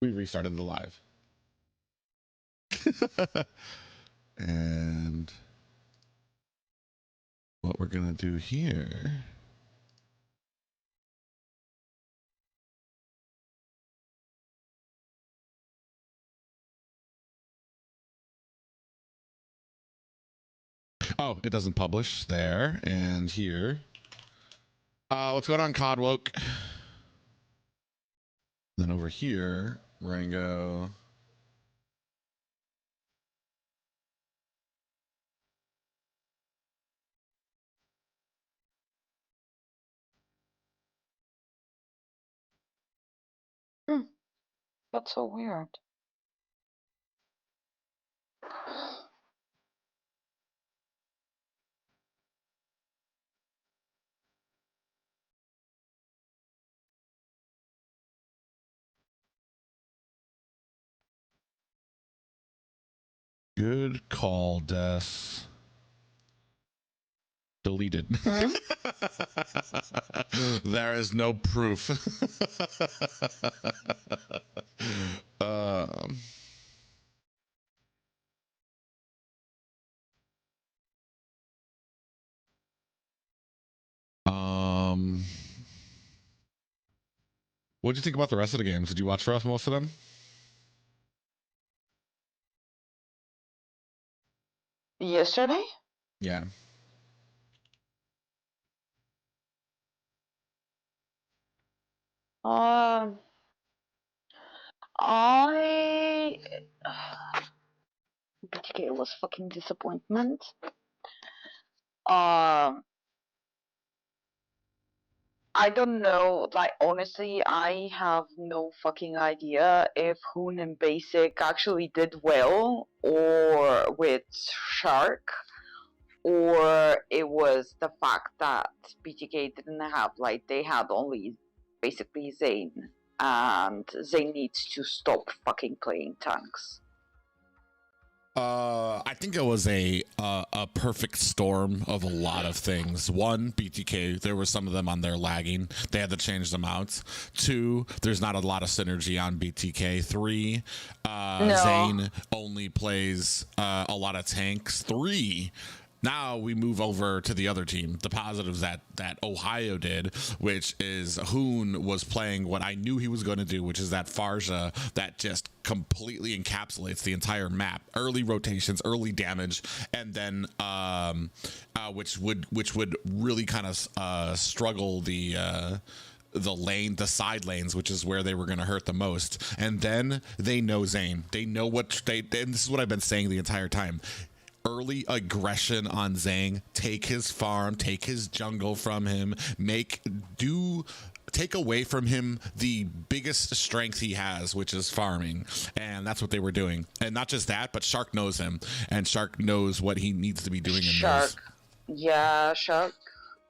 We restarted the live. And what we're going to do here. Oh, it doesn't publish there and here. What's going on, Codwoke? Then over here, we're going to go. That's so weird. Good call, Des. Deleted. There is no proof. What did you think about the rest of the games? Did you watch for us most of them? Yesterday? Yeah. I BTK was fucking disappointment. I don't know, like, honestly, I have no fucking idea if Hoon and Basic actually did well, or with Shark, or it was the fact that BTK didn't have, like, they had only basically Zane, and Zane needs to stop fucking playing tanks. I think it was a perfect storm of a lot of things. One, BTK, there were some of them on there lagging. They had to change them out. Two, there's not a lot of synergy on BTK. Three, Zane only plays a lot of tanks. Three, now we move over to the other team. The positives that Ohio did, which is Hoon was playing what I knew he was going to do, which is that Farja that just completely encapsulates the entire map. Early rotations, early damage, and then which would really kind of struggle the side lanes, which is where they were going to hurt the most. And then they know Zane. They know what and this is what I've been saying the entire time. Early aggression on Zhang, take his farm, take his jungle from him, take away from him the biggest strength he has, which is farming. And that's what they were doing. And not just that, but Shark knows him, and Shark knows what he needs to be doing in Shark. Yeah, Shark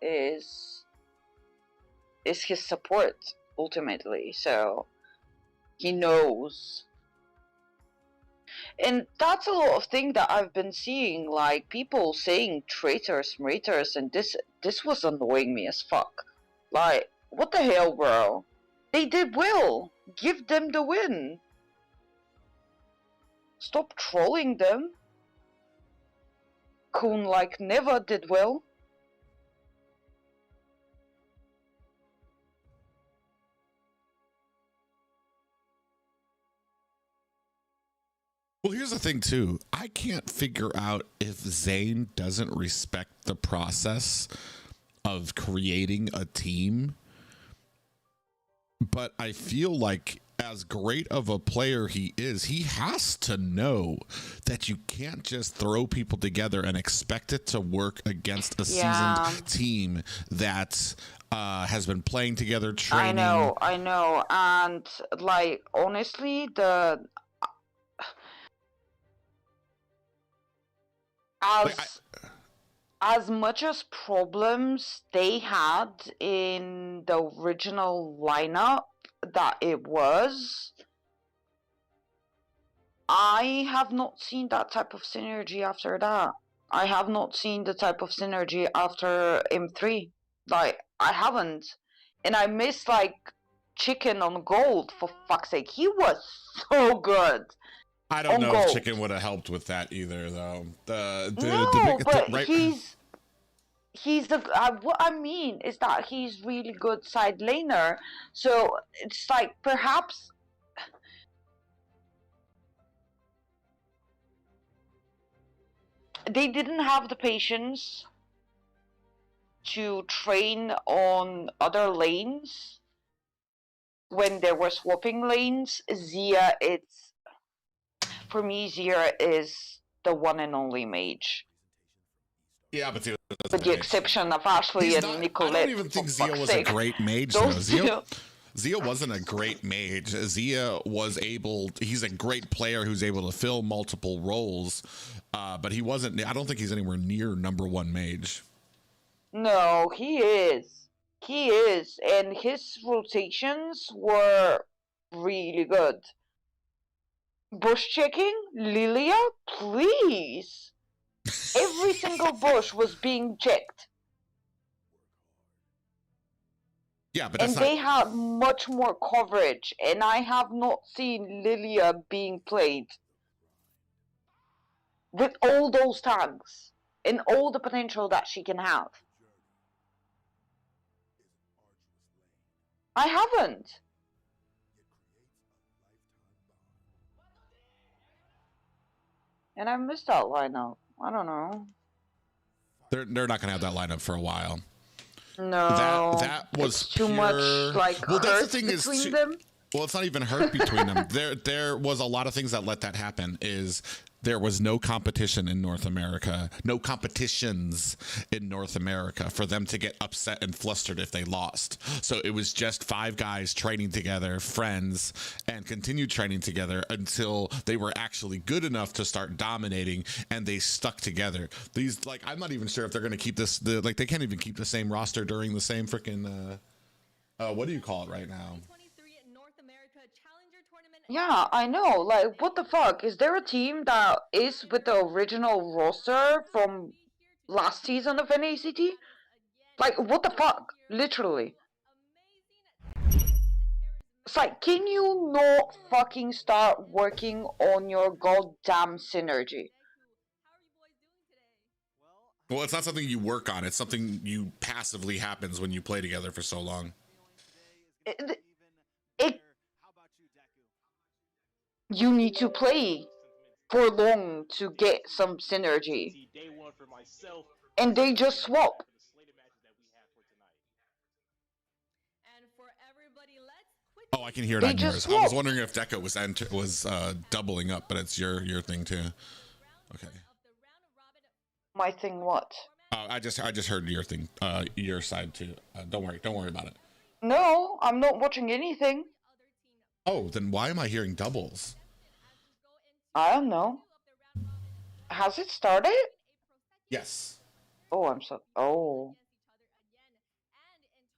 is his support ultimately, so he knows. And that's a lot of thing that I've been seeing, like people saying traitors, and this was annoying me as fuck. Like, what the hell, bro? They did well. Give them the win. Stop trolling them. Kun like never did well. Well, here's the thing, too. I can't figure out if Zane doesn't respect the process of creating a team. But I feel like as great of a player he is, he has to know that you can't just throw people together and expect it to work against a seasoned team that has been playing together, training. I know. And, like, honestly, as much as problems they had in the original lineup that it was, I have not seen that type of synergy after that. I have not seen the type of synergy after M3. Like, I haven't. And I miss, like, Chicken on gold, for fuck's sake. He was so good. I don't on know gold. if Chicken would have helped with that either, though. But he's the what I mean is that he's really good side laner. So it's like perhaps they didn't have the patience to train on other lanes when they were swapping lanes. Zia, for me, Zia is the one and only mage. Yeah, but Zia with the exception of Ashley and Nicolette. I don't even think Zia was a great mage, though. Zia wasn't a great mage. Zia was he's a great player who's able to fill multiple roles, but he wasn't, I don't think he's anywhere near #1 mage. No, he is. He is, and his rotations were really good. Bush checking? Lilia, please. Every single bush was being checked. Yeah, but they had much more coverage, and I have not seen Lilia being played with all those tags and all the potential that she can have. I haven't. And I missed that lineup. I don't know. They're not gonna have that lineup for a while. No, that was too much like well, that's hurt the thing between them. Well, it's not even hurt between them. There was a lot of things that let that happen. There was no competition in North America, no competitions in North America for them to get upset and flustered if they lost. So it was just 5 guys training together, friends, and continued training together until they were actually good enough to start dominating, and they stuck together. These, like, I'm not even sure if they're going to keep this. They can't even keep the same roster during the same freaking. What do you call it right now? Yeah, I know. Like, what the fuck? Is there a team that is with the original roster from last season of NACT? Like, what the fuck? Literally. It's like, can you not fucking start working on your goddamn synergy? Well, it's not something you work on. It's something you passively happens when you play together for so long. You need to play for long to get some synergy. And they just swap. Oh, I can hear it on yours. I was wondering if Deku was doubling up, but it's your thing too. Okay. My thing what? I just heard your thing, your side too. Don't worry about it. No, I'm not watching anything. Oh, then why am I hearing doubles? I don't know. Has it started? Yes. Oh.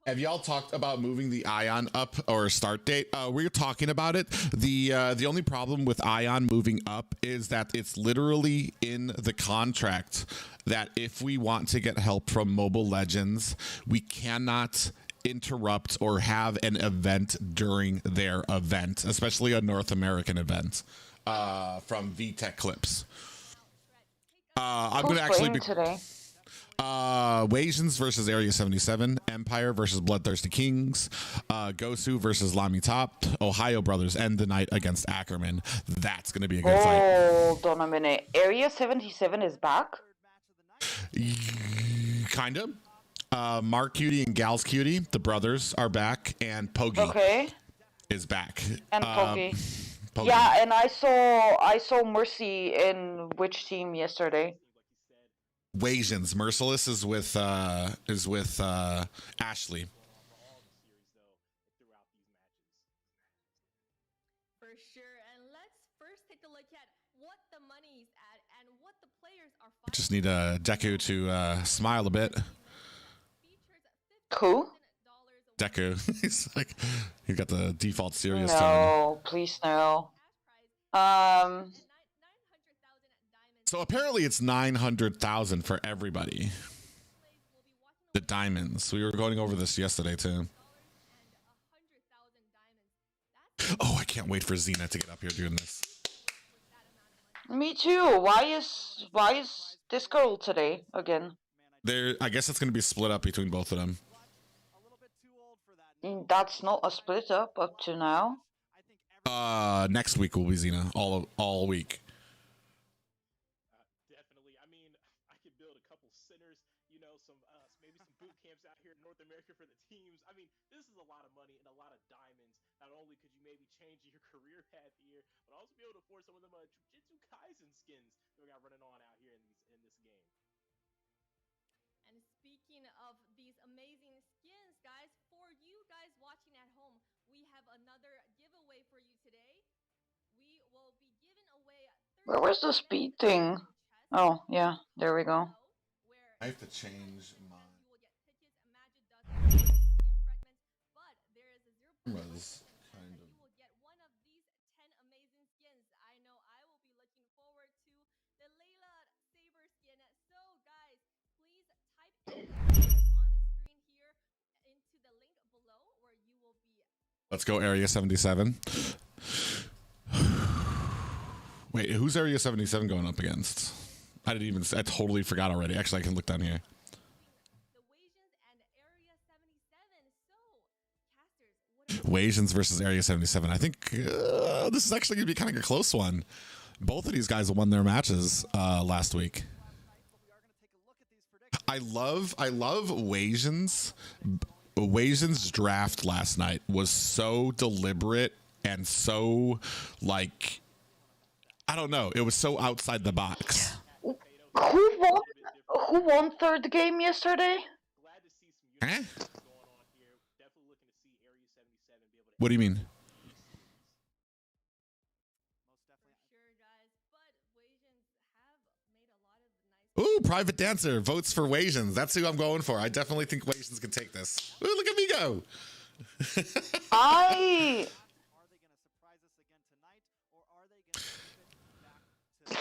Have y'all talked about moving the Ion up or start date? We're talking about it. The only problem with Ion moving up is that it's literally in the contract that if we want to get help from Mobile Legends, we cannot interrupt or have an event during their event, especially a North American event. From VTech Clips. I'm going to actually be today. Wasians versus Area 77, Empire versus Bloodthirsty Kings, Gosu versus LaimiTop, TheOhioBrothers end the night against Ackerman. That's going to be a good fight. Hold on a minute. Area 77 is back? Kind of. Mark Cutie and Gals Cutie, the brothers, are back, and Pogi is back. And Pogi. Yeah, and I saw Mercy in which team yesterday? Wasians. Merciless is with Ashley. For sure, and let's first take a look at what the money's at and what the players are fighting. Just need Deku to smile a bit. Who? Deku. He's got the default serious tone. No, please no. So apparently it's 900,000 for everybody. The diamonds. We were going over this yesterday too. Oh, I can't wait for Xena to get up here doing this. Me too. Why is this girl today again? I guess it's gonna be split up between both of them. That's not a split up to now. Next week will be Xena all week. Definitely. I mean, I could build a couple centers, you know, some maybe some boot camps out here in North America for the teams. I mean, this is a lot of money and a lot of diamonds. Not only could you maybe change your career path here, but also be able to afford some of them Jujutsu Kaisen skins that we got running on out here in this game. And speaking of these amazing skins, guys, for you guys watching at home, we have another giveaway for you today. We will be giving away. Where was the speed thing? Oh, yeah, there we go. I have to change my cameras, kind of. You will get one of these 10 amazing skins. I know I will be looking forward to the Layla Saber skin. So, guys, please type in on the screen here into the link below where you will be. Let's go Area 77. Wait, who's Area 77 going up against? I totally forgot already. Actually, I can look down here. The Wasians and Area 77. So, Casters, Wasians versus Area 77. I think this is actually going to be kind of a close one. Both of these guys won their matches last week. I love Wasians. Wasians' draft last night was so deliberate and so, like, I don't know. It was so outside the box. Who won third game yesterday? Glad to see some Huh? going on here. Definitely looking to see Area 77 be able to. What do you mean? sure, guys, but Wasians have made a lot of nice. Ooh, Private Dancer votes for Wasians. That's who I'm going for. I definitely think Wasians can take this. Ooh, look at me go.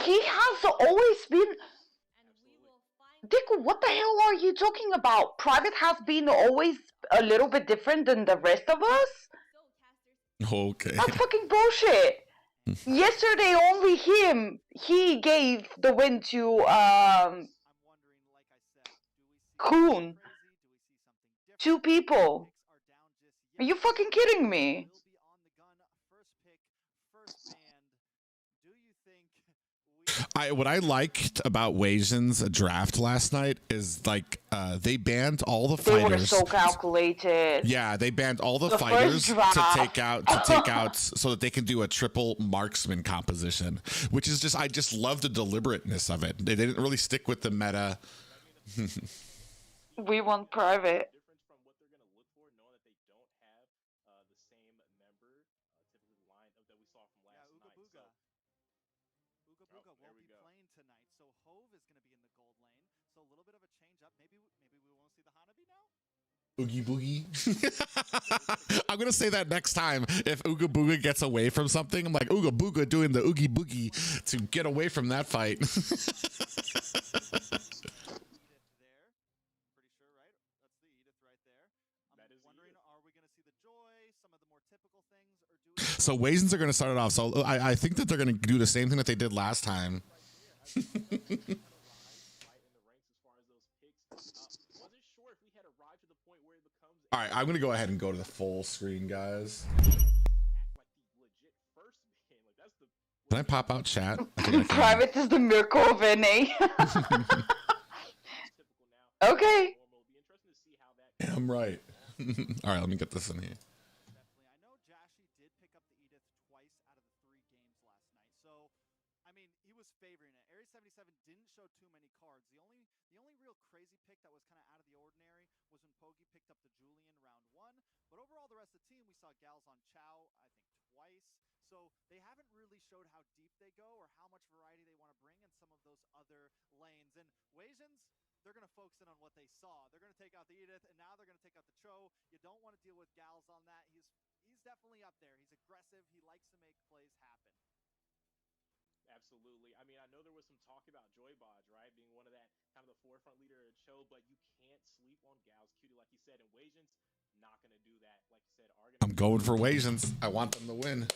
He has always been. And we will find Deku, what the hell are you talking about? Private has been always a little bit different than the rest of us? so Casters. Okay. That's fucking bullshit. Yesterday, only he gave the win to, Kun. 2 people. Are you fucking kidding me? What I liked about Wasian's draft last night is like they banned all the They were fighters. so calculated. Yeah, they banned all the The fighters first draft. to take out so that they can do a triple marksman composition, which is just I just love the deliberateness of it. They didn't really stick with the meta. We want Private. Difference from what they're going to look for, knowing that they don't have the same member, typically the line that we saw from last night. Uga So, Booga there won't we be go. playing tonight, so Hove is going to be in the gold lane. So a little bit of a change up. Maybe we won't see the Hanabi now. Oogie boogie. I'm gonna say that next time if Ooga Booga gets away from something. I'm like Ooga Booga doing the oogie boogie to get away from that fight. Edith there. Pretty sure, right? That's the Edith right there. That is the wondering, Edith. are we going to see the Joy, some of the more typical things, or do we? So Wasians are gonna start it off. So I think that they're gonna do the same thing that they did last time. Right in the ranks as far as those picks. Wasn't sure if we had arrived to the point where it becomes All right, I'm gonna go ahead and go to the full screen, guys. like the legit first game. Like that's the. Can I pop out chat? I think I can. Private is the Mirko of NA. Typical now. Okay. It'll be interesting to see how that. Yeah, I'm right. All right, let me get this in here. Definitely. I know Jashi did pick up the Edith twice out of the 3 games last night. So, I mean, he was favoring it. Area 77 didn't show too many cards. The only real crazy pick that was kind of out of the ordinary was when Pogi picked up the Julian round 1. But overall, the rest of the team, we saw Gals on Chow, I think, twice. So they haven't really showed how deep they go or how much variety they want to bring in some of those other lanes. And Wasians, they're going to focus in on what they saw. They're going to take out the Edith, and now they're going to take out the Cho. You don't want to deal with Gals on that. He's definitely up there. He's aggressive. He likes to make plays happen. Absolutely. I mean, I know there was some talk about Joy Bodge, right, being one of that kind of the forefront leader of Cho, but you can't sleep on Gals Cutie, like you said. And Wasians, not going to do that. Like you said, are going to. I'm going for Wasians. I want them to win.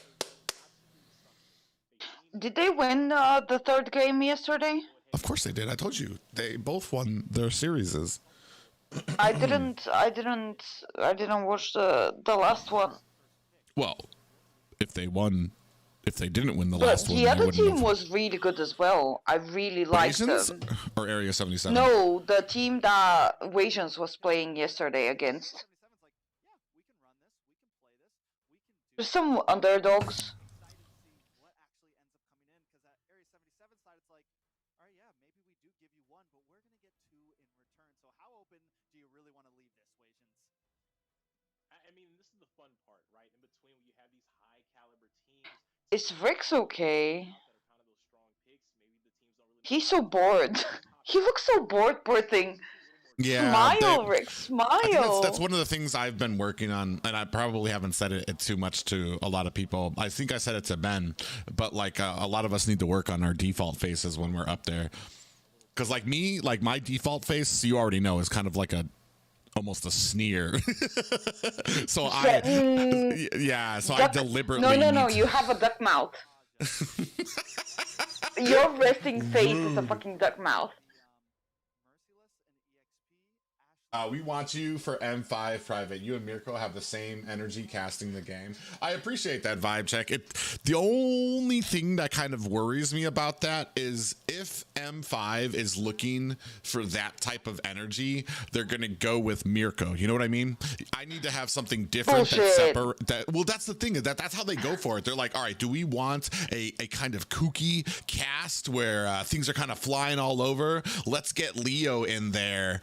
Did they win the third game yesterday? Of course they did. I told you they both won their series. I didn't watch the last one. Well, if they didn't win the But last one, the they other wouldn't team have. was really good as well. I really liked Wasians them. or Area 77? No, the team that Wasians was playing yesterday against. There's some underdogs. I mean, this is the fun part, right? In between, when you have these high caliber teams. Is Rex okay? He's so bored. He looks so bored, poor thing. Yeah, Smile, Rick, smile. I think that's one of the things I've been working on, and I probably haven't said it too much to a lot of people. I think I said it to Ben, but like a lot of us need to work on our default faces when we're up there. Because like me, like my default face, you already know, is kind of like almost a sneer. So I deliberately. No, you have a duck mouth. Your resting face is a fucking duck mouth. We want you for M5 private. You and Mirko have the same energy casting the game. I appreciate that vibe check. The only thing that kind of worries me about that is if M5 is looking for that type of energy, they're going to go with Mirko. You know what I mean? I need to have something different well, that's the thing. That's how they go for it. They're like, all right, do we want a kind of kooky cast where things are kind of flying all over? Let's get Leo in there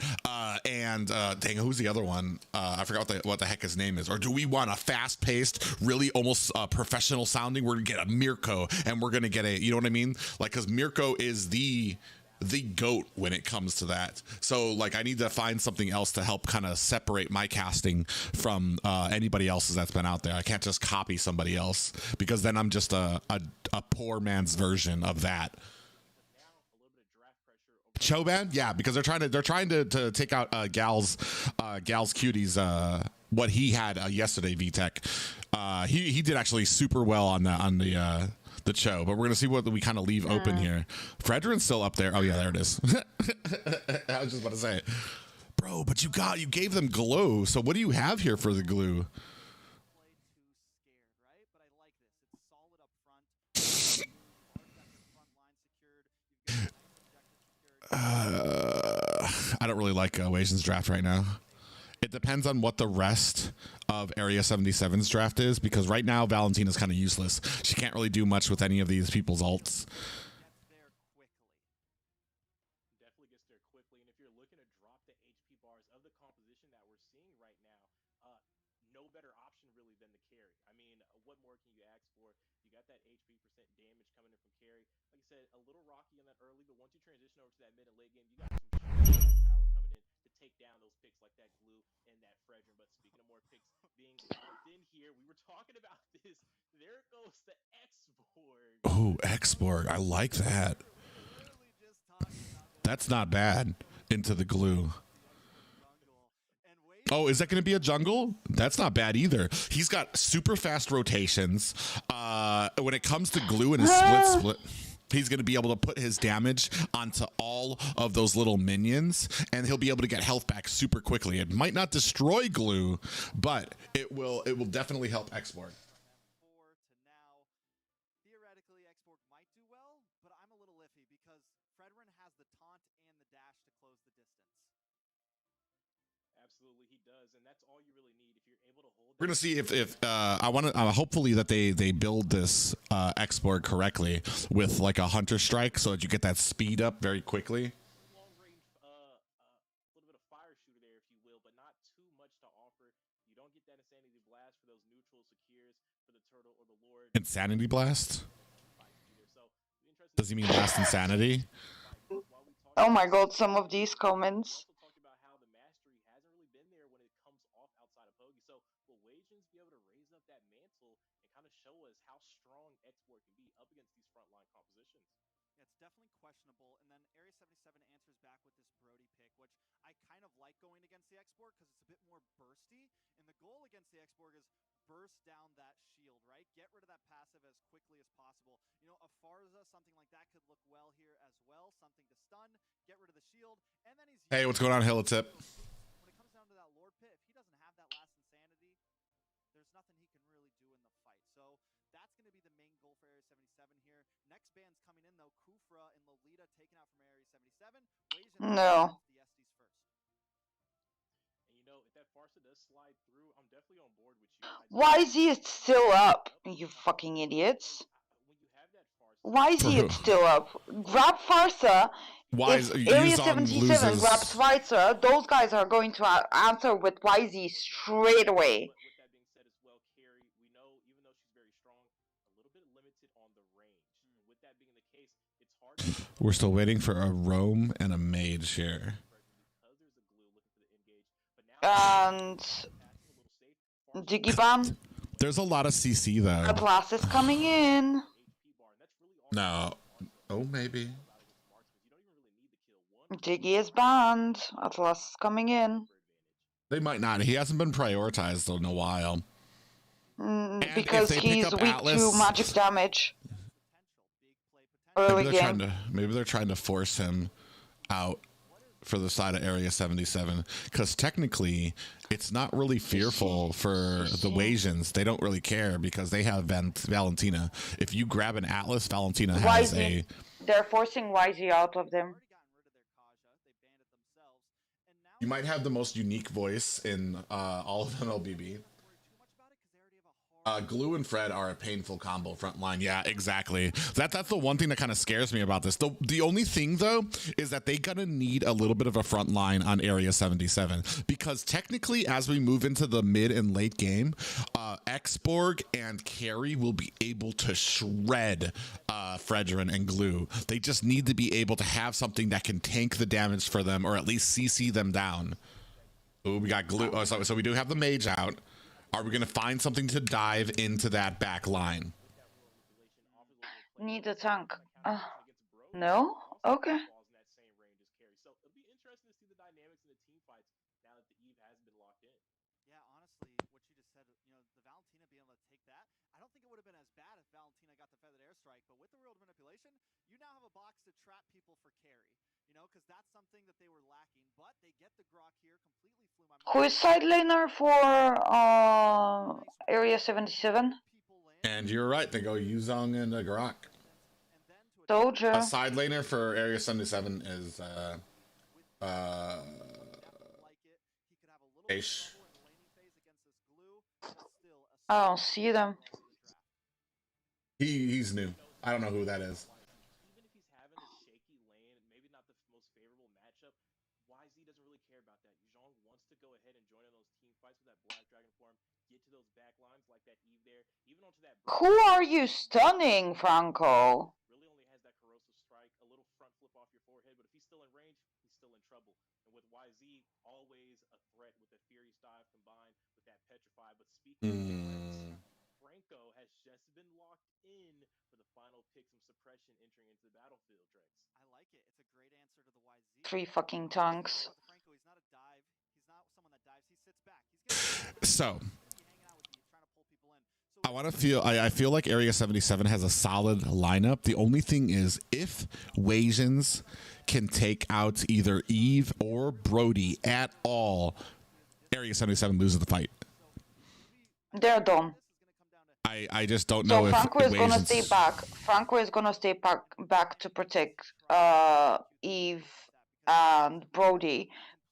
and dang, who's the other one? I forgot what the heck his name is. Or do we want a fast-paced, really almost professional sounding? We're gonna get a Mirko, and we're gonna get you know what I mean? Like, because Mirko is the GOAT when it comes to that. So like, I need to find something else to help kind of separate my casting from anybody else's that's been out there. I can't just copy somebody else, because then I'm just a poor man's version of that. Choban, yeah, because they're trying to take out Gal's cuties. What he had yesterday, VTech. He did actually super well on the Cho, but we're gonna see what we kind of leave open here. Fredrin's still up there. Oh yeah, there it is. I was just about to say, bro, but you gave them glow. So what do you have here for the glue? I don't really like Wasian's draft right now. It depends on what the rest of Area 77's draft is, because right now Valentina's kind of useless. She can't really do much with any of these people's ults. Definitely gets there quickly, and if you're looking to drop the HP bars of the composition that we're seeing right now, no better option really than the carry. I mean, what more can you ask for? You got that HP percent damage coming in from carry. Like I said, a little rocky in that early, but once you transition over to that mid and late game, you got some power coming in to take down those picks like that glue and that Fredrin. But speaking of more picks being locked in here, we were talking about this. There goes the X-Borg. Oh, X-Borg. I like that. That's not bad. Into the glue. Oh, is that going to be a jungle? That's not bad either. He's got super fast rotations. When it comes to glue and his split, he's going to be able to put his damage onto all of those little minions, and he'll be able to get health back super quickly. It might not destroy glue, but it will definitely help X-Borg. Theoretically, X-Borg might do well, but I'm a little iffy because Fredrin has the taunt and the dash to close the distance. Absolutely, he does, and that's all you really need if you're able to hold. We're gonna see if I want to hopefully that they build this X-Borg correctly with like a hunter strike, so that you get that speed up very quickly. Long range, little bit of fire shooter there, if you will, but not too much to offer. You don't get that insanity blast for those neutral secures for the turtle or the lord. Insanity blast? Does he mean last insanity? Oh my god, some of these comments. Show us how strong X-Borg can be up against these frontline compositions. Yeah, it's definitely questionable. And then Area 77 answers back with this Brody pick, which I kind of like going against the X-Borg because it's a bit more bursty. And the goal against the X-Borg is burst down that shield, right? Get rid of that passive as quickly as possible. You know, a Farza, something like that could look well here as well. Something to stun, get rid of the shield, and then he's... Hey, what's going on, Hilltip? When it comes down to that Lord Pit, if he doesn't have that last insanity, there's nothing he can really do in the fight. So that's going to be the main goal for Area 77 here. Next band's coming in, though. Kufra and Lolita taken out from Area 77. Wasians No. the Estes first. And you know, if that Farsa does slide through, I'm definitely on board with you. Why is he still up, you fucking idiots? When you have that Farsa, Why is he still up? Grab Farsa. Why If is Area Yuzong 77 grabs Schweitzer, those guys are going to answer with YZ straight away. But with that being said as well, Carrie, we know even though she's very strong, a little bit limited on the range. And with that being the case, it's hard to We're still waiting for a roam and a mage here. because there's a glue looking for the engage. But now And passing a little safe. Digibam, There's a lot of CC though. Atlas is coming in. HP bar, and that's really all No. Oh, maybe. Diggy is banned. Atlas is coming in. They might not. He hasn't been prioritized in a while. Because if they pick he's up weak Atlas, to magic damage. maybe Early they're, game. trying to force him out for the side of Area 77, because technically it's not really fearful for the Wasians. They don't really care because they have Valentina. If you grab an Atlas, Valentina has YZ. They're forcing YZ out of them. You might have the most unique voice in all of MLBB. Glue and Fred are a painful combo front line. Yeah, exactly. That's the one thing that kind of scares me about this. The only thing, though, is that they're going to need a little bit of a front line on Area 77. Because technically, as we move into the mid and late game, X-Borg and Carrie will be able to shred Fredrin and Glue. They just need to be able to have something that can tank the damage for them, or at least CC them down. Oh, we got Glue. Oh, so we do have the mage out. Are we going to find something to dive into that back line? Need a tank. No? Okay. So it'll be interesting to see the dynamics in the team fights now that the Eve has been locked in. Yeah, honestly, what you just said, you know, the Valentina being able to take that, I don't think it would have been as bad if Valentina got the feathered airstrike, but with the world manipulation, you now have a box to trap people for carry, you know, because that's something that they were lacking, but they get the Grok here, completely flew my mind. Who is side laner for Area 77? And you're right, they go Yuzong and Grok. Doja. A side laner for Area 77 is Aish. I don't see them. He's new. I don't know who that is. Even if he's having a shaky lane, maybe not the most favorable matchup, YZ doesn't really care about that. Yuzhong wants to go ahead and join in those team fights with that Black Dragon form, get to those back lines like that Eve there, even onto that... Who are you stunning, Franco? Really only has that corrosive strike, a little front flip off your forehead, but if he's still in range, he's still in trouble. And with YZ, always a threat with the Furious Dive combined with that Petrify. But speaking of threats, Franco has just been locked in for the final pick, some suppression entering into the battlefield, Trex. I like it. It's a great answer to the YZ. 3 fucking tanks. Franco, he's not a dive. He's not someone that dives. He sits back. He's So I feel like Area 77 has a solid lineup. The only thing is, if Wasians can take out either Eve or Brody at all, Area 77 loses the fight. They're done. I just don't know so if Franco is gonna stay back. Franco is gonna stay back to protect Eve and Brody,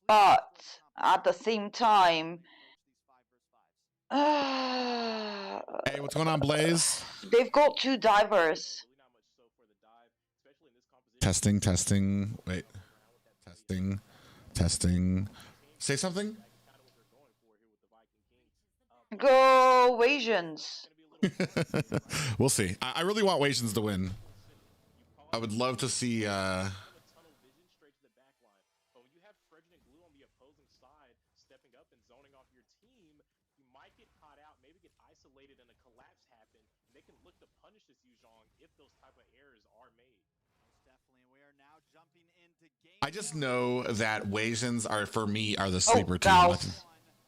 but at the same time, hey, what's going on, Blaze? They've got 2 divers. Testing. Wait. Testing. Say something. Go Wasians. We'll see. I really want Wasians to win. I would love to see isolated and a collapse happen, they can look to punish this Yuzhong if those type of errors are made. now jumping into game. I just know that Wasians are, for me, are the Oh, sleeper team. Gauss.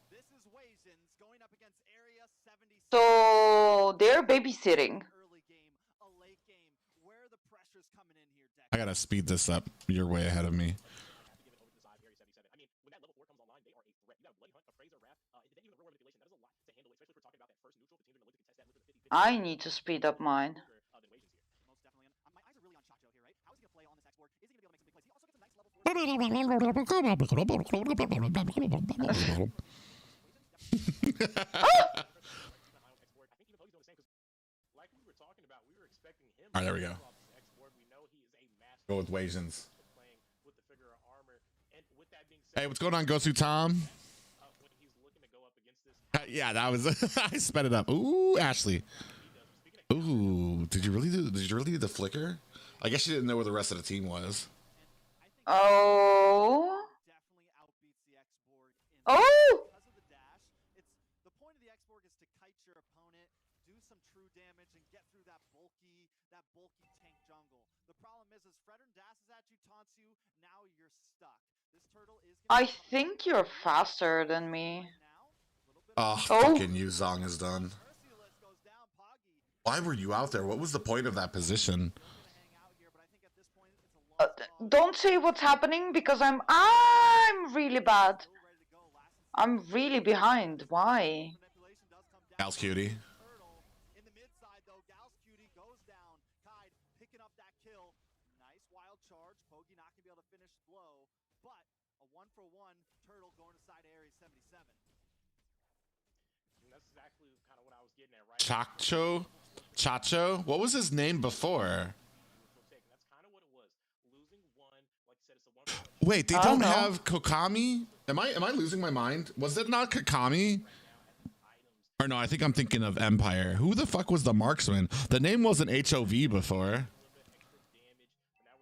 This is Wasians going up against Area 77. So they're babysitting. Early game, a late game. Where are the pressures coming in here, Deku? I gotta speed this up. You're way ahead of me. I need to speed up mine. Most definitely. My eyes are really on Chacho here, right? How is he going to play on this X board? Is he going to be able to make some big plays? He also gets a nice level 4. All right, there we go. Go with Wasians. Hey, what's going on, Gosu Tom? Yeah, that was. I sped it up. Ooh, Ashley. Ooh, did you really do the flicker? I guess you didn't know where the rest of the team was. Oh. Definitely outbeats the X board. Oh. Because of the dash, the point of the X board is to kite your opponent, do some true damage, and get through that bulky tank jungle. The problem is Fredern dashes at you, taunts you. Now you're stuck. This turtle is. I think you're faster than me. Oh, fucking Yuzong is done. Why were you out there? What was the point of that position? Don't say what's happening because I'm really bad. I'm really behind. Why? Gal's cutie. In the mid side though, Gal's cutie goes down. Kide picking up that kill. Nice wild charge. Pogi not gonna be able to finish the blow, but a 1-for-1 turtle going to side Area 77. And that's exactly kind of what I was getting at, right? Chacho? What was his name before? Wait, they don't have Kokami? Am I losing my mind? Was it not Kokami? Or no, I think I'm thinking of Empire. Who the fuck was the marksman? The name wasn't HOV before.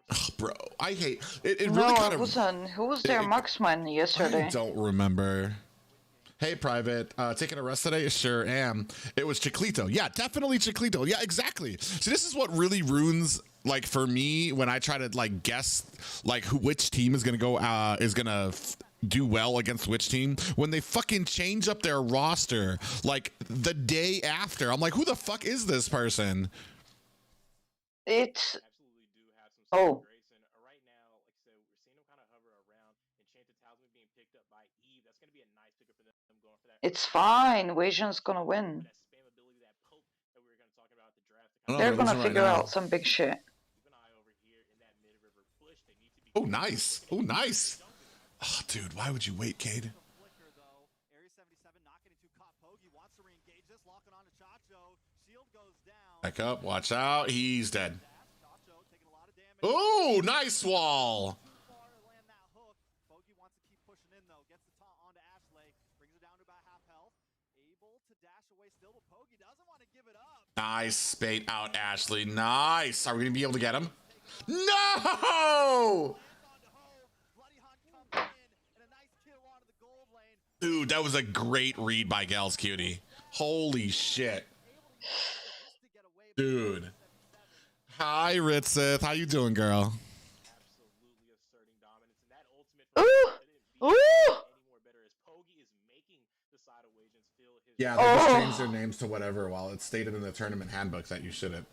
Ugh, bro, I hate it. It really kind of. Who was their marksman yesterday? I don't remember. Hey, Private, taking a rest today? Sure am. It was Chiclito. Yeah, definitely Chiclito. Yeah, exactly. So this is what really ruins, like, for me when I try to like guess like which team is gonna go do well against which team when they fucking change up their roster like the day after. I'm like, who the fuck is this person? It's Absolutely do have some oh. grace, and right now, like I said, we're seeing them kind of hover around. Enchanted Talisman being picked up by Eve. That's going to be a nice pickup for them going for that. It's fine. Wasian's gonna win. That spam ability, that poke that we were going to talk about at the draft. They're gonna figure out some big shit. Keep an eye over here in that mid-river push. They need to be. Oh, nice. Oh, nice. Oh, dude, why would you wait, Cade? Flicker though. Area 77 not getting too caught. Pogi wants to re-engage this, locking on to Chacho. Shield goes down. Back up. Watch out. He's dead. Chacho taking a lot of damage. Oh, nice wall. Too far to land that hook. Pogi wants to keep pushing in though. Gets the taunt onto Ashley. Brings her down to about half health. Able to dash away still, but Pogi doesn't want to give it up. Nice bait out, Ashley. Nice. Are we gonna be able to get him? No! Dude, that was a great read by Gal's Cutie. Holy shit. Dude. Hi, Ritzith. How you doing, girl? Absolutely asserting dominance, and that ultimate Ooh! Ooh! anymore better as Pogi is making the side of Wasians feel his Yeah, they just changed their names to whatever while it's stated in the tournament handbook that you shouldn't.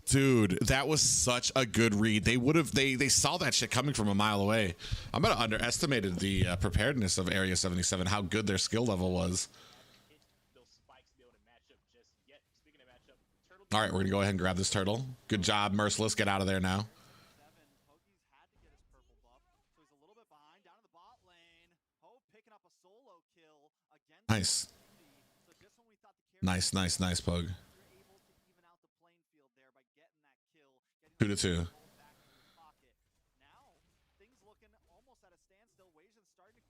Dude, that was such a good read. They saw that shit coming from a mile away. I'm gonna underestimated the preparedness of Area 77, how good their skill level was. All right, we're gonna go ahead and grab this turtle. Good job, Merciless. Get out of there now. Nice. Nice, Pug. 2-2.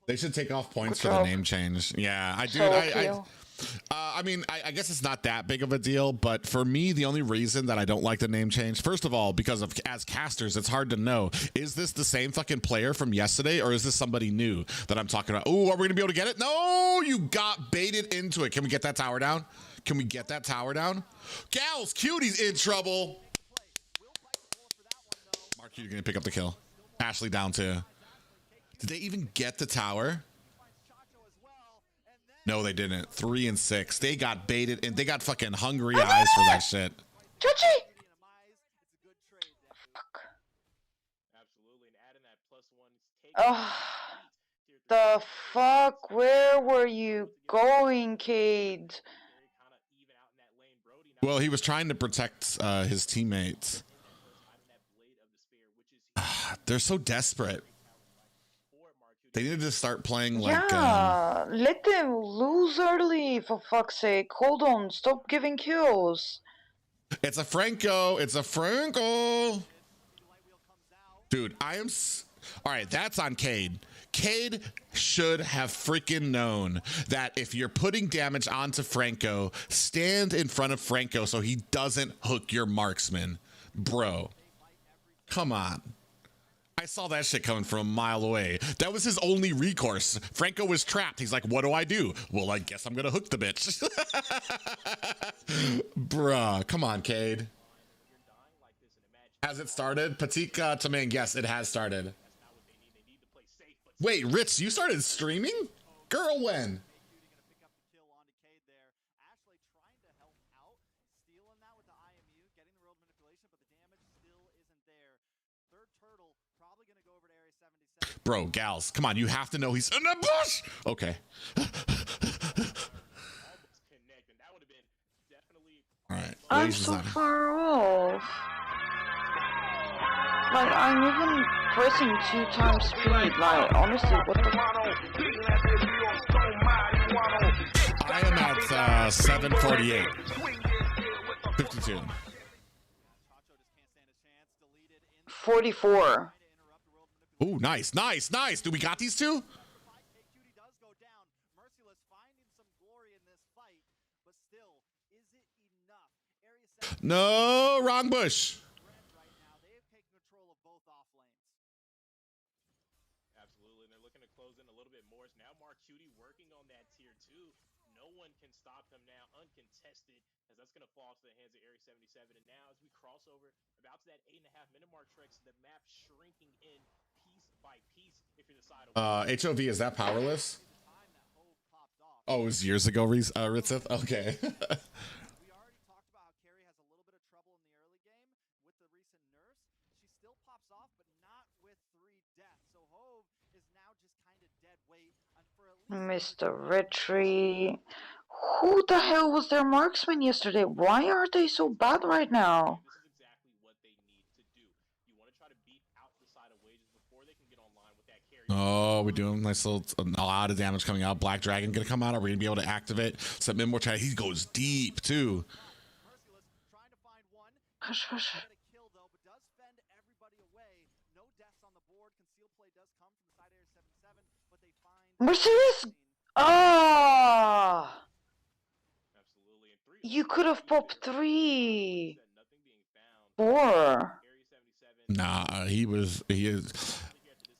They should take off points for the name change. Yeah, I do. I mean, I guess it's not that big of a deal, but for me, the only reason that I don't like the name change, first of all, because of as casters, it's hard to know. Is this the same fucking player from yesterday, or is this somebody new that I'm talking about? Oh, are we gonna be able to get it? No, you got baited into it. Can we get that tower down? Can we get that tower down? Gals, Cutie's in trouble. Mark Cutie gonna pick up the kill. Ashley down too. Did they even get the tower? No, they didn't. 3 and 6. They got baited and they got fucking hungry eyes for that shit. Chachi! Fuck. Absolutely, and adding that +1 Ugh. The fuck? Where were you going, Cade? Well, he was trying to protect his teammates. They're so desperate. They needed to start playing like... Yeah, let them lose early, for fuck's sake. Hold on, stop giving kills. It's a Franco. It's a Franco. Dude, I am... All right, that's on Cade. Cade should have freaking known that if you're putting damage onto Franco, stand in front of Franco so he doesn't hook your marksman. Bro, come on. I saw that shit coming from a mile away. That was his only recourse. Franco was trapped. He's like, what do I do? Well, I guess I'm going to hook the bitch. Bruh, come on, Cade. Has it started? Patika Tamang, yes, it has started. Wait, Rich, you started streaming? Girl, when? Bro, gals, come on, you have to know he's in the bush. Okay. All right. I'm so far off. Like, I'm even pressing 2 times speed. Like, honestly, what the I am at 748. 52. 44. Ooh, nice, nice, nice. Do we got these two? No, wrong bush. Absolutely, and they're looking to close in a little bit more. Now Mark Cutie working on that tier 2. No one can stop them now, uncontested, as that's going to fall to the hands of Area 77. And now as we cross over about to that 8.5-minute mark, Trex, the map shrinking in piece by piece. If you decide HOV, is that powerless? Oh, it was years ago, Ritzith? Okay. We already talked about how Carrie has a little bit of trouble in the early game with the recent nerfs. She still pops off, but not with 3 deaths. So Hove is now just kind of dead weight. And for at least Mr. Ritchie. Who the hell was their marksman yesterday? Why are they so bad right now? this is exactly what they need to do. You want to try to beat out the side of Wages before they can get online with that carry. Oh, we're doing nice little, a lot of damage coming out. Black Dragon gonna come out. Are we gonna be able to activate? Some more try. He goes deep too. Hush, hush. Mercedes! Ah! Absolutely. And 3 You could have popped 3. 4. Nah, he is.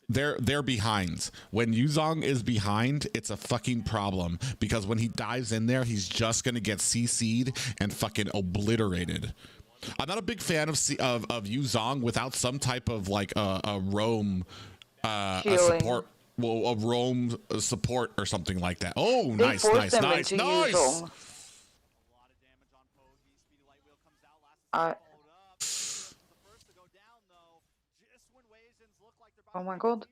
They're behind. When Yuzong is behind, it's a fucking problem because when he dives in there, he's just gonna get CC'd and fucking obliterated. I'm not a big fan of Yuzong without some type of like a roam, a support. Well, a roam support or something like that. Oh, They nice, forced nice, them nice, into nice. Yuzong. Oh my god.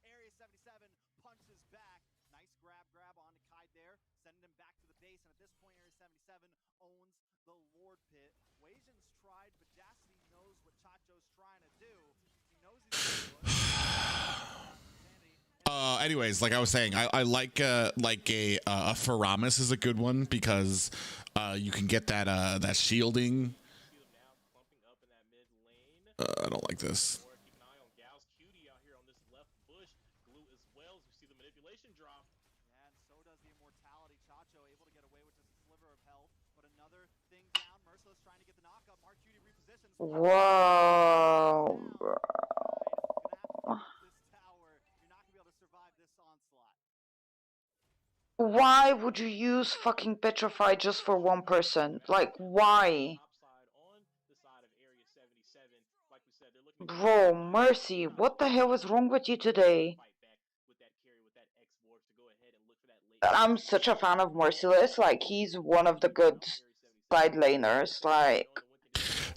Area 77 punches back. Nice grab on Kai there, sending him back to the base. And at this point, Area 77 owns the Lord Pit. Wasians tried, but Jacity knows what Chacho's trying to do. He knows he's anyways, like I was saying, I like a Faramis is a good one because you can get that that shielding. I don't like this. trying to get the knockup. Mark Cutie repositions. Whoa. You're gonna have to give up this tower. You're not gonna be able to survive this onslaught. Why would you use fucking Petrify just for one person? Like, why? Bro, Mercy, what the hell is wrong with you today? I'm such a fan of Merciless. Like, he's one of the good side laners. Like,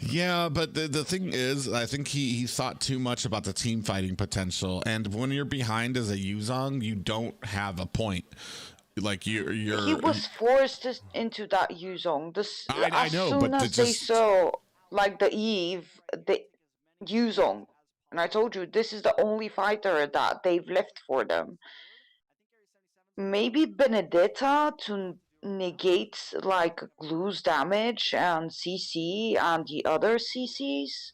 Yeah, but the thing is, I think he thought too much about the team fighting potential, and when you're behind as a Yuzong, you don't have a point. Like he you're was forced into that Yuzong. I As know, soon but as they saw, like, the Eve, the Yuzong, and I told you, this is the only fighter that they've left for them. Maybe Benedetta to negate, like, Glue's damage and CC and the other CCs.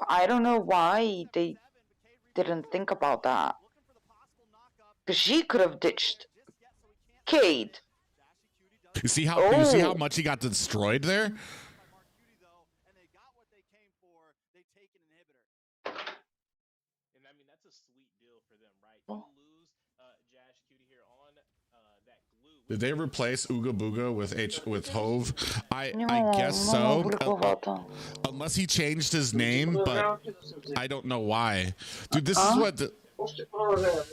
I don't know why they didn't think about that. Because she could have ditched Cade. you see how Oh. much he got destroyed there. And I mean, that's a sweet deal for them, right? You lose Jash Cutie here on that glue. Did they replace Ooga Booga with Hove? I guess No, so. Bulkovata. Unless he changed his name, but I don't know why. Dude, this is what the, Pressure on that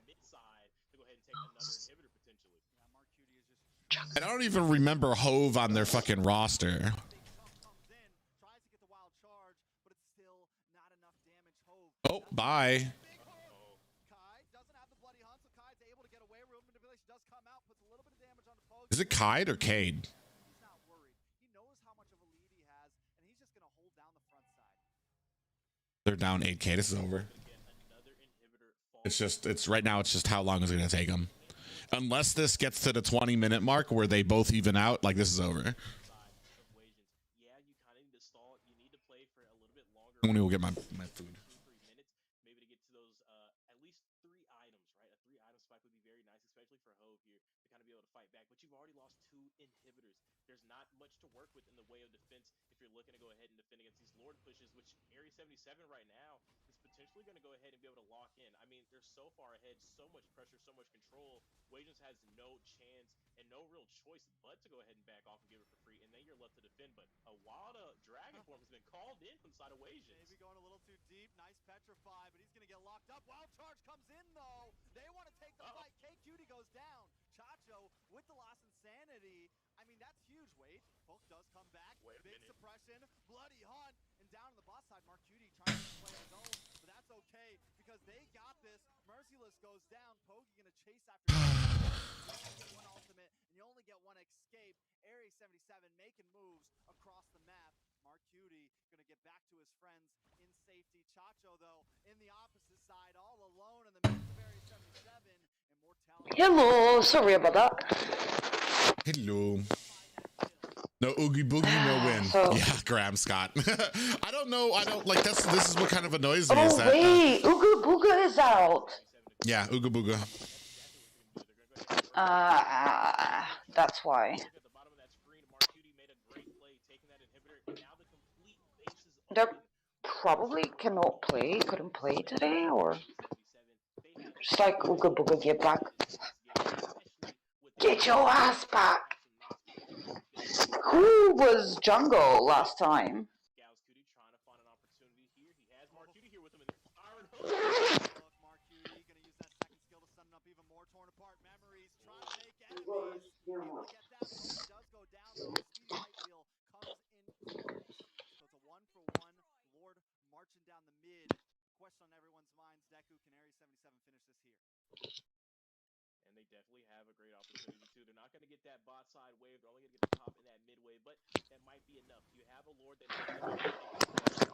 mid side to go ahead and take another inhibitor potentially. and I don't even remember Hove on their fucking roster. Tries to get the wild charge, but it's still not enough damage. Hove. Oh, bye. Kai doesn't have the bloody hunt, so Kai's able to get away. Room manipulation does come out, puts a little bit of damage on the Pogue. Is it Kide or Cade? He's not worried. He knows how much of a lead he has, and he's just gonna hold down the front side. They're down 8K. This is over. It's right now. It's just how long is it going to take them? Unless this gets to the 20-minute mark where they both even out, like this is over. Yeah, you kind of need to stall. You need to play for a little bit longer. I'm going to go get my food. 2-3 minutes, maybe to get to those at least 3 items, right? A 3-item spike would be very nice, especially for Hove here to kind of be able to fight back. But you've already lost 2 inhibitors. There's not much to work with in the way of defense if you're looking to go ahead and defend against these Lord pushes, which Area 77 right now is potentially going to go ahead and be able to lock in. I mean, they're so far ahead, so much pressure, so much control. Wayans has no chance and no real choice but to go ahead and back off and give it for free, and then you're left to defend. But a wild dragon form has been called in inside of Wasians. Maybe going a little too deep. Nice petrify, but he's gonna get locked up. Wild charge comes in though. They want to take the fight. K Cutie goes down. Chacho with the loss in sanity. I mean, that's huge. Wait, Poke does come back. Big suppression, bloody hunt, and down on the boss side, Mark Cutie trying to play his own, but that's okay because they got this. Merciless goes down. Pokey gonna chase after one ultimate, and you only get one escape. Area 77 making moves across the map. Mark Cutie gonna get back to his friends in safety. Chacho though in the opposite side, all alone in the midst of Area 77. Immortality. Hello, sorry about that. Hello. No Oogie Boogie, no win. So- Yeah, Graham Scott. I don't know. I don't like this is what kind of annoys me. Oh is that, wait, Ooga Booga is out. yeah, Ooga Booga. That's why. At the bottom of that screen, Mark Cutie made a great play taking that inhibitor, and now the complete base is They open. probably couldn't play today, or 77. They have just like Ooga Booga, get back. especially with Get your ass back. Who was jungle last time? Gals Cutie trying to find an opportunity here. He has Mark Cutie here with him in the Iron Hook. Look, Mark Cutie gonna use that second skill to sum up even more torn apart memories. Trying to make enemies. Able to get that. Pokey does go down though. The speedy light wheel comes in place. So it's a 1-for-1. Lord marching down the mid. Question on everyone's minds: Deku, can Area 77 finish this here? And they definitely have a great opportunity too. They're not going to get that bot side wave. They're only going to get the top in that mid wave, but that might be enough. You have a Lord that needs to go ahead and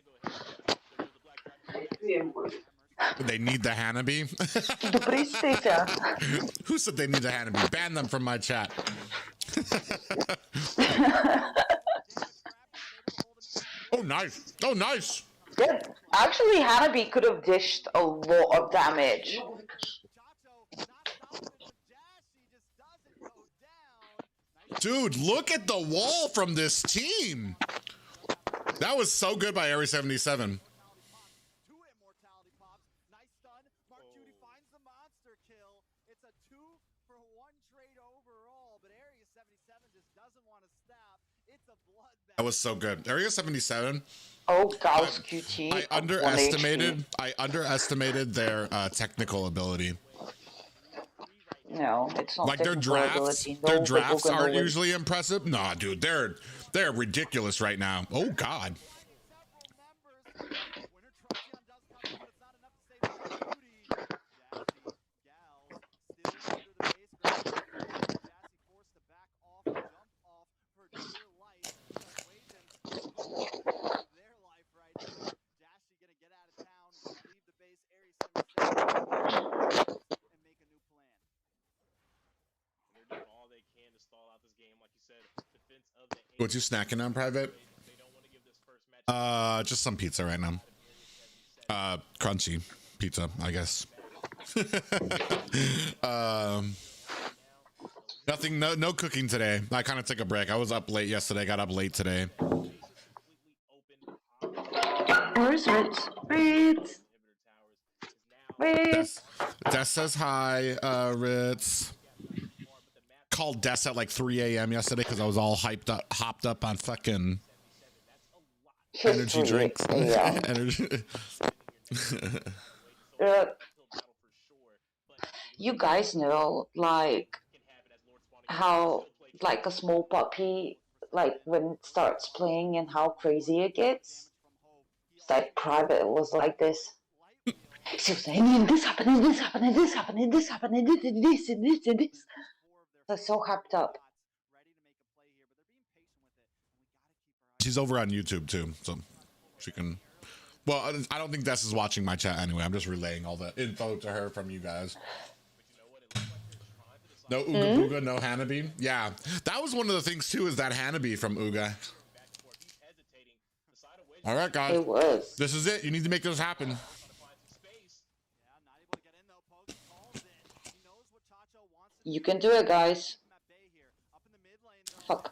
go ahead and the Black Dragon. They need the Hanabi. Добрый стейка. Who said they need the Hanabi? Ban them from my chat. Oh, nice. Oh, nice. Yeah, actually, Hanabi could have dished a lot of damage. Chacho not stopping it, but Jashi just doesn't go down. Dude, look at the wall from this team. That was so good by Area 77. Two immortality pops. Nice stun. Mark Judy finds the monster kill. It's a 2-for-1 trade overall, but Area 77 just doesn't want to stop. It's a bloodbath. That was so good. Area 77. Oh, Gauss QT. I underestimated their technical ability. No, it's not Like their drafts, aren't usually impressive. Nah, dude, they're ridiculous right now. Oh God. What you snacking on, Private? Just some pizza right now. Crunchy pizza, I guess. Nothing, no cooking today. I kind of took a break. I was up late yesterday, got up late today. Where's Ritz? Ritz! Ritz! Des says hi, Ritz. Called Des at like 3 a.m. yesterday because I was all hopped up on fucking energy drinks. Yeah. Energy. You guys know, like, how, like, a small puppy, like, when it starts playing and how crazy it gets? It's like Private was like this. She was saying, this happened, this happened, this happened, this happened, this, and this, and this. They're so hyped up. She's over on YouTube too, so she can. Well, I don't think Des is watching my chat anyway. I'm just relaying all the info to her from you guys. No Ooga Booga, no Hanabi. Yeah, that was one of the things too. Is that Hanabi from Ooga? All right, guys. It was. This is it. You need to make this happen. You can do it, guys. Fuck.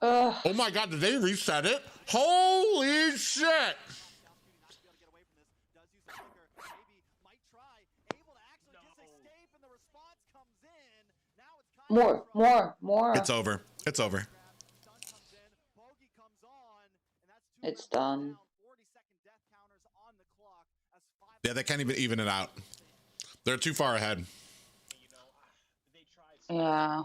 Oh my God, did they reset it? Holy shit! More. It's over. It's over. It's done. Yeah, they can't even it out. They're too far ahead. Yeah.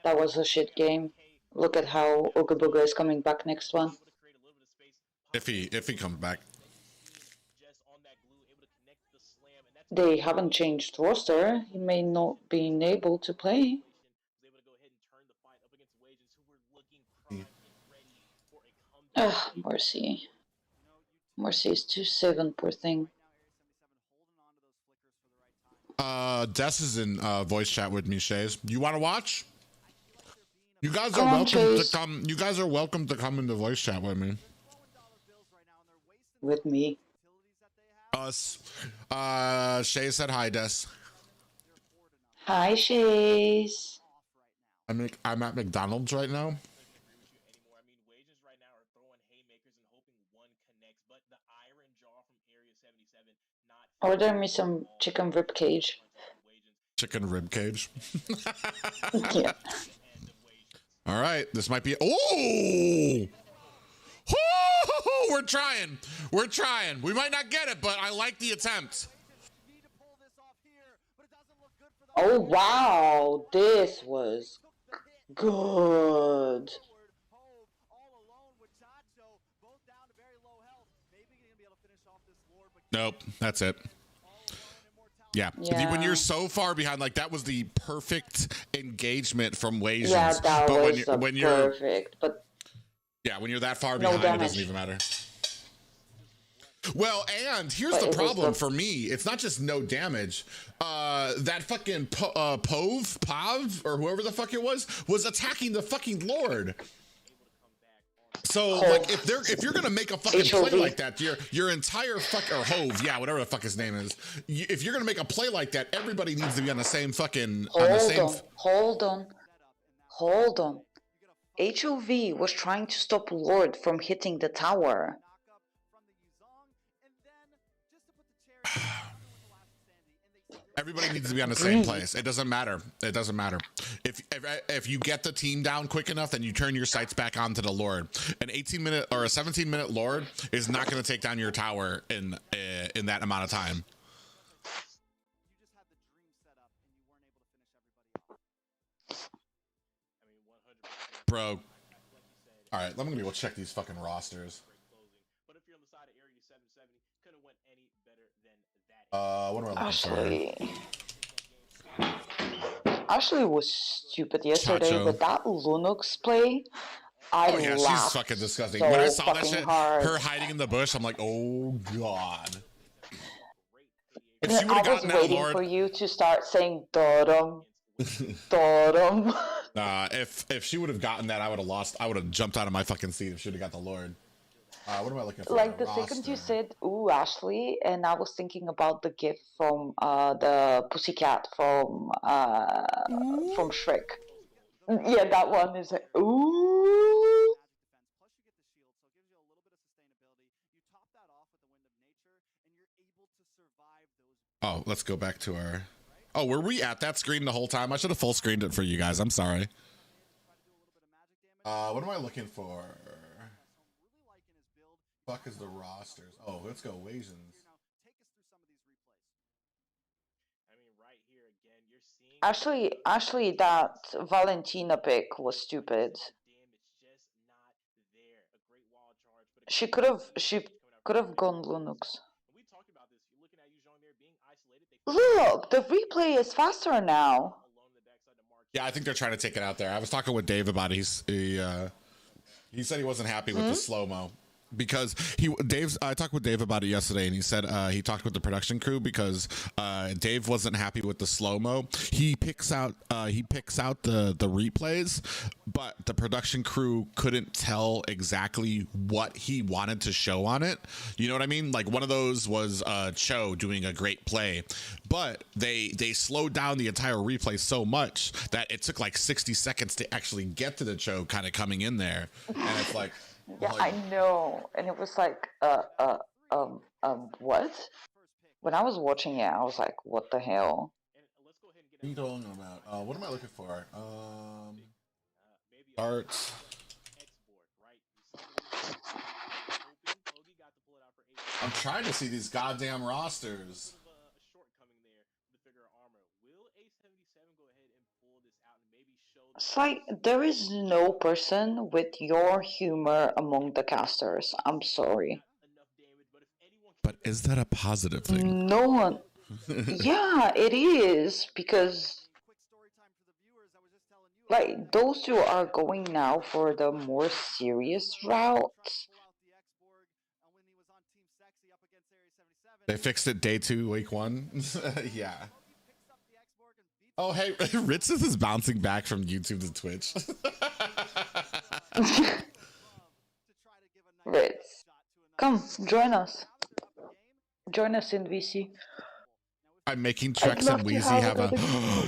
That was a shit game. Look at how Ooga Booga is coming back next one. If he comes back. They haven't changed roster. He may not be able to play. Ugh, Mercy. Mercy is 2-7, poor thing. Des is in voice chat with me, Shays. You want to watch? You guys are Come on, welcome Chase. to come. You guys are welcome to come into voice chat with me. With me. Us. Shay said hi, Des. Hi, Shays. I'm at McDonald's right now. Order me some chicken rib cage. Chicken rib cage. Yeah. All right, this might be. Oh! We're trying. We're trying. We might not get it, but I like the attempt. Oh, wow. This was good. Nope, that's it. Yeah. When you're so far behind, like that was the perfect engagement from Wasians. Yeah, that but was when you're perfect. But yeah, when you're that far no behind, damage. it doesn't even matter. Well, and here's But the it was problem the- for me. It's not just no damage. That fucking Pav, or whoever the fuck it was attacking the fucking Lord. So Hove. like if you're gonna make a fucking HOV. play like that, your entire or Hove, yeah, whatever the fuck his name is, if you're gonna make a play like that, everybody needs to be on the same fucking Hold on. HOV was trying to stop Lord from hitting the tower. Everybody needs to be on the same place. It doesn't matter. It doesn't matter. If you get the team down quick enough, then you turn your sights back onto the Lord. An 18-minute or a 17-minute Lord is not going to take down your tower in that amount of time. Bro. All right, let me go check these fucking rosters. What do I look for? Ashley was stupid yesterday, Chacho. but that Linux play, I Oh yeah, laughed she's fucking disgusting. so When I saw that fucking shit, hard. her hiding in the bush, I'm like, oh god. If And she would I have was gotten that waiting Lord, for you to start saying Dodom. Dodom. if she would have gotten that, I would have lost. I would have jumped out of my fucking seat if she would have got the Lord. What am I looking for? Like the second you said, ooh, Ashley, and I was thinking about the gift from the pussycat from Shrek. Yeah, that one is like, ooh. Oh, let's go back to our. Oh, were we at that screen the whole time? I should have full screened it for you guys. I'm sorry. What am I looking for? Fuck is the rosters? Oh, let's go Wasians. Actually, that Valentina pick was stupid. She could have gone Linux. Look, the replay is faster now. Yeah, I think they're trying to take it out there. I was talking with Dave about it. He said he wasn't happy with the slow-mo. Because I talked with Dave about it yesterday, and he said he talked with the production crew because Dave wasn't happy with the slow mo. He picks out the replays, but the production crew couldn't tell exactly what he wanted to show on it. You know what I mean? Like one of those was Cho doing a great play, but they slowed down the entire replay so much that it took like 60 seconds to actually get to the Cho kind of coming in there, and it's like. Yeah, I know, and it was like, what? When I was watching it, I was like, what the hell? What are you talking about? What am I looking for? Arts. I'm trying to see these goddamn rosters. It's like, there is no person with your humor among the casters. I'm sorry. But is that a positive thing? No one. Yeah, it is, because like those two are going now for the more serious route. They fixed it day 2, week 1. Yeah. Oh, hey, Ritz is bouncing back from YouTube to Twitch. Ritz, come join us. Join us in VC. I'm making Trex and Wheezy have a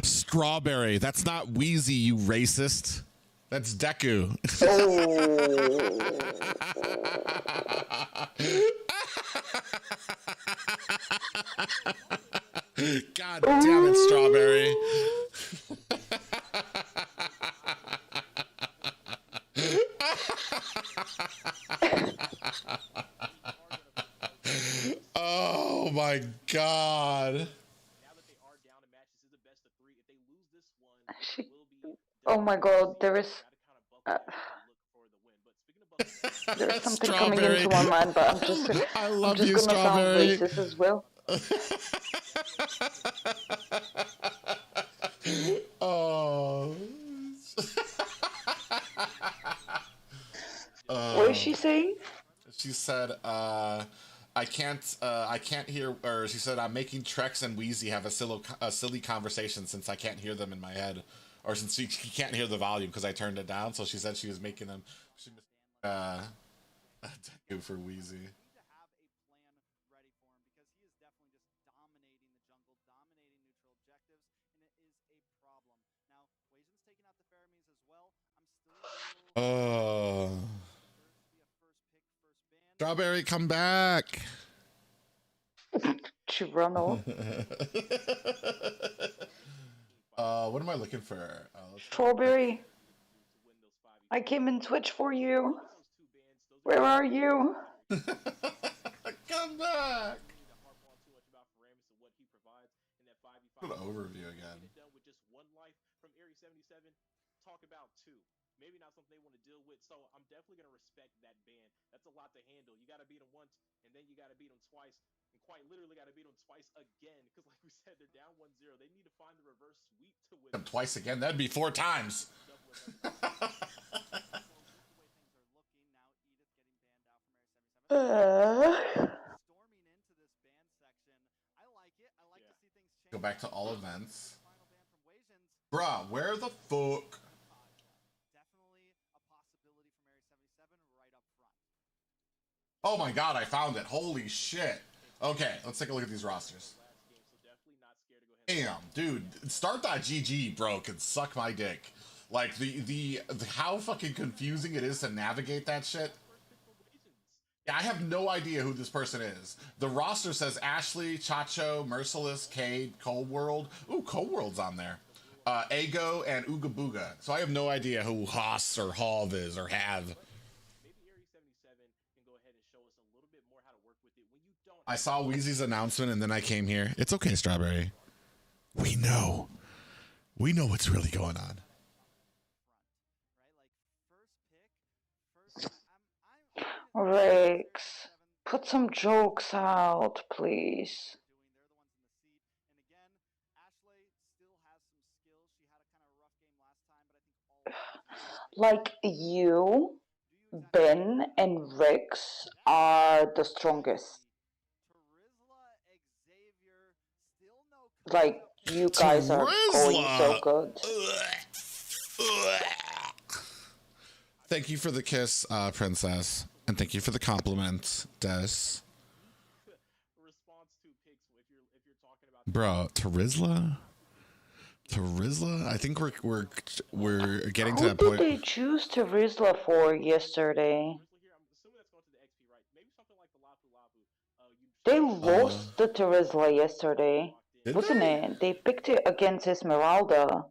strawberry. That's not Wheezy, you racist. That's Deku. God damn it, strawberry. Oh my god. Oh my god, there is something coming into my mind, but I'm just gonna sound racist as well. Oh. What is she saying? She said, I can't hear, or she said, I'm making Trex and Wheezy have a silly conversation since I can't hear them in my head, or since she can't hear the volume because I turned it down. So she said she was making them. Deku for Wheezy. Need to have a plan ready for him because he is definitely just dominating the jungle, dominating neutral objectives, and it is a problem. Now, Wasians taking out the Pharaohs as well. I'm still a little Oh, thirsty a first pick, first ban. Strawberry, come back. Chirano. What am I looking for? Strawberry. I came in Twitch for you. Where are you? Come back. An overview again. With just one life from Area 77, talk about two. Maybe not something they want to deal with. So I'm definitely going to respect that ban. That's a lot to handle. You got to beat them once, and then you got to beat them twice, and quite literally got to beat them twice again. Because like we said, they're down 1-0. They need to find the reverse sweep to win. Them twice again. That'd be 4 times. Storming into this ban section. I like it. I like to see things change. Go back to all events. Final ban from Wasians. Bruh, where the fuck? Definitely a possibility from Area 77 right up front. Oh my god, I found it. Holy shit. Okay, let's take a look at these rosters. Damn, dude, start.gg, bro, can suck my dick. Like the how fucking confusing it is to navigate that shit. Yeah, I have no idea who this person is. The roster says Ashley, Chacho, Merciless, Cade, Cold World. Ooh, Cold World's on there. Ego and Ooga Booga. So I have no idea who Haas or Halv is or have. I saw Wheezy's announcement and then I came here. It's okay, Strawberry. We know. We know what's really going on. Rex, put some jokes out, please. Like you, Ben, and Rex are the strongest. Like, you guys are going so good. Thank you for the kiss, Princess. And thank you for the compliment, Des. Bro, Terizla? Terizla? I think we're getting to that point. Who did they choose Terizla for yesterday? They lost the Terizla yesterday, wasn't it? They picked it against Esmeralda,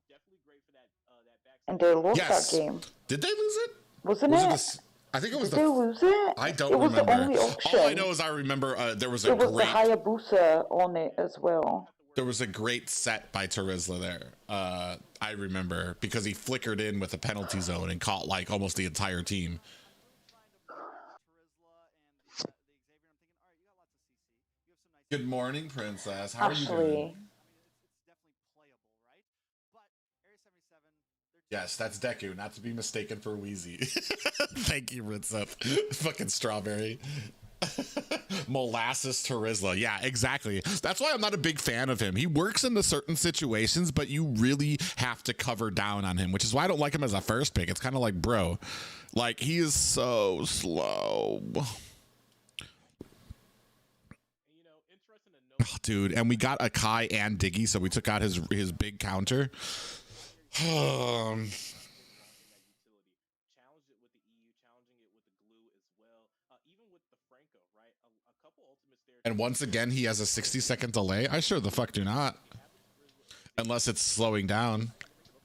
and they lost that game. Did they lose it? Wasn't it? I think it was Did they lose it? I don't it was remember. The only option. All I know is I remember there was a there was great the Hayabusa on it as well. There was a great set by Terizla there. I remember because he flickered in with a penalty zone and caught like almost the entire team. Good morning, Princess. How are you doing? Yes, that's Deku, not to be mistaken for Wheezy. Thank you, Ritsup. Fucking Strawberry. Molasses Terizla. Yeah, exactly. That's why I'm not a big fan of him. He works in the certain situations, but you really have to cover down on him, which is why I don't like him as a first pick. It's kind of like, bro, like he is so slow. Oh, dude, and we got Akai and Diggy, so we took out his big counter. And once again, he has a 60-second delay. I sure the fuck do not. Unless it's slowing down.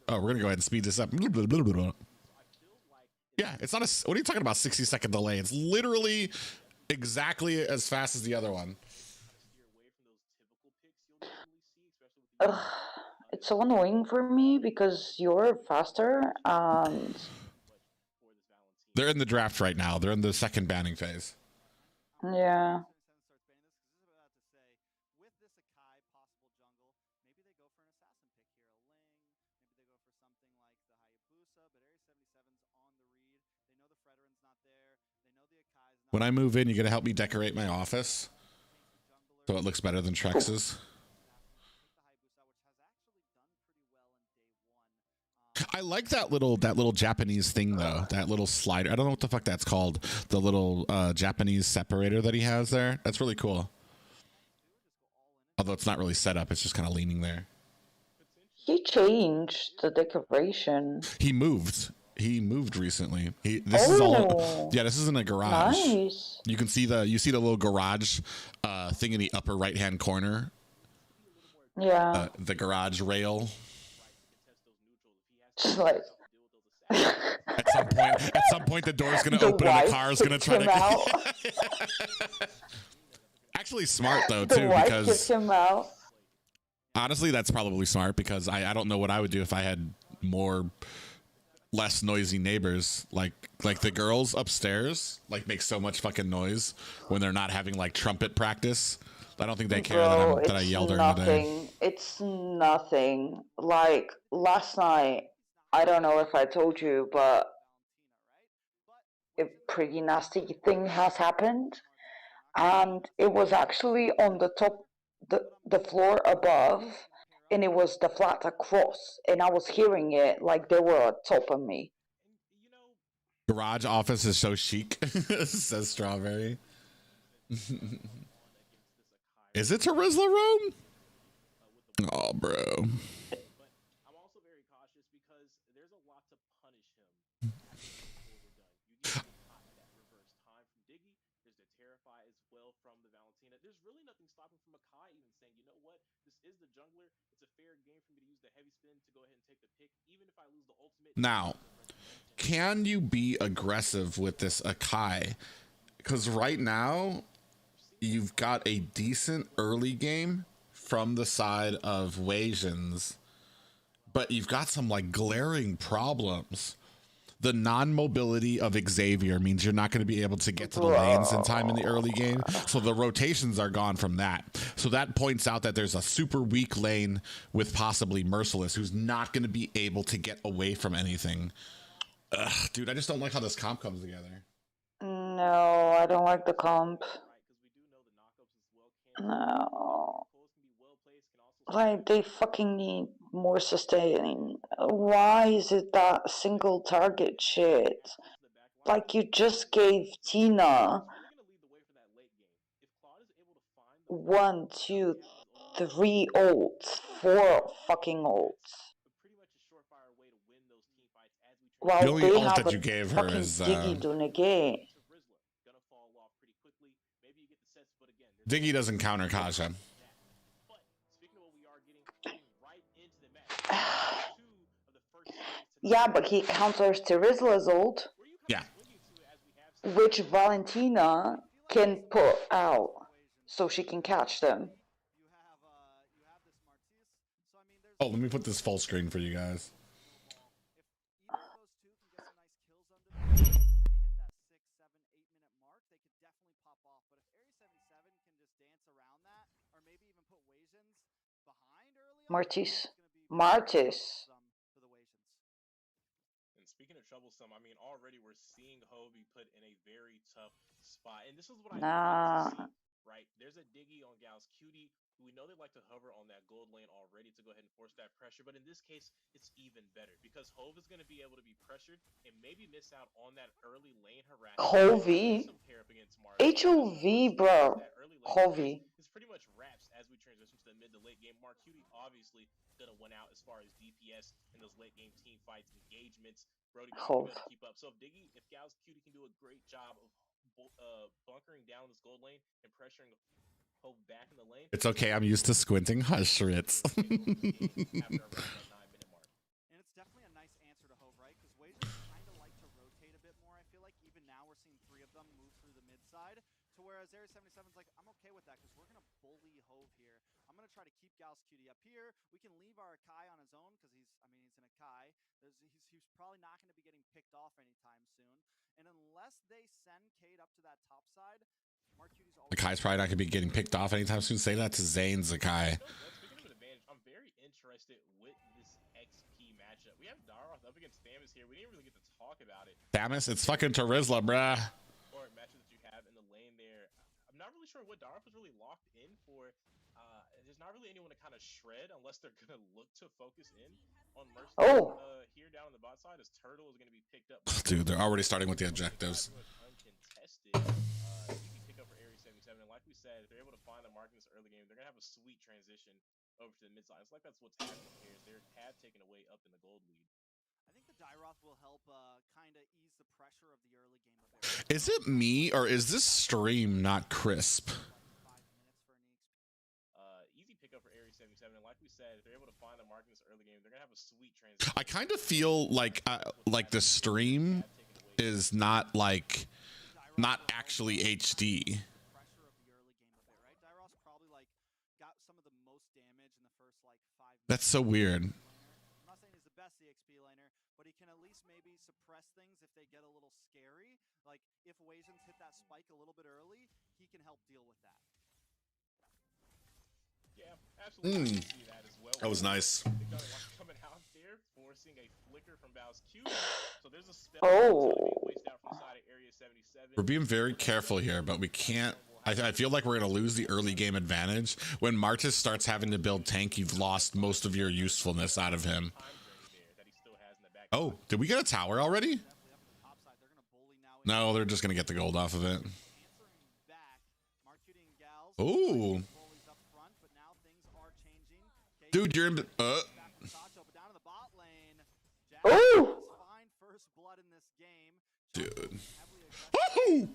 Oh, we're gonna go ahead and speed this up. Yeah, it's not a. What are you talking about? 60-second delay. It's literally exactly as fast as the other one. Ugh, it's so annoying for me because you're faster and they're in the draft right now. They're in the second banning phase. Yeah. When I move in, you gonna help me decorate my office so it looks better than Trex's. I like that little Japanese thing though. That little slider. I don't know what the fuck that's called. The little Japanese separator that he has there. That's really cool. Although it's not really set up. It's just kind of leaning there. He changed the decoration. He moved. He moved recently. This is all. Yeah, this is in a garage. Nice. You can see the little garage thing in the upper right hand corner. Yeah. The garage rail. Just like At some point, the door's gonna open and the car's gonna try to. Actually, smart though too, because kicks him out. Honestly, that's probably smart because I don't know what I would do if I had less noisy neighbors. Like the girls upstairs make so much fucking noise when they're not having like trumpet practice. I don't think they care that I yelled during the day. It's nothing. Like last night, I don't know if I told you, but a pretty nasty thing has happened, and it was actually on the top, the floor above, and it was the flat across, and I was hearing it like they were on top of me. Garage office is so chic, says Strawberry. Is it a Rizzler room? Oh, bro. I'm also very cautious because there's a lot to punish him before we're done. You get that reverse time from Diggy. There's the Terrify as well from the Valentina. There's really nothing stopping from Akai even saying, you know what? This is the jungler. It's a fair game for me to use the heavy spin to go ahead and take the pick, even if I lose the ultimate. Now, can you be aggressive with this Akai? Because right now, you've got a decent early game from the side of Wasians, but you've got some glaring problems. The non-mobility of Xavier means you're not going to be able to get to the lanes in time in the early game, so the rotations are gone from that. So that points out that there's a super weak lane with possibly Merciless, who's not going to be able to get away from anything. Ugh, dude, I just don't like how this comp comes together. No, I don't like the comp. No. Like, they fucking need more sustain. Why is it that single target shit? Like, you just gave Tina 1, 2, 3 ults, 4 fucking ults. While The only they ult have that you gave her fucking is Diggy Dunegay. Diggy doesn't counter Kasha. Yeah, but he counters Terizla's ult, Yeah. which Valentina can put out so she can catch them. Oh, let me put this full screen for you guys. Martis. And speaking of troublesome, I mean, already we're seeing Hobie put in a very tough spot. And this is what I need to see, right? There's a Diggy on Gal's Cutie, who we know they like to hover on that gold lane already to go ahead and force that pressure. But in this case, it's even better because Hove is going to be able to be pressured and maybe miss out on that early lane harassment. Hovey. HOV, bro. Hovey. It's pretty much wraps as we transition to the mid to late game. Mark Cutie obviously gonna win out as far as DPS in those late game team fights, engagements. Brody can keep up. So if Gal's Cutie can do a great job of bunkering down this gold lane and pressuring Hove back in the lane. It's okay. I'm used to squinting hush rits. And it's definitely a nice answer to Hove, right? Because Wasians kind of like to rotate a bit more. I feel like even now we're seeing 3 of them move through the mid side, to whereas Area 77's like, I'm okay with that because we're gonna bully Hove here. I'm gonna try to keep Gal's Cutie up here. We can leave our Akai on his own because he's an Akai. He's probably not going to be getting picked off anytime soon. And unless they send Cade up to that top side, Mark Cutie's always... Akai's probably not going to be getting picked off anytime soon. Say that to Zane's Akai. Speaking of an advantage, I'm very interested with this XP matchup. We have Daroth up against Thamus here. We didn't really get to talk about it. Thamus, it's fucking Terizla, bruh. Or matchup that you have in the lane there. I'm not really sure what Daroth was really locked in for. there's not really anyone to kind of shred unless they're gonna look to focus in on Mercy. Oh. Here down on the bot side, as Turtle is gonna be picked up. Dude, they're already starting with the objectives. Uncontested. Easy pickup for Area 77, and like we said, if they're able to find the mark in this early game, they're gonna have a sweet transition over to the mid side. It's like that's what's happening here. Is they have taken away up in the gold lead. I think the Dyroth will help kind of ease the pressure of the early game a bit. Is it me or is this stream not crisp? Easy pickup for Area 77, and like we said, if they're able to find the mark in this early game, they're gonna have a sweet transition. I kind of feel like the stream is not actually HD. Pressure of the early game a bit, right? Dyroth probably like got some of the most damage in the first like 5 minutes. That's so weird. I'm not saying he's the best EXP laner, but he can at least maybe suppress things if they get a little scary. Like if Wasians hit that spike a little bit early, he can help deal with that. Yeah, absolutely. See that as well. That was nice. Coming out there, forcing a flicker from Bao's Q. So there's a spell placed out from the side of Area 77. We're being very careful here, but we can't. I feel like we're going to lose the early game advantage. When Martis starts having to build tank, you've lost most of your usefulness out of him. Oh, did we get a tower already? No, they're just going to get the gold off of it. Ooh. Dude, you're in. Oh! Dude. Woohoo!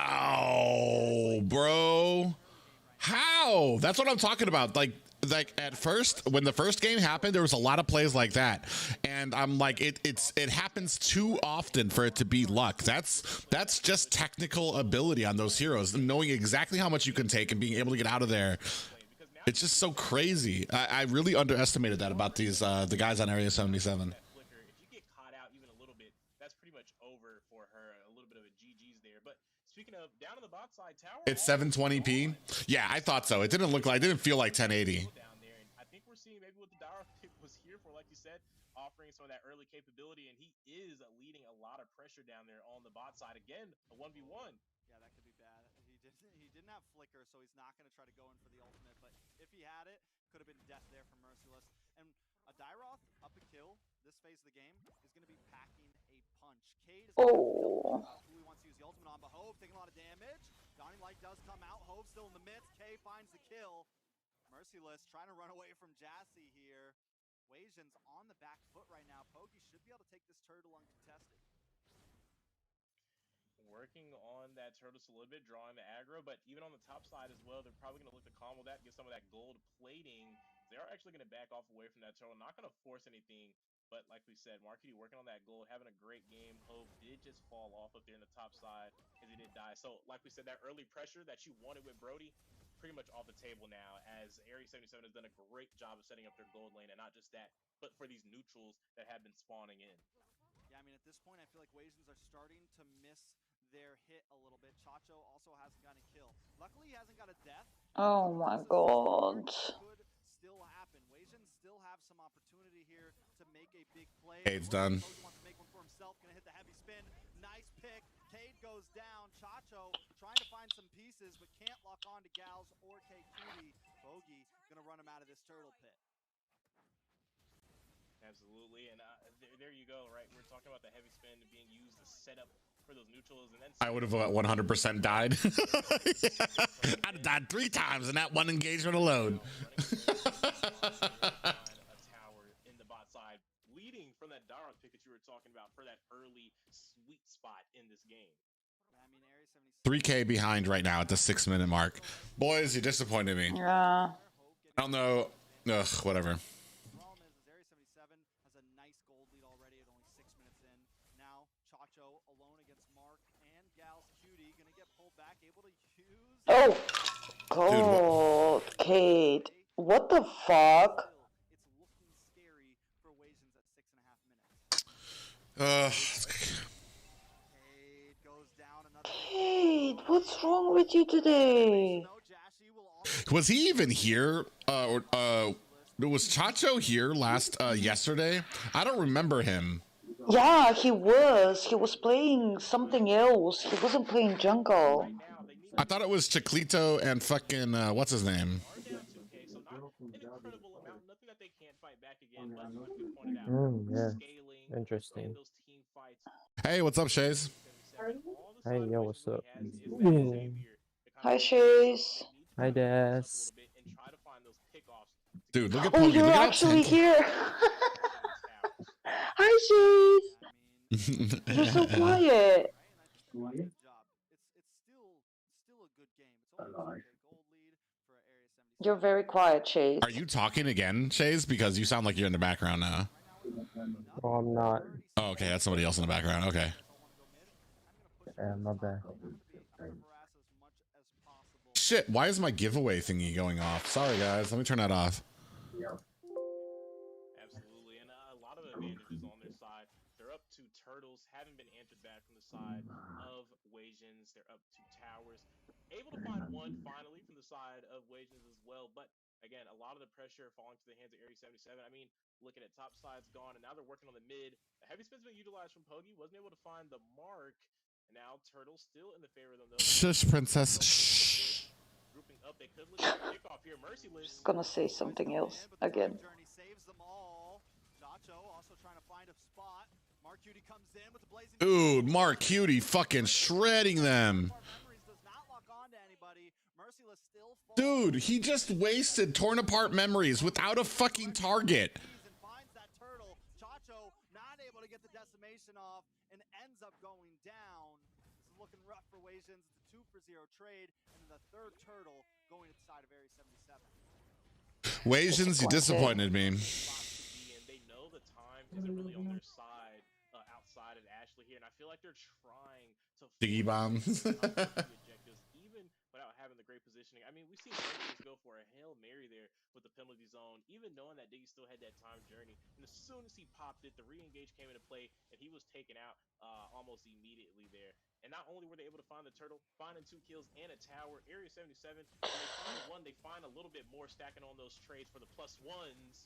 Wow, bro. How? That's what I'm talking about. Like at first, when the first game happened, there was a lot of plays like that, and I'm like, it happens too often for it to be luck. That's just technical ability on those heroes, and knowing exactly how much you can take and being able to get out of there. It's just so crazy. I really underestimated that about these the guys on Area 77. Speaking of, down on the bot side tower, it's 720p. Yeah, I thought so. It didn't feel like 1080. Down there, and I think we're seeing maybe what the Dyroth pick was here for, like you said, offering some of that early capability, and he is leading a lot of pressure down there on the bot side. Again, a 1v1. Yeah, that could be bad. He didn't have flicker, so he's not going to try to go in for the ultimate, but if he had it, could have been death there for Merciless. And a Dyroth up a kill this phase of the game is going to be packing a punch. Cade is who he wants to use the ultimate on, but Hove taking a lot of damage. Dawning Light does come out. Hove still in the midst. K finds the kill. Merciless trying to run away from Jassy here. Wasians on the back foot right now. Pogi should be able to take this turtle uncontested. Working on that turtle a little bit, drawing the aggro, but even on the top side as well, they're probably going to look to combo that, get some of that gold plating. They are actually going to back off away from that turtle, not going to force anything, but like we said, Marquity working on that gold, having a great game. Hove did just fall off up there in the top side because he did die. So like we said, that early pressure that you wanted with Brody, pretty much off the table now, as Area 77 has done a great job of setting up their gold lane, and not just that, but for these neutrals that have been spawning in. Yeah, I mean, at this point, I feel like Wasians are starting to miss their hit a little bit. Chacho also hasn't gotten a kill. Luckily, he hasn't got a death. Oh my god. Could still happen. Wasians still have some opportunity here to make a big play. Cade's done. Wants to make one for himself. Gonna hit the heavy spin. Nice pick. Cade goes down. Chacho trying to find some pieces, but can't lock on to Gals or K-Cutie. Bogey gonna run him out of this turtle pit. Absolutely, and there you go, right? We're talking about the heavy spin being used to set up for those neutrals, and then I would have 100% died. I'd have died 3 times in that one engagement alone. A tower in the bot side, leading from that Dyroth pick that you were talking about for that early sweet spot in this game. I mean, Area 3K behind right now at the 6-minute mark. Boys, you disappointed me. Yeah. I don't know. Ugh, whatever. The problem is Area 77 has a nice gold lead already at only 6 minutes in. Now, Chacho alone against Mark and Gals Cutie gonna get pulled back, able to use. Oh, God, Cade. What the fuck? It's looking scary for Wasians at 6.5 minutes. Cade goes down another. Cade, what's wrong with you today? Was he even here? Was Chacho here last yesterday? I don't remember him. Yeah, he was. He was playing something else. He wasn't playing jungle. Right now, they need I thought it was Chiclito and fucking what's his name? are down 2K, so not an incredible amount. Nothing that they can't fight back again, but like we pointed out, Yeah. scaling Interesting. in those team fights. Hey, what's up, Shays? 77. All the Hey, side yo, questions what's up? really has is that Xavier to kind Hi, of hold them up. Chase. They need to Hi, kind of mix up a Des. little bit and try to find those pickoffs. Dude, look at Oh, Pokey. you're Look at how actually attentive. here. Hi, Chase. I mean, You're so quiet. right? And I think they're doing a good job. It's still a good game. It's only a 2K gold lead for Area 77. You're very quiet, Chase. Are you talking again, Shays? Because you sound like you're in the background now. Oh, I'm not. Oh, okay, that's somebody else in the background. Okay. Yeah, my bad. Shit, why is my giveaway thingy going off? Sorry, guys. Let me turn that off. Absolutely, and a lot of advantages on their side. They're up 2 turtles, haven't been answered back from the side of Wasians. They're up 2 towers, able to find 1 finally from the side of Wasians as well. But again, a lot of the pressure falling to the hands of Area 77. I mean, looking at top side's gone, and now they're working on the mid. A heavy spin's been utilized from Pogi, wasn't able to find the mark. And now Turtle's still in the favor of them. Though. Shush, princess. Shh. Grouping up, they could look at a kickoff here. Merciless. Gonna say something else again. Dude, Mark Cutie fucking shredding them. Dude, he just wasted torn apart memories without a fucking target. Not able to get the decimation off and ends up going down. This is looking rough for Wasians. It's a 2-for-0 trade, and then the third turtle going to the side of Area 77. Wasians, you disappointed me. And they know the time isn't really on their side outside of Ashley here, and I feel like they're trying to Diggy bomb. objectives even without having the great positioning. I mean, we've seen Diggy go for a Hail Mary there with the penalty zone, even knowing that Diggy still had that time journey. And as soon as he popped it, the re-engage came into play, and he was taken out almost immediately there. And not only were they able to find the turtle, finding 2 kills and a tower, Area 77, when they find 1, they find a little bit more stacking on those trades for the +1s.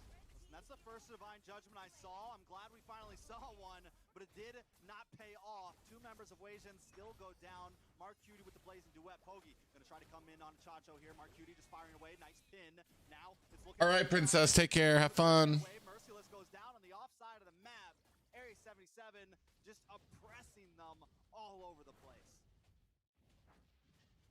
Listen, that's the first divine judgment I saw. I'm glad we finally saw one, but it did not pay off. 2 members of Wasians still go down. Mark Cutie with the blazing duet. Pogi gonna try to come in on Chacho here. Mark Cutie just firing away. Nice pin. Now it's looking. All right, princess, take care. Have fun. Merciless goes down on the offside of the map. Area 77 just oppressing them all over the place.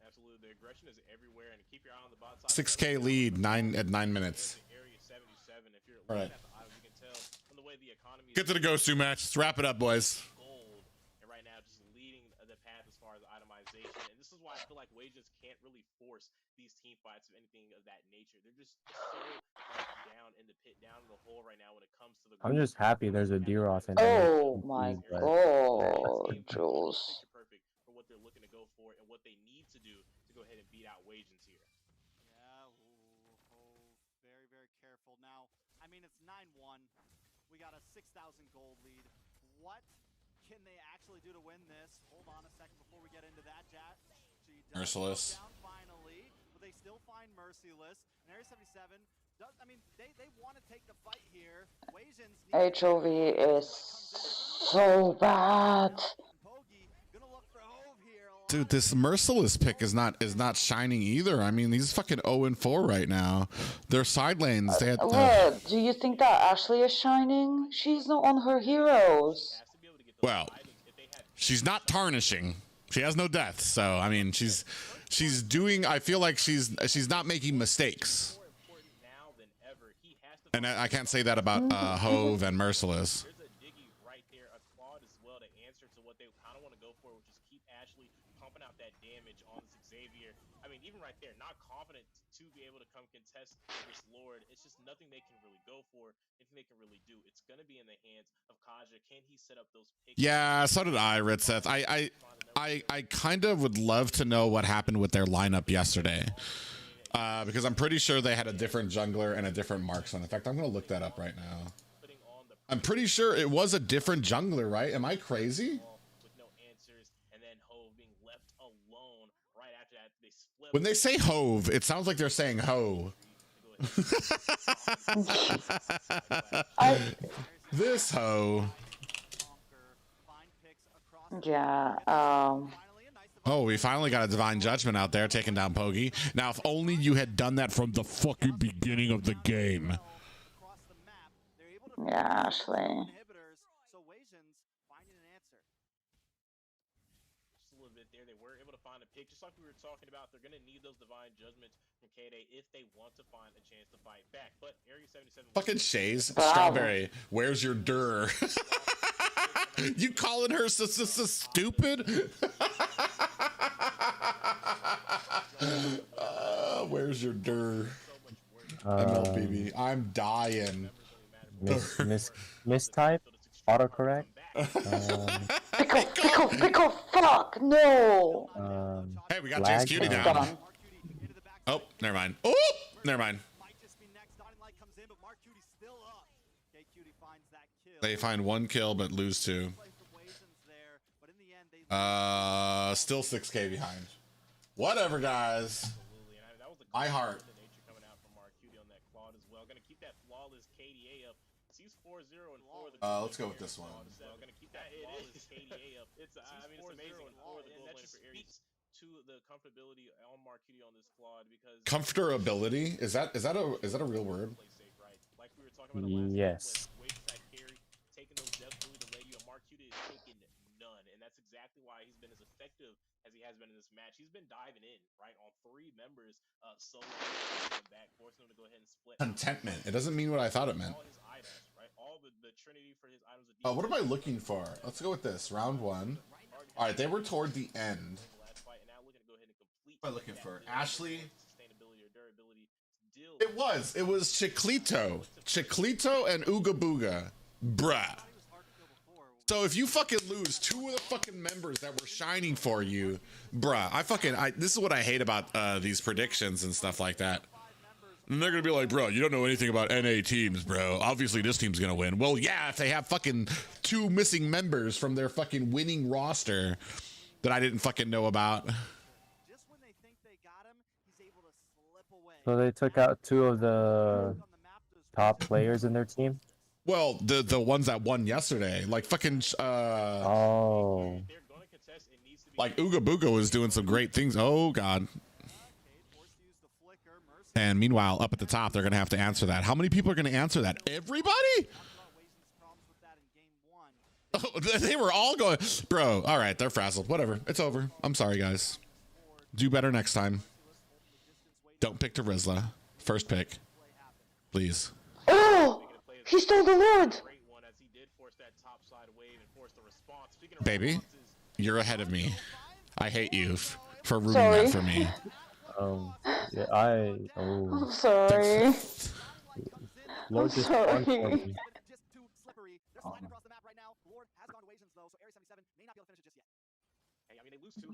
Absolutely, the aggression is everywhere, and keep your eye on the bot side. 6K lead, 9 minutes. Area 77. If you're All looking right. at the odds, you can tell from the way the economy. Get to the Gosu match. Let's wrap it up, boys. Gold, and right now just leading the path as far as itemization. And this is why I feel like Wasians can't really force these team fights of anything of that nature. They're just so down in the pit, down in the hole right now when it comes to the. I'm just happy there's a D-Roth in Oh there. my But god, Jules. Picture perfect for what they're looking to go for and what they need to do to go ahead and beat out Wasians here. Yeah, very, very careful. Now, I mean, it's 9-1. We got a 6,000 gold lead. What can they actually do to win this? Hold on a second before we get into that, Jat. Merciless. Down finally, but they still find Merciless. And Area 77 does, I mean, they want to take the fight here. Wasians HOV is so bad. Dude, this Merciless pick is not shining either. I mean, he's fucking 0-4 right now. Their side lanes, they had. What? Do you think that Ashley is shining? She's not on her heroes. Well, she's not tarnishing. She has no death, so I mean, she's doing. I feel like she's not making mistakes. And I can't say that about Hove and Merciless. There's a Diggy right there, a Claude as well to answer to what they kind of want to go for, which is keep Ashley pumping out that damage on this Xavier. I mean, even right there, not confident to be able to come contest this Lord. It's just nothing they can really go for, nothing they can really do. It's going to be in the hands of Kaja. Can he set up those picks? Yeah, so did I, Ritseth. I kind of would love to know what happened with their lineup yesterday. Because I'm pretty sure they had a different jungler and a different marksman. In fact, I'm going to look that up right now. I'm pretty sure it was a different jungler, right? Am I crazy? When they say Hove, it sounds like they're saying Ho. This Ho. Yeah. Oh, we finally got a Divine Judgment out there taking down Pogi. Now, if only you had done that from the fucking beginning of the game. Yeah, actually. So Wasians finding an answer. Just a little bit there. They were able to find a pick, just like we were talking about. They're going to need those divine judgments from K-Day if they want to find a chance to fight back. But Area 77 Fucking Shays. Bravo. Strawberry. Where's your dir? You calling her so stupid? Where's your dir? MLBB. I'm dying. Mistype? Autocorrect? Pickle, fuck, no! Hey, we got lag? James Cutie down. Done. Oh, never mind. Oh, never mind. They find 1 kill but lose 2. Still 6K behind. Whatever, guys. My heart. Let's go with this one. Gonna keep that flawless KDA up. It's I mean it's amazing for the goal line for Aries to the comfortability on Marcuti on this quad because Comfortability? Is that a real word? Like we were talking about the last Yes. taking those depths really to let you, and Marcuti is taking none, and that's exactly why he's been as effective as he has been in this match. He's been diving in right on 3 members, solo back, forcing them to go ahead and split. Contentment. It doesn't mean what I thought it meant. All his items, right? All the trinity for his items. What am I looking for? Let's go with this. Round 1. All right, they were toward the end. What am I looking for? Ashley. It was Chiclito and Ooga Booga. Bruh. So if you fucking lose 2 of the fucking members that were shining for you, bruh, this is what I hate about these predictions and stuff like that. And they're gonna be like, bro, you don't know anything about NA teams, bro. Obviously this team's gonna win. Well, yeah, if they have fucking 2 missing members from their fucking winning roster that I didn't fucking know about. Just when they think they got him, he's able to slip away. So they took out 2 of the top players in their team? Well, the ones that won yesterday, like fucking Oh. like Ooga Booga was doing some great things. Oh god. And meanwhile, up at the top, they're gonna have to answer that. How many people are gonna answer that? Everybody? Oh, they were all going, bro. All right, they're frazzled. Whatever, it's over. I'm sorry, guys. Do better next time. Don't pick Terizla. First pick, please. Oh! He stole the Lord! Baby, you're ahead of me. I hate you for ruining Sorry. that for me. Yeah, I'm sorry. Lord just sorry. won for me.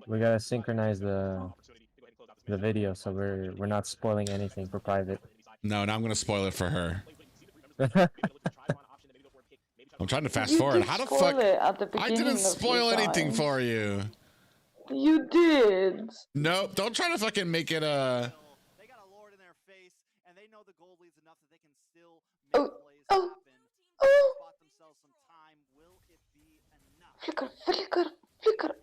We gotta synchronize the video, so we're not spoiling anything for private. No, now I'm gonna spoil it for her. I'm trying to fast You forward. did How the spoil fuck? it at the I beginning didn't a few spoil anything times. for you. You did. No, don't try to fucking make it They got a Lord in their face, and they know the gold leads enough that they can still make Oh, plays oh, happen. oh. Spot themselves some time. Will it be enough? Flicker.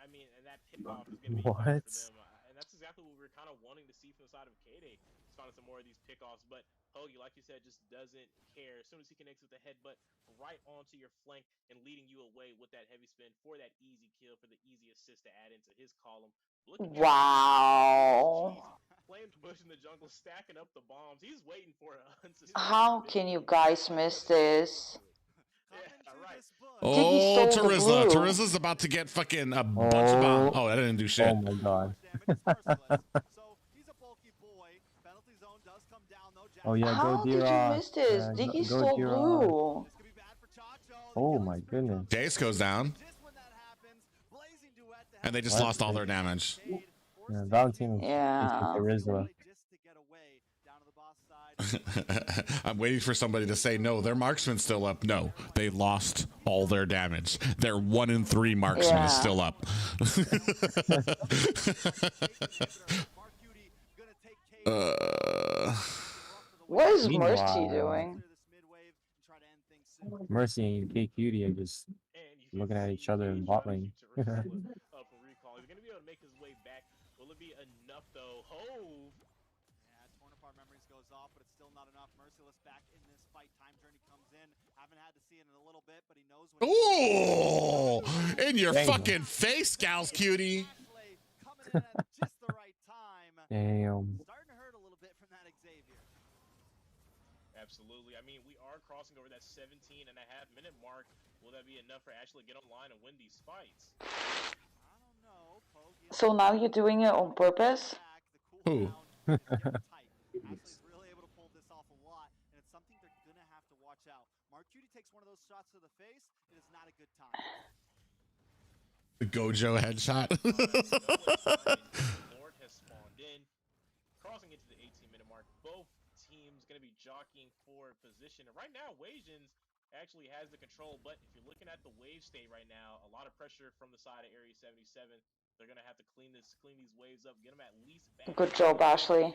I mean, and that pickoff is gonna be What? huge for them, and that's exactly what we were kind of wanting to see from the side of K-Day. Finding some more of these pickoffs, but Hoagie, like you said, just doesn't care. As soon as he connects with the headbutt right onto your flank and leading you away with that heavy spin for that easy kill, for the easy assist to add into his column. Wow. Flames Bush in the jungle, stacking up the bombs. He's waiting for a How can you guys miss this? Yeah, right. Oh, stole the Terizla. blue. Terizla's about to get fucking a bunch of bombs. Oh, that didn't do shit. Oh my god. Oh yeah, How go did you Dira. miss this? Diggy stole Dira. blue. Oh my goodness. Jace goes down. And they just What? lost all their damage. Yeah, Valentine Yeah. Terizla. I'm waiting for somebody to say, no, their marksman's still up. No, they lost all their damage. Their 1 in 3 marksman is Yeah. still up. What is Meanwhile- Mercy doing? Mercy and K Cutie are just looking at each other in bot lane. For recall. He's gonna be able to make his way back. Will it be enough though? Hove. Yeah, torn apart memories goes off, but it's still not enough. Merciless back in this fight. Time Journey comes in. Haven't had to see it in a little bit, but he knows what. Ooh, in your Dang. fucking face, Gals Cutie. Ashley coming in at just the right time. Damn. Starting to hurt a little bit from that Xavier. Absolutely. I mean, we are crossing over that 17.5-minute mark. Will that be enough for Ashley to get online and win these fights? I don't know. So now you're doing it on purpose? Who? Ashley's really able to pull this off a lot, and it's something they're gonna have to watch out. Mark Cutie takes one of those shots to the face. It is not a good time. The Gojo headshot. Lord has spawned in, crossing into the 18-minute mark. Both teams gonna be jockeying for position. And right now, Wasians actually has the control, but if you're looking at the wave state right now, a lot of pressure from the side of Area 77. They're gonna have to clean these waves up, get them at least back. Good job, Ashley.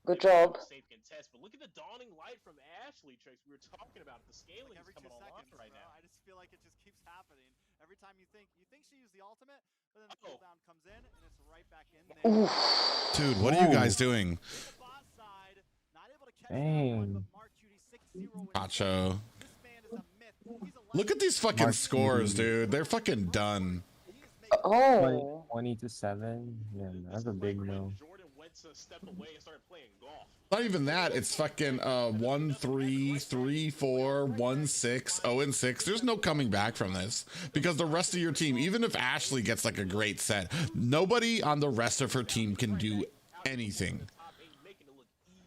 Good job. Safe contest, but look at the dawning light from Ashley, Trex. We were talking about it. The scaling is coming online right now. I just feel like it just keeps happening. Every time you think she used the ultimate, but then the cooldown comes in and it's right back in there. Oof. Dude, what are you guys doing? Dang. Macho. Look at these fucking scores, dude. They're fucking done. Oh. 20-7. Yeah, that's a big no. Jordan went to step away and started playing golf. Not even that. It's fucking 1-3, 3-4, 1-6, 0-6. There's no coming back from this because the rest of your team, even if Ashley gets like a great set, nobody on the rest of her team can do anything.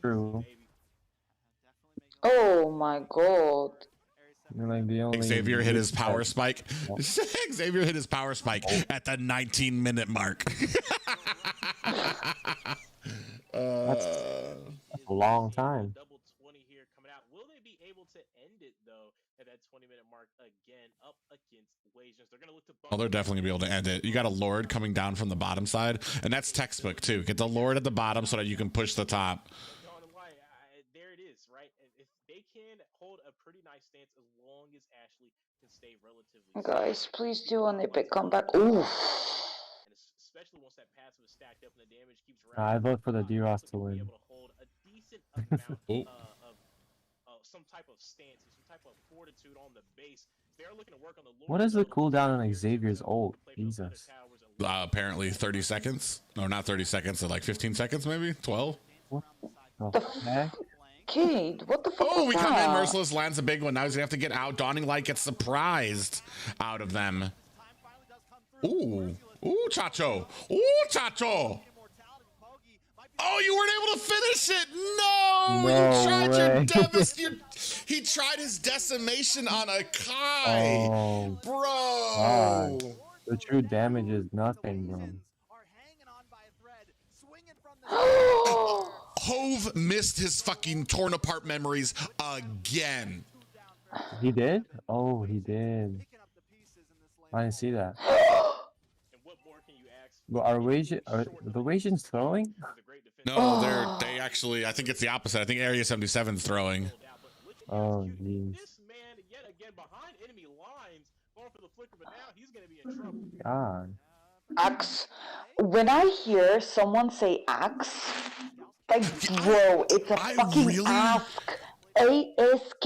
True. Oh my god. Like the only Xavier hit his power spike. Xavier hit his power spike at the 19-minute mark. That's a long time. Double 20 here coming out. Will they be able to end it though at that 20-minute mark again up against Wasians? They're gonna look to. Oh, they're definitely gonna be able to end it. You got a Lord coming down from the bottom side, and that's textbook too. Get the Lord at the bottom so that you can push the top. There it is, right? If they can hold a pretty nice stance as long as Ashley can stay relatively. Guys, please do an epic comeback. Ooh. Especially once that passive is stacked up and the damage keeps I vote for the D-Ross to win. Be able to hold a decent amount of some type of stance, some type of fortitude on the base. They're looking to work on the. What is the cooldown on Xavier's ult? Jesus. Apparently 30 seconds. No, not 30 seconds. So like 15 seconds, maybe 12. What the heck? Kid, what the fuck? Oh, was we come in. that? Merciless lands a big one. Now he's gonna have to get out. Dawning Light gets surprised out of them. Ooh, ooh, Chacho. Ooh, Chacho. Oh, you weren't able to finish it. No, you tried your he tried his decimation on a Kai. Oh, bro. God. The true damage is nothing, bro. Hove missed his fucking torn apart memories again. He did? Oh, he did. I didn't see that. But are the Wasians throwing? No, they actually, I think it's the opposite. I think Area 77's throwing. Oh, jeez. This man yet again behind enemy lines, going for the flicker, but now he's gonna be in trouble. God. Axe. When I hear someone say axe, like, bro, it's a fucking ask. ASK.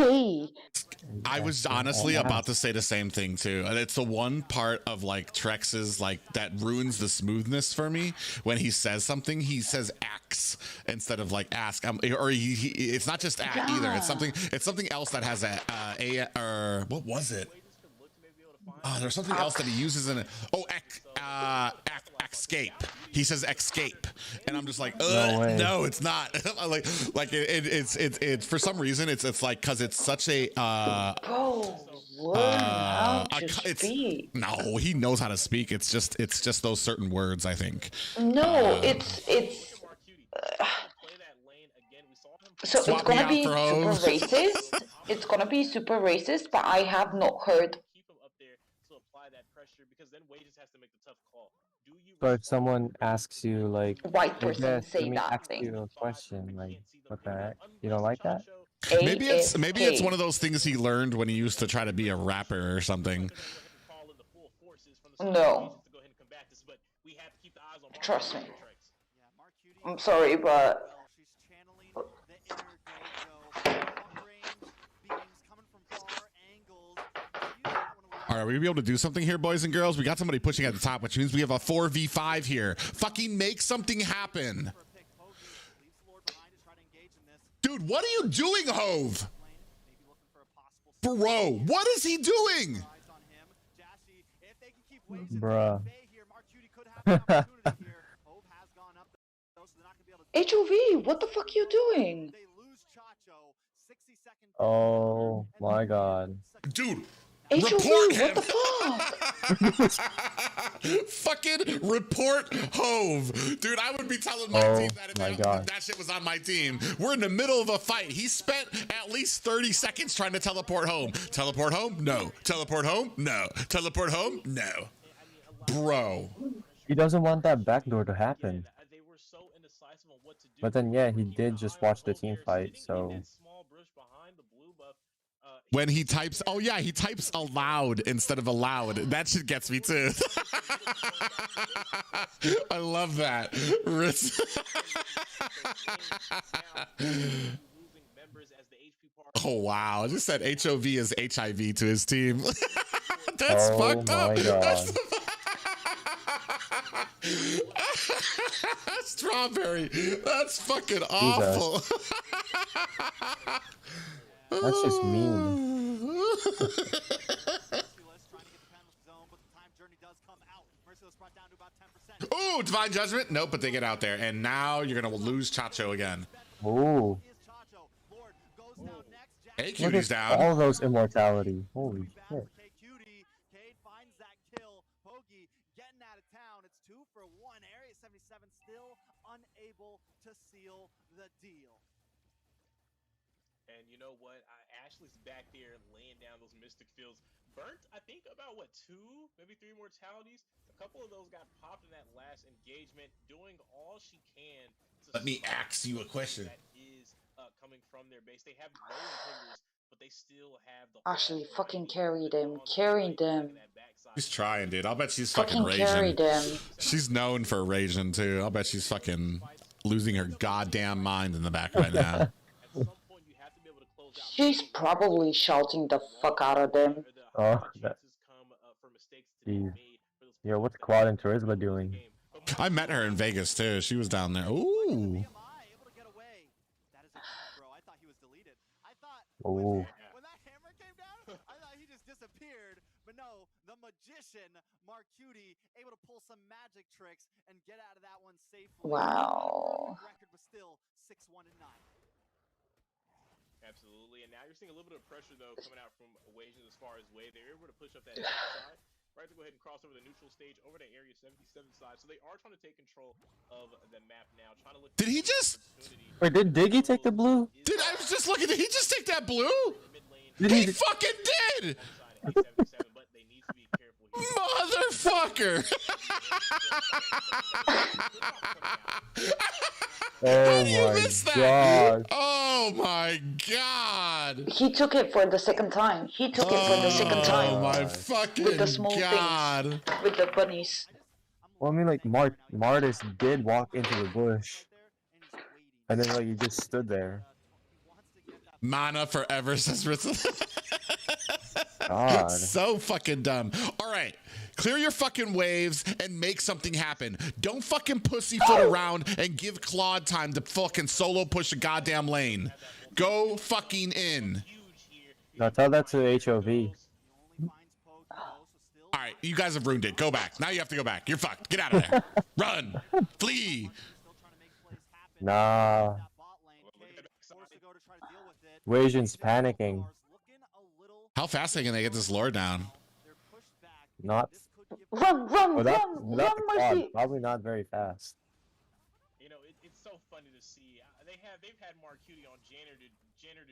I was honestly about to say the same thing too, and it's the one part of like Trex's like that ruins the smoothness for me when he says something. He says "ax" instead of like "ask," or it's not just "act" either. It's something else that has a or what was it? Oh, there's something else that he uses in it. Oh, escape. He says escape, and I'm just like, no, it's not. like it's for some reason it's like because it's such a bro, learn how to speak. No, he knows how to speak. It's just those certain words, I think. No, it's so it's gonna be super racist. It's gonna be super racist, but I have not heard. So if someone asks you like, white person say let me that ask thing. you a question, like, what the heck? You don't like that? Maybe it's one of those things he learned when he used to try to be a rapper or something. No. To go ahead and combat this, but we have to keep the eyes on Trust me. Trex. Yeah, Mark Cutie I'm sorry, but well. She's channeling the inner Gojo. Long range beams coming from far angles. She used that one with All right, we gonna be able to do something here, boys and girls. We got somebody pushing at the top, which means we have a 4v5 here. Fucking make something happen. for a pick. Pogi leaves the Lord behind to try to engage in this. Dude, what are you doing, Hove? Lane, maybe looking for a possible Bro, what is he doing? surprise on him. Jashi, if they can keep waves in Bruh. bay here, Mark Cutie could have an opportunity here. Hove has gone up though, so they're not gonna be able to HOV, what the fuck you doing? They lose Chacho. 60-second. Oh my god. Dude, HOV, report him. what the fuck? Fucking report Hove. Dude, I would be telling my Oh team that if my that, God. that shit was on my team. We're in the middle of a fight. He spent at least 30 seconds trying to teleport home. Teleport home? No. Teleport home? No. Teleport home? No. Bro. He doesn't want that backdoor to happen. They were so indecisive on what to do. But then, yeah, he did just watch the team fight, so... When he types, oh yeah, he types aloud instead of allowed. That shit gets me too. I love that. Oh wow, I just said HOV is HIV to his team. That's Oh fucked up. my God. Strawberry. That's fucking awful. That's just mean. Ooh, Divine Judgment. Nope, but they get out there. And now you're going to lose Chacho again. Ooh. Hey, Look Cutie's at down. all those immortality. Holy shit. Cade finds that kill. Pogi getting out of town. It's 2 for 1. Area 77 still unable to seal the deal. And you know what? Ashley's back there laying down those mystic fields. Burnt, I think, about what, 2, maybe 3 mortalities. A couple of those got popped in that last engagement, doing all she can to Let me ask you a question. that is coming from their base. They have no inhibitors, but they still have the Ashley, whole fucking variety carry of them, dogs carry right back them. in that backside. She's trying, dude. I'll bet she's fucking Fucking carry raging. them. She's known for raging, too. I'll bet she's fucking losing her goddamn mind in the back right now. At some point, you have to be able to close out. She's probably shouting the fuck out of them. Oh, that... Jeez. Yo, what's Quad and Turisma doing? I met her in Vegas, too. She was down there. Ooh. Ooh. When that hammer came down, I thought he just disappeared. But no, the magician, Mark Cutie, able to pull some magic tricks and get out of that one safely. Wow. Record was still 6-1-9. Absolutely, and now you're seeing a little bit of pressure though coming out from Wasians as far as Way. They're able to push up that side, right to go ahead and cross over the neutral stage over to Area 77 side. So they are trying to take control of the map now, trying to look. Did he just? Wait, did Diggy take the blue? Did I was just looking? Did he just take that blue? Did He he? fucking did, But they need to be careful here. motherfucker! Oh You my missed that! god. Oh my god! He took it for the second time. He took it for the second Oh time. my fucking With the small god! things. With the bunnies. Well, I mean, like, Martis did walk into the bush. And then, like, he just stood there. Mana forever, says Ritzel. God. So fucking dumb. All right, clear your fucking waves and make something happen. Don't fucking pussyfoot around and give Claude time to fucking solo push a goddamn lane. Go fucking in. Now tell that to HOV. All right, you guys have ruined it. Go back. Now you have to go back. You're fucked. Get out of there. Run. Flee. Nah. Wasians panicking. How fast can they get this lore down? Not Run, run, without, run, without run, the quad. Mercy! Probably not very fast. You know, it's so funny to see. They've had Mark Cutie on janitor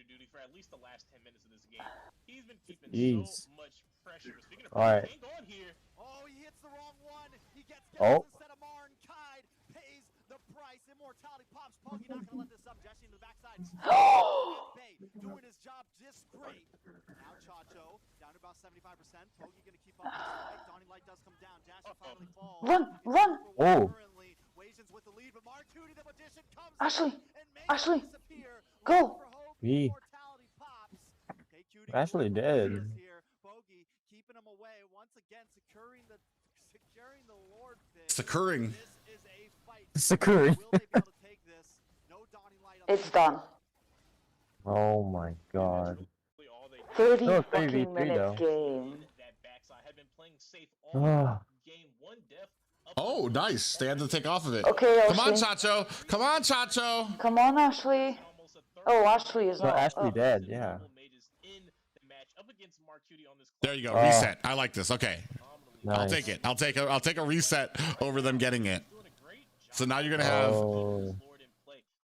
duty for at least the last 10 minutes of this game. He's been keeping so much pressure. Speaking of All right. hang on here. Oh, he hits the wrong one. He gets Oh. instead of Mar and Kide pays the price. Immortality pops. Pogi not gonna let this up. Jesse into the backside. doing his job just great. Now Chacho down to about 75%. Pogi gonna keep up with this fight. Donnie Light does come down. Jashi finally falls. Run! Oh. Currently, Wasians with the lead, but Mark Cootie, the magician, comes Ashley! in and makes Ashley! him disappear. Go! Me. Immortality pops. Cutie Ashley going for dead. this here. Pogi keeping him away once again, securing the Lord pick. Securing. This is a fight. Securing. Will they be able to take this? No Donnie Light on It's the done. Oh my god. 30 No, fucking 3v3 minutes though. game. That backside had been playing safe all Ah. game. One death. Oh, nice. They had to take off of it. Okay, Come on, Ashley. Chacho. Come on, Chacho. Come on, Ashley. Oh, Ashley is So not. Ashley Oh. dead, yeah. There you go. Oh. Reset. I like this. Okay. Nice. I'll take it. I'll take a reset over them getting it. So now you're gonna have Oh.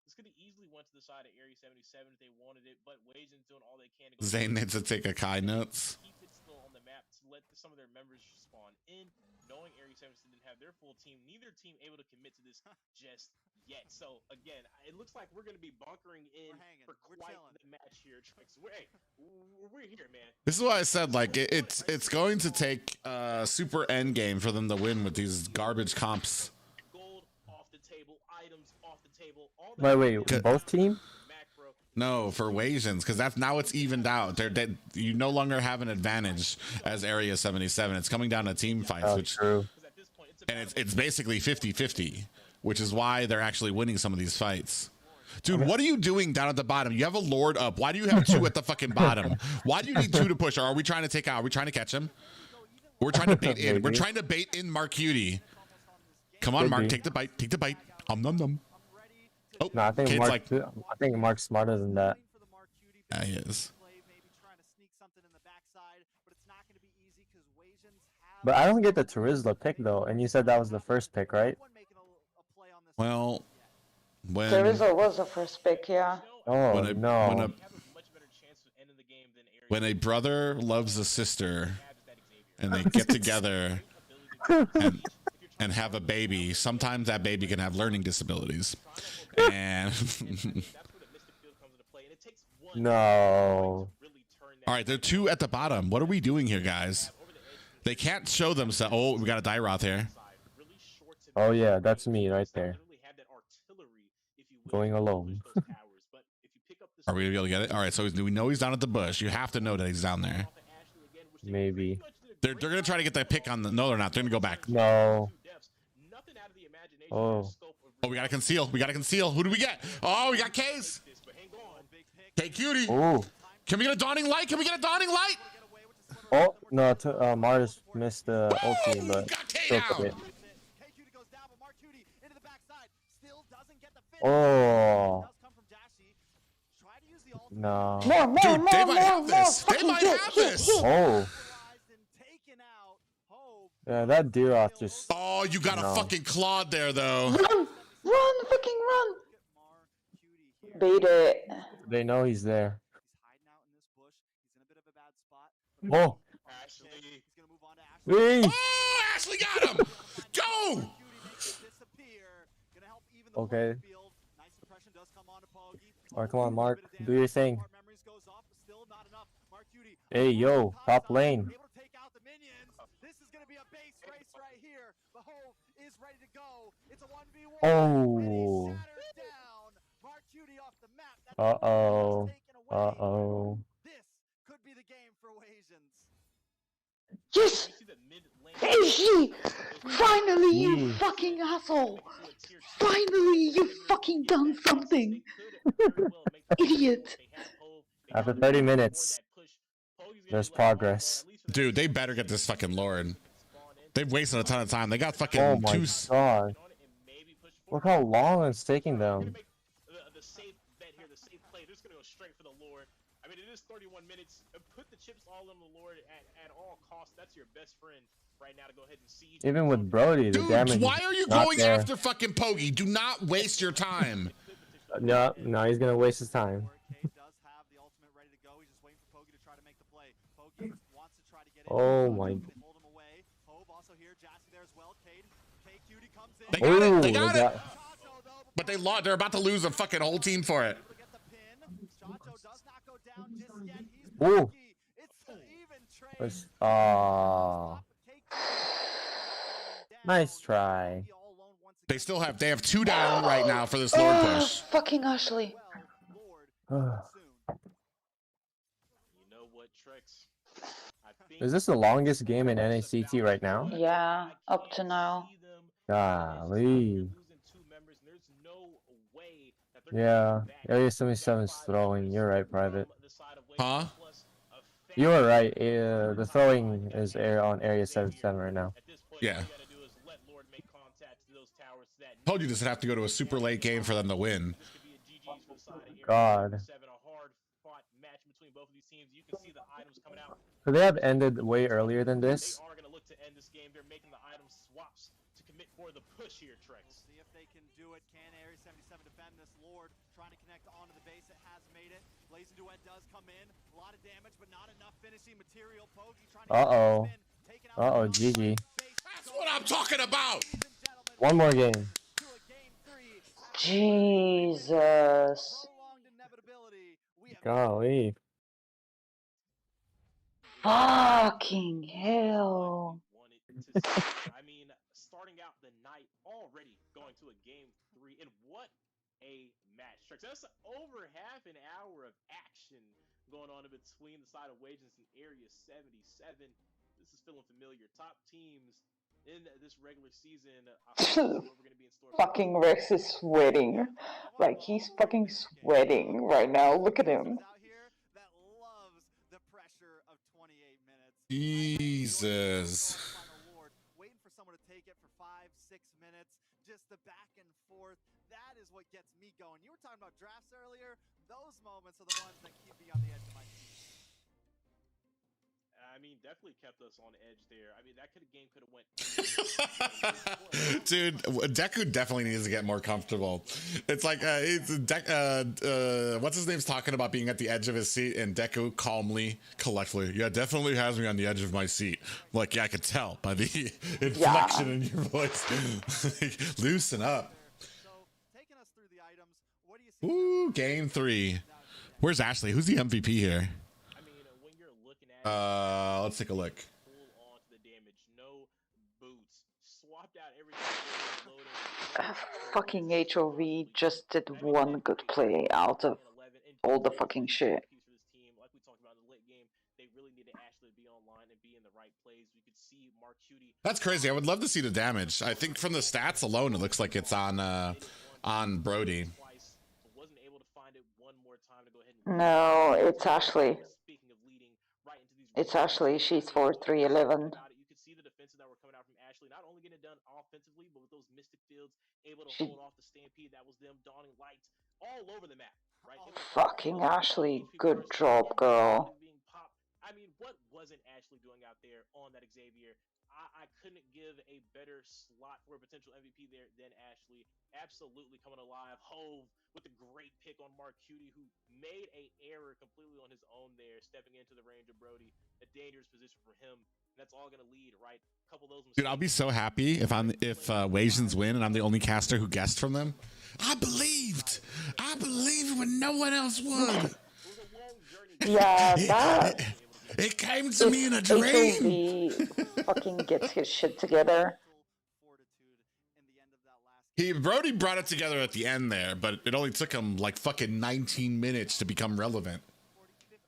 This could have easily went to the side of Area 77 if they wanted it, but Wasians doing all they can to go Zane needs to take a Kai notes. keep it still on the map to let some of their members spawn in, knowing Area 77 didn't have their full team, neither team able to commit to this just yet. So again, it looks like we're going to be bunkering in for quite the match here. Trex, we're here, man. This is why I said like it's going to take super end game for them to win with these garbage comps. Gold off the table, items off the table, all Wait, both team? macro. No, for Wasians, because that's now it's evened out. You no longer have an advantage as Area 77. It's coming down to team fights, Oh, which true. At this point, and it's basically 50-50, which is why they're actually winning some of these fights. Dude, what are you doing down at the bottom? You have a Lord up. Why do you have two at the fucking bottom? Why do you need two to push? Or are we trying to take out? Are we trying to catch him? We're trying to bait in. We're trying to bait in Mark Cutie. Come on, Could Mark, be. take the bite. Take the bite. Num num. Oh, No, I think kid's Mark. like, I think Mark's smarter than that. yeah, he is. But I don't get the Turizla pick though, and you said that was the first pick, right? Well, when Teresa was the first pick, yeah. Oh when a, no. when a when a brother loves a sister and they get together and have a baby, sometimes that baby can have learning disabilities. And No. all right, there are two at the bottom. What are we doing here, guys? They can't show themselves. Oh, we got a Dairoth here. Oh yeah, that's me right there. Going alone. Are we gonna be able to get it? All right, so we know he's down at the bush. You have to know that he's down there. Maybe. They're gonna try to get that pick on the. No, they're not. They're gonna go back. No. Oh. Oh, we gotta conceal. We gotta conceal. Who do we get? Oh, we got K's. K Cutie. Oh. Can we get a dawning light? Can we get a dawning light? Oh no. Mars missed the ulti, but got K still down. took it. Oh. No. More, Dude, more, they more, might have more. this. They Fucking might hit, have hit, this. hit. Oh. Yeah, that Deeroth just. Oh, you got No. a fucking Claude there, though. Run, fucking run. Bait it. They know he's there. Oh. Wee. Oh, Ashley got him. Go. Okay. Alright, come on, Mark. Do your thing. Hey, yo, top lane. Oh. Uh-oh. Uh-oh. Yes! Ashley! Finally, you Yee. fucking asshole! Finally, you fucking done something! Idiot! After 30 minutes, there's progress. Dude, they better get this fucking Lord. They've wasted a ton of time. They got fucking Oh my two. god. Look how long it's taking them. The safe bet here, the safe play. They're just gonna go straight for the Lord. I mean, it is 31 minutes. Put the chips all in the Lord at all costs. That's your best friend right now to go ahead and siege. Even with Brody, the damage. Dude, why are you is not going there. after fucking Pogi? Do not waste your time. No, he's gonna waste his time. Oh my. They got it. They Oh, got they it. got- But they lost. They're about to lose a fucking whole team for it. down just yet. He's Ooh. lucky. It's an even trade. Was Cake to the Wayans are going down. nice try. He all alone once They again. still have 2 down right now for this Lord Oh, push. fucking Ashley. Well, Lord, soon. You know what, Trex? I think Is this the longest game in NACT right now? Yeah, up to now. Golly. Yeah, Area 77's throwing. You're right, Private. Huh? You were right. The throwing is on Area 77 right now. Yeah. Told you this would have to go to a super late game for them to win. God. Could they have ended way earlier than this? They are going to look to end this game. They're making the item swaps to commit for the push here, Trex. We'll see if they can do it. Can Area 77 defend this? Lord trying to connect onto the base. It has made it. Blazing Duet does come in. A lot of damage, but not enough finishing material. Pogi trying to GG. That's what I'm talking about! One more game. Jesus. Golly. Fucking hell. I mean, starting out the night already going to a game 3, and what a match, Trex. That's over half an hour of action going on in between the side of Wasians and Area 77. This is feeling familiar. Top teams in this regular season. Fucking Rex is sweating. Like, he's fucking sweating right now. Look at him. Jesus. Waiting for someone to take it for 5-6 minutes. Just the back and forth. That is what gets me going. You were talking about drafts earlier. Those moments are the ones that keep me on the edge of my seat. I mean, definitely kept us on edge there. I mean, that game could have went. Dude, Deku definitely needs to get more comfortable. It's like, what's his name's talking about being at the edge of his seat, and Deku calmly, collectively, yeah, definitely has me on the edge of my seat. Like, yeah, I could tell by the inflection in your voice. Loosen up. So, taking us through the items, what do you see? Ooh, game 3. Where's Ashley? Who's the MVP here? Let's take a look. Fucking HOV just did one good play out of all the fucking shit. That's crazy. I would love to see the damage. I think from the stats alone, it looks like it's on Brody. No, it's Ashley. It's Ashley. She's 4-3-11. You could see the defenses that were coming out from Ashley, not only getting it done offensively, but with those mystic fields, able to hold off the stampede. That was them dawning lights all over the map, right? Fucking Ashley. Good job, girl. I mean, what wasn't Ashley doing out there on that Xavier? I couldn't give a better slot for a potential MVP there than Ashley. Absolutely coming alive. Hove with a great pick on Mark Cutie, who made an error completely on his own there, stepping into the range of Brody. A dangerous position for him. And that's all going to lead, right? A couple of those mistakes. Dude, I'll be so happy if Wasians win and I'm the only caster who guessed from them. I believed when no one else would. Yeah, that. It came to me in a dream. HOV fucking gets his shit together. Brody brought it together at the end there, but it only took him like fucking 19 minutes to become relevant.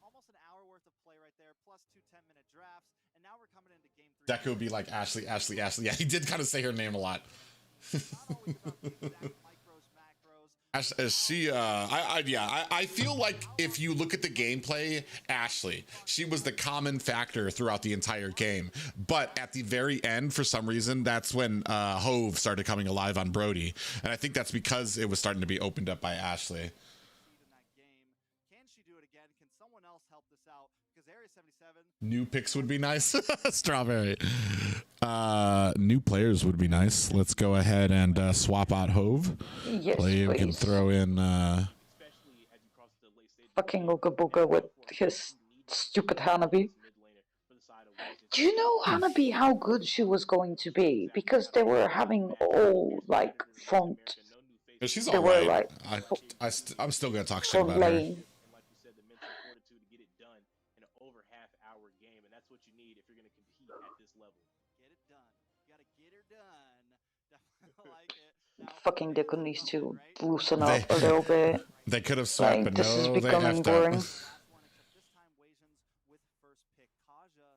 Almost an hour worth of play right there, plus 2 10-minute drafts, and now we're coming into game 3. Deku would be like Ashley. Yeah, he did kind of say her name a lot. I feel like if you look at the gameplay, Ashley, she was the common factor throughout the entire game. But at the very end, for some reason, that's when Hove started coming alive on Brody. And I think that's because it was starting to be opened up by Ashley. Can she do it again? Can someone else help this out? Because Area 77... New picks would be nice. Strawberry. New players would be nice. Let's go ahead and swap out Hove. Yes, We please. can throw in... Fucking Ooga Booga with his stupid Hanabi. Do you know Hanabi how good she was going to be? Because they were having all like front. She's They all were right. like I'm still gonna talk shit front about her. lane. fucking Deku needs to loosen They up a little bit. they could have swept, but This is no, they becoming effed up. boring. Last one, except this time Wasians with first pick. Kaja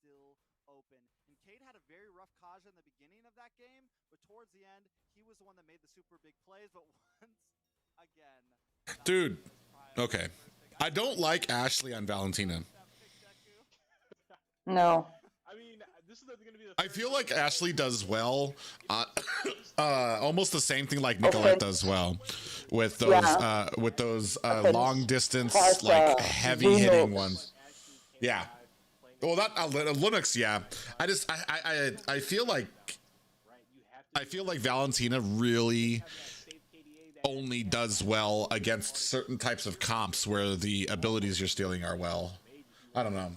still open. And Cade had a very rough Kaja in the beginning of that game, but towards the end, he was the one that made the super big plays. But once again, Dude, okay. I don't like Ashley on Valentina. No. I mean, this is gonna be the I feel like Ashley does well, almost the same thing like Nicolette does well, with those long distance like heavy hitting ones. Yeah. Well, not Linux. Yeah. I feel like Valentina really only does well against certain types of comps where the abilities you're stealing are well. I don't know.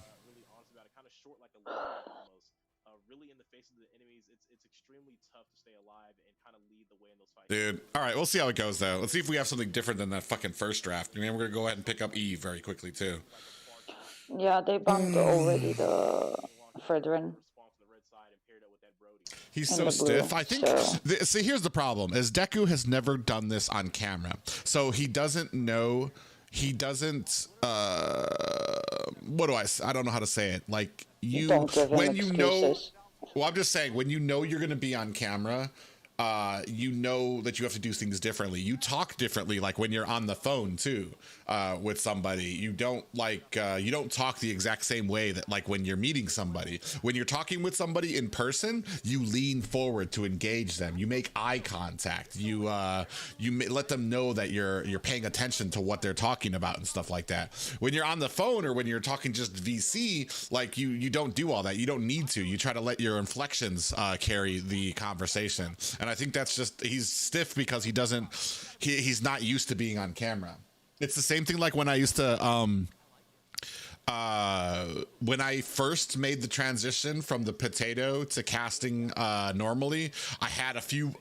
Really in the face of the enemies, it's extremely tough to stay alive and kind of lead the way in those fights. Dude, all right, we'll see how it goes though. Let's see if we have something different than that fucking first draft. I mean, we're gonna go ahead and pick up Eve very quickly too. Yeah, they bumped already the Fredrin. He's so stiff. I think. See, here's the problem: is Deku has never done this on camera, so he doesn't know. He doesn't. What do I don't know how to say it. Like when you know. Well, I'm just saying when you know you're gonna be on camera. You know that you have to do things differently. You talk differently, like when you're on the phone too, with somebody. You don't talk the exact same way that like when you're meeting somebody. When you're talking with somebody in person, you lean forward to engage them. You make eye contact. You let them know that you're paying attention to what they're talking about and stuff like that. When you're on the phone or when you're talking just VC, like you don't do all that. You don't need to. You try to let your inflections carry the conversation. And I think that's just he's stiff because he's not used to being on camera. It's the same thing like when I used to when I first made the transition from the potato to casting normally, I had a few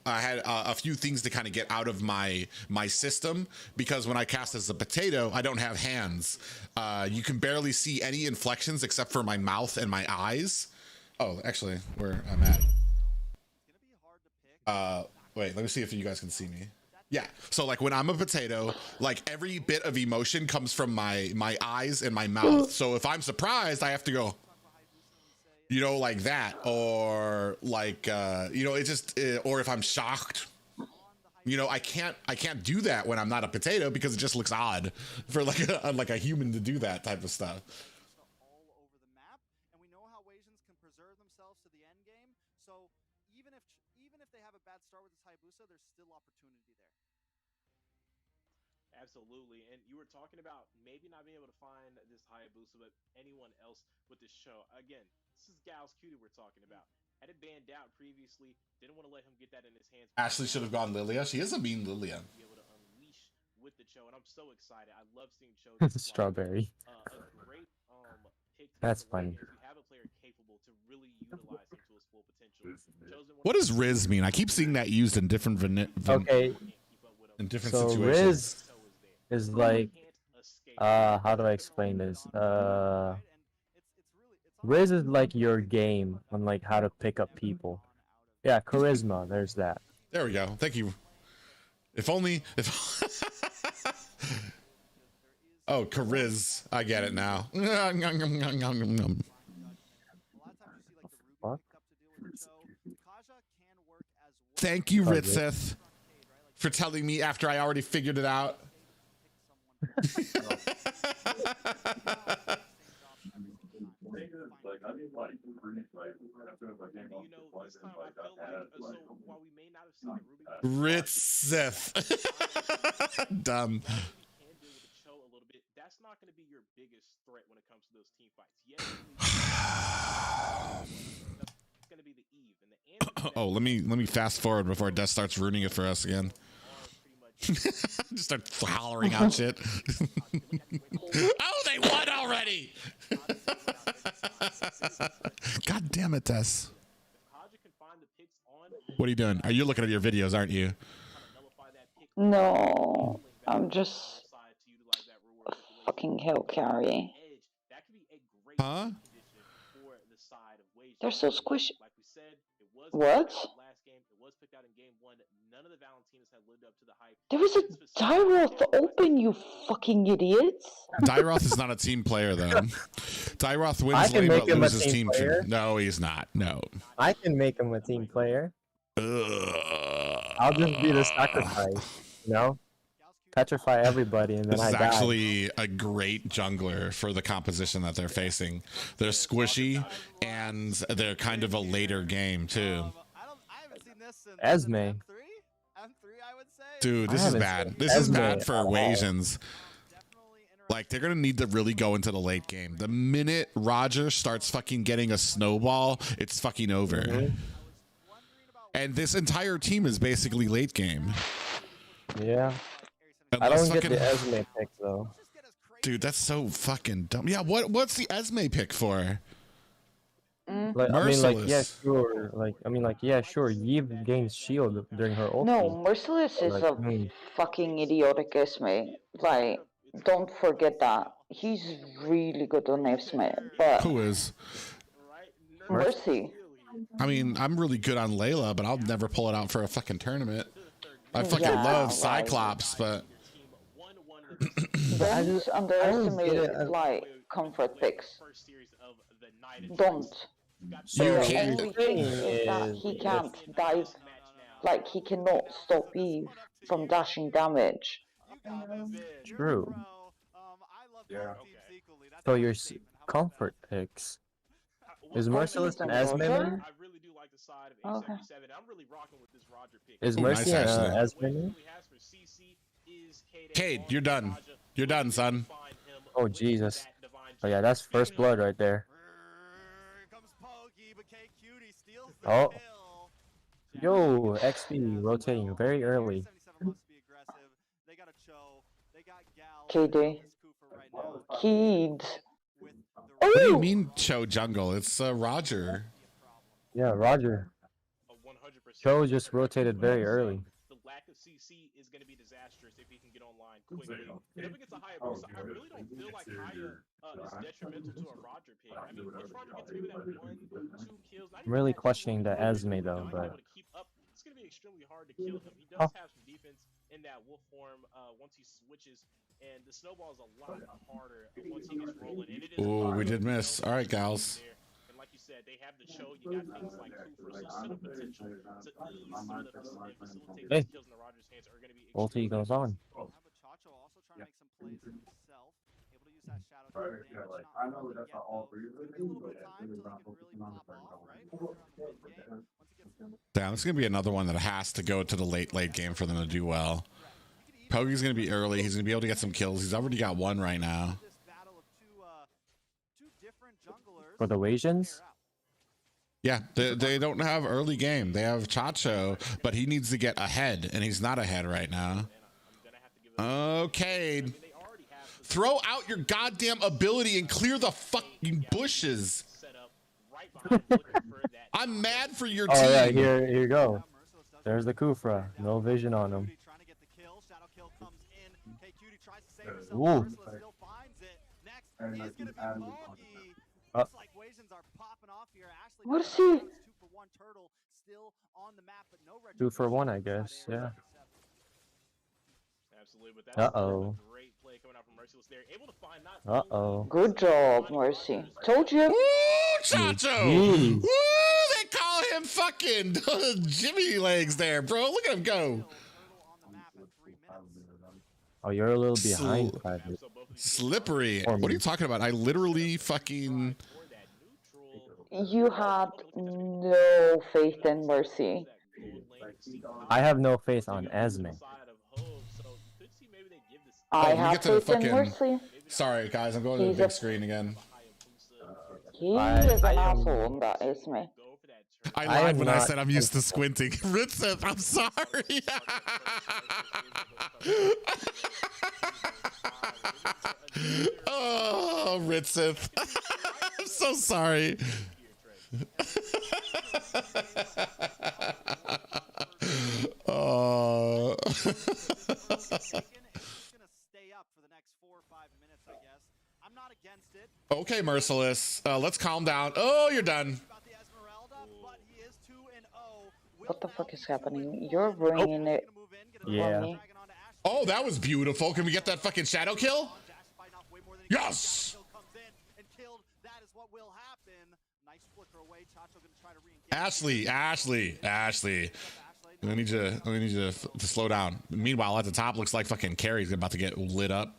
things to kind of get out of my system, because when I cast as a potato, I don't have hands. You can barely see any inflections except for my mouth and my eyes. Oh, actually, where I'm at. Wait, let me see if you guys can see me. Yeah, so like when I'm a potato, like every bit of emotion comes from my eyes and my mouth. So if I'm surprised, I have to go, like that, or like it just or if I'm shocked, I can't do that when I'm not a potato, because it just looks odd for like a human to do that type of stuff. All over the map, and we know how Wasians can preserve themselves to the end game. So even if they have a bad start with this Hayabusa, there's still opportunity there. Absolutely, and you were talking about maybe not being able to find this Hayabusa, but anyone else with this show. Again, this is Gal's Cutie we're talking about. Had it banned out previously, didn't want to let him get that in his hands. Ashley should have gone Lilia. She is a mean Lilia. Be able to unleash with the Cho, and I'm so excited. I love seeing Cho. Strawberry. A great pick. That's funny. You have a player capable to really utilize him to his full potential. What does Riz mean? I keep seeing that used in different in different situations. Riz is like how do I explain this? Riz is like your game on like how to pick up people. Yeah, charisma. There's that. There we go. Thank you. If oh, chariz. I get it now. Fuck. Thank you, Ritzeth, for telling me after I already figured it out. Ritzeth. Dumb. That's not going to be your biggest threat when it comes to those team fights. Yes, it's going to be the Eve and the oh, let me fast forward before Death starts ruining it for us again. Just start hollering out shit. Oh, they won already! God damn it, Tess. What are you doing? Are you looking at your videos, aren't you? No, I'm just fucking hell carry. Huh? They're so squishy. What? There was a Tyroth open, you fucking idiots. Dyroth is not a team player though. Dyroth I wins can lane make but him a loses team team. player. No, he's not. No. I can make him a team player. I'll just be the sacrifice, you know? Petrify everybody and then This I is die. actually a great jungler for the composition that they're facing. They're squishy and they're kind of a later game too. I haven't seen this since Esme. M3, I would say. Dude, I this is haven't bad. seen This is Esme bad for at all. Wasians. Like, they're gonna need to really go into the late game. The minute Roger starts fucking getting a snowball, it's fucking over. Mm-hmm. And this entire team is basically late game. Yeah. I Unless don't get the fucking- Esme pick though. Dude, that's so fucking dumb. Yeah, what's the Esme pick for? Like I mean, like yeah, Merciless. sure. Like I mean, like yeah, sure. Eve gains shield during her ulti. No, Merciless is Like, a fucking idiotic Esme. Like, don't forget that. He's really good on Esme, but Who is? Mercy. I mean, I'm really good on Layla, but I'll never pull it out for a fucking tournament. I fucking Yeah, love right. Cyclops, but Don't underestimate it. like comfort picks. Don't. So You The can't- only thing is that he can't dive. Like, he cannot stop Eve from dashing damage. True. Yeah. So your comfort picks. Is Merciless an Esme main? I really do like the side of Okay. 877. I'm really rocking with this Roger pick. Is Ooh, Mercy nice, an actually. Esme main? Cade, you're done. You're done, son. Oh Jesus. Oh yeah, that's first blood right there. Here comes Pokey, but K Cutie steals the Oh. kill. Yo, XP rotating very early. 77 wants to be aggressive. They got a Cho. They got Gal. KD. This Cooper right now Keeds. with the What do you Ooh! mean, Cho Jungle? It's Roger. Yeah, Roger. 100%. Cho just rotated very early. The lack of CC is going to be disastrous if he can get online quickly. And if it gets a higher boost, I really don't feel like Haya is detrimental to a Roger pick. I mean, once Roger gets maybe that 1-2 kills, I'm really questioning the Esme though, but it's going to be extremely hard to kill him. He does Oh. have some defense in that wolf form once he switches, and the snowball is a lot harder once he gets rolling. And it is Ooh, we did miss. All right, gals. And like you said, they have the Cho. You got things like Cooper, so some potential to ease some of the facilitate Hey. these kills in the Rogers' hands are going to be ulti goes on. Have a Chacho also trying to make some plays himself. Able to use that shadow to damage. Not really yet, though. It's gonna be a little bit of time until he can really pop off, right? Around the mid-game. Once he gets Damn, it's gonna be another one that has to go to the late game for them to do well. Poggy's gonna be early. He's gonna be able to get some kills. He's already got one right now. this battle of two different junglers. For the Wasians? Yeah, they don't have early game. They have Chacho, but he needs to get ahead, and he's not ahead right now. Okay. Throw out your goddamn ability and clear the fucking bushes. I'm mad for your team. Oh yeah, here you go. There's the Kufra. No vision on him. Trying to get the kill. Shadow kill comes in. K Cutie tries to save herself. Ooh. Merciless still finds it. Next is gonna be Pokey. Uh. Looks like Wasians are popping off here. Ashley What got is he? that 2-for-1 turtle still on the map, but no 2 for 1, I retribution guess. inside Yeah. area 77. Absolutely, but that's Uh-oh. a great play coming out from Merciless there. Able to find not Uh-oh. Good job, Mercy. Told you. Ooh, Chacho. Jeez. Ooh, they call him fucking Jimmy legs there, bro. Look at him go. Turtle on the map in 3 minutes. Oh, you're a little behind, Private. Slippery. Or What are me. you talking about? I literally fucking. You had no faith in Mercy. I have no faith on Esme. I we have get to the faith in fucking- Mercy. Sorry, guys. I'm going to the He's big a- screen again. He I- is an I am- asshole on that Esme. I I lied am when I not- said I'm used to squinting. Ritzeth, I'm sorry. Oh, Ritzeth. I'm so sorry. Oh. It's gonna stay up for the next 4 or 5 minutes, I guess. I'm not against it. Okay, Merciless. Let's calm down. Oh, you're done. About the Esmeralda, but he is 2-0. What the fuck is happening? You're bringing it Yeah. on me. Oh, that was beautiful. Can we get that fucking shadow kill? Yes. Ashley. I need you to slow down. Meanwhile, at the top, looks like fucking Carrie's about to get lit up.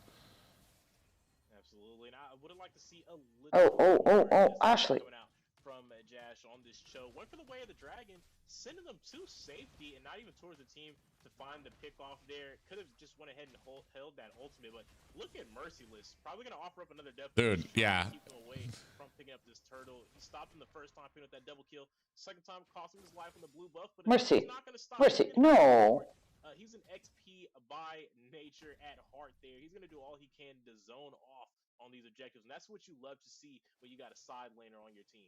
Absolutely, and I would have liked to see a little Ashley. coming out from Jash on this show. Went for the way of the dragon, sending them to safety and not even towards the team to find the pick off there. Could have just went ahead and held that ultimate, but look at Merciless. Probably gonna offer up another death. Dude, yeah. Keep him away from picking up this turtle. He stopped him the first time, picking up that double kill. Second time, cost him his life on the blue buff. But Mercy. He's not gonna stop. Mercy. No. He's an XP by nature at heart there. He's gonna do all he can to zone off on these objectives, and that's what you love to see when you got a side laner on your team.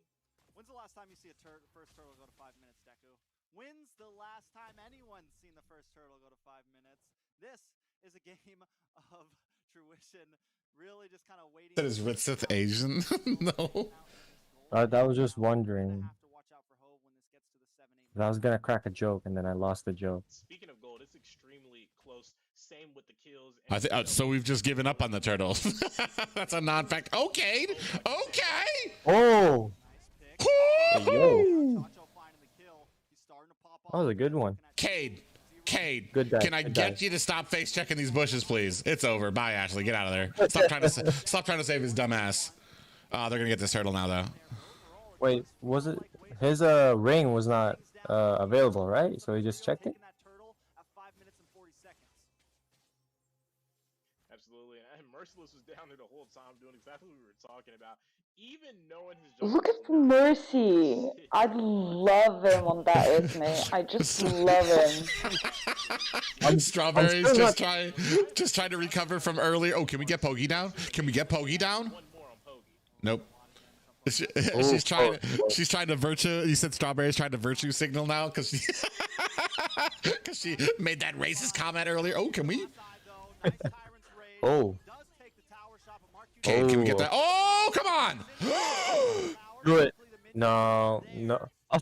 When's the last time you see a first turtle go to 5 minutes, Deku? When's the last time anyone's seen the first turtle go to 5 minutes? This is a game of fruition. Really just kind of waiting. That is Ritsith Asian? No. I was just wondering. I was gonna crack a joke and then I lost the joke. Speaking of gold, it's extremely close. Same with the kills. I think so. We've just given up on the turtles. That's a non-fact. Okay. Okay. Oh. Hey, yo. That was a good one. Cade. Good guy. Can I get you to stop face checking these bushes, please? It's over. Bye, Ashley. Get out of there. Stop trying to save his dumb ass. They're gonna get this turtle now, though. Wait, was it his ring was not available, right? So he just checked it. Absolutely, and Merciless was down there the whole time doing exactly what we were talking about. Even knowing his Look at Mercy. I love him on that Isme. I just love him. Strawberries just trying to recover from earlier. Oh, can we get Pogi down? Can we get Pogi down? Nope. She's trying to virtue. You said Strawberry's trying to virtue signal now because she made that racist comment earlier. Oh, can we? Oh. Okay, can we get that? Oh, come on! Do it. No.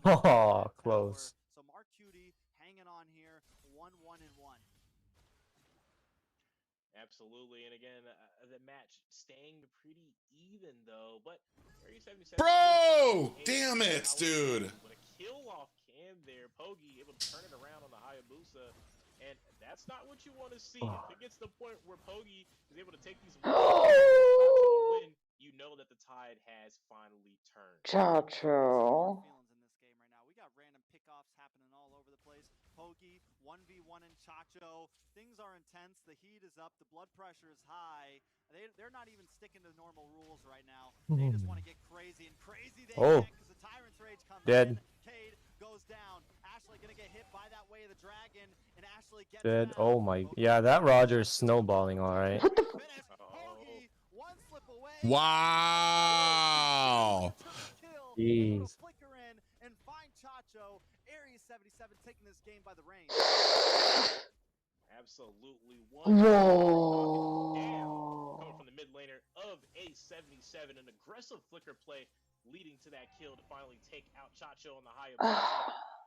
Oh, close. So Mark Cutie hanging on here, 1-1-1. Absolutely, and again, the match staying pretty even though, but bro, damn it, dude. With a kill off cam there, Pogi able to turn it around on the Hayabusa, and that's not what you want to see. If it gets to the point where Pogi is able to take these win, you know that the tide has finally turned. Chacho. We got random pickoffs happening all over the place. Pogi 1v1 and Chacho. Things are intense. The heat is up. The blood pressure is high. They're not even sticking to normal rules right now. They just want to get crazy, and crazy they can because the Tyrant's Rage comes in. Cade goes down. Ashley gonna get hit by that way of the dragon, and Ashley gets Dead. down. Oh my. Yeah, that Roger's snowballing. All right. What the f? Pogi, one slip away. Wow. Jeez. Flicker in and find Chacho. Area 77 taking this game by the reins. Absolutely. Whoa. Coming from the mid laner of A77, an aggressive flicker play leading to that kill to finally take out Chacho on the Hayabusa.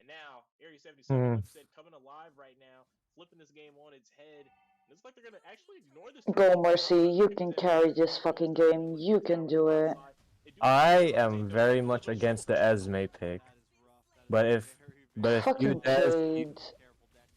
And now, Area 77, like I said, coming alive right now, flipping this game on its head. And it's like they're going to actually ignore this. Go, Mercy. You can carry this fucking game. You can do it. I am very much against the Esme pick, but if you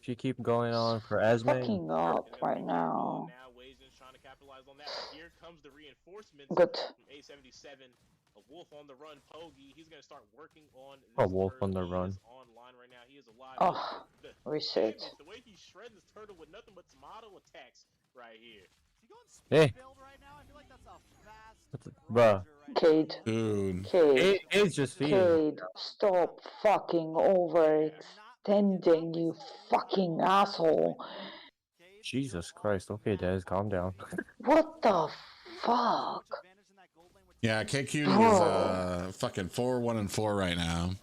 if you keep going on for Esme, fucking up right now. Wasians trying to capitalize on that. Here comes the reinforcements Good. from A77. A wolf on the run, Pogi. He's gonna start working on this a wolf turtle. on the run. He is online right now. He is alive. Oh, reset. The way he's shredding this turtle with nothing but some auto attacks right here. Is he going Hey. speed build right now? I feel like that's a fast Bruh. Cade. Dude. Cade. It's just feeding. Cade. Stop fucking overextending, you fucking asshole. Jesus Christ. Okay, Dez, calm down. What the fuck? Yeah, KQ is fucking 4-1-4 right now.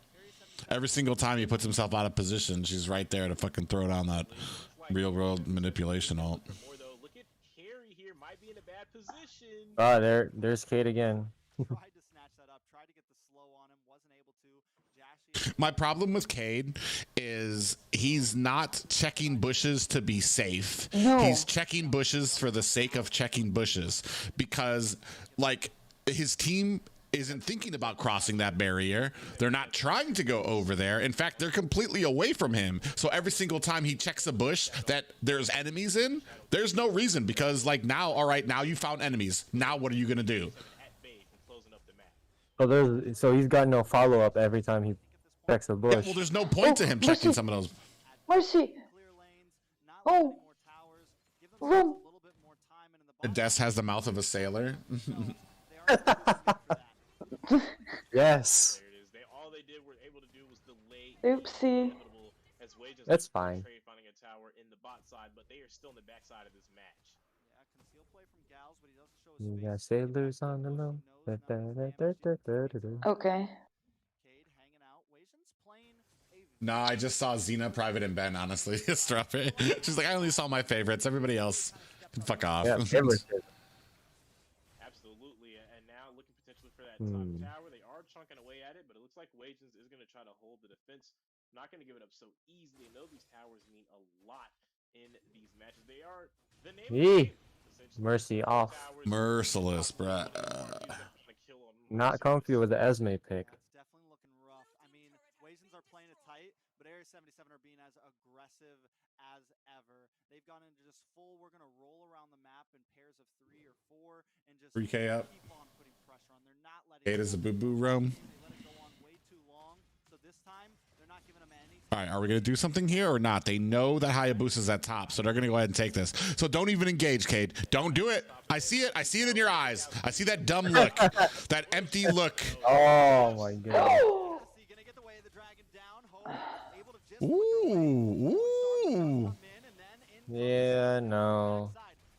Every single time he puts himself out of position, she's right there to fucking throw down that real world manipulation ult. Look at Carrie here, might be in a bad position. There's Kate again. tried to snatch that up, tried to get the slow on him, wasn't able to. Jash My problem with Cade is he's not checking bushes to be safe. No. He's checking bushes for the sake of checking bushes because, like, his team isn't thinking about crossing that barrier. They're not trying to go over there. In fact, they're completely away from him. So every single time he checks a bush that there's enemies in, there's no reason because, like, now, all right, now you found enemies. Now what are you going to do? So he's got no follow up every time he checks a bush. Yeah, well, there's no point to him checking some of those. Mercy! Oh! Run! Des has the mouth of a sailor. Yes. All they did were able to do was delay. Oopsie. That's fine. Finding a tower in the bot side, but they are still in the backside of this match. Yeah, conceal play from Gals, but he doesn't show his You face. got sailors on the low. Okay. Cade hanging out. Wasians playing a No, I just saw Xena, Private, and Ben, honestly. Strawberry. She's like, I only saw my favorites. Everybody else can fuck off. Yeah, favoritism. Absolutely, and now looking potentially for that top tower. They are chunking away at it, but it looks like Wayans is going to try to hold the defense. Not going to give it up so easily. I know these towers mean a lot in these matches. They are the name of the game, essentially. Mercy off. Merciless, bruh. Not comfy with the Esme pick. That's definitely looking rough. I mean, Wasians are playing it tight, but Area 77 are being as aggressive as ever. They've gone into just full, we're going to roll around the map in pairs of 3 or 4 and just 3K up. keep on putting pressure on. They're not letting It is a boo-boo roam. They let it go on way too long. So this time, they're not giving them any. All right, are we going to do something here or not? They know that Hayabusa's at top, so they're going to go ahead and take this. So don't even engage, Cade. Don't do it. I see it. I see it in your eyes. I see that dumb look, that empty look. Oh my god. Gonna get the way of the dragon down. Hope able to just Ooh, ooh. Yeah, no.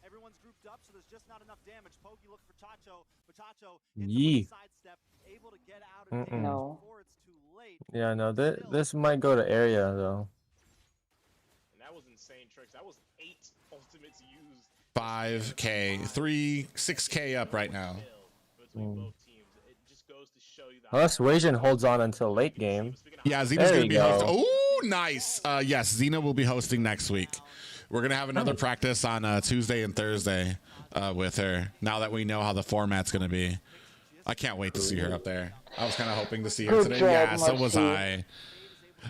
Everyone's grouped up, so there's just not enough damage. Pokey looking for Chacho, but Chacho Yee. sidestep, able to get out of damage No. before it's too late. Yeah, no. This might go to area though. And that was insane, Trex. That was 8 ultimates used. 5K, 3, 6K up right now. Between both teams. It just goes to show you that. Unless Wasian holds on until late game. Yeah, Xena's There going to you be go. hosting. Ooh, nice. Yes, Xena will be hosting next week. We're going to have another practice on Tuesday and Thursday with her, now that we know how the format's going to be. I can't wait to see her up there. I was kind of hoping to see her Good today. job, Yeah, so was Marcy. I.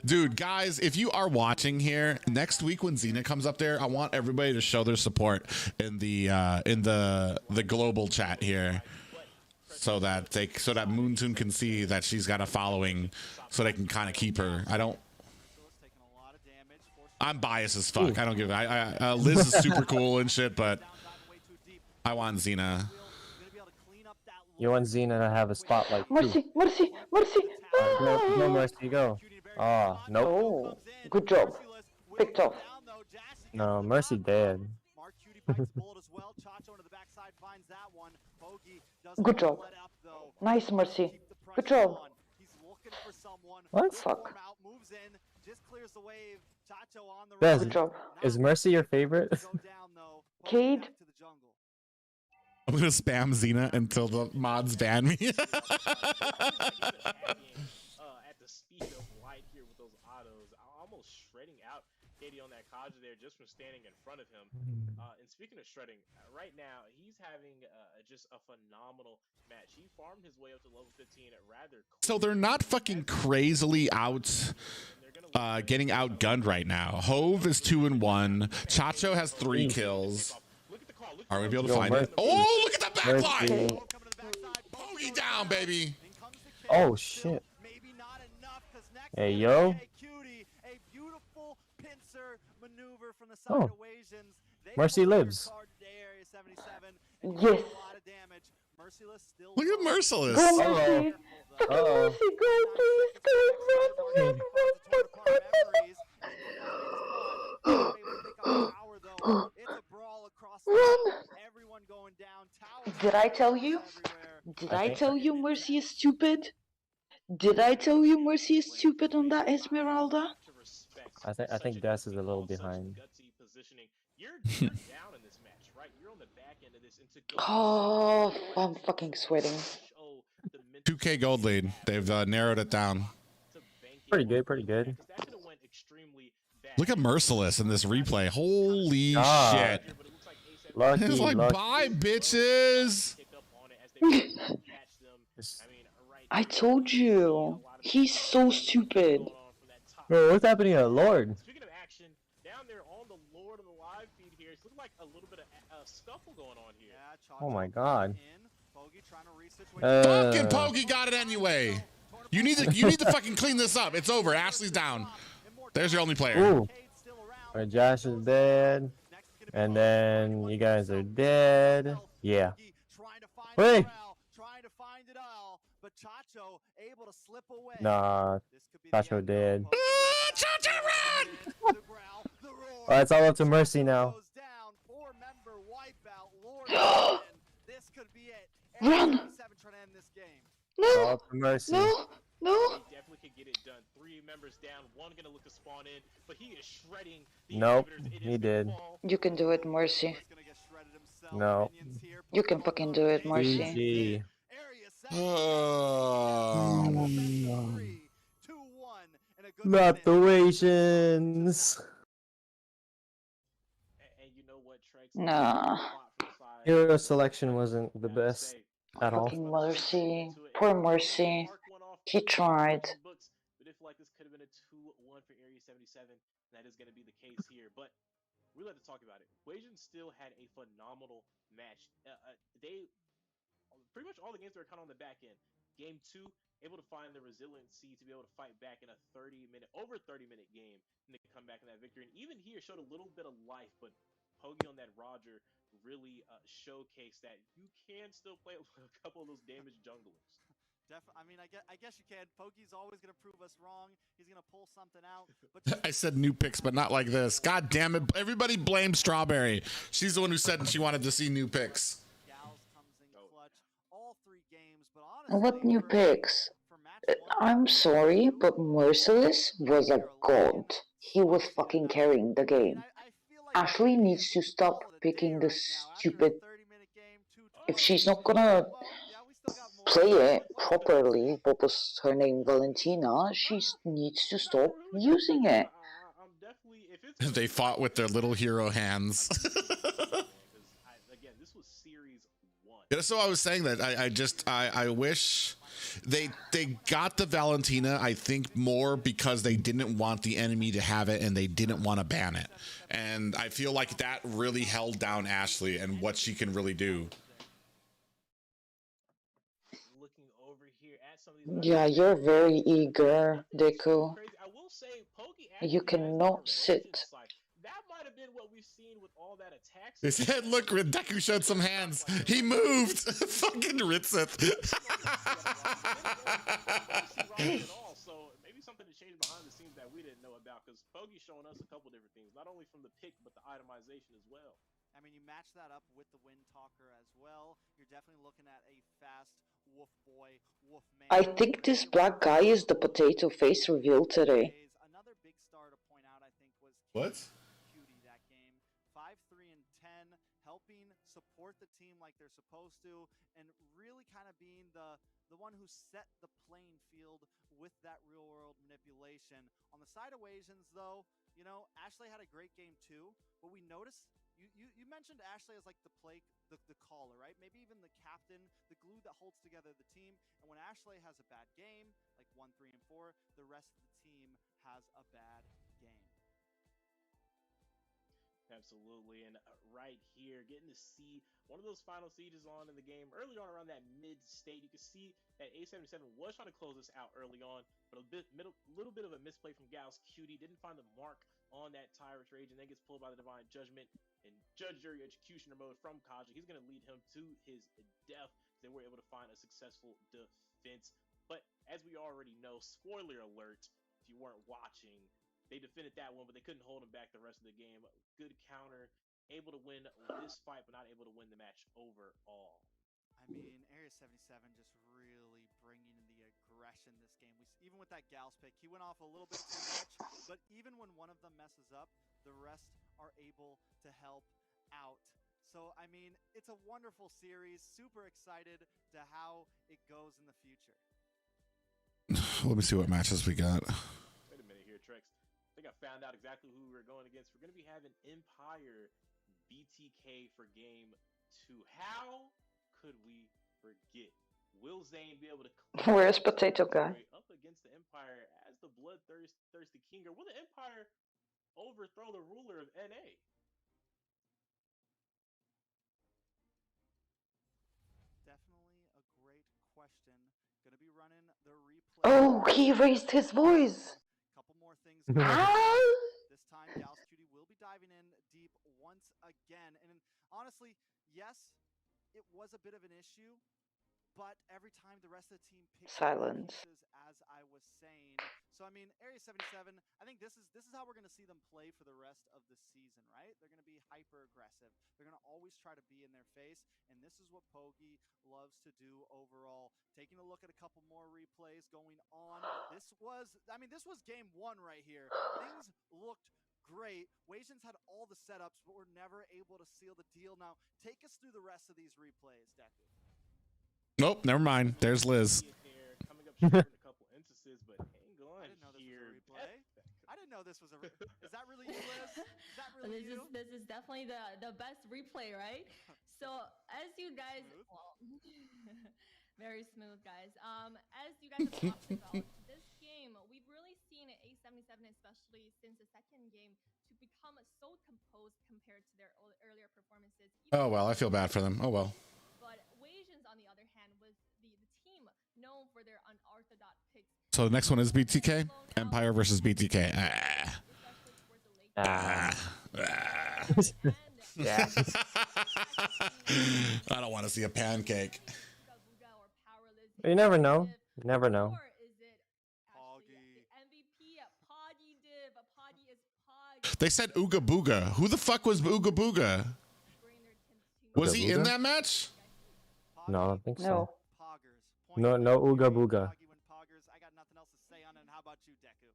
Dude, guys, if you are watching here next week when Xena comes up there, I want everybody to show their support in the global chat here, so that Moontoon can see that she's got a following, so they can kind of keep her. I'm biased as fuck. I don't give a. Liz is super cool and shit, but I want Xena. You want Xena to have a spotlight too. Mercy! Mercy! Mercy! Go, Mercy, go. Oh, nope. Oh, good job. Picked off. No, Mercy dead. Good job. Nice, Mercy. Good job. What? Fuck. Des, Good job. is Mercy your favorite? Cade? I'm gonna spam Xena until the mods ban me. At the speed of light here with those autos, almost shredding out Katie on that Kaja there just from standing in front of him. And speaking of shredding, right now he's having just a phenomenal match. He farmed his way up to level 15 at rather. So they're not fucking crazily out, getting outgunned right now. Hove is 2-1. Chacho has 3 kills. Are we gonna be able to find it? Oh, look at the backline! Bogey down, baby. Oh shit. Hey yo. Oh. Mercy lives. Yes. Look at Merciless. Go, Mercy! Fucking Uh-oh. Mercy, go, please, go, run, run. Did I tell you? Did I tell you Mercy is stupid? Did I tell you Mercy is stupid on that Esmeralda? I think Des is a little behind. Oh, I'm fucking sweating. 2K gold lead. They've narrowed it down. Pretty good, pretty good. Because that could have went extremely bad. Look at Merciless in this replay. Holy God. shit. Lucky, It's like, lucky. bye, bitches. I told you. He's so stupid. Bro, what's happening at Lord? Speaking of action, down there on the Lord of the live feed here, it's looking like a little bit of scuffle going on here. Oh my god. Fucking Pokey got it anyway. You need to fucking clean this up. It's over. Ashley's down. There's your only player. Ooh. Alright, Josh is dead. And then you guys are dead. Yeah. Wait. Nah. Chacho dead. Chacho, run! Alright, it's all up to Mercy now. Run! All No! up to Mercy. No! No! He definitely could get it done. 3 members down, 1 gonna look to spawn in, but he is shredding the Nope, inhibitors. It he is did. gonna fall. You can do it, Mercy. No. You can fucking do it, Mercy. GG. Not the Wasians. And you know what, Trex? Nah. Hero selection wasn't the best at all. Fucking Mercy. Poor Mercy. He tried. But if like this could have been a 2-1 for Area 77, that is going to be the case here. But we like to talk about it. Wasians still had a phenomenal match. They pretty much all the games were kind of on the back end. Game 2, able to find the resiliency to be able to fight back in a over 30-minute game, and they come back in that victory. And even here showed a little bit of life, but Pogi on that Roger really showcased that you can still play a couple of those damaged junglers. I mean, I guess you can. Pogi's always going to prove us wrong. He's going to pull something out. But I said new picks, but not like this. God damn it. Everybody blame Strawberry. She's the one who said she wanted to see new picks. Gals comes in clutch all 3 games, but honestly, What new picks? I'm sorry, but Merciless was a god. He was fucking carrying the game. Ashley needs to stop picking the stupid... If she's not gonna play it properly, what was her name, Valentina, she needs to stop using it. They fought with their little hero hands. Again, this was series 1. Yeah, so I was saying that I wish they got the Valentina, I think, more because they didn't want the enemy to have it and they didn't want to ban it. And I feel like that really held down Ashley and what she can really do. Looking over here at some of these Yeah, you're very eager, Deku. I will say, You cannot sit. That might have been what we've seen with all that attack. They said, look, Deku showed some hands. He moved. Fucking Ritsith. So maybe something to change behind the scenes that we didn't know about, because Pogi's showing us a couple different things, not only from the pick, but the itemization as well. I mean, you match that up with the Wind Talker as well. You're definitely looking at a fast wolf boy, wolf man. I think this black guy is the potato face reveal today. Another big star to point out, I think, was What? Cutie that game. 5-3-10, helping support the team like they're supposed to, and really kind of being the one who set the playing field with that real world manipulation. On the side of Wasians, though, you know, Ashley had a great game too, but we noticed you mentioned Ashley as like the caller, right? Maybe even the captain, the glue that holds together the team. And when Ashley has a bad game, like 1, 3, and 4, the rest of the team has a bad game. Absolutely, and right here, getting to see one of those final sieges on in the game early on around that mid-state. You can see that A77 was trying to close this out early on, but little bit of a misplay from Gal's Cutie. Didn't find the mark on that Tyrant's Rage, and then gets pulled by the Divine Judgment and Judge, Jury, Executioner mode from Kaja. He's going to lead him to his death. They were able to find a successful defense. But as we already know, spoiler alert, if you weren't watching, they defended that one, but they couldn't hold him back the rest of the game. Good counter, able to win this fight, but not able to win the match overall. I mean, Area 77 just really bringing in the aggression this game. Even with that Gals pick, he went off a little bit too much, but even when one of them messes up, the rest are able to help out. So, I mean, it's a wonderful series. Super excited to how it goes in the future. Let me see what matches we got. Wait a minute here, Trex. I think I found out exactly who we're going against. We're going to be having Empire BTK for game 2. How could we forget? Will Zane be able to clean Where's Potato Guy? up against the Empire as the Bloodthirsty King, or will the Empire overthrow the ruler of NA? Definitely a great question. Gonna be running the replay. Oh, he raised his voice. Couple more things. Ah! This time, Gals Cutie will be diving in deep once again. And honestly, yes, it was a bit of an issue, but every time the rest of the team picked up Silence. pieces, as I was saying. So I mean, Area 77, I think this is how we're gonna see them play for the rest of the season, right? They're gonna be hyper aggressive. They're gonna always try to be in their face, and this is what Pogi loves to do overall. Taking a look at a couple more replays going on. This was game 1 right here. Things looked great. Wasians had all the setups, but were never able to seal the deal. Now, take us through the rest of these replays, Deku. Nope, never mind. There's Liz. Coming up short in a couple instances, but hang on. I didn't know this was a replay. I didn't know this was a. Is that really you, Liz? Is that really you? This is definitely the best replay, right? So as you guys, well, very smooth, guys. As you guys have talked about, this game we've really seen A77, especially since the second game, to become so composed compared to their earlier performances. Oh well, I feel bad for them. Oh well. But Wasians, on the other hand, was the team known for their unorthodox picks. So the next one is BTK. Empire versus BTK. Yeah. I don't want to see a pancake. You never know. You never know. They said Ooga Booga. Who the fuck was Ooga Booga? Was he in that match? No, I don't think so. No. No Ooga Booga. I got nothing else to say on it. How about you, Deku?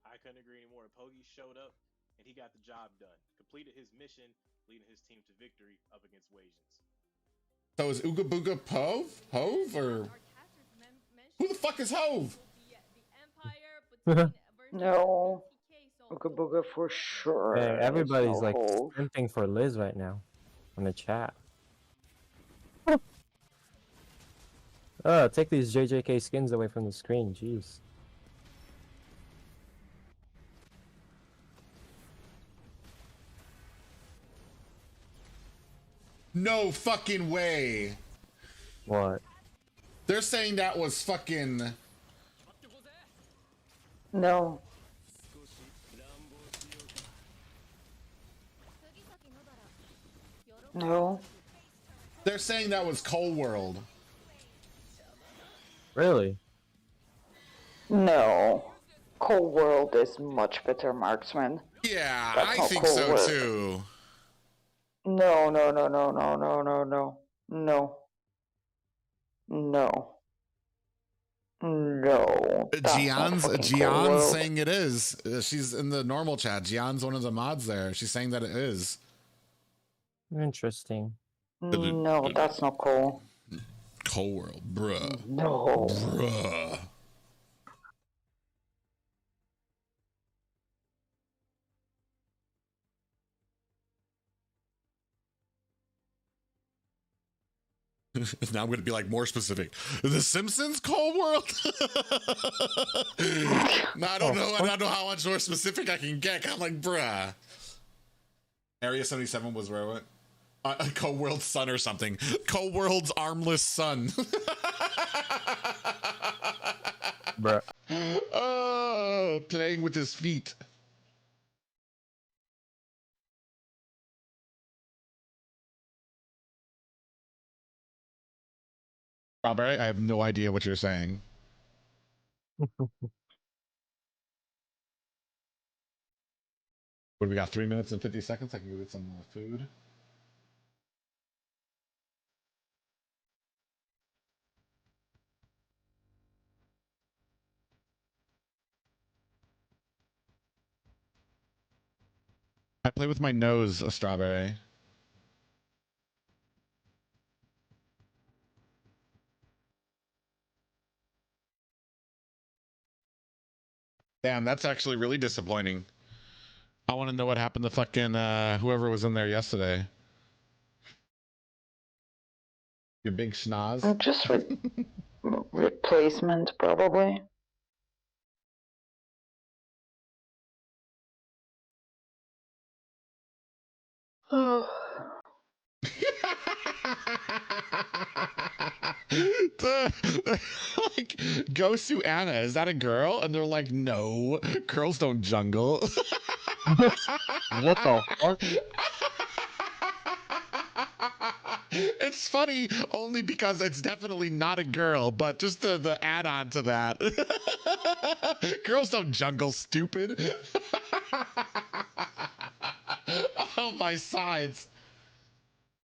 I couldn't agree anymore. Pogi showed up and he got the job done. Completed his mission, leading his team to victory up against Wasians. So is Ooga Booga Hove or who the fuck is Hove? No. Ooga Booga for sure. Hey, everybody's No like Hove. simping for Liz right now on the chat. Take these JJK skins away from the screen, jeez. No fucking way. What? They're saying that was fucking... No. No. They're saying that was Cold World. Really? No. Cold World is much better marksman. Yeah, That's I not think Cold so World. too. No. No. Gian's saying it is. She's in the normal chat. Gian's one of the mods there. She's saying that it is. Interesting. No, that's not cool. Cold World, bruh. No. Bruh. Now I'm going to be like more specific. The Simpsons Cold World? No, I don't know. I don't know how much more specific I can get. I'm like, bruh. Area 77 was where I went. Cold World's son or something. Cold World's armless son. Bruh. Oh, playing with his feet. Strawberry, I have no idea what you're saying. What do we got? 3 minutes and 50 seconds. I can go get some food. I play with my nose, a strawberry. Damn, that's actually really disappointing. I want to know what happened to fucking whoever was in there yesterday. Your big schnoz. Just replacement, probably. Oh. Like Gosu Anna, is that a girl? And they're like, no, girls don't jungle. What the fuck? It's funny only because it's definitely not a girl, but just the add-on to that. Girls don't jungle, stupid. Oh, my sides.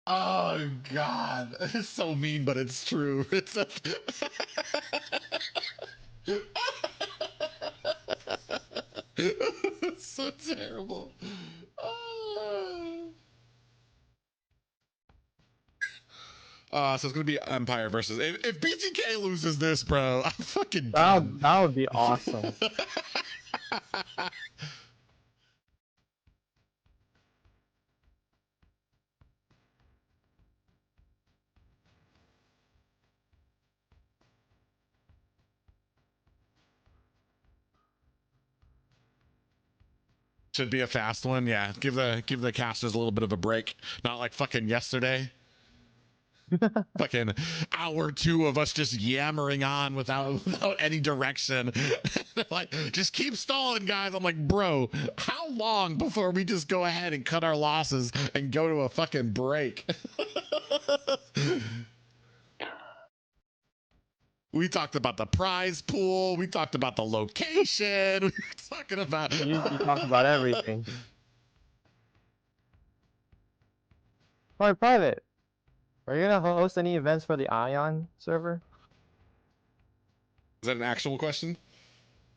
Oh God, it's so mean, but it's true. It's a it's so terrible. So it's gonna be Empire versus. If BTK loses this, bro, I'm fucking done. That would be awesome. Should be a fast one, yeah. Give the casters a little bit of a break. Not like fucking yesterday. Fucking hour two of us just yammering on without any direction. Like, just keep stalling, guys. I'm like, bro, how long before we just go ahead and cut our losses and go to a fucking break? We talked about the prize pool. We talked about the location. We were talking about. You talked about everything. Alright, Private. Are you gonna host any events for the Ion server? Is that an actual question?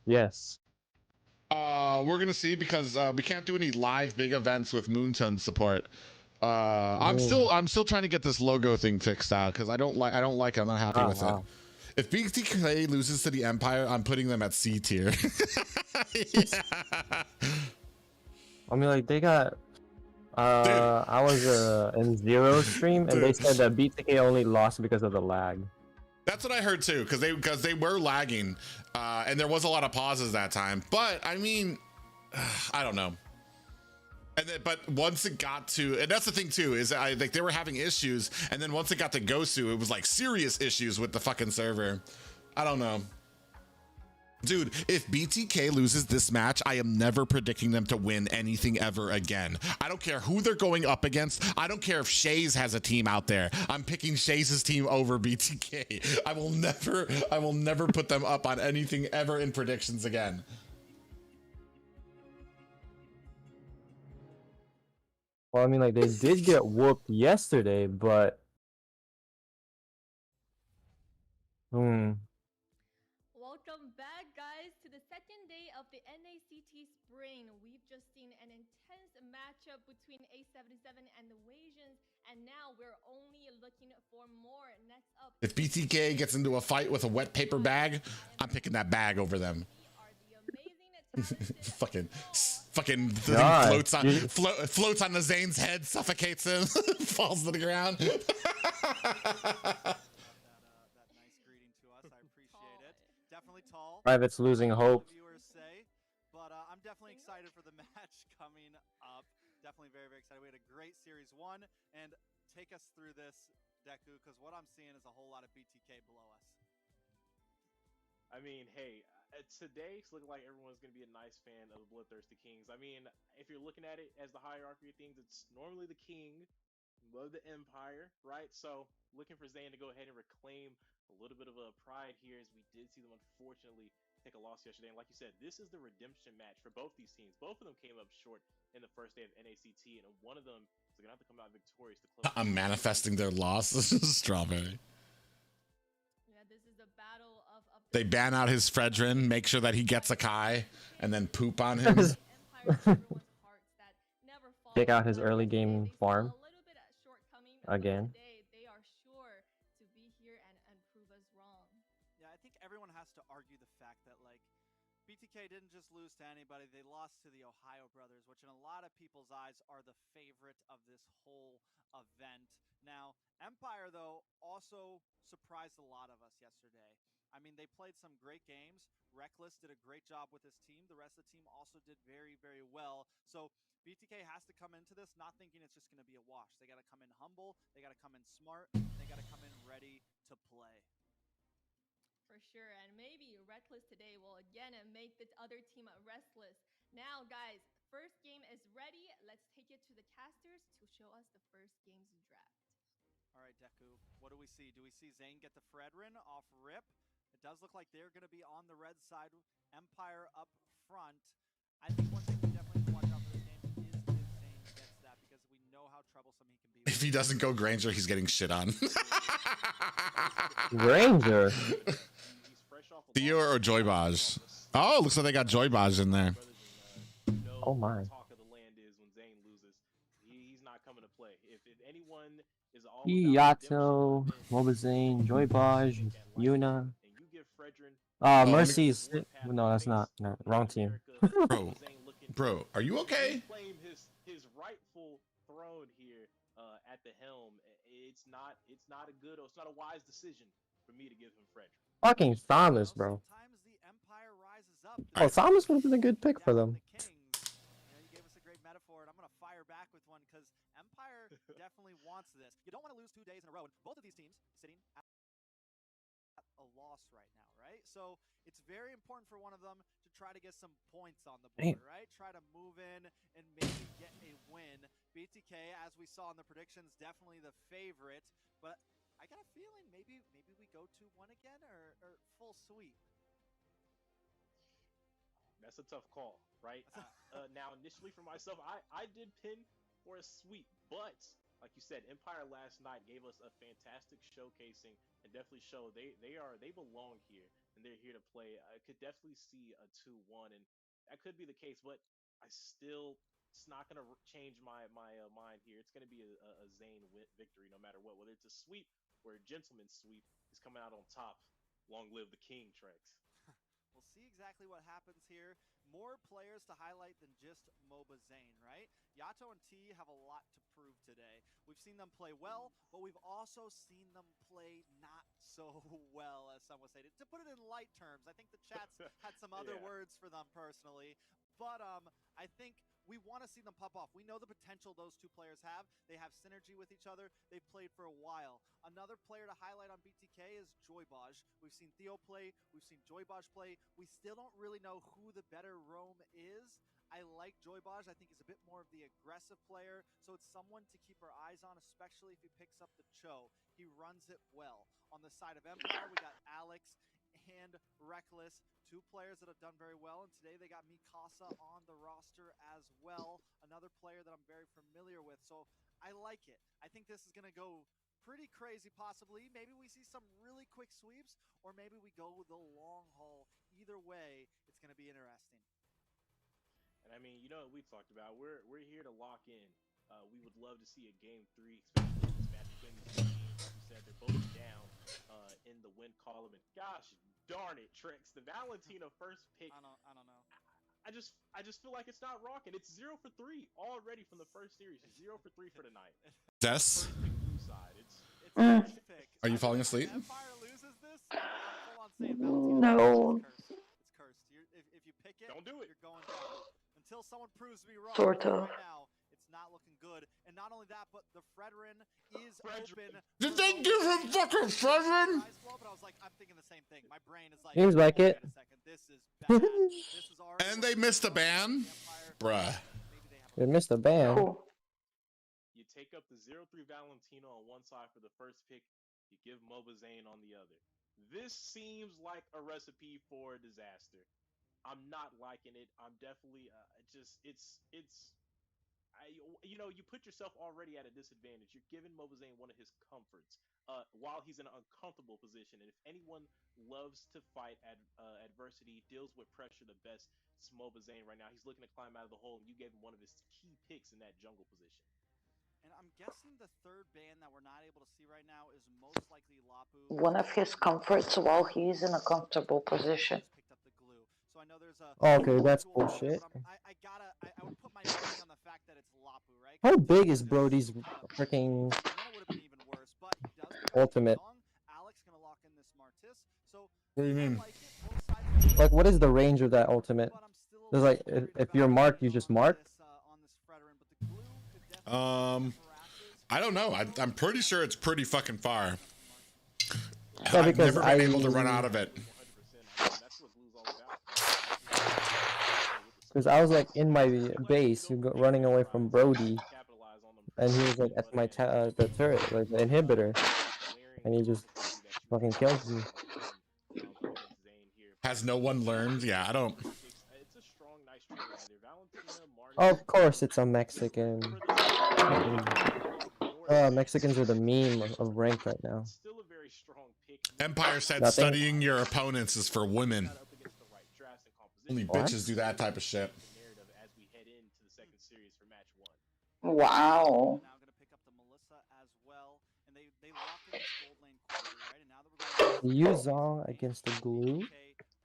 Yes. We're gonna see because we can't do any live big events with Moonton support. I'm still trying to get this logo thing fixed out because I don't like it. I'm not happy with it. If BTK loses to the Empire, I'm putting them at C tier. Yeah. I mean, like, they got. I was in Zero stream and they said that BTK only lost because of the lag. That's what I heard too, because they were lagging, and there was a lot of pauses that time. But I mean, I don't know. And then, but once it got to, and that's the thing too, is I like they were having issues, and then once it got to Gosu, it was like serious issues with the fucking server. I don't know. Dude, if BTK loses this match, I am never predicting them to win anything ever again. I don't care who they're going up against. I don't care if Shays has a team out there. I'm picking Shays' team over BTK. I will never put them up on anything ever in predictions again. Well, I mean, like, they did get whooped yesterday, but... Welcome back, guys, to the second day of the NACT Spring. We've just seen an intense matchup between A77 and the Wasians, and now we're only looking for more. Next up, if BTK gets into a fight with a wet paper bag, I'm picking that bag over them. fucking the thing floats on the Zane's head, suffocates him, falls to the ground. Private's losing hope. But I'm definitely excited for the match coming up. Definitely very, very excited. We had a great series one, and take us through this, Deku, because what I'm seeing is a whole lot of BTK below us. I mean, hey, today it's looking like everyone's going to be a nice fan of the Bloodthirsty Kings. I mean, if you're looking at it as the hierarchy of things, it's normally the king of the empire, right? So looking for Zane to go ahead and reclaim a little bit of a pride here, as we did see them unfortunately take a loss yesterday. And like you said, this is the redemption match for both these teams. Both of them came up short in the first day of NACT, and one of them is going to have to come out victorious to close. I'm manifesting their loss. Strawberry. They ban out his Fredrin, make sure that he gets a Kai, and then poop on him. Take out his early game farm. Again. They are sure to be here and prove us wrong. Yeah, I think everyone has to argue the fact that, like, BTK didn't just lose to anybody, they lost to the Ohio Brothers, which in a lot of people's eyes are the favorite of this whole event. Now, Empire, though, also surprised a lot of us yesterday. I mean, they played some great games. Reckless did a great job with his team. The rest of the team also did very, very well. So BTK has to come into this not thinking it's just going to be a wash. They got to come in humble. They got to come in smart. They got to come in ready to play. For sure, and maybe Reckless today will again make the other team restless. Now, guys, first game is ready. Let's take it to the casters to show us the first game's draft. All right, Deku, what do we see? Do we see Zane get the Fredrin off rip? It does look like they're going to be on the red side. Empire up front. I think one thing we definitely have to watch out for this game is if Zane gets that, because we know how troublesome he can be. If he doesn't go Granger, he's getting shit on. Granger. Theo or Joybaj? Oh, looks like they got Joybaj in there. Oh my. Talk of the land is when Zane loses, he's not coming to play. If anyone is all Yato, Mobazane, Joybaj, Yuna. Mercy's. No, that's not. No, wrong team. Bro, are you okay? Claim his rightful throne here at the helm. It's not a wise decision for me to give him Fredrin. Fucking Thomas, bro. Oh, Thomas would have been a good pick for them. You gave us a great metaphor, and I'm going to fire back with one because Empire definitely wants this. You don't want to lose 2 days in a row. And both of these teams sitting at a loss right now, right? So it's very important for one of them to try to get some points on the board, right? Try to move in and maybe get a win. BTK, as we saw in the predictions, definitely the favorite, but I got a feeling maybe we go 2-1 again or full sweep. That's a tough call, right? Now, initially for myself, I did pin for a sweep, but like you said, Empire last night gave us a fantastic showcasing and definitely showed they belong here and they're here to play. I could definitely see a 2-1, and that could be the case, but it's not going to change my mind here. It's going to be a Zane victory no matter what, whether it's a sweep or a gentleman's sweep. Is coming out on top. Long live the king, Trex. We'll see exactly what happens here. More players to highlight than just MOBA Zane, right? Yato and T have a lot to prove today. We've seen them play well, but we've also seen them play not so well, as some would say. To put it in light terms, I think the chat's had some other words for them personally, but I think we want to see them pop off. We know the potential those two players have. They have synergy with each other. They've played for a while. Another player to highlight on BTK is Joybaj. We've seen Theo play. We've seen Joybaj play. We still don't really know who the better roam is. I like Joybaj. I think he's a bit more of the aggressive player, so it's someone to keep our eyes on, especially if he picks up the Cho. He runs it well. On the side of Empire, we got Alex and Reckless, 2 players that have done very well, and today they got Mikasa on the roster as well, another player that I'm very familiar with, so I like it. I think this is going to go pretty crazy possibly. Maybe we see some really quick sweeps, or maybe we go the long haul. Either way, it's going to be interesting. And I mean, you know what we talked about. We're here to lock in. We would love to see a game 3, especially this match between these two teams. Like you said, they're both down in the win column. And gosh darn it, Trex, the Valentina first pick. I don't know. I just feel like it's not rocking. It's 0 for 3 already from the first series. 0 for 3 for tonight. Des? It's Are you falling asleep? Empire loses this. I'm full on saying Valentina. No. It's cursed. If you pick it, don't do it. You're going down. Until someone proves me wrong. Sort of. Right now, it's not looking good. And not only that, but the Fredrin is open. Did they give him fucking Fredrin? But I was like, I'm thinking the same thing. My brain is like, Seems like it. wait a second, this is bad. This is already And they missed a ban? Bruh. They missed a ban. Cool. You take up the 0-3 Valentino on one side for the first pick. You give MOBA Zane on the other. This seems like a recipe for disaster. I'm not liking it. I'm definitely you put yourself already at a disadvantage. You're giving MOBA Zane one of his comforts while he's in an uncomfortable position. And if anyone loves to fight adversity, deals with pressure the best, it's MOBA Zane right now. He's looking to climb out of the hole, and you gave him one of his key picks in that jungle position. And I'm guessing the third ban that we're not able to see right now is most likely Lapu. One of his comforts while he's in a comfortable position. Picked up the glue. So I know there's Oh, okay, that's bullshit. I would put my money on the fact that it's Lapu, right? How big is Brody's freaking And then it would have been even worse. But he does pick up ultimate? Young. Alex gonna lock in this Martis. So What do you mean? like it. Both sides Like, what is the range of that ultimate? but I'm still There's like, if you're marked, you just mark. on this Fredrin, but the glue could definitely I don't know. I'm pretty sure it's pretty fucking far. Yeah, I've because never been able to run out of it. 100%. That's what glue's all about. Because I was like in my base, running away from Brody, and he was like at my the turret, like the inhibitor, and he just fucking kills me. Has no one learned? Yeah, I don't. Of course, it's a Mexican. Mexicans are the meme of rank right now. Empire said Nothing. studying your opponents is for women. Only bitches do that type of shit. Wow. Now gonna pick up the Melissa as well, and they lock in this gold lane quickly, right? And now that we're going Yuzong against the glue.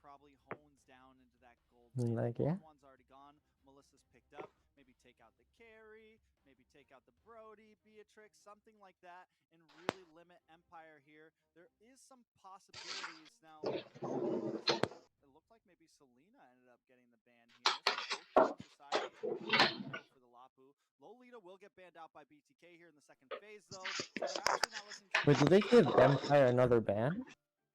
probably hones down into that gold lane. Like, yeah. One's already gone. Melissa's picked up. Maybe take out the carry. Maybe take out the Brody, Beatrix, something like that, and really limit Empire here. There is some possibilities now. It looked like maybe Selena ended up getting the ban here. So both teams decided to go for the Lapu. Lolita will get banned out by BTK here in the second phase, though. So they're actually not listening to Wait, did they give Empire another ban?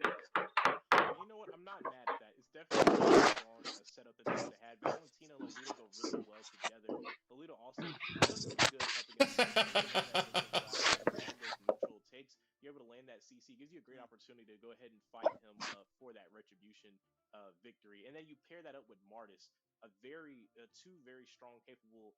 You know what? I'm not mad at that. It's definitely a strong setup that they would have had. Valentina and Lolita go really well together. Lolita also does pretty good up against neutral takes. You're able to land that CC, gives you a great opportunity to go ahead and fight him for that retribution victory. And then you pair that up with Martis, two very strong, capable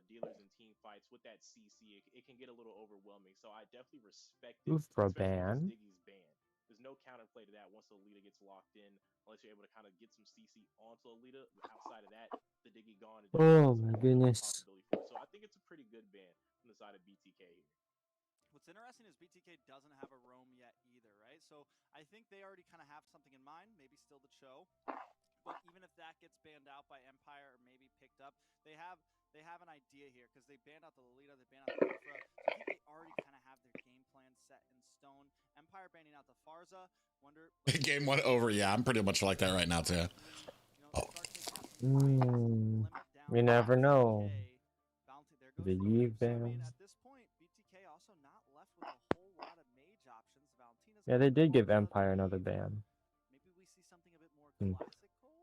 dealers in team fights with that CC. It can get a little overwhelming. So I definitely respect it. Oof, for a especially ban. once Diggy's banned. There's no counterplay to that once Alita gets locked in, unless you're able to kind of get some CC onto Alita. Outside of that, the Diggy gone. Oh my goodness. So I think it's a pretty good ban from the side of BTK here. What's interesting is BTK doesn't have a roam yet either, right? So I think they already kind of have something in mind, maybe still the Cho. But even if that gets banned out by Empire or maybe picked up, they have an idea here because they banned out the Lolita, they banned out the Kufra. So I think they already kind of have their game plan set in stone. Empire banning out the Farza. Wonder Game 1 over. Yeah, I'm pretty much like that right now too. You never know. The Eve ban. At this point, BTK also not left with a whole lot of mage options. Valentina's Yeah, they did give Empire another ban. Maybe we see something a bit more classical.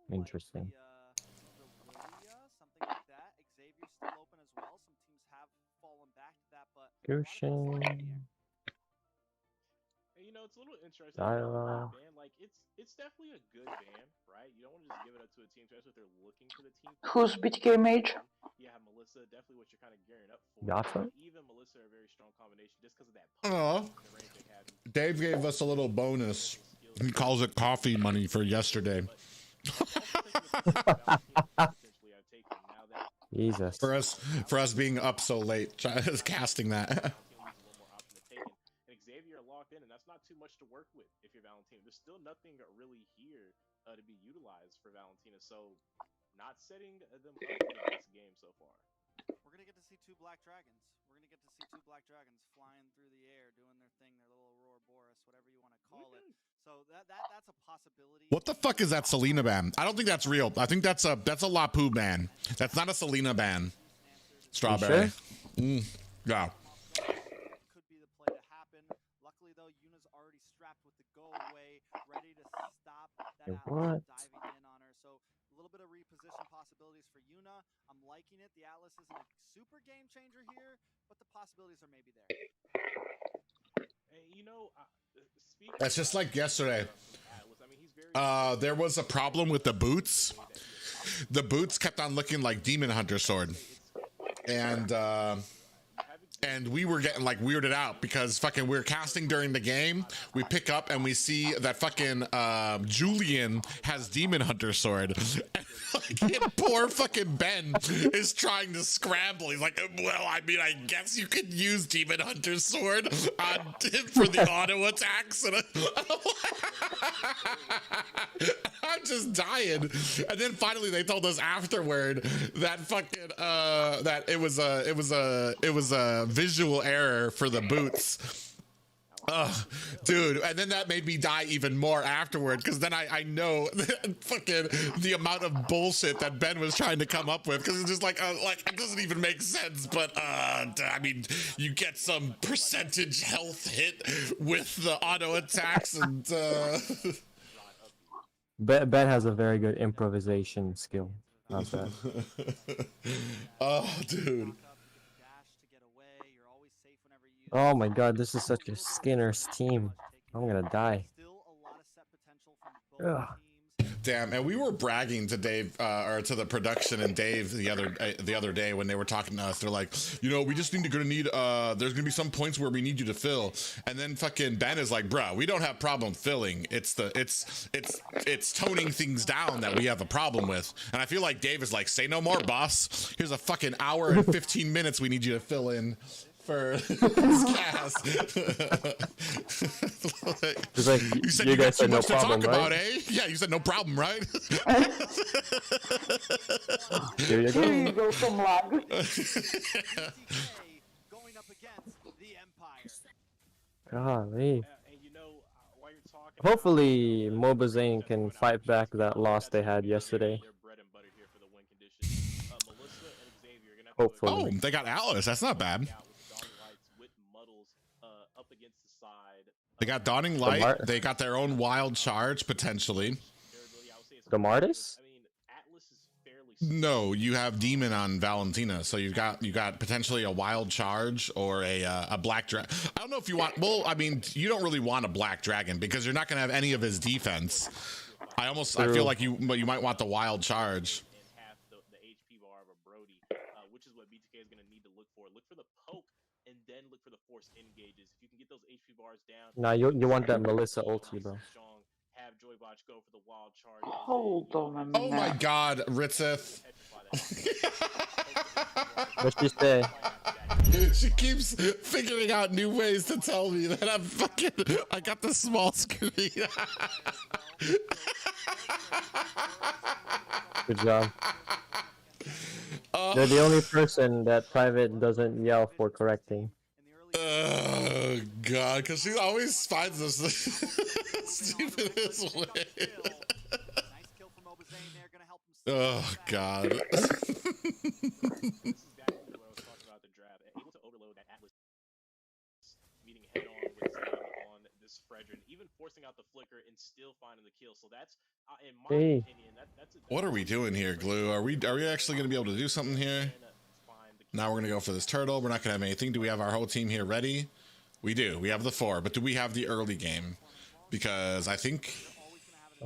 Interesting. Like the Lilia, something like that. Xavier's still open as well. Some teams have fallen back to that, but Goshen. You know, it's a little interesting. Dialogue. Ban, like it's definitely a good ban, right? You don't want to just give it up to a team, especially if they're looking for the team. Who's BTK mage? Yeah, Melissa, definitely what you're kind of gearing up for. Yata? Even Melissa are a very strong combination just because of that. Oh, Dave gave us a little bonus. He calls it coffee money for yesterday. Jesus. For us being up so late, casting that. Xavier locked in, and that's not too much to work with if you're Valentina. There's still nothing really here to be utilized for Valentina, so not setting them up for the best game so far. We're gonna get to see two black dragons. Flying through the air, doing their thing, their little Ouroboros, whatever you want to call it. So that's a possibility. What the fuck is that Selena ban? I don't think that's real. I think that's a Lapu ban. That's not a Selena ban. Strawberry. Sure? Yeah. Could be the play to happen. Luckily though, Yuna's already strapped with the go away, ready to stop that Atlas diving in on her. So a little bit of reposition possibilities for Yuna. I'm liking it. The Atlas isn't a super game changer here, but the possibilities are maybe there. And you know, That's just like yesterday. There was a problem with the boots. The boots kept on looking like Demon Hunter sword, and and we were getting like weirded out because fucking we were casting during the game. We pick up and we see that fucking Julian has Demon Hunter sword. And poor fucking Ben is trying to scramble. He's like, well, I mean, I guess you could use Demon Hunter sword on him for the auto attacks. And I'm just dying. And then finally they told us afterward that fucking that it was a visual error for the boots. Dude, and then that made me die even more afterward because then I know fucking the amount of bullshit that Ben was trying to come up with because it's just like it doesn't even make sense. But I mean, you get some percentage health hit with the auto attacks and. Ben has a very good improvisation skill. How's that? Oh, dude. Oh my god, this is such a Skinner's team. I'm gonna die. Ugh. Damn, and we were bragging to Dave or to the production and Dave the other day when they were talking to us. They're like, you know, we just need there's gonna be some points where we need you to fill. And then fucking Ben is like, bruh, we don't have problem filling. It's toning things down that we have a problem with. And I feel like Dave is like, say no more, boss. Here's a fucking hour and 15 minutes we need you to fill in. For this cast. Like, you said you got too much to talk about, eh? Yeah, you said no problem, right? Here you go. Here you go, some lag. Going up against the Empire. Golly. Hopefully, Mobazane can fight back that loss they had yesterday. Hopefully. Oh, they got Alice. That's not bad. They got Dawning Light. They got their own wild charge, potentially. The Martis? No, you have Demon on Valentina, so you got potentially a wild charge or a black dragon. I don't know if you want. Well, I mean, you don't really want a black dragon because you're not going to have any of his defense. I feel like you might want the wild charge. Which is what BTK is going to need to look for. Look for the poke and then look for the force engages. If you can get those HP bars down. Nah, you want that Melissa ulti, bro. Have Joybotch go for the wild charge. Hold on a minute. Oh my God, Ritzeth. What'd she say? She keeps figuring out new ways to tell me that I got the small screen. Good job. They're the only person that Private doesn't yell for correcting. Oh God, because she always finds us the stupidest way. Oh God. Even forcing out the flicker and still finding the kill. So that's in my opinion, that's what are we doing here, Glue? Are we actually going to be able to do something here? Now we're going to go for this turtle. We're not going to have anything. Do we have our whole team here ready? We do. We have the 4, but do we have the early game? Because I think He's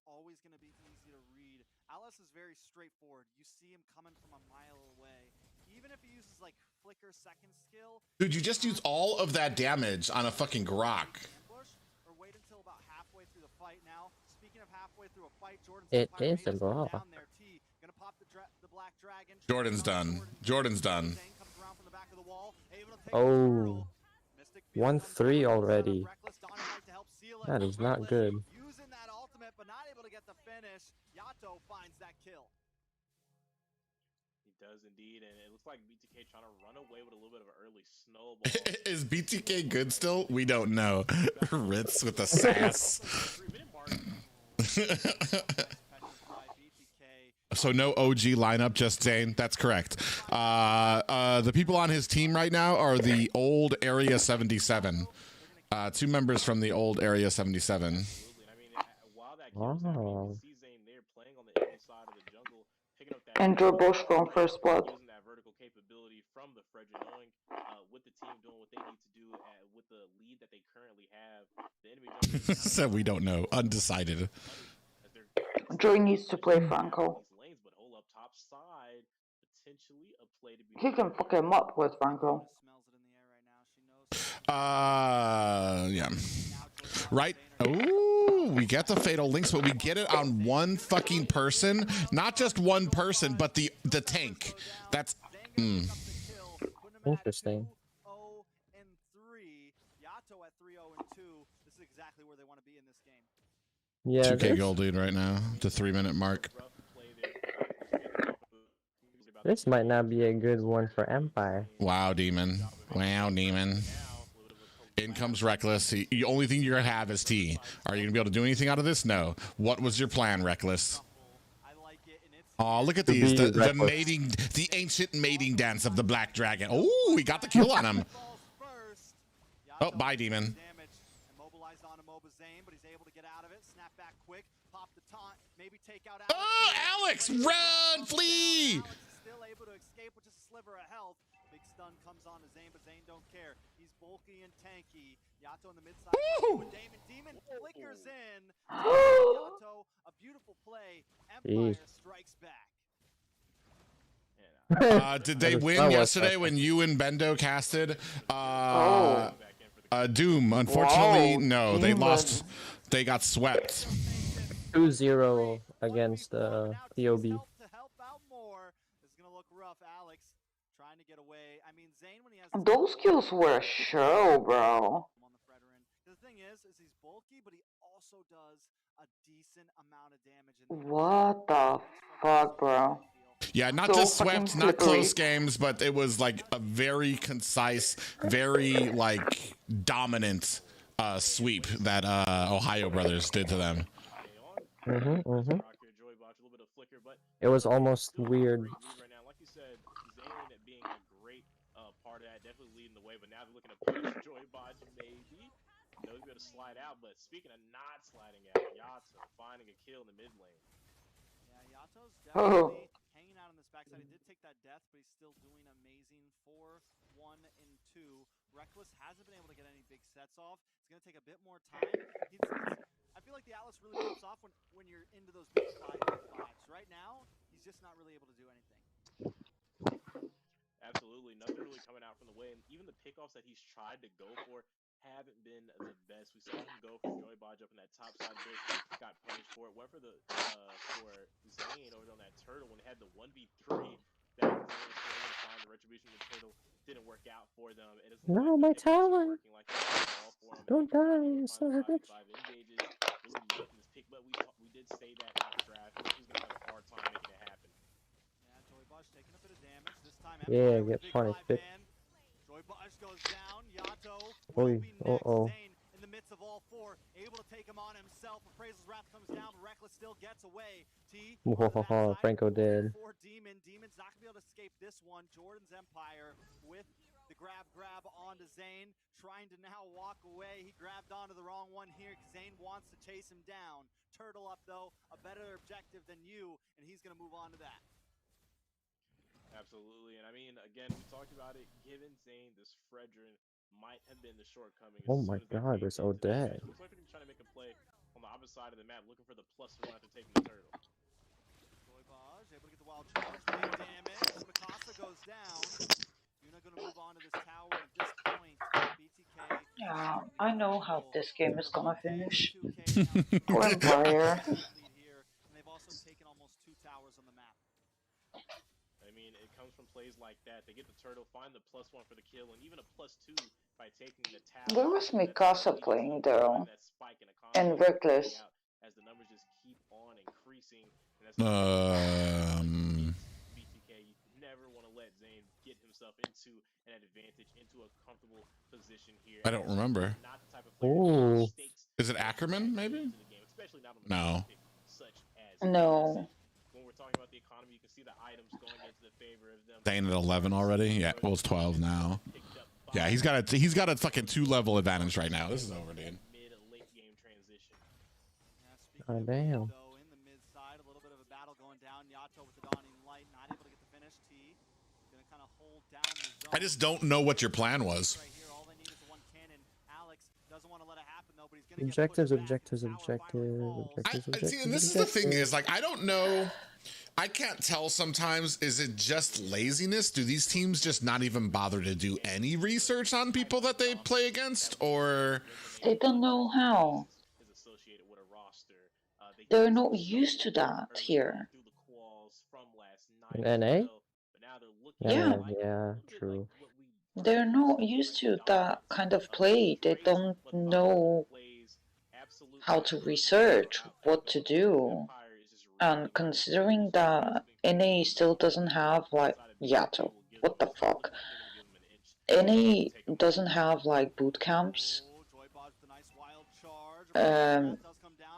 always going to be easy to read. Alice is very straightforward. You see him coming from a mile away. Even if he uses like flicker second skill. Dude, you just use all of that damage on a fucking Grok. Or wait until about halfway through the fight. Now, speaking of halfway through a fight, It is a Grok. Jordan's done. Jordan's done. Oh. 1-3 already. That is not good. Using that ultimate, but not able to get the finish. Yato finds that kill. He does indeed, and it looks like BTK trying to run away with a little bit of an early snowball. Is BTK good still? We don't know. Ritz with the sass. So no OG lineup, just Zane. That's correct. The people on his team right now are the old Area 77. 2 members from the old Area 77. Wow. Andrew Bush from First Blood. That vertical capability from the Frederick, knowing with the team doing what they need to do with the lead that they currently have. The enemy So we don't know. Undecided. Joy needs to play Franco. He can fuck him up with Franco. Yeah. Right. Ooh, we get the fatal links, but we get it on one fucking person. Not just one person, but the tank. That's Interesting. 2-0-3. Yato at 3-0-2. This is exactly where they want to be in this game. Yeah, 2K gold lead right now. The 3-minute mark. this might not be a good one for Empire. Wow, Demon. Wow, Demon. In comes Reckless. The only thing you're gonna have is T. Are you gonna be able to do anything out of this? No. What was your plan, Reckless? Oh, look at these. The mating, the ancient mating dance of the Black Dragon. Oh, we got the kill on him. Oh, bye, Demon. Oh, Alex, run, flee. Still able to escape with just a sliver of health. Big stun comes on to Zane, but Zane don't care. He's bulky and tanky. Yato in the mid-side. Demon flickers in. Yato, a beautiful play. Empire strikes back. Did they win yesterday when you and Bendo casted? Doom. Unfortunately, no. They lost. They got swept. 2-0 against TOB. Those kills were a show, bro. The thing is he's bulky, but he also does a decent amount of damage. What the fuck, bro? Yeah, not just swept, not close games, but it was like a very concise, very like dominant sweep that OhioBrothers did to them. It was almost weird. Like you said, Zane being a great part of that, definitely leading the way. But now they're looking to push Joybot, maybe. They'll be able to slide out. But speaking of not sliding out, Yato finding a kill in the mid lane. Yeah, Yato's definitely hanging out on this backside. He did take that death, but he's still doing amazing. 4-1 and 2. Reckless hasn't been able to get any big sets off. It's going to take a bit more time. I feel like the Atlas really pops off when you're into those big 5v5s. Right now, he's just not really able to do anything. Absolutely, nothing really coming out from the way, and even the pickoffs that he's tried to go for haven't been the best. We saw him go for Joybot up in that top side bit, got punished for it. Went for Zane over on that turtle when they had the 1v3. That Zane was able to find the retribution of the turtle. Didn't work out for them. It is no, my tower. Like don't die, son of a bitch. But we did say that after draft. He's gonna have a hard time making it happen. Yeah, Joybot taking a bit of damage this time. Yeah, get punished. Joybot goes down. Yato will be next. Zane in the midst of all four, able to take him on himself. Appraisal's wrath comes down, but Reckless still gets away. Franco did. Demon's not gonna be able to escape this one. Jordan's Empire with the grab onto Zane, trying to now walk away. He grabbed onto the wrong one here because Zane wants to chase him down. Turtle up though, a better objective than you, and he's gonna move on to that. Absolutely, and I mean, again, we talked about it. Given Zane, this Fredrin might have been the shortcoming. Oh my God, this Odette. Looks like he's trying to make a play on the opposite side of the map, looking for the +1 after taking the turtle. Joybot able to get the wild charge, big damage. Mikasa goes down. You're not going to move on to this tower at this point. BTK. Yeah, I know how this game is gonna finish. For Empire. And they've also taken almost 2 towers on the map. I mean, it comes from plays like that. They get the turtle, find the +1 for the kill, and even a +2 by taking the tower. Where was Mikasa playing though? And Reckless. As the numbers just keep on increasing. BTK, you never want to let Zane get himself into an advantage, into a comfortable position here. I don't remember. Ooh. Is it Ackerman, maybe? No. No. When we're talking about the economy, you can see the items going into the favor of them. Zane at 11 already? Yeah, well, it's 12 now. Yeah, he's got a fucking 2-level advantage right now. This is over, dude. Mid-late game transition. Oh, damn. In the mid side, a little bit of a battle going down. Yato with the dawning light, not able to get the finish. T gonna kind of hold down the zone. I just don't know what your plan was. Right here, all they need is one cannon. Alex Alex doesn't want to let it happen though, but he's gonna Objectives, get pushed back. objectives, Tower finally objectives, falls. objectives, See, and this is objectives, the thing is, objectives. like, I don't know. I can't tell sometimes. Is it just laziness? Do these teams just not even bother to do any research on people that they play against? Or They don't know how. Is associated with a roster. They're not used to that here. Through the quals from last night In NA? but now they're looking Yeah, true. They're not used to that kind of play. They don't know how to research, what to do. And considering that NA still doesn't have, like, Yato, what the fuck? NA doesn't have, like, boot camps.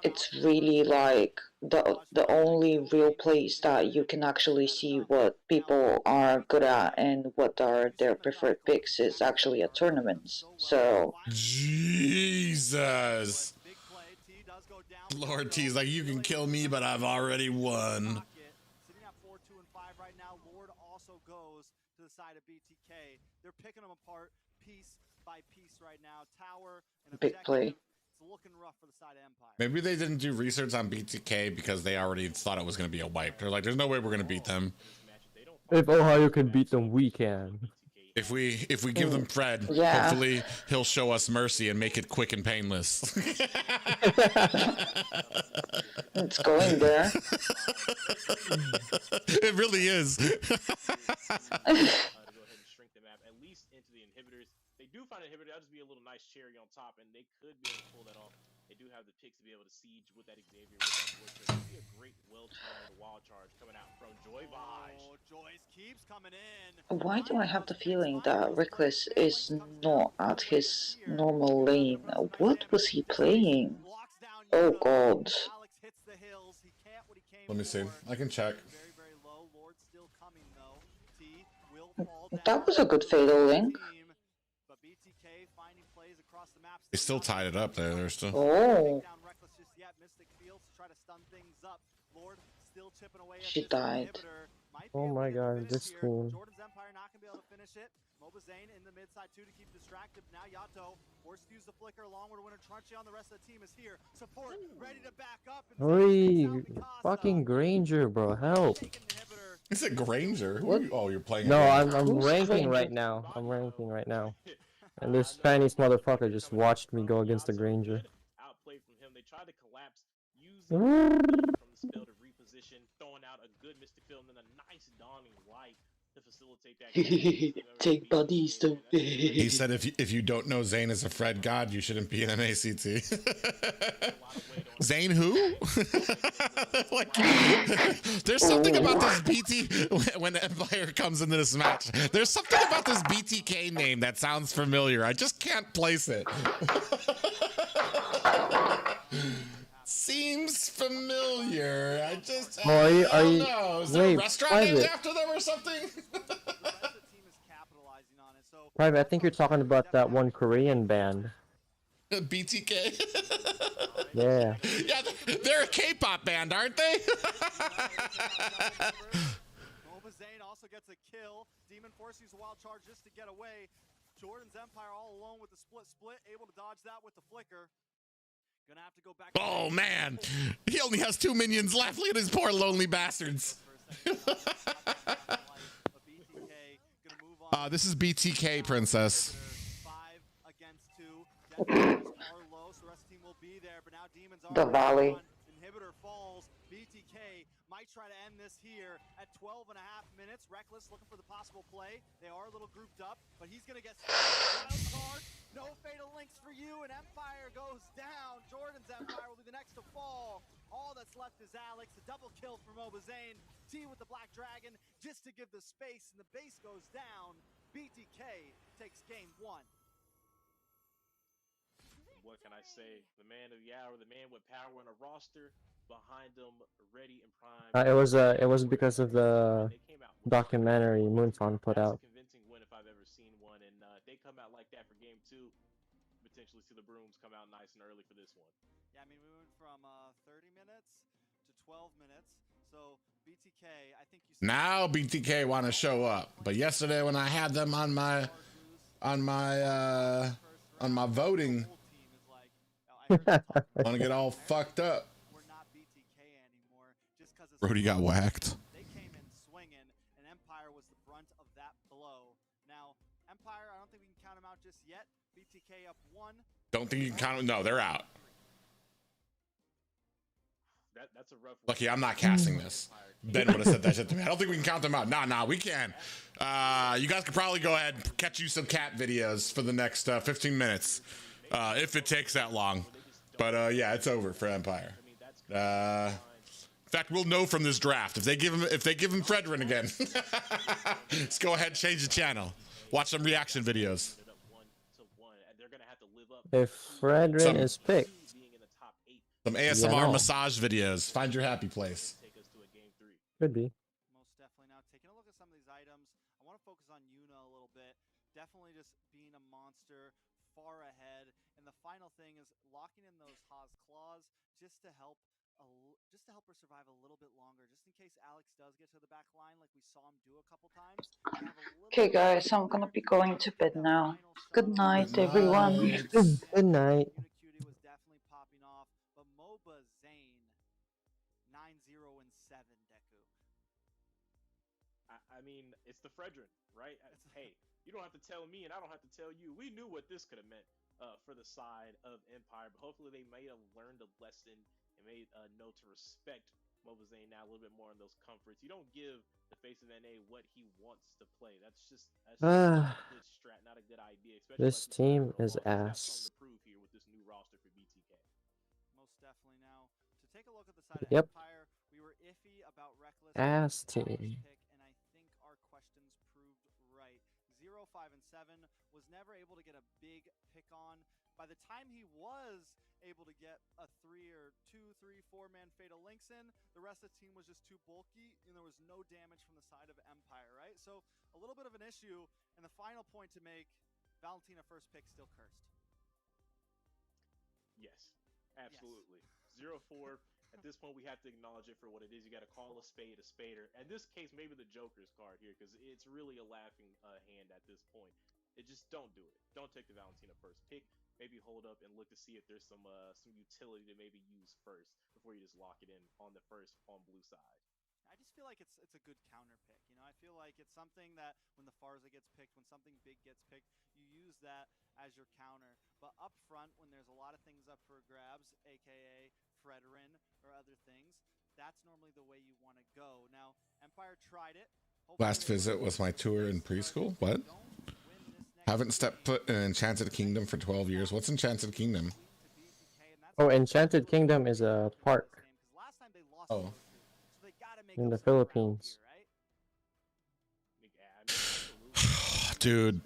It's really, like, the only real place that you can actually see what people are good at and what are their preferred picks is actually at tournaments. So Jesus, Lord T's like, you can kill me, but I've already won. Sitting at 4-2 and 5 right now. Lord also goes to the side of BTK. They're picking them apart piece by piece right now. Tower and big play. It's looking rough for the side of Empire. Maybe they didn't do research on BTK because they already thought it was going to be a wipe. They're like, there's no way we're going to beat them. If Ohio can beat them, we can. If we give them Fred, Yeah. hopefully he'll show us mercy and make it quick and painless. It's going there. It really is. To go ahead and shrink the map, at least into the inhibitors. They do find an inhibitor, that'll just be a little nice cherry on top, and they could be able to pull that off. They do have the picks to be able to siege with that Xavier, with that Butcher. It'll be a great, well-timed wild charge coming out from Joy Vaj. Oh, Joyce keeps coming in. Why do I have the feeling that Reckless is not at his normal lane? What was he playing? Oh god. Alex hits the hills. He can't what he came Let me see. for. I can check. Very, very low. Lord still coming though. T will fall down. That was a good fatal link. But BTK finding plays across the map. They still tied it up there. They're still. Oh, Down Reckless just yet. Mystic Fields to try to stun things up. Lord still chipping away at She this died. inhibitor. Might be Oh able my to get the god, finish this here. team. Jordan's Empire not gonna be able to finish it. Mobazane in the mid side too to keep distracted. Now Yato forced to use the flicker along with a winner Truncheon. On the rest of the team is here. Support ready to back up. And Oi, fucking Granger, bro, help. Is it Granger? Who are you? Oh, you're playing. No, Granger. I'm Who's ranking Granger? right now. I'm ranking right now. And this Spanish motherfucker just watched me go against the Granger. Outplayed from him. They tried to collapse using from the spell to reposition, throwing out a good Mystic Field and then a nice dawning light to facilitate that. take buddies to. He said, if you don't know Zane is a Fred god, you shouldn't be in an ACT. Zane who? Like, there's something about this BT when Empire comes into this match. There's something about this BTK name that sounds familiar. I just can't place it. Seems familiar. I just Oh, are you- I don't know. Is there a wait, restaurant named private. after them or something? The rest of the team is capitalizing on it. So Private, I think you're talking about that one Korean band. BTK. Yeah. Yeah, they're a K-pop band, aren't they? Mobazane also gets a kill. Demon Force uses a wild charge just to get away. Jordan's Empire all alone with the split, able to dodge that with the flicker. Gonna have to go back. Oh man, he only has 2 minions left. Look at his poor lonely bastards. This is BTK, princess. 5 against 2. Deku are low, so the rest of the team will be there. But now Demons are The Valley. on. Inhibitor falls. BTK might try to end this here at 12.5 minutes. Reckless looking for the possible play. They are a little grouped up, but he's gonna get wild card. No fatal links for you, and Empire goes down. Jordan's Empire will be the next to fall. All that's left is Alex. A double kill for Mobazane. T with the Black Dragon just to give the space, and the base goes down. BTK takes game 1. What can I say? The man of the hour, the man with power in a roster behind him, ready and prime. It was because of the They came out documentary Moonfon put That's out. a convincing win if I've ever seen one, and they come out like that for game 2. Potentially see the brooms come out nice and early for this one. Yeah, I mean, we went from 30 minutes to 12 minutes. So BTK, I think you Now BTK want to show up, but yesterday when I had them on my on my voting. The whole team is like, I heard them talking about Want to get all I heard fucked up. we're not BTK anymore just because it's Brody got whacked. They came in swinging, and Empire was the brunt of that blow. Now, Empire, I don't think we can count them out just yet. BTK up 1. Don't think you can count them. No, they're out. That's a rough one. Lucky I'm not casting this. Ben would have said that shit to me. I don't think we can count them out. Nah, we can. You guys could probably go ahead and catch you some cat videos for the next 15 minutes. If it takes that long. But yeah, it's over for Empire. In fact, we'll know from this draft if they give him Fredrin again. Let's go ahead and change the channel. Watch some reaction videos. If Fredrin is picked. Some ASMR massage videos. Find your happy place. Could be. Most definitely. Now, taking a look at some of these items, I want to focus on Yuna a little bit. Definitely just being a monster, far ahead. And the final thing is locking in those Haas claws just to help her survive a little bit longer, just in case Alex does get to the back line like we saw him do a couple times. Okay, guys, I'm gonna be going to bed now. Good night, everyone. Good night. Cutie was definitely popping off, but MOBA Zane 9-0 and 7, Deku. I mean, it's the Fredrin, right? Hey, you don't have to tell me, and I don't have to tell you. We knew what this could have meant for the side of Empire, but hopefully they may have learned a lesson and may know to respect MOBA Zane now a little bit more on those comforts. You don't give the face of NA what he wants to play. That's just not a good strat, not a good idea. This team is ass. To prove here with this new roster for BTK. Most definitely. Now, to take a look at the side of Empire, we were iffy about Reckless ass team. Pick, and I think our questions proved right. 0, 5, and 7 was never able to get a big pick on. By the time he was able to get a 3 or 2, 3, 4-man Fatal Links in, the rest of the team was just too bulky, and there was no damage from the side of Empire, right? So a little bit of an issue, and the final point to make, Valentina first pick still cursed. Yes, absolutely. Yes. 0-4. At this point, we have to acknowledge it for what it is. You got to call a spader. In this case, maybe the Joker's card here, because it's really a laughing hand at this point. It just don't do it. Don't take the Valentina first pick. Maybe hold up and look to see if there's some utility to maybe use first before you just lock it in on the first on blue side. I just feel like it's a good counter pick. You know, I feel like it's something that when the Farza gets picked, when something big gets picked, you use that as your counter. But up front, when there's a lot of things up for grabs, aka Fredrin or other things, that's normally the way you want to go. Now, Empire tried it. Last visit was my tour in preschool. What? Haven't stepped foot in Enchanted Kingdom for 12 years. What's Enchanted Kingdom? Oh, Enchanted Kingdom is a park. Oh. In the Philippines. Dude.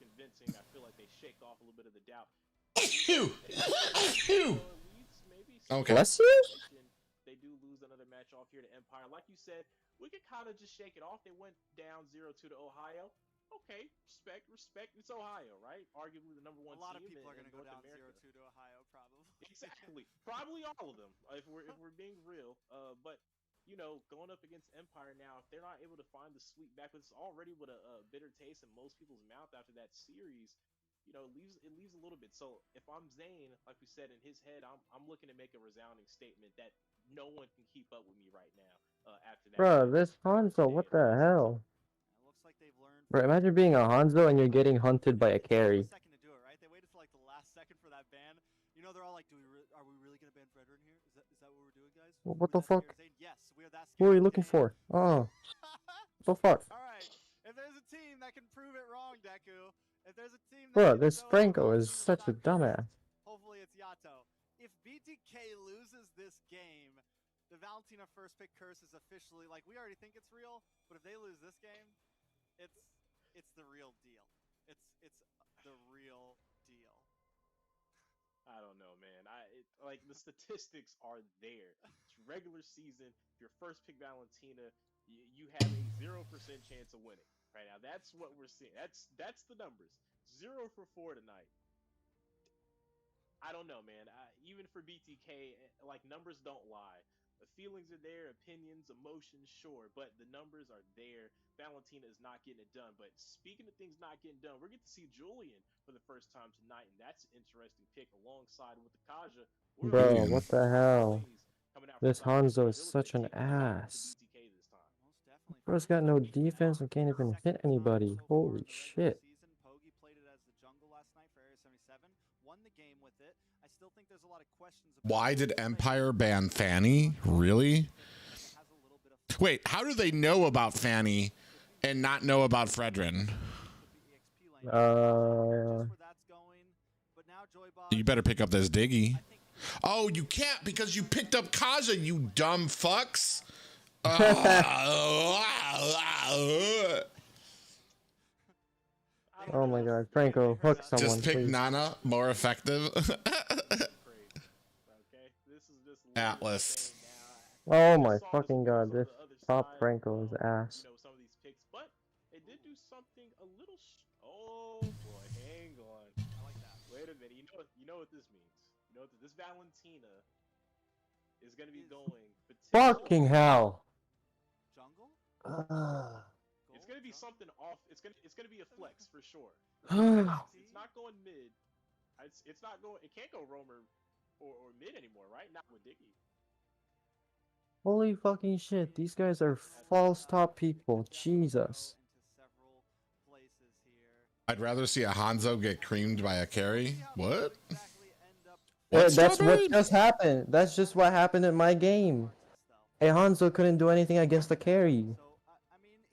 Convincing. I feel like they shake off a little bit of the doubt. Okay. Bless you? They do lose another match off here to Empire. Like you said, we could kind of just shake it off. They went down 0-2 to Ohio. Okay, respect. It's Ohio, right? Arguably the #1 team. A lot of people are going to go down America. 0-2 to Ohio, probably. Exactly. Probably all of them, if we're being real. But you know, going up against Empire now, if they're not able to find the sweep back, it's already with a bitter taste in most people's mouth after that series. You know, it leaves a little bit. So if I'm Zane, like we said, in his head, I'm looking to make a resounding statement that no one can keep up with me right now. After that, bro, this Hanzo, what the hell? Like they've learned. Bro, imagine being a Hanzo and you're getting hunted by a carry. Second to do it, right? They waited till like the last second for that ban. You know, they're all like, are we really gonna ban Fredrin here? Is that what we're doing, guys? What the fuck? Yes, we are that scared. Who are you looking for? Oh. What the fuck? Alright, if there's a team that can prove it wrong, Deku, if there's a team that Bro, this Franco is such a dumbass. Hopefully it's Yato. If BTK loses this game, the Valentina first pick curse is officially, like, we already think it's real, but if they lose this game, it's the real deal. It's the real deal. I don't know, man. Like the statistics are there. It's regular season. Your first pick Valentina, you have a 0% chance of winning. Right now, that's what we're seeing. That's the numbers. 0 for 4 tonight. I don't know, man. Even for BTK, like numbers don't lie. The feelings are there, opinions, emotions, sure, but the numbers are there. Valentina is not getting it done. But speaking of things not getting done, we're getting to see Julian for the first time tonight, and that's an interesting pick alongside with the Kaja. We're looking Bro, at what Julian. the hell? coming out from This side Hanzo is They're looking such at an taking it back to ass. BTK this time. Most definitely. Bro's First got time no picking defense out and can't even second hit anybody. time so far Holy in the regular shit. season. Pogi played it as the jungle last night for Area 77. Won the game with it. I still think there's a lot of questions about Why did his play. Empire ban Fanny? Really? Has a little bit of Wait, how do they know about Fanny and not know about Fredrin? just where that's going. But now Joybot, You better pick up this Diggy. I think Oh, you can't because you picked up Kaja, you dumb fucks. Oh my god, Franco, hook someone, Just pick please. Nana, more effective. Okay, this is just Atlas. Oh my fucking god, this top Franco is ass. You know, some of these picks, but it did do something a little. Oh boy, hang on. I like that. Wait a minute. You know what this means. You know what this Valentina is going to be going. Fucking hell. Jungle? It's going to be something off. It's going to be a flex for sure. Ah. It's not going mid. It's not going. It can't go roamer or mid anymore, right? Not with Diggy. Holy fucking shit, these guys are false top people. Jesus. I'd rather see a Hanzo get creamed by a carry. What? Yeah, that's what Strawberry? just happened. That's just what happened in my game. Hey, Hanzo couldn't do anything against the carry.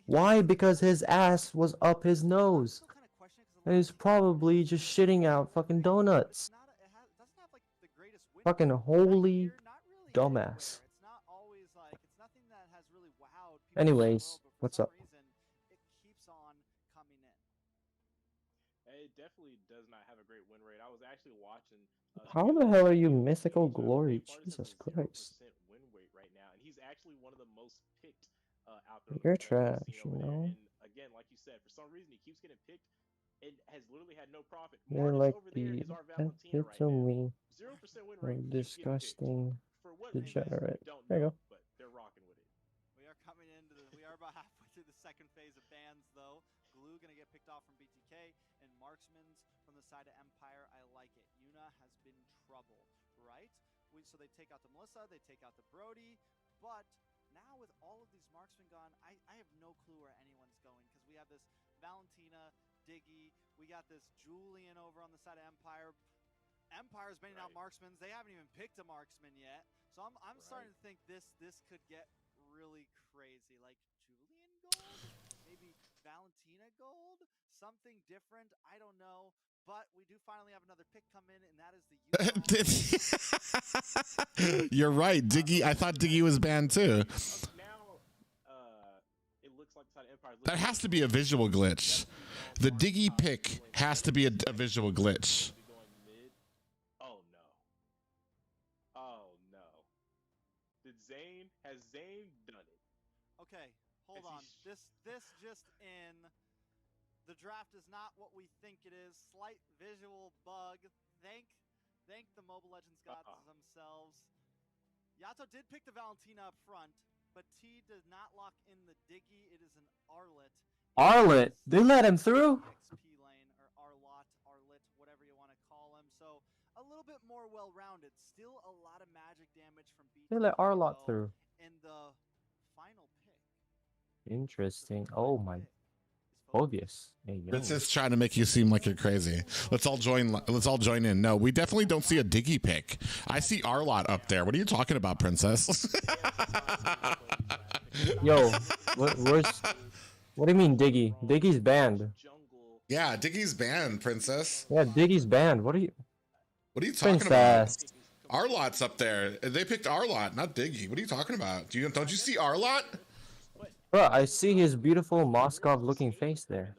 Why? Because his ass was up his nose. And he's probably just shitting out fucking donuts. Fucking holy dumbass. Anyways, what's up? It definitely does not have a great win rate. I was actually watching. How the hell are you mythical glory? Jesus Christ. Win rate right now, and he's actually one of the most picked out there. You're trash, you know. And again, like you said, for some reason he keeps getting picked and has literally had no profit. You're Martis like over there the is our Valentina right now. epitome 0% win rate. of keeps getting picked. disgusting For what reason, degenerate. we don't There you know, go. but they're rocking with it. We are coming into the. We are about halfway through the second phase of bans, though. Glue gonna get picked off from BTK, and Marksman's from the side of Empire. I like it. Yuna has been trouble, right? So they take out the Melissa, they take out the Brody, but now with all of these marksmen gone, I have no clue where anyone's going because we have this Valentina, Diggy, we got this Julian over on the side of Empire. Empire's banning out marksmen. They haven't even picked a marksman yet, so I'm starting to think this could get really crazy. Like Julian gold, maybe Valentina gold, something different. I don't know. But we do finally have another pick come in, and that is the You're right, Diggy. I thought Diggy was banned too. Now, it looks like the side of Empire. That has to be a visual glitch. The Diggy pick has to be a visual glitch. Oh no. Oh no. Has Zane done it? Okay, hold on. This just in. The draft is not what we think it is. Slight visual bug. Thank the Mobile Legends gods themselves. Yato did pick the Valentina up front, but T does not lock in the Diggy. It is an Arlet. Arlet? They let him through? XP lane, or Arlet, whatever you want to call him. So a little bit more well-rounded. Still a lot of magic damage from BT. They let Arlot through. In the final pick. Interesting. Oh my. Obvious. Hey, yo. This is trying to make you seem like you're crazy. Let's all join in. No, we definitely don't see a Diggy pick. I see Arlot up there. What are you talking about, princess? Yo, what do you mean Diggy? Diggy's banned. Yeah, Diggy's banned, princess. Yeah, Diggy's banned. What are you talking princess. about? Arlot's up there. They picked Arlot, not Diggy. What are you talking about? Don't you see Arlot? Bro, I see his beautiful Moskov-looking face there.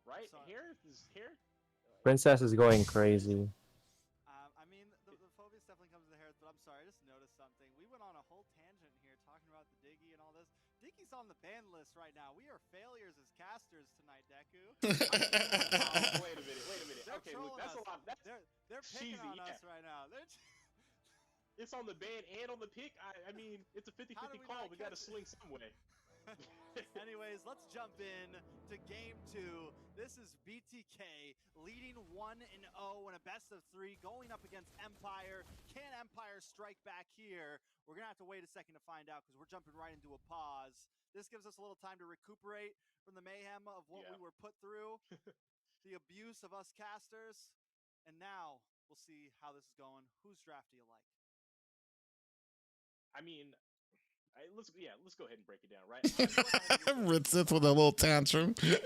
Right here. Princess is going crazy. I mean, the Phobius definitely comes to the hair, but I'm sorry, I just noticed something. We went on a whole tangent here talking about the Diggy and all this. Diggy's on the ban list right now. We are failures as casters tonight, Deku. Wait a minute. Okay, look, that's a lot. They're picking on us right now. It's on the ban and on the pick. I mean, it's a 50-50 call. We got to swing some way. Anyways, let's jump in to game 2. This is BTK leading 1-0 in a best of 3, going up against Empire. Can Empire strike back here? We're gonna have to wait a second to find out because we're jumping right into a pause. This gives us a little time to recuperate from the mayhem of what we were put through, the abuse of us casters, and now we'll see how this is going. Whose draft do you like? I mean, let's go ahead and break it down, right? Ritzith with a little tantrum. Because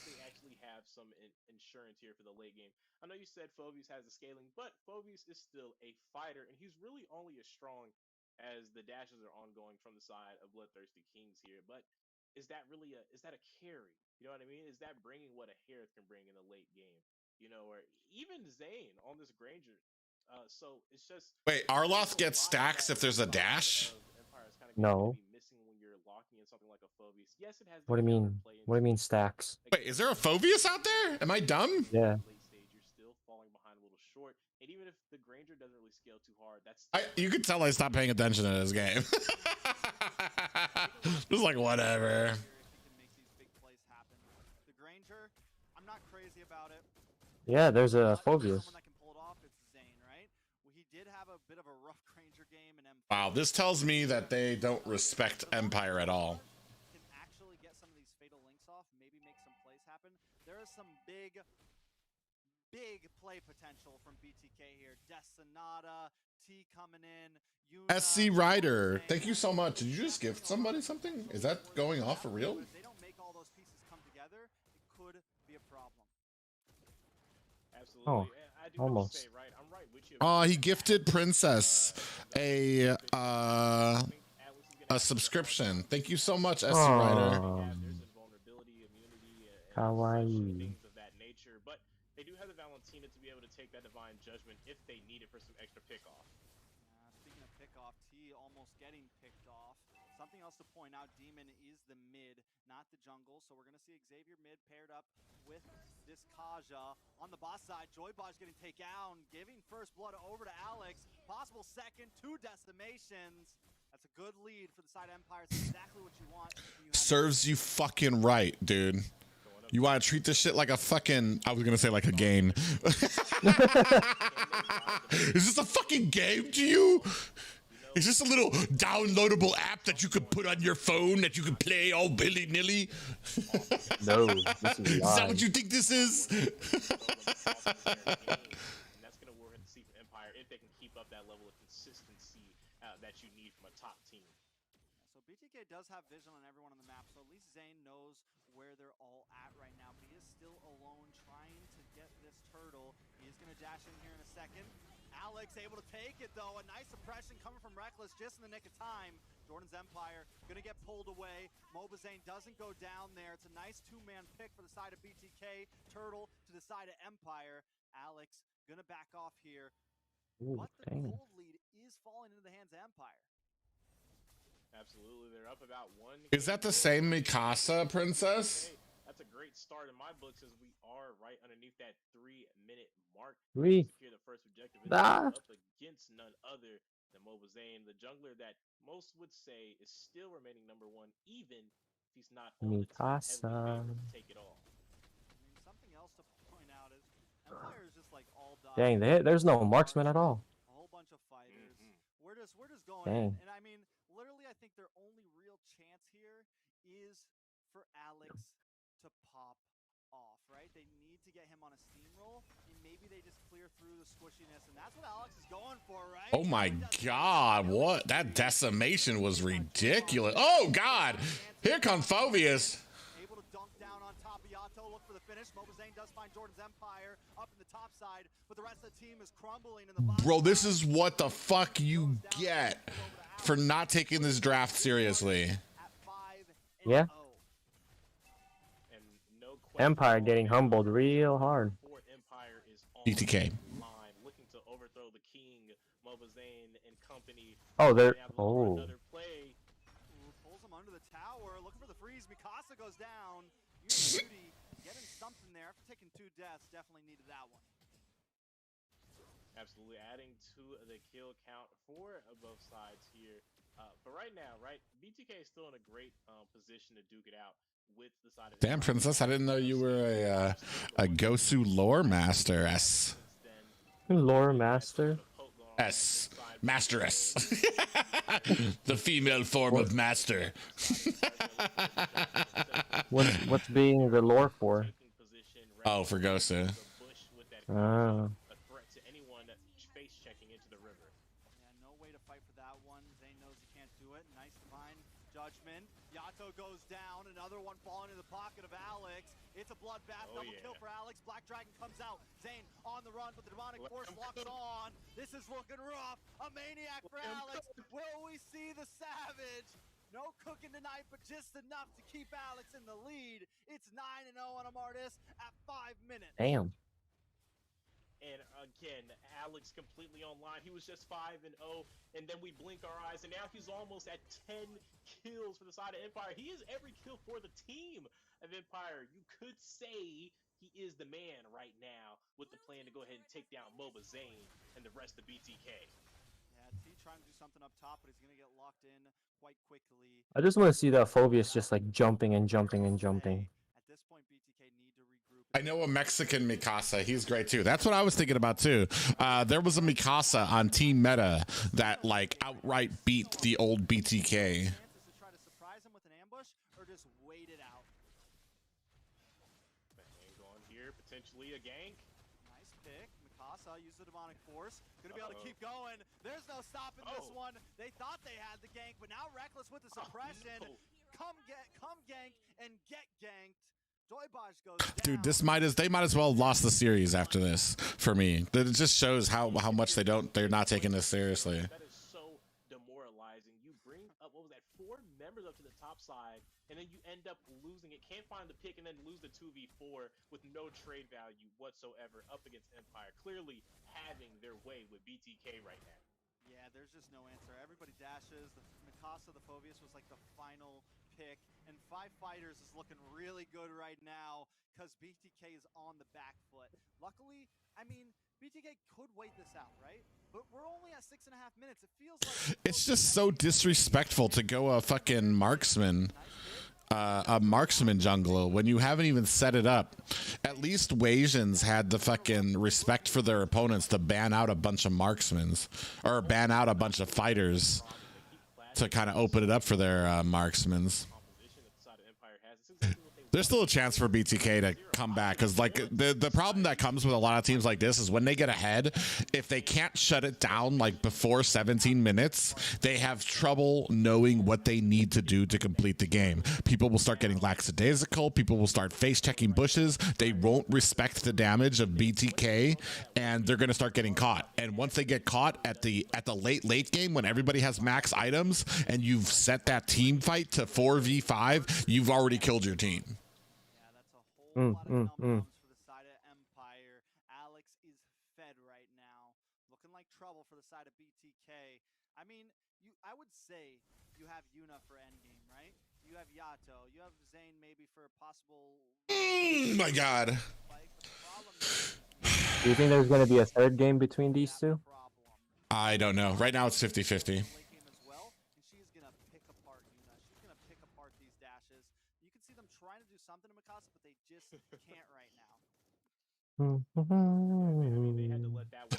they actually have some insurance here for the late game. I know you said Phoveus has the scaling, but Phoveus is still a fighter, and he's really only as strong as the dashes are ongoing from the side of Bloodthirsty Kings here. But is that really is that a carry? You know what I mean? Is that bringing what a Harith can bring in the late game? You know, or even Zane on this Granger. So it's just Wait, Arloth gets stacks if there's a dash? No. Yes, it has. What do you mean? What do you mean stacks? Wait, is there a Phoveus out there? Am I dumb? Yeah. Late stage, you're still falling behind a little short, and even if the Granger doesn't really scale too hard, that's You could tell I stopped paying attention to this game. Just like whatever. If he can make these big plays happen. The Granger, I'm not crazy about it. Yeah, there's a Phoveus. Someone that can pull it off, it's Zane, right? Well, he did have a bit of a rough Granger game in M4. Wow, this tells me that they don't respect Empire at all. Can actually get some of these fatal links off, maybe make some plays happen. There is some big play potential from BTK here. Destinata, T coming in. Yuna, SC Rider, thank you so much. Did you just gift somebody something? Is that going off for real? If they don't make all those pieces come together, it could be a problem. Absolutely. Oh, I do almost. Say, right? I'm right with you. He gifted Princess a subscription. Thank you so much, SC Rider. There's invulnerability, immunity, and Kawaii. things of that nature, but they do have the Valentina to be able to take that divine judgment if they need it for some extra pickoff. Speaking of pickoff, T almost getting picked off. Something else to point out, Demon is the mid, not the jungle. So we're going to see Xavier mid paired up with this Kaja. On the boss side, Joybaj getting taken down, giving first blood over to Alex. Possible second, 2 decimations. That's a good lead for the side Empire. It's exactly what you want. Serves you fucking right, dude. You want to treat this shit like a fucking... I was going to say like a game. Is this a fucking game to you? Is this a little downloadable app that you could put on your phone that you could play all willy-nilly? No, this is Is that live. what you think this is? And that's going to work to see for Empire if they can keep up that level of consistency that you need from a top team. So BTK does have vision on everyone on the map, so at least Zane knows where they're all at right now, but he is still alone trying to get this turtle. He is going to dash in here in a second. Alex able to take it though. A nice suppression coming from Reckless just in the nick of time. Jordan's Empire going to get pulled away. Mobazane doesn't go down there. It's a nice 2-man pick for the side of BTK. Turtle to the side of Empire. Alex going to back off here. Ooh, But the dang. gold lead is falling into the hands of Empire. Absolutely, they're up about 1. Is that the same Mikasa, Princess? That's a great start in my book since we are right underneath that 3-minute mark. We. Secure the first objective Ah. up against none other than Mobazane, the jungler that most would say is still remaining #1, even if he's not on the team Mikasa. heavily favored to take it all. I mean, something else to point out is Empire is just like all done. Dang, there's no marksman at all. A whole bunch of fighters. We're just going. Dang. And I mean, literally, I think their only real chance here is for Alex to pop off, right? They need to get him on a steamroll, and maybe they just clear through the squishiness, and that's what Alex is going for, right? Oh my god, what? That decimation was ridiculous. Oh god! Here comes Phoveus. Able to dunk down on top of Yato, look for the finish. Mobazane does find Jordan's Empire up in the top side, but the rest of the team is crumbling in the bottom. Bro, this is what the fuck you get for not taking this draft seriously. At 5-0. Yeah. And no question, Empire getting humbled real hard. Empire is on BTK. line, looking to overthrow the king, Mobazane and company. Oh, they're... They have looking for Oh. another play. Ooh, pulls him under the tower, looking for the freeze. Mikasa goes down. Beauty getting something there after taking 2 deaths. Definitely needed that one. Absolutely adding to the kill count for both sides here. But right now, right, BTK is still in a great position to duke it out with the side of Damn, Princess, I didn't know you were a Gosu lore master. Lore master. Master S. The female form of master. What's being the lore for? Oh, for Gosu. Ah. A threat to anyone face checking into the river. Yeah, no way to fight for that one. Zane knows he can't do it. Nice divine judgment. Yato goes down. Another one falling in the pocket of Alex. It's a bloodbath. Double kill for Alex. Black Dragon comes out. Zane on the run, but the demonic force locks on. This is looking rough. A maniac for Alex. Will we see the Savage? No cooking tonight, but just enough to keep Alex in the lead. It's 9-0 on Amartys at 5 minutes. Damn. And again, Alex completely online. He was just 5-0, and then we blink our eyes, and now he's almost at 10 kills for the side of Empire. He is every kill for the team of Empire. You could say he is the man right now with the plan to go ahead and take down MOBA Zane and the rest of BTK. Yeah, T trying to do something up top, but he's going to get locked in quite quickly. I just want to see that Phobius just like jumping and jumping and jumping. At this point, BTK need to regroup. I know a Mexican Mikasa. He's great too. That's what I was thinking about too. There was a Mikasa on Team Meta that like outright beat the old BTK. To try to surprise him with an ambush or just wait it out. Hang on here, potentially a gank. Nice pick. Mikasa used the demonic force. Gonna be able to keep going. There's no stopping this one. They thought they had the gank, but now Reckless with the suppression. Come gank and get ganked. Doibaj goes down. Dude, they might as well have lost the series after this for me. It just shows how much they're not taking this seriously. That is so demoralizing. You bring up, what was that, 4 members up to the top side, and then you end up losing it. Can't find the pick and then lose the 2v4 with no trade value whatsoever up against Empire. Clearly having their way with BTK right now. Yeah, there's just no answer. Everybody dashes. The Mikasa, the Phobius was like the final pick. And 5 Fighters is looking really good right now because BTK is on the back foot. Luckily, I mean, BTK could wait this out, right? But we're only at 6.5 minutes. It feels like It's just so disrespectful to go a fucking marksman. A marksman jungler when you haven't even set it up. At least Wasians had the fucking respect for their opponents to ban out a bunch of marksmans or ban out a bunch of fighters to kind of open it up for their marksmans. There's still a chance for BTK to come back because like the problem that comes with a lot of teams like this is when they get ahead, if they can't shut it down like before 17 minutes, they have trouble knowing what they need to do to complete the game. People will start getting lackadaisical. People will start face checking bushes. They won't respect the damage of BTK, and they're going to start getting caught. And once they get caught at the late game when everybody has max items and you've set that team fight to 4v5, you've already killed your team. a lot of for the side of Empire. Alex is fed right now. Looking like trouble for the side of BTK. I mean, I would say you have Yuna for endgame, right? You have Yato. You have Zane maybe for a possible... My God. Do you think there's going to be a third game between these two? I don't know. Right now it's 50-50. She's going to pick apart Yuna. She's going to pick apart these dashes. You can see them trying to do something to Mikasa, but they just can't right now.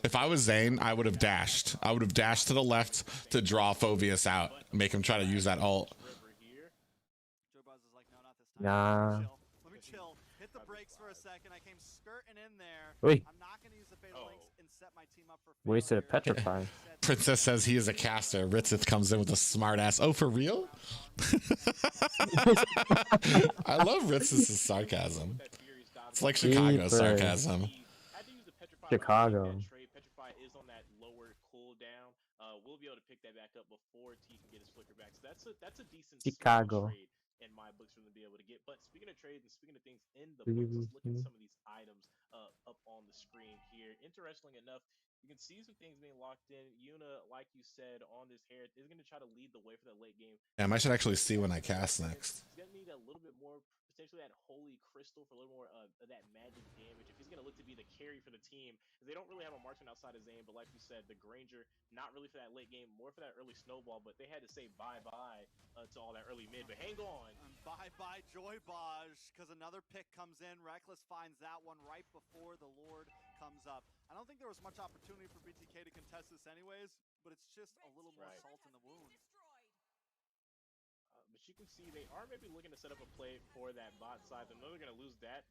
If I was Zane, I would have dashed. I would have dashed to the left to draw Phobius out. Make him try to use that ult. Nah. Let me chill. Hit the brakes for a second. I came skirting in there. Wait. I'm not going to use the fatal links and set my team up for Wasted a petrify. Princess says he is a caster. Ritzith comes in with a smart ass. Oh, for real? I love Ritzith's sarcasm. It's like Chicago sarcasm. Chicago. Petrify is on that lower cooldown. We'll be able to pick that back up before T can get his flicker back. So that's a decent Chicago trade in my books for them to be able to get. But speaking of trades and speaking of things in the books, let's look at some of these items up on the screen here. Interestingly enough, you can see some things being locked in. Yuna, like you said, on this hair is going to try to lead the way for that late game. Damn, I should actually see when I cast next. He's going to need a little bit more potentially that holy crystal for a little more of that magic damage if he's going to look to be the carry for the team. They don't really have a marksman outside of Zane, but like you said, the Granger, not really for that late game, more for that early snowball, but they had to say bye-bye to all that early mid. But hang on. Bye-bye Joy Baj, because another pick comes in. Reckless finds that one right before the Lord comes up. I don't think there was much opportunity for BTK to contest this anyways, but it's just a little more salt in the wound. But you can see they are maybe looking to set up a play for that bot side. I know they're going to lose that.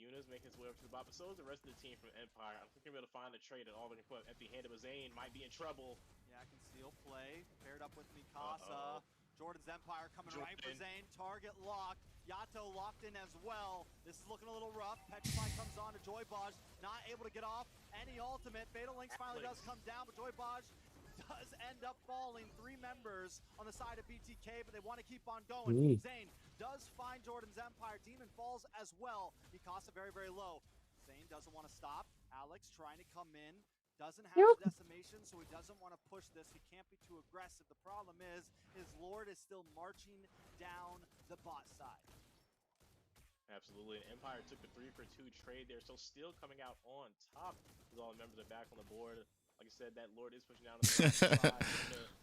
Yuna's making his way over to the bot, but so is the rest of the team from Empire. I don't think they're going to be able to find the trade at all. They're going to put empty-handed, but Zane might be in trouble. Yeah, I can steal play. Paired up with Mikasa. Jordan's Empire coming right for Zane. Target locked. Yato locked in as well. This is looking a little rough. Petrify comes on to Joy Baj. Not able to get off any ultimate. Fatal Links finally does come down, but Joy Baj does end up falling. 3 members on the side of BTK, but they want to keep on going. Zane does find Jordan's Empire. Demon falls as well. Mikasa very, very low. Zane doesn't want to stop. Alex trying to come in. Doesn't have the decimation, so he doesn't want to push this. He can't be too aggressive. The problem is his Lord is still marching down the bot side. Absolutely. And Empire took the 3-for-2 trade there, so still coming out on top as all the members are back on the board. Like I said, that Lord is pushing down on the side,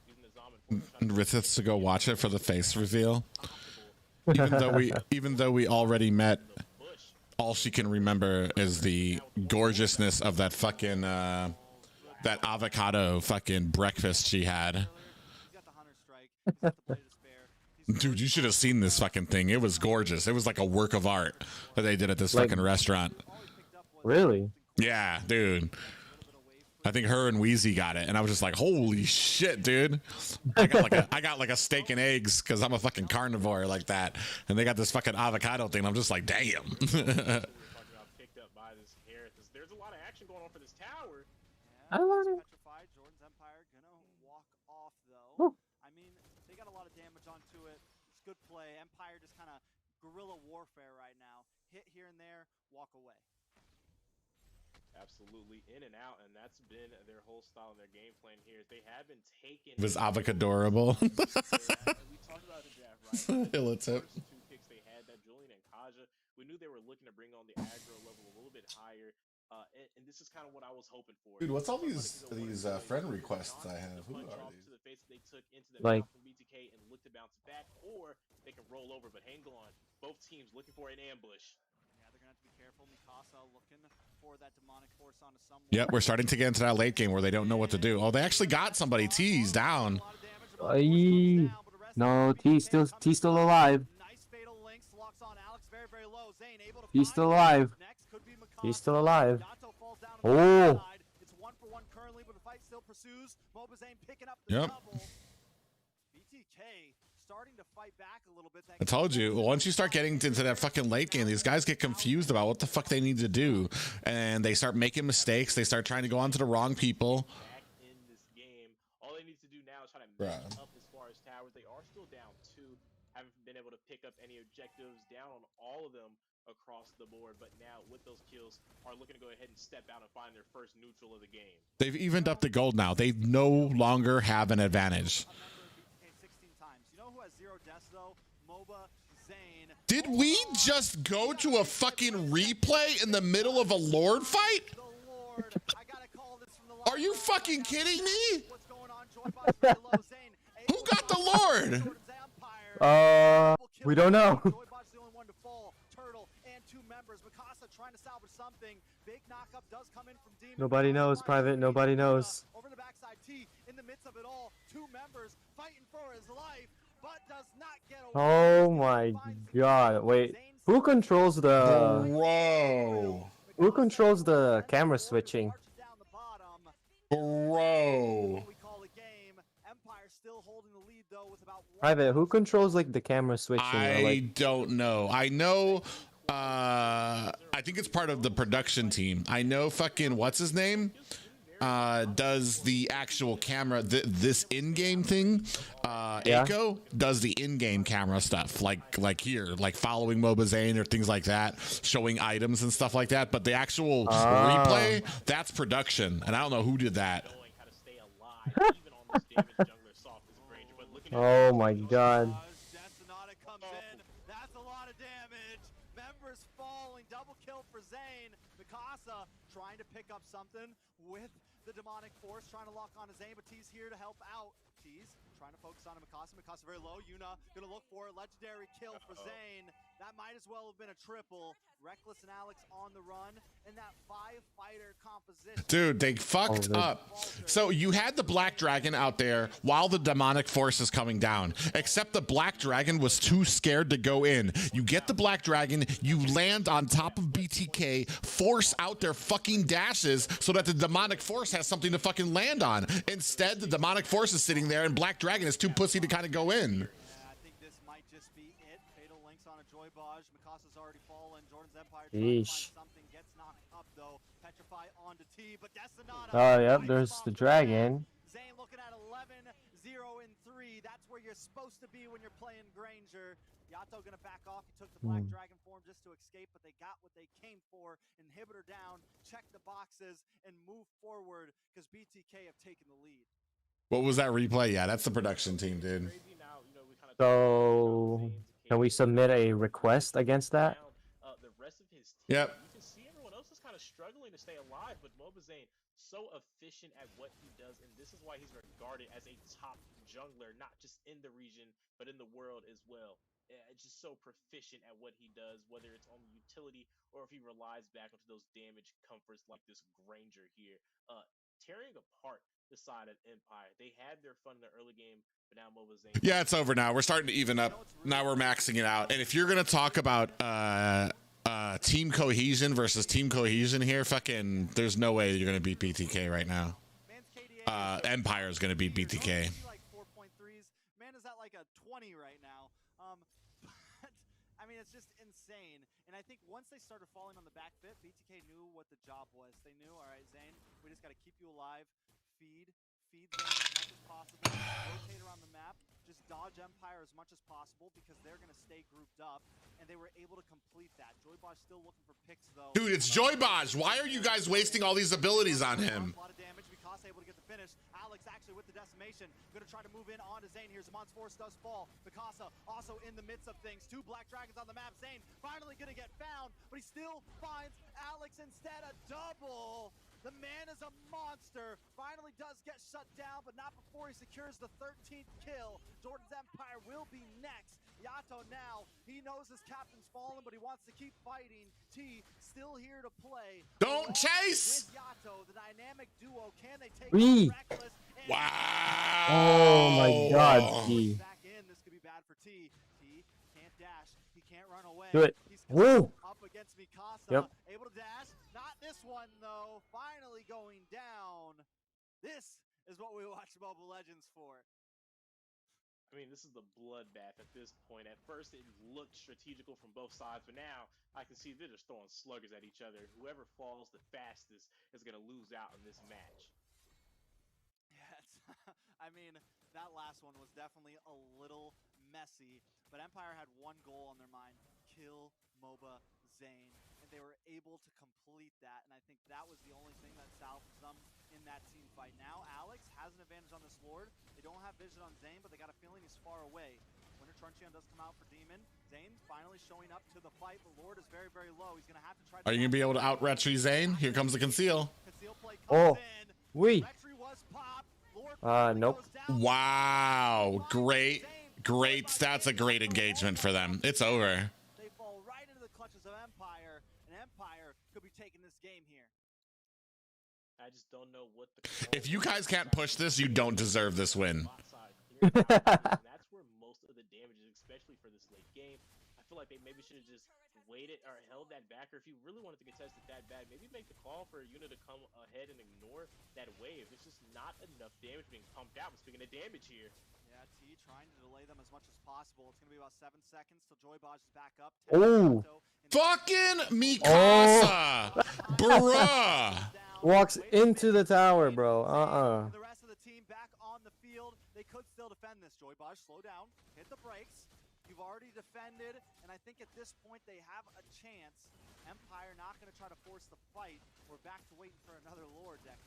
using the Zombie. Rithith's to go watch it for the face reveal. Even though we already met, all she can remember is the gorgeousness of that fucking that avocado fucking breakfast she had. Dude, you should have seen this fucking thing. It was gorgeous. It was like a work of art that they did at this fucking restaurant. Really? Yeah, dude. I think her and Wheezy got it, and I was just like, "Holy shit, dude!" I got like a steak and eggs because I'm a fucking carnivore like that, and they got this fucking avocado thing. I'm just like, "Damn." Picked up by this hair. There's a lot of action going on for this tower. I want it. Petrified. Jordan's Empire gonna walk off though. I mean, they got a lot of damage onto it. It's good play. Empire just kind of guerrilla warfare right now. Hit here and there, walk away. Absolutely, in and out, and that's been their whole style and their game plan here. They have been taken. It was avocadorable. We talked about the draft, right? The Let's hit. first 2 picks they had, that Julian and Kaja, we knew they were looking to bring on the aggro level a little bit higher, and this is kind of what I was hoping for. Dude, what's all these friend requests I have? Who are these? To the face they took into the Like, from BTK and look to bounce back, or they can roll over. But hang on, both teams looking for an ambush. Yeah, they're gonna have to be careful. Mikasa looking for that demonic force onto someone. Yep, we're starting to get into that late game where they don't know what to do. Oh, they actually got somebody teased down. No, T's still alive. Nice fatal links, locks on Alex very, very low. Zane able to He's still alive. Next could be Mikasa. He's still alive. Yato falls down on the side. It's 1-for-1 currently, but the fight still pursues. Moba Zane picking up the double. BTK starting to fight back a little bit. I told you, once you start getting into that fucking late game, these guys get confused about what the fuck they need to do, and they start making mistakes. They start trying to go on to the wrong people. Back in this game, all they need to do now is try to match up as far as towers. They are still down 2, haven't been able to pick up any objectives, down on all of them across the board. But now with those kills, are looking to go ahead and step out and find their first neutral of the game. They've evened up the gold now. They no longer have an advantage. Who has 0 deaths though? Moba, Zane. Did we just go to a fucking replay in the middle of a Lord fight? The Lord. I gotta call this from the Are you fucking kidding me? What's going on? Joy Bob's very low. Zane, Who got the Lord? We don't know. Joy Bob's the only one to fall. Turtle and 2 members. Mikasa trying to salvage something. Big knockup does come in from Demon. Nobody knows, Private. Nobody knows. Over the backside, T in the midst of it all. 2 members fighting for his life. But does not get away. Oh my god. Wait. Who controls the... Bro. Who controls the camera switching? Bro. Private, who controls like the camera switching? I don't know. I know... I think it's part of the production team. I know fucking... What's his name? Does the actual camera, this in-game thing. Echo does the in-game camera stuff, like here, like following Moba Zane or things like that, showing items and stuff like that. But the actual replay, that's production, and I don't know who did that. Oh my god. That's a lot of damage. for Zane. Mikasa trying to pick up something with the demonic force, trying to lock on to Zane, but T's here to help out. T's trying to focus on Mikasa. Mikasa very low. Yuna gonna look for it. Legendary kill for Zane. That might as well have been a triple. Reckless and Alex on the run, and that 5-fighter composition. Dude, they fucked up. So you had the Black Dragon out there while the demonic force is coming down, except the Black Dragon was too scared to go in. You get the Black Dragon, you land on top of BTK, force out their fucking dashes so that the demonic force has something to fucking land on. Instead, the demonic force is sitting there and Black Dragon is too pussy to kind of go in. I think this might just be it. Fatal links on a Joy Baj. Mikasa's already fallen. Jordan's Empire trying to find something. Gets knocked up though. Petrify onto T, but Desanata. Oh, yep, there's the dragon. Zane looking at 11-0 and 3. That's where you're supposed to be when you're playing Granger. Yato gonna back off. He took the Black Dragon form just to escape, but they got what they came for. Inhibitor down, check the boxes, and move forward because BTK have taken the lead. What was that replay? Yeah, that's the production team, dude. So, can we submit a request against that? The rest of his team, Yep. you can see everyone else is kind of struggling to stay alive, but Mobazane so efficient at what he does, and this is why he's regarded as a top jungler, not just in the region, but in the world as well. It's just so proficient at what he does, whether it's on the utility or if he relies back onto those damage comforts like this Granger here. Tearing apart the side of Empire. They had their fun in the early game, but now Mobazane. Yeah, it's over now. We're starting to even up. Now we're maxing it out. And if you're gonna talk about team cohesion versus team cohesion here, fucking, there's no way you're gonna beat BTK right now. Empire is gonna beat BTK. Like 4.3s. Man is at like a 20 right now. But I mean, it's just insane. And I think once they started falling on the back foot, BTK knew what the job was. They knew, all right, Zane, we just got to keep you alive. Feed Zane as much as possible. Rotate around the map. Just dodge Empire as much as possible because they're going to stay grouped up. And they were able to complete that. Joybaj still looking for picks, though. Dude, it's Joybaj. Why are you guys wasting all these abilities on him? A lot of damage. Mikasa able to get the finish. Alex actually with the decimation. Going to try to move in onto Zane here. Zamon's force does fall. Mikasa also in the midst of things. 2 Black Dragons on the map. Zane finally going to get found, but he still finds Alex instead. A double. The man is a monster. Finally does get shut down, but not before he secures the 13th kill. Jordan's Empire will be next. Yato now, he knows his captain's fallen, but he wants to keep fighting. T still here to play. Don't chase! With Yato, the dynamic duo, can they take Reckless? Wow! Oh my god, T. Back in, this could be bad for T. T can't dash, he can't run away. Do it. He's Woo! up against Mikasa. Yep. Able to dash. Not this one though. Finally going down. This is what we watch Mobile Legends for. I mean, this is the bloodbath at this point. At first, it looked strategical from both sides, but now I can see they're just throwing sluggers at each other. Whoever falls the fastest is going to lose out in this match. Yeah, I mean, that last one was definitely a little messy, but Empire had one goal on their mind: kill MOBA Zane, and they were able to complete that, and I think that was the only thing that salvaged them in that team fight. Now Alex has an advantage on this Lord. They don't have vision on Zane, but they got a feeling he's far away. Winter Truncheon does come out for Demon. Zane finally showing up to the fight, but Lord is very, very low. He's going to have to try to... Are you going to be able to out-retry Zane? Here comes the conceal. Conceal play comes in. We. Retry was popped. Lord Nope. goes down. Wow. Great. Great. That's a great engagement for them. It's over. They fall right into the clutches of Empire, and Empire could be taking this game here. I just don't know what the... If you guys can't push this, you don't deserve this win. And that's where most of the damage is, especially for this late game. I feel like they maybe should have just waited or held that back, or if you really wanted to contest it that bad, maybe make the call for a unit to come ahead and ignore that wave. It's just not enough damage being pumped out. Speaking of damage here. Yeah, T trying to delay them as much as possible. It's going to be about 7 seconds till Joybaj is back up. Oh. Fucking Mikasa! Bruh! Walks into the tower, bro. The rest of the team back on the field. They could still defend this. Joybaj, slow down. Hit the brakes. You've already defended, and I think at this point they have a chance. Empire not going to try to force the fight. We're back to waiting for another Lord, Deku.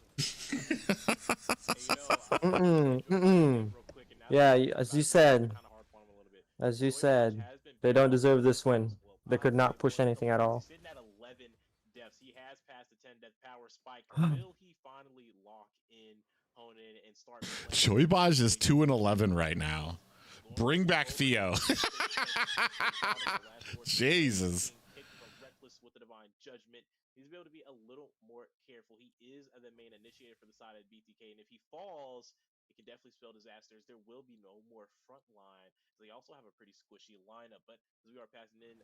Yeah, as you said, they don't deserve this win. They could not push anything at all. Sitting at 11-0 will he finally lock in, hone in, and start playing? Joybaj is 2-11 right now. Bring back Theo. Jesus. From Reckless with the Divine Judgment. He's able to be a little more careful. He is the main initiator for the side of BTK, and if he falls, it can definitely spell disasters. There will be no more front line. So they also have a pretty squishy lineup, but as we are passing in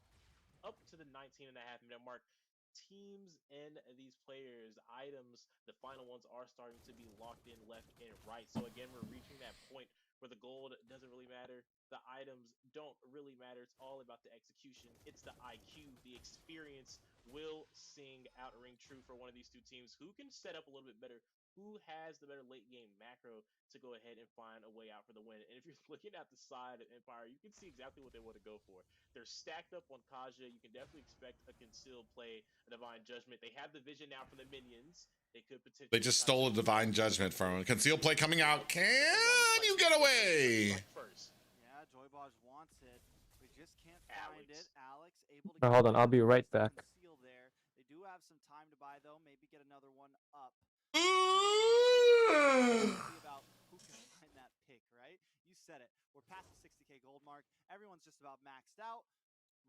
up to the 19.5-minute mark, teams and these players, items, the final ones are starting to be locked in left and right. So again, we're reaching that point where the gold doesn't really matter. The items don't really matter. It's all about the execution. It's the IQ, the experience will sing out a ring true for one of these two teams. Who can set up a little bit better? Who has the better late game macro to go ahead and find a way out for the win? And if you're looking at the side of Empire, you can see exactly what they want to go for. They're stacked up on Kaja. You can definitely expect a concealed play, a Divine Judgment. They have the vision now from the minions. They could potentially. They just stole a Divine Judgment from him. Concealed play coming out. Can you get away? Yeah, Joybaj wants it. We just can't find it. Alex able to. Oh, hold on, I'll be right back. There. They do have some time to buy though. Maybe get another one up. About who can find that pick, right? You said it. We're past the 60K gold mark. Everyone's just about maxed out.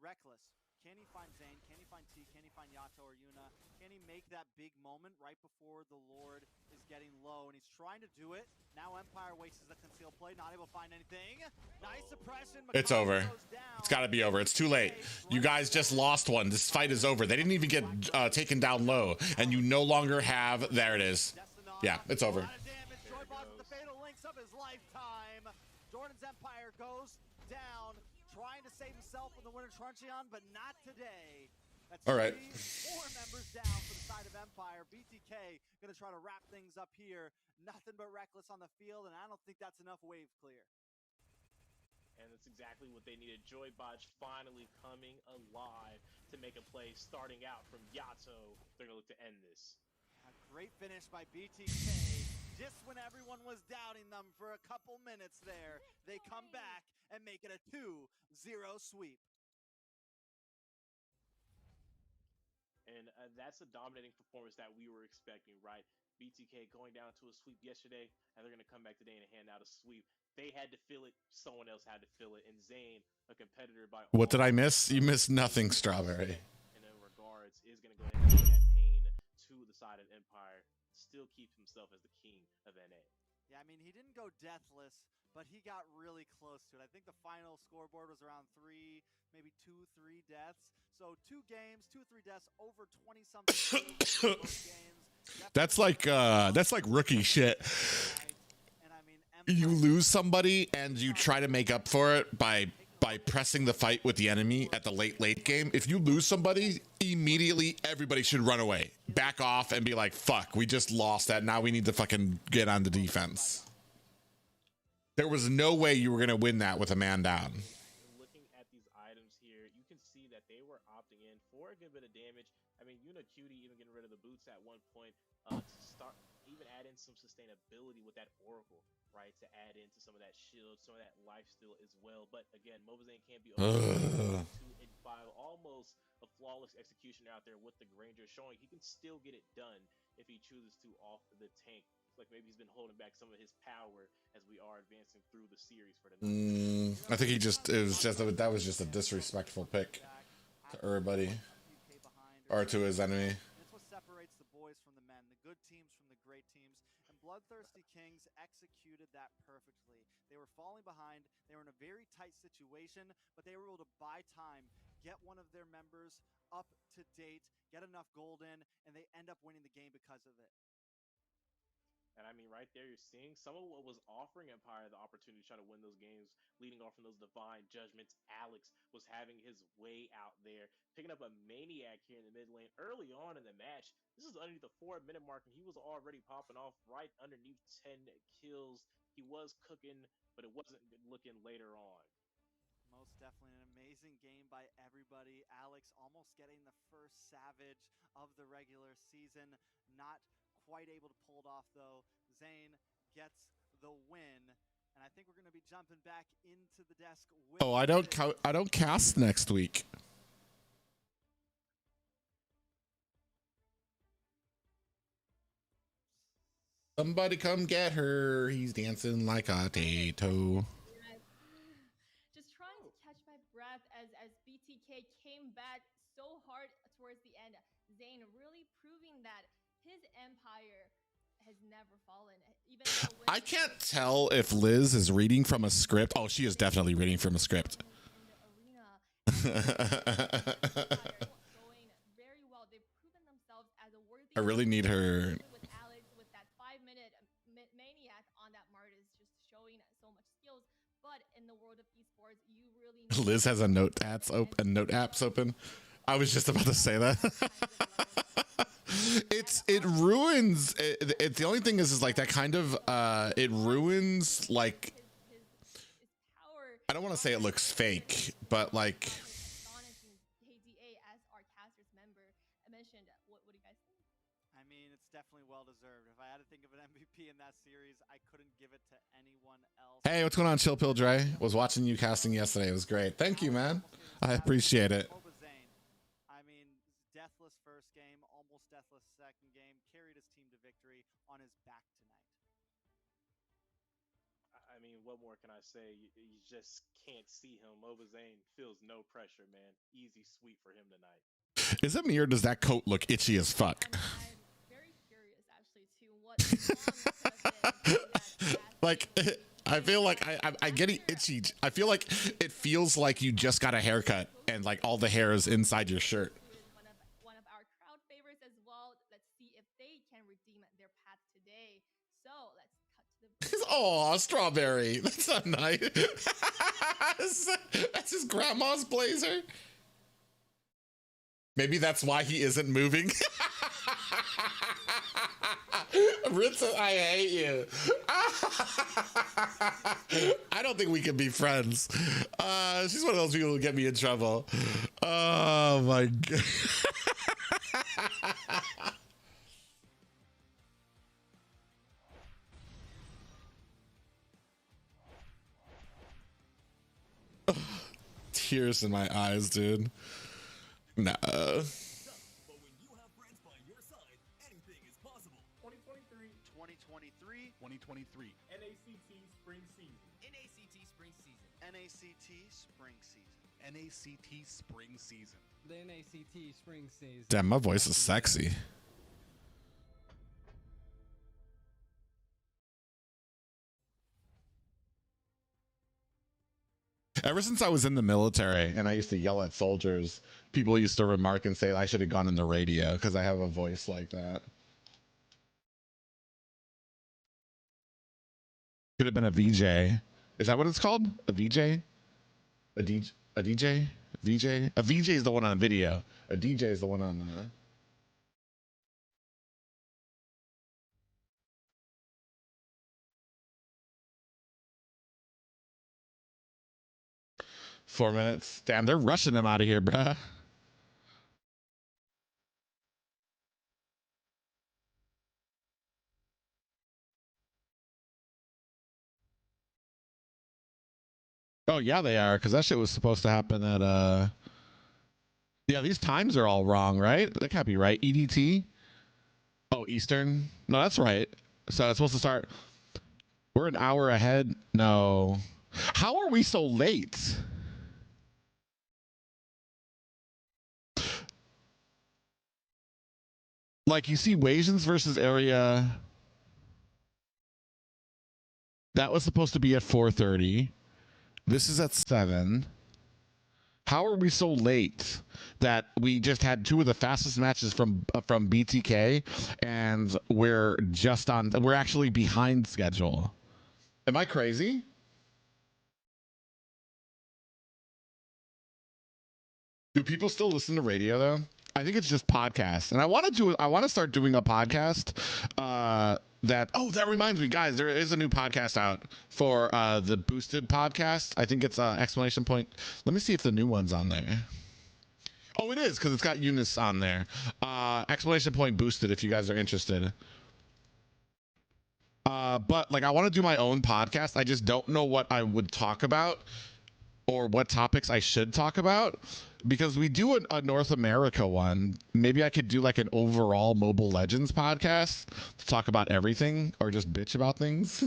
Reckless. Can he find Zane? Can he find T? Can he find Yato or Yuna? Can he make that big moment right before the Lord is getting low? And he's trying to do it. Now Empire wastes the concealed play. Not able to find anything. Nice suppression. It's over. It's got to be over. It's too late. You guys just lost one. This fight is over. They didn't even get taken down low. And you no longer have... There it is. Yeah, it's over. The fatal links of his lifetime. Jordan's Empire goes down, trying to save himself with the winner Truncheon, but not today. That's all right. 4 members down for the side of Empire. BTK gonna try to wrap things up here. Nothing but Reckless on the field, and I don't think that's enough wave clear. And that's exactly what they needed. Joybaj finally coming alive to make a play, starting out from Yato. They're gonna look to end this. A great finish by BTK. Just when everyone was doubting them for a couple minutes there, they come back and make it a 2-0 sweep. And that's a dominating performance that we were expecting, right? BTK going down to a sweep yesterday, and they're going to come back today and hand out a sweep. They had to feel it. Someone else had to feel it. And Zane, a competitor by... What did I miss? You missed nothing, Strawberry. And in regards, is going to go ahead and take that pain to the side of Empire. Still keeps himself as the king of NA. Yeah, I mean, he didn't go deathless, but he got really close to it. I think the final scoreboard was around 3, maybe 2-3 deaths. So 2 games, 2-3 deaths, over 20-something games. That's like rookie shit. And I mean, You lose somebody and you try to make up for it by pressing the fight with the enemy at the late game. If you lose somebody, immediately everybody should run away, back off, and be like, fuck, we just lost that. Now we need to fucking get on the defense. There was no way you were going to win that with a man down. Looking at these items here, you can see that they were opting in for a good bit of damage. I mean, Yuna Cutie even getting rid of the boots at one point to start even add in some sustainability with that Oracle, right? To add into some of that shield, some of that lifesteal as well. But again, Mobazane can't be over 2 and 5, almost a flawless execution out there with the Granger, showing he can still get it done if he chooses to off the tank. It's like maybe he's been holding back some of his power as we are advancing through the series for the night. I think that was just a disrespectful pick to everybody, or to his enemy. It's what separates the boys from the men, the good teams from the great teams. And Bloodthirsty Kings executed that perfectly. They were falling behind. They were in a very tight situation, but they were able to buy time, get one of their members up to date, get enough gold in, and they end up winning the game because of it. And I mean, right there, you're seeing some of what was offering Empire the opportunity to try to win those games, leading off from those Divine Judgments. Alex was having his way out there, picking up a Maniac here in the mid lane early on in the match. This is underneath the 4-minute mark, and he was already popping off right underneath 10 kills. He was cooking, but it wasn't good looking later on. Most definitely an amazing game by everybody. Alex almost getting the first Savage of the regular season. Not quite able to pull it off though. Zane gets the win, and I think we're going to be jumping back into the desk with I don't cast next week. Somebody come get her. He's dancing like a tato. Just trying to catch my breath as BTK came back so hard towards the end. Zayn really proving that his empire has never fallen. Even though I can't tell if Liz is reading from a script. Oh, she is definitely reading from a script. in the arena, going very well. They've proven themselves as a worthy. I really need her. With Alex, with that 5-minute maniac on that Martis, just showing so much skills. But in the world of esports, you really need Liz has a note apps open. I was just about to say that. It ruins it. The only thing is like that kind of it ruins like his power. I don't want to say it looks fake, but like Astonishing KDA as our casters member. I mentioned what do you guys think? I mean, it's definitely well deserved. If I had to think of an MVP in that series, I couldn't give it to anyone else. hey, what's going on, Chill Pill Dre? Was watching you casting yesterday. It was great. Thank you, man. I appreciate it. I mean, deathless first game, almost deathless second game, carried his team to victory on his back tonight. I mean, what more can I say? You just can't see him. Obazane feels no pressure, man. Easy sweep for him tonight. Is it me or does that coat look itchy as fuck? I'm very curious actually to what Like, I feel like I'm getting itchy. I feel like it feels like you just got a haircut and like all the hair is inside your shirt. One of our crowd favorites as well. Let's see if they can redeem their path today. So let's cut to the. Oh, strawberry. That's not nice. That's his grandma's blazer. Maybe that's why he isn't moving. Ritz, I hate you. I don't think we can be friends. She's one of those people who get me in trouble. Oh my god. Tears in my eyes, dude. Nah. But when you have friends by your side, anything is possible. 2023 NACT spring season. NACT spring season. NACT spring season. NACT spring season. The NACT spring season. Damn, my voice is sexy. Ever since I was in the military and I used to yell at soldiers, people used to remark and say I should have gone in the radio because I have a voice like that. Could have been a VJ. Is that what it's called? A VJ? A DJ? A DJ? VJ? A VJ is the one on video. A DJ is the one on 4 minutes. Damn, they're rushing him out of here, bruh. Oh yeah, they are, because that shit was supposed to happen at yeah, these times are all wrong, right? That can't be right. EDT? Oh, Eastern? No, that's right. So it's supposed to start. We're an hour ahead. No. How are we so late? Like, you see Wasians versus Area. That was supposed to be at 4:30. This is at 7. How are we so late that we just had 2 of the fastest matches from BTK and we're actually behind schedule? Am I crazy? Do people still listen to radio though? I think it's just podcasts, and I want to start doing a podcast. That reminds me, guys, there is a new podcast out for the Boosted podcast. I think it's exclamation point. Let me see if the new one's on there. Oh, it is, because it's got Eunice on there. Exclamation point Boosted if you guys are interested. But like, I want to do my own podcast. I just don't know what I would talk about or what topics I should talk about. because we do a North America one. Maybe I could do like an overall Mobile Legends podcast to talk about everything or just bitch about things.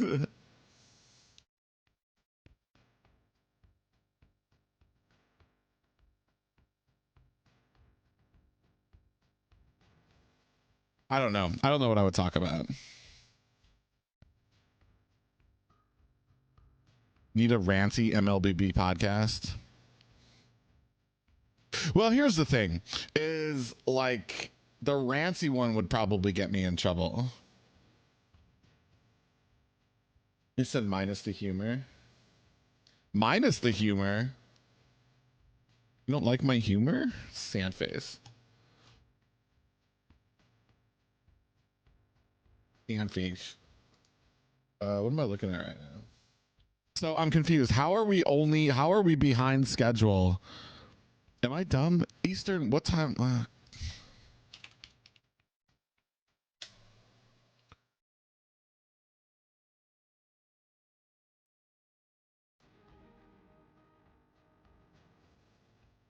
I don't know. I don't know what I would talk about. Need a ranty MLBB podcast? Well, here's the thing is like the ranty one would probably get me in trouble. You said minus the humor. Minus the humor? You don't like my humor? Sandface. Sandface. What am I looking at right now? So I'm confused. How are we behind schedule? Am I dumb? Eastern, what time?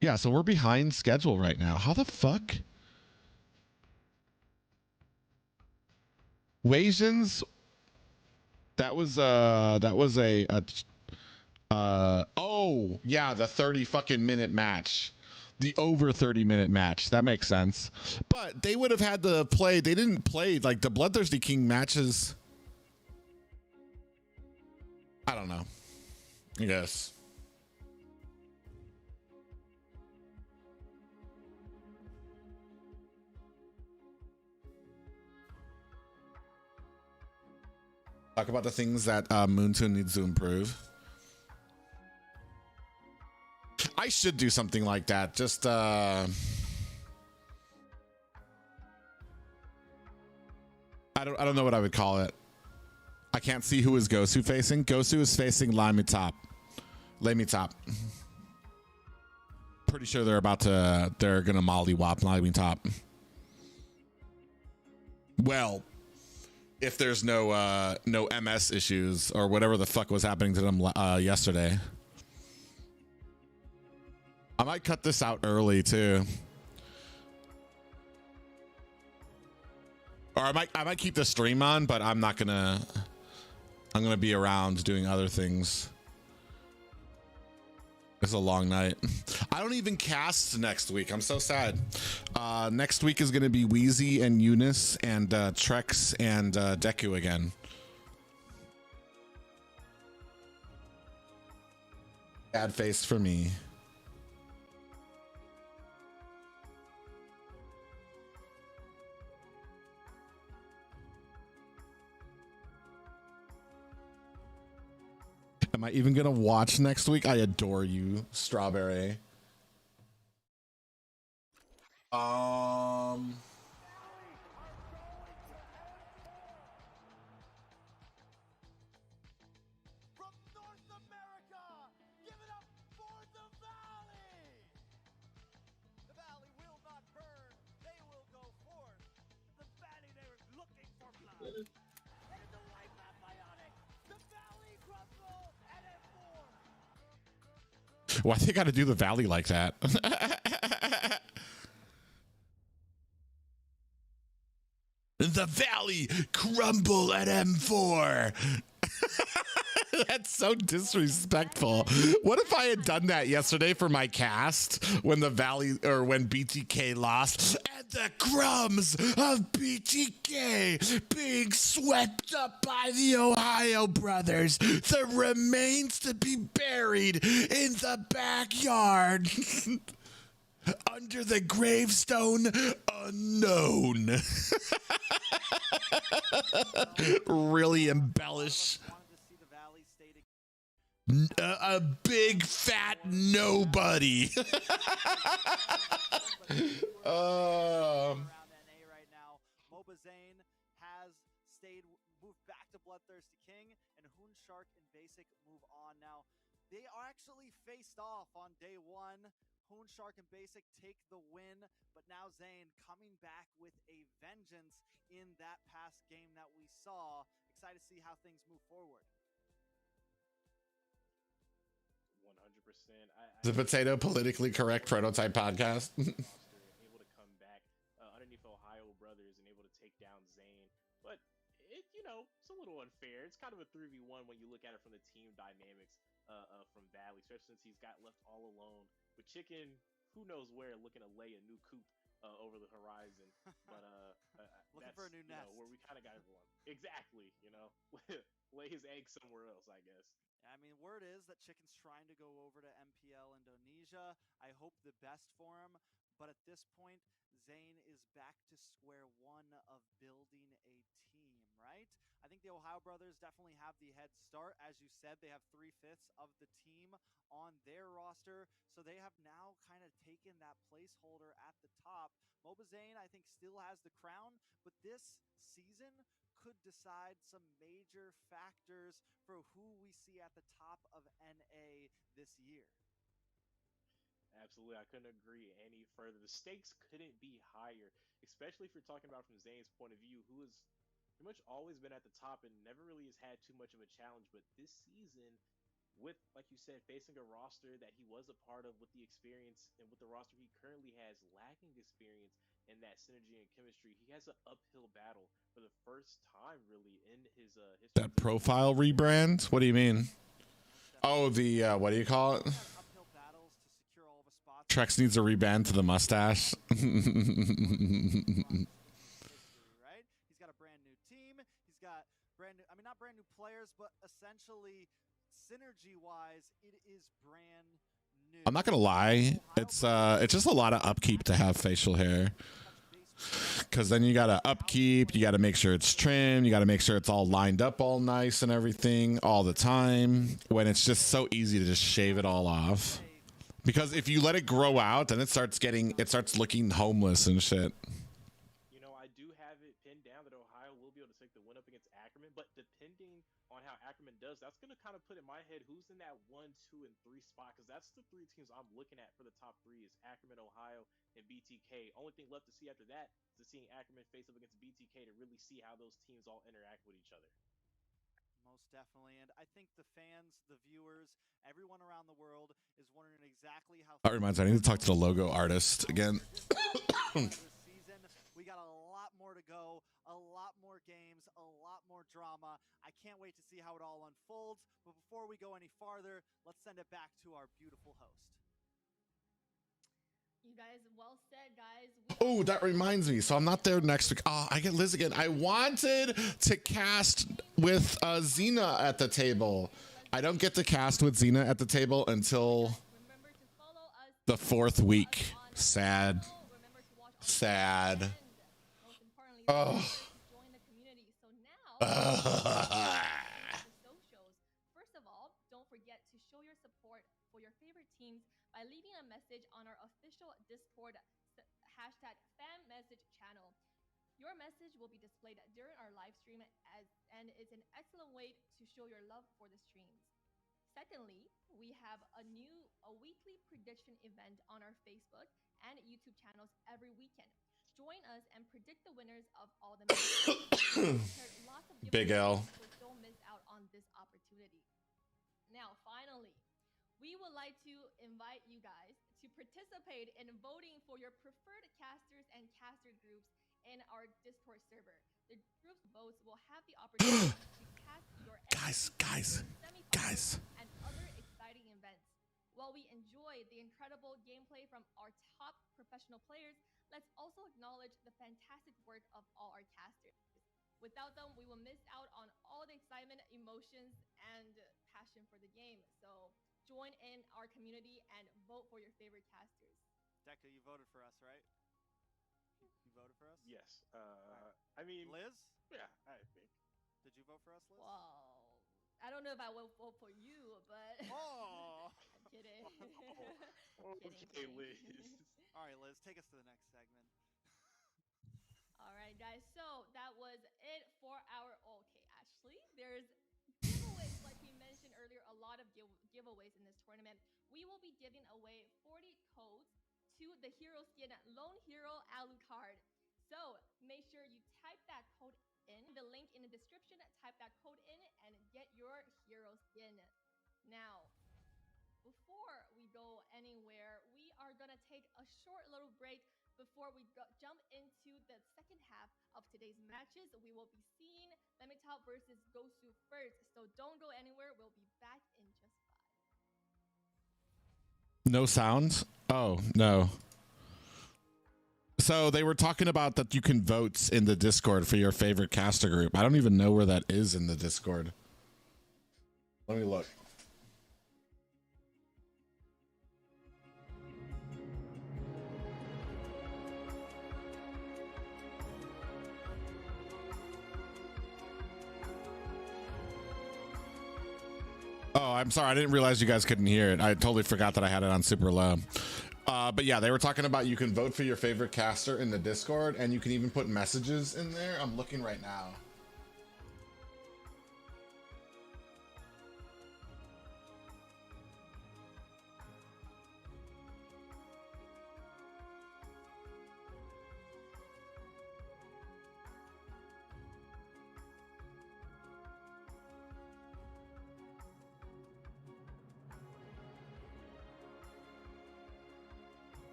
Yeah, so we're behind schedule right now. How the fuck? Wasians, that was oh yeah, the 30 fucking minute match. The over 30-minute match. That makes sense. But they would have had to play, they didn't play like the BloodThirstyKing matches. I don't know. I guess. Talk about the things that Moontoon needs to improve. I should do something like that. Just I don't know what I would call it. I can't see who is Gosu facing. Gosu is facing LaimiTop. LaimiTop. Pretty sure they're gonna mollywop LaimiTop. Well, if there's no MS issues or whatever the fuck was happening to them yesterday. I might cut this out early too. Or I might keep the stream on, but I'm gonna be around doing other things. It's a long night. I don't even cast next week. I'm so sad. Next week is gonna be Wheezy and Eunice and Trex and Deku again. Bad face for me. Am I even gonna watch next week? I adore you, Strawberry. From North America, give it up for the Valley! The Valley will not burn, they will go forth. The Valley, they were looking for blood. And it's a white map bionic. The Valley crumble and it Why they gotta do the Valley like that? The Valley crumble at M4. That's so disrespectful. What if I had done that yesterday for my cast when the Valley or when BTK lost and the crumbs of BTK being swept up by the Ohio brothers, the remains to be buried in the backyard under the gravestone unknown. Really embellish. A big fat nobody. Mobazane has moved back to BloodThirstyKing, and Hoonshark and Basic move on now. They are actually faced off on day one. Hoonshark and Basic take the win, but now Zane coming back with a vengeance in that past game that we saw. Excited to see how things move forward. 100%. The potato politically correct prototype podcast. Able to come back underneath OhioBrothers and able to take down Zane. But it, it's a little unfair. It's kind of a 3v1 when you look at it from the team dynamics from Valley, especially since he's got left all alone with Chicken, who knows where, looking to lay a new coop over the horizon. But looking that's for a new nest. where we kind of got everyone. Exactly, lay his eggs somewhere else, I guess. I mean, word is that Chicken's trying to go over to MPL Indonesia. I hope the best for him. But at this point, Zane is back to square one of building a team, right? I think the OhioBrothers definitely have the head start. As you said, they have 3/5 of the team on their roster. So they have now kind of taken that placeholder at the top. Zane, I think, still has the crown, but this season could decide some major factors for who we see at the top of NA this year. Absolutely, I couldn't agree any further. The stakes couldn't be higher, especially if you're talking about from Zane's point of view, who has pretty much always been at the top and never really has had too much of a challenge. But this season, with, like you said, facing a roster that he was a part of with the experience and with the roster he currently has lacking experience and that synergy and chemistry, he has an uphill battle for the first time really in his history. That profile rebrand? What do you mean? Oh, the what do you call it? Trex needs a reband to the mustache. Right? He's got a brand new team. He's got brand new, not brand new players, but essentially synergy-wise, it is brand new. I'm not gonna lie, it's just a lot of upkeep to have facial hair. Because then you gotta upkeep, you gotta make sure it's trimmed, you gotta make sure it's all lined up all nice and everything all the time, when it's just so easy to just shave it all off. Because if you let it grow out, then it starts looking homeless and shit. I do have it pinned down that Ohio will be able to take the win up against Ackerman, but depending on how Ackerman does, that's going to kind of put in my head who's in that 1, 2, and 3 spot, because that's the 3 teams I'm looking at for the top 3 is Ackerman, Ohio, and BTK. Only thing left to see after that is seeing Ackerman face up against BTK to really see how those teams all interact with each other. Most definitely, and I think the fans, the viewers, everyone around the world is wondering exactly how. That reminds me, I need to talk to the logo artist again. This season, we got a lot more to go, a lot more games, a lot more drama. I can't wait to see how it all unfolds. But before we go any farther, let's send it back to our beautiful host. You guys, well said, guys. Oh, that reminds me. So I'm not there next week. Oh, I get Liz again. I wanted to cast with Xena at the table. I don't get to cast with Xena at the table until the 4th week. Sad. Sad. Oh. First of all, don't forget to show your support for your favorite teams by leaving a message on our official Discord #fan-message channel. Your message will be displayed during our live stream and it's an excellent way to show your love for the streams. Secondly, we have a weekly prediction event on our Facebook and YouTube channels every weekend. Join us and predict the winners of all the matches. Lots of Big L. So don't miss out on this opportunity. Now, finally, we would like to invite you guys to participate in voting for your preferred casters and caster groups in our Discord server. The group's votes will have the opportunity to cast your guys, and other exciting events. While we enjoy the incredible gameplay from our top professional players, let's also acknowledge the fantastic work of all our casters. Without them, we will miss out on all the excitement, emotions, and passion for the game. So join in our community and vote for your favorite casters. Deku, you voted for us, right? You voted for us? Yes. Right. I mean, Liz? Yeah, I think. Did you vote for us, Liz? Well, I don't know if I will vote for you, but oh, I'm kidding. Okay, Liz. All right, Liz, take us to the next segment. All right, guys. So that was it for our. Okay, Ashley, there's giveaways, like we mentioned earlier. A lot of giveaways in this tournament. We will be giving away 40 codes to the hero skin Lone Hero Alucard. So make sure you type that code in the link in the description. Type that code in and get your hero skin. Now, before gonna take a short little break before we jump into the second half of today's matches. We will be seeing LaimiTop versus Gosu first, so don't go anywhere. We'll be back in just 5. No sound? Oh, no. So they were talking about that you can vote in the Discord for your favorite caster group. I don't even know where that is in the Discord. Let me look. Oh, I'm sorry. I didn't realize you guys couldn't hear it. I totally forgot that I had it on super low. But yeah, they were talking about you can vote for your favorite caster in the Discord, and you can even put messages in there. I'm looking right now.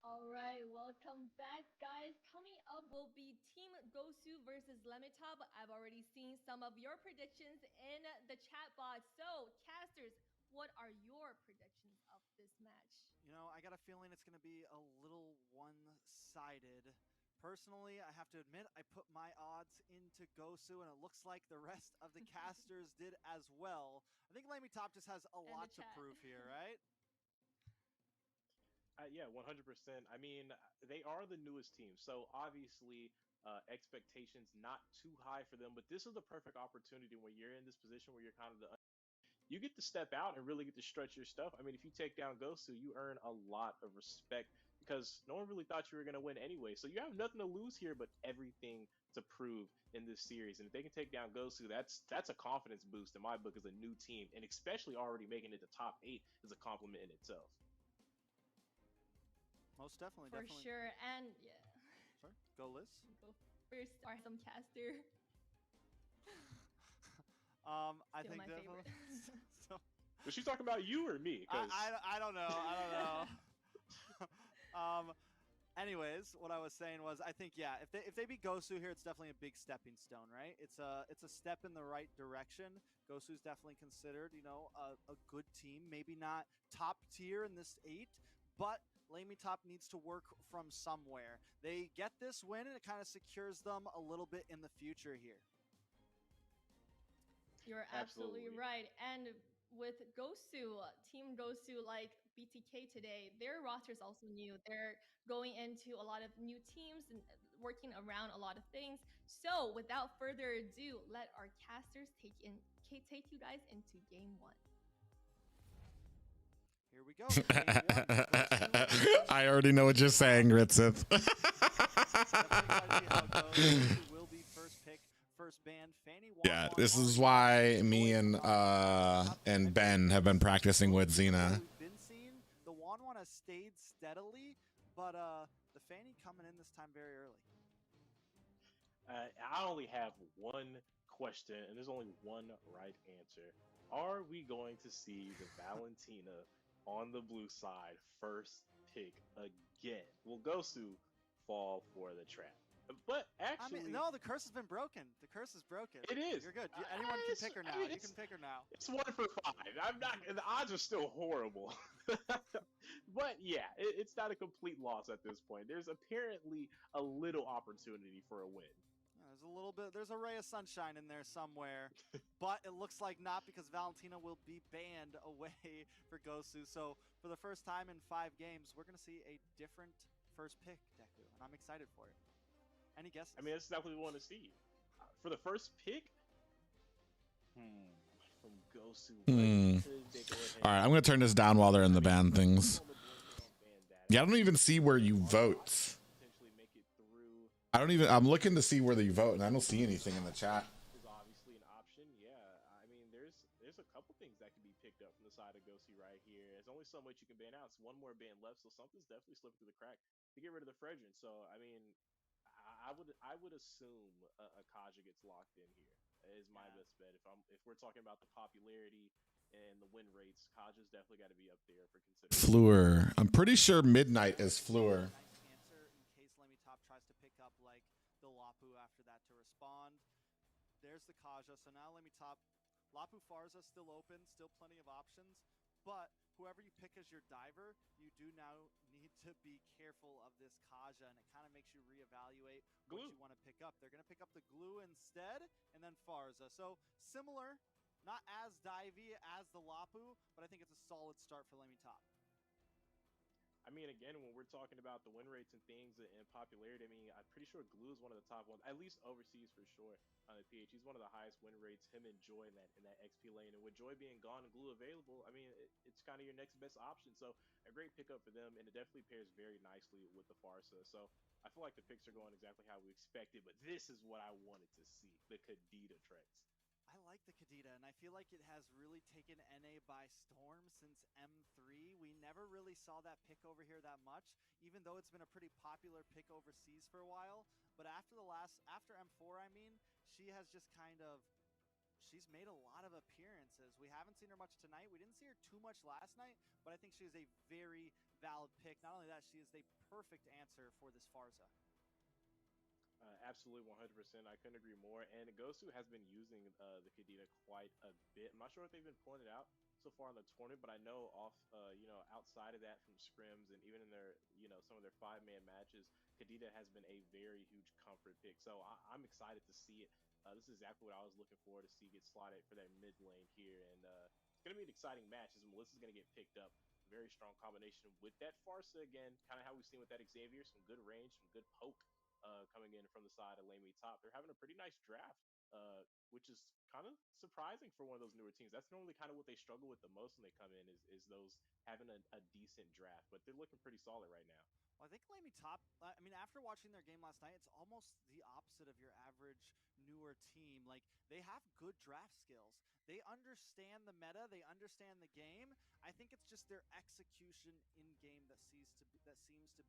Alright, welcome back, guys. Coming up will be Team Gosu versus LaimiTop. I've already seen some of your predictions in the chat box. So, casters, what are your predictions of this match? You know, I got a feeling it's going to be a little one-sided. Personally, I have to admit, I put my odds into Gosu, and it looks like the rest of the casters did as well. I think LaimiTop just has a lot to prove here, right? Yeah, 100%. I mean, they are the newest team, so obviously expectations not too high for them. But this is the perfect opportunity when you're in this position where you're kind of you get to step out and really get to stretch your stuff. I mean, if you take down Gosu, you earn a lot of respect because no one really thought you were going to win anyway. So you have nothing to lose here, but everything to prove in this series. And if they can take down Gosu, that's a confidence boost in my book as a new team, and especially already making it to top 8 is a compliment in itself. Most definitely, For definitely. sure, and yeah. Sorry, go Liz. Go first, or some caster. I Still think my definitely. So, was she talking about you or me? I don't know. I don't know. Anyways, what I was saying was, I think if they beat Gosu here, it's definitely a big stepping stone, right? It's a step in the right direction. Gosu's definitely considered, you know, a good team. Maybe not top tier in this 8, but LaimiTop needs to work from somewhere. They get this win, and it kind of secures them a little bit in the future here. You're absolutely right. And with Gosu, Team Gosu, like BTK today, their roster is also new. They're going into a lot of new teams and working around a lot of things. So without further ado, let our casters take you guys into game 1. Here we go. I already know what you're saying, Ritzith. Will be first pick, first ban. Yeah, this is why me and Ben have been practicing with Xena. We've been seeing the Wan has stayed steadily, but the Fanny coming in this time very early. I only have one question, and there's only one right answer. Are we going to see the Valentina on the blue side first pick again? Will Gosu fall for the trap? But I actually, mean, no, the curse has been broken. The curse is broken. it is. You're good. Anyone can pick her now. You can pick her now. It's 1 for 5. I'm not. The odds are still horrible. But yeah, it's not a complete loss at this point. There's apparently a little opportunity for a win. There's a little bit. There's a ray of sunshine in there somewhere, but it looks like not, because Valentina will be banned away for Gosu. So for the first time in 5 games, we're gonna see a different first pick, Deku, and I'm excited for it. Any guesses? I mean, that's exactly what we want to see. For the first pick, from Gosu. All right, I'm gonna turn this down while they're in the ban things. Yeah, I don't even see where you vote. I don't even. I'm looking to see where you vote, and I don't see anything in the chat. Is obviously an option. Yeah, I mean, there's a couple things that can be picked up from the side of Gosu right here. There's only so much you can ban out. It's one more ban left, so something's definitely slipping through the crack to get rid of the Fredrin. So I mean, I would assume a Kaja gets locked in here. Is my best bet. If we're talking about the popularity and the win rates, Kaja's definitely got to be up there for consideration. Fleur. I'm pretty sure Midnight is Fleur. Nice answer in case LaimiTop tries to pick up like the Lapu after that to respond. There's the Kaja. So now LaimiTop, Lapu Farza still open, still plenty of options. But whoever you pick as your diver, you do now need to be careful of this Kaja, and it kind of makes you reevaluate what you want to pick up. They're going to pick up the Glue instead, and then Farza. So similar, not as divey as the Lapu, but I think it's a solid start for LaimiTop. I mean, again, when we're talking about the win rates and things and popularity, I mean, I'm pretty sure Glue is one of the top ones, at least overseas for sure. On the PH, he's one of the highest win rates. Him and Joy in that XP lane, and with Joy being gone and Glue available, I mean, it's kind of your next best option. So a great pickup for them, and it definitely pairs very nicely with the Farsa. So I feel like the picks are going exactly how we expected, but this is what I wanted to see: the Kadita Trex. I like the Kadita, and I feel like it has really taken NA by storm since M3. We never really saw that pick over here that much, even though it's been a pretty popular pick overseas for a while. But after M4, I mean, she has just she's made a lot of appearances. We haven't seen her much tonight. We didn't see her too much last night, but I think she is a very valid pick. Not only that, she is the perfect answer for this Farza. Absolutely, 100%. I couldn't agree more. And Gosu has been using the Kadita quite a bit. I'm not sure if they've been pulling it out so far in the tournament, but I know outside of that from scrims and even in their, some of their 5-man matches, Kadita has been a very huge comfort pick. So I'm excited to see it. This is exactly what I was looking for to see get slotted for that mid lane here. And it's going to be an exciting match as Melissa's going to get picked up. Very strong combination with that Farsa again, kind of how we've seen with that Xavier. Some good range, some good poke. Coming in from the side of LaimiTop. They're having a pretty nice draft, which is kind of surprising for one of those newer teams. That's normally kind of what they struggle with the most when they come in is those having a decent draft, but they're looking pretty solid right now. Well, I think LaimiTop, I mean, after watching their game last night, it's almost the opposite of your average newer team. Like, they have good draft skills. They understand the meta. They understand the game. I think it's just their execution in game that seems to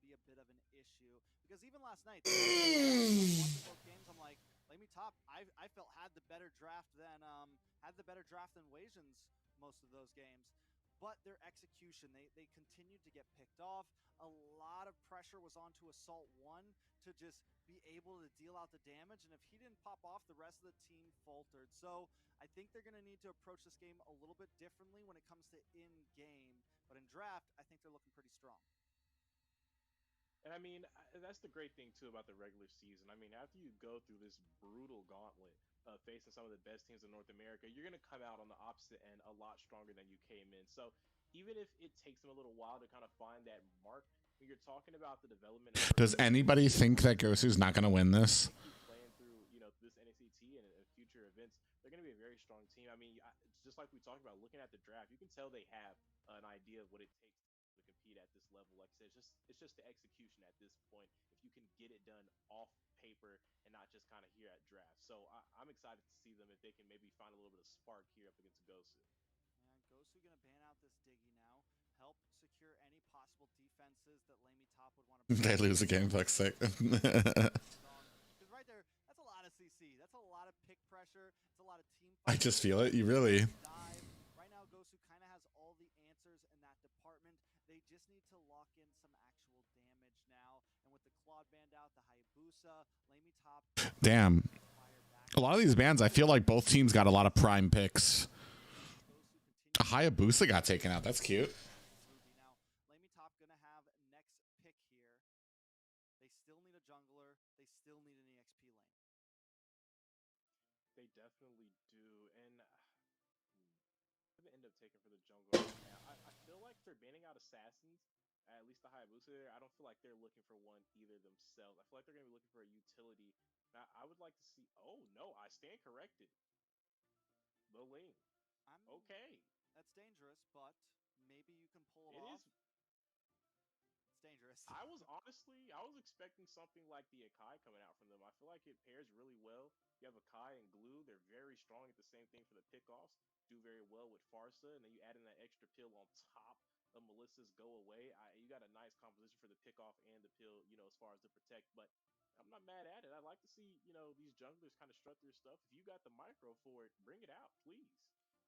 be a bit of an issue. Because even last night, both games, I'm like, LaimiTop, I felt had the better draft than Wasians most of those games. But their execution, they continued to get picked off. A lot of pressure was onto Assault 1 to just be able to deal out the damage, and if he didn't pop off, the rest of the team faltered. So I think they're going to need to approach this game a little bit differently when it comes to in-game. But in draft, I think they're looking pretty strong. And I mean, that's the great thing too about the regular season. I mean, after you go through this brutal gauntlet facing some of the best teams in North America, you're going to come out on the opposite end a lot stronger than you came in. So even if it takes them a little while to kind of find that mark, when you're talking about the development. Does anybody think that Gosu's not going to win this? Playing through, this NACT and future events, they're going to be a very strong team. I mean, just like we talked about, looking at the draft, you can tell they have an idea of what it takes to compete at this level. Like I said, it's just the execution at this point. If you can get it done off paper and not just kind of here at draft. So I'm excited to see them if they can maybe find a little bit of spark here up against Gosu. Yeah, Gosu going to ban out this Diggy now. Help secure any possible defenses that LaimiTop would want to. They lose a game, fuck's sake. Because right there, that's a lot of CC. That's a lot of pick pressure. It's a lot of team. I just feel it. You really. Right now, Gosu kind of has all the answers in that department. They just need to lock in some actual damage now. And with the flawed band out, the Hayabusa, LaimiTop. Damn. A lot of these bands, I feel like both teams got a lot of prime picks. Hayabusa got taken out. That's cute. Now, LaimiTop gonna have next pick here. They still need a jungler. They still need an EXP lane. They definitely do, and I'm gonna end up taking for the jungle right now. I feel like they're banning out assassins, at least the Hayabusa there. I don't feel like they're looking for one either themselves. I feel like they're gonna be looking for a utility. Now, I would like to see. Oh no, I stand corrected. The Ling. Okay. That's dangerous, but maybe you can pull it It off. is. It's dangerous. I was expecting something like the Akai coming out from them. I feel like it pairs really well. You have Akai and Glue; they're very strong at the same thing for the pickoffs. Do very well with Farsa, and then you add in that extra pill on top of Melissa's Go Away. You got a nice composition for the pickoff and the pill, as far as the protect. But I'm not mad at it. I'd like to see, these junglers kind of strut their stuff. If you got the micro for it, bring it out, please.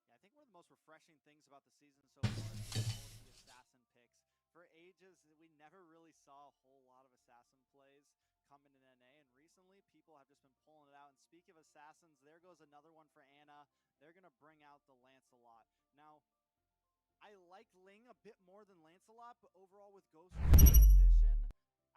Yeah, I think one of the most refreshing things about the season so far is all of the assassin picks. For ages, we never really saw a whole lot of assassin plays coming in NA, and recently people have just been pulling it out. And speaking of assassins, there goes another one for Ana. They're going to bring out the Lancelot. Now, I like Ling a bit more than Lancelot, but overall with Gosu's position,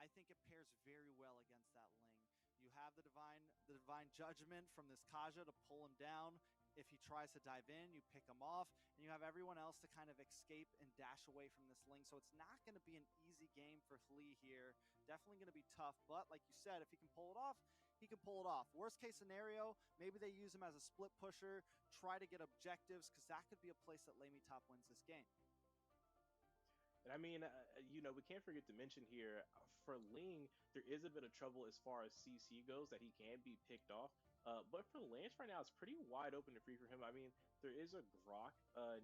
I think it pairs very well against that Ling. You have the divine judgment from this Kaja to pull him down. If he tries to dive in, you pick him off, and you have everyone else to kind of escape and dash away from this Ling. So it's not going to be an easy game for Lee here. Definitely going to be tough, but like you said, if he can pull it off, he can pull it off. Worst case scenario, maybe they use him as a split pusher, try to get objectives, because that could be a place that LaimiTop wins this game. And I mean, we can't forget to mention here, for Ling, there is a bit of trouble as far as CC goes, that he can be picked off. But for Lance right now, it's pretty wide open and free for him. I mean, there is a Grok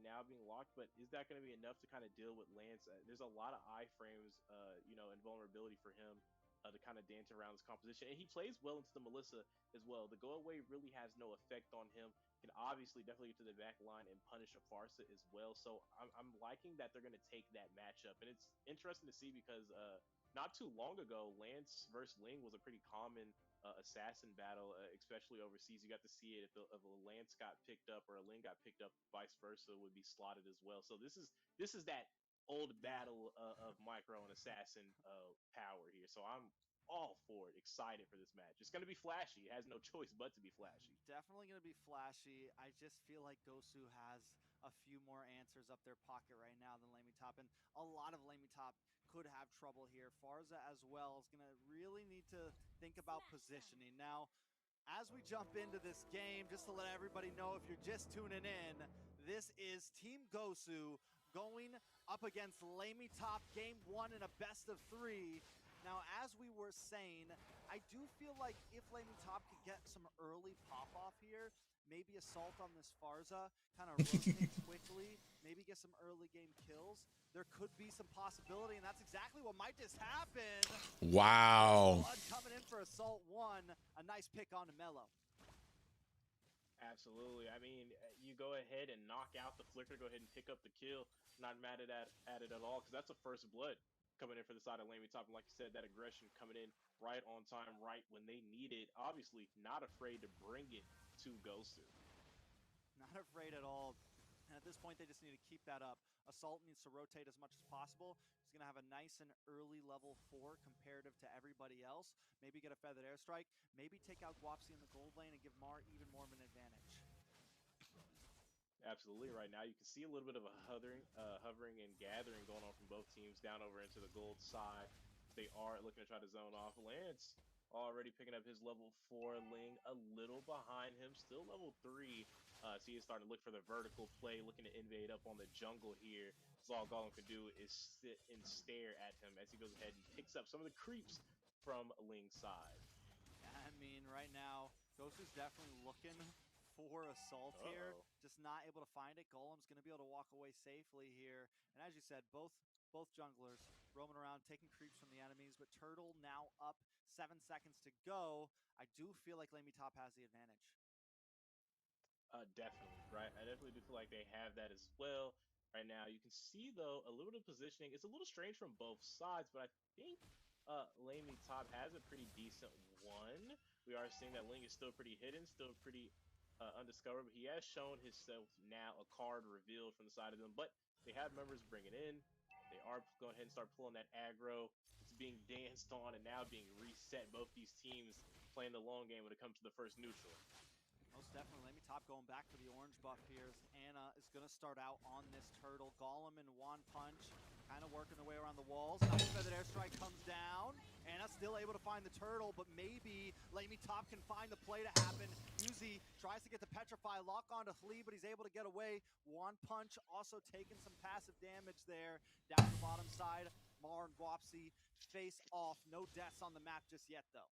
now being locked, but is that going to be enough to kind of deal with Lance? There's a lot of iframes, and vulnerability for him to kind of dance around this composition. And he plays well into the Melissa as well. The go away really has no effect on him. Can obviously definitely get to the back line and punish a Farsa as well. So I'm liking that they're going to take that matchup. And it's interesting to see because not too long ago, Lance versus Ling was a pretty common assassin battle, especially overseas. You got to see it if a Lance got picked up or a Ling got picked up, vice versa would be slotted as well. So this is that old battle of micro and assassin power here. So I'm all for it, excited for this match. It's going to be flashy. It has no choice but to be flashy. Definitely going to be flashy. I just feel like Gosu has a few more answers up their pocket right now than LaimiTop, and a lot of LaimiTop could have trouble here. Farsa as well is going to really need to think about positioning. Now, as we jump into this game, just to let everybody know if you're just tuning in, this is Team Gosu going up against LaimiTop game 1 in a best of 3. Now, as we were saying, I do feel like if LaimiTop could get some early pop-off here, maybe assault on this Farsa, kind of rotate quickly, maybe get some early game kills, there could be some possibility, and that's exactly what might just happen. Wow. Blood coming in for Assault 1, a nice pick on Mello. Absolutely. I mean, you go ahead and knock out the Flicker, go ahead and pick up the kill. Not mad at it at all, because that's a first blood coming in for the side of LaimiTop. And like you said, that aggression coming in right on time, right when they need it. Obviously, not afraid to bring it to Gosu. Not afraid at all. And at this point, they just need to keep that up. Assault needs to rotate as much as possible. He's going to have a nice and early level 4 comparative to everybody else. Maybe get a feathered airstrike. Maybe take out Guapsi in the gold lane and give Mar even more of an advantage. Absolutely. Right now, you can see a little bit of a hovering and gathering going on from both teams down over into the gold side. They are looking to try to zone off. Lance already picking up his level 4. Ling a little behind him, still level 3. So he is starting to look for the vertical play, looking to invade up on the jungle here. So all Gollum can do is sit and stare at him as he goes ahead and picks up some of the creeps from Ling's side. I mean, right now, Gosu's definitely looking for Assault here, just not able to find it. Golem's going to be able to walk away safely here. And as you said, both junglers roaming around, taking creeps from the enemies, but Turtle now up 7 seconds to go. I do feel like LaimiTop has the advantage. Definitely, right? I definitely do feel like they have that as well. Right now, you can see, though, a little bit of positioning. It's a little strange from both sides, but I think LaimiTop has a pretty decent one. We are seeing that Ling is still pretty hidden, still pretty undiscovered, but he has shown himself now a card revealed from the side of them. But they have members bringing in. They are going ahead and start pulling that aggro. It's being danced on and now being reset. Both these teams playing the long game when it comes to the first neutral. Most definitely. LaimiTop going back for the orange buff here. As Anna is going to start out on this turtle. Golem and One Punch kind of working their way around the walls. Nice feathered airstrike comes down. Anna still able to find the turtle, but maybe LaimiTop can find the play to happen. Yuzi tries to get the Petrify lock onto Flea, but he's able to get away. One Punch also taking some passive damage there. Down the bottom side, Mar and Guapsi face off. No deaths on the map just yet, though.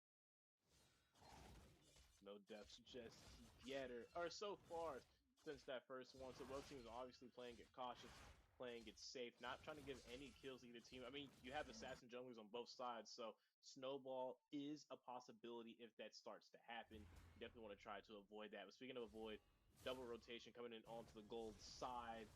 No deaths just yet, or so far since that first one. So both teams obviously playing it cautious, playing it safe, not trying to give any kills to either team. I mean, you have assassin junglers on both sides, so snowball is a possibility if that starts to happen. You definitely want to try to avoid that. But speaking of avoid, double rotation coming in onto the gold side.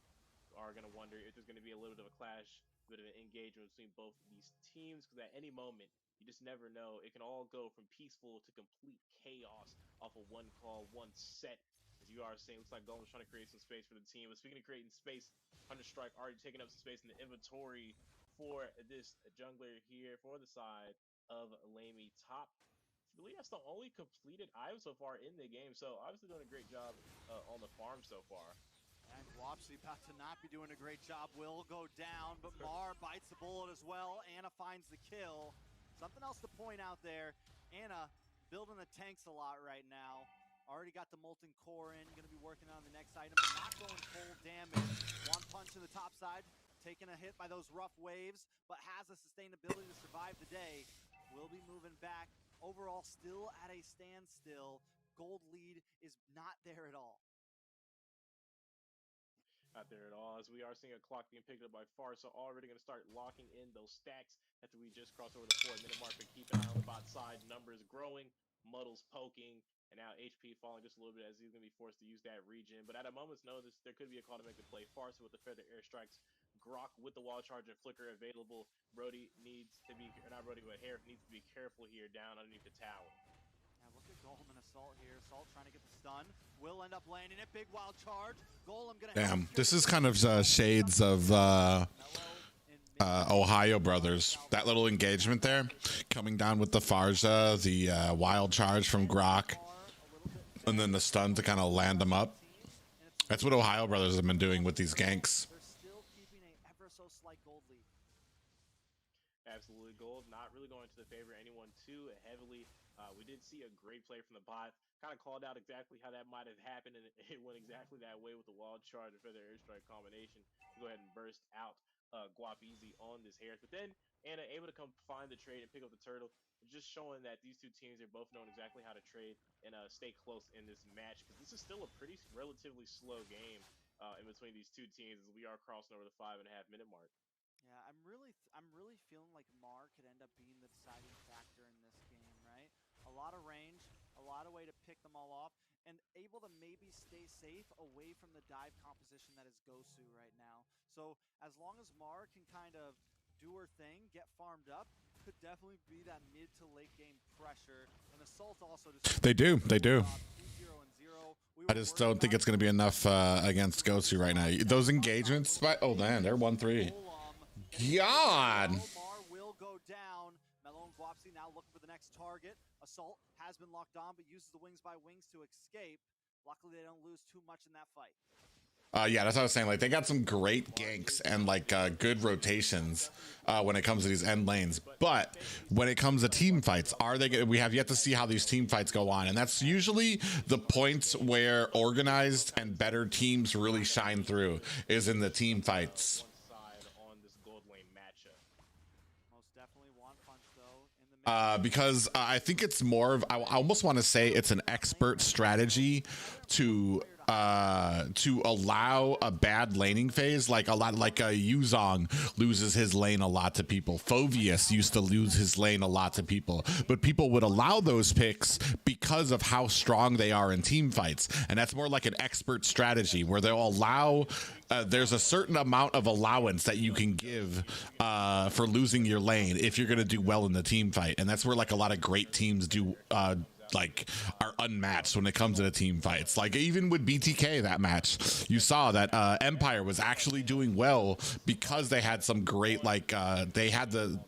Are going to wonder if there's going to be a little bit of a clash, a bit of an engagement between both of these teams, because at any moment, you just never know. It can all go from peaceful to complete chaos off of one call, one set. As you are saying, looks like Golem's trying to create some space for the team. But speaking of creating space, Strike already taking up some space in the inventory for this jungler here for the side of LaimiTop. I believe that's the only completed item so far in the game. So obviously doing a great job on the farm so far. And Guapsi about to not be doing a great job. Will go down, but Mar bites the bullet as well. Anna finds the kill. Something else to point out there. Anna building the tanks a lot right now. Already got the Molten Core in. Going to be working on the next item, but not going full damage. One Punch to the top side. Taking a hit by those rough waves, but has the sustainability to survive the day. Will be moving back. Overall, still at a standstill. Gold lead is not there at all. Not there at all, as we are seeing a clock being picked up by far, so already going to start locking in those stacks after we just crossed over the 4-minute mark. But keep an eye on the bot side, numbers growing, Muddles poking, and now HP falling just a little bit as he's going to be forced to use that regen. But at a moment's notice, there could be a call to make the play. Farsa with the feather airstrikes, Grok with the wall charge and flicker available. Brody needs to be, or not Brody, but Harif needs to be careful here down underneath the tower. Look at Golem and Assault here. Assault trying to get the stun. Will end up landing it. Big wild charge. Golem gonna. Damn, this is kind of shades of OhioBrothers. That little engagement there, coming down with the Farja, the wild charge from Grok, and then the stun to kind of land them up. That's what OhioBrothers have been doing with these ganks. They're still keeping a ever so slight gold lead. Absolutely, gold not really going to the favor of anyone too heavily. We did see a great play from the bot. Kind of called out exactly how that might have happened, and it went exactly that way with the wild charge and feather airstrike combination to go ahead and burst out Guap easy on this Harris. But then Anna able to come find the trade and pick up the turtle, just showing that these two teams are both knowing exactly how to trade and stay close in this match, because this is still a pretty relatively slow game in between these two teams as we are crossing over the 5.5-minute mark. Yeah, I'm really feeling like Mar could end up being the deciding factor in this game, right? A lot of range, a lot of way to pick them all off, and able to maybe stay safe away from the dive composition that is Gosu right now. So as long as Mar can kind of do her thing, get farmed up, could definitely be that mid to late game pressure. And Assault also just They do. I just don't think it's going to be enough against Gosu right now. Those engagements, oh man, they're 1-3. God. Mar will go down. Mello and Guapsi now looking for the next target. Assault has been locked on, but uses the wings by wings to escape. Luckily, they don't lose too much in that fight. Yeah, that's what I was saying. Like, they got some great ganks and like good rotations when it comes to these end lanes. But when it comes to team fights, we have yet to see how these team fights go on, and that's usually the points where organized and better teams really shine through, is in the team fights. Because I think it's more of, I almost want to say it's an expert strategy to allow a bad laning phase, like a Yuzong loses his lane a lot to people. Phoveus used to lose his lane a lot to people, but people would allow those picks because of how strong they are in team fights, and that's more like an expert strategy where they'll allow. There's a certain amount of allowance that you can give for losing your lane if you're going to do well in the team fight, and that's where like a lot of great teams do. Like are unmatched when it comes to the team fights. Like even with BTK, that match, you saw that Empire was actually doing well because they had some great they had the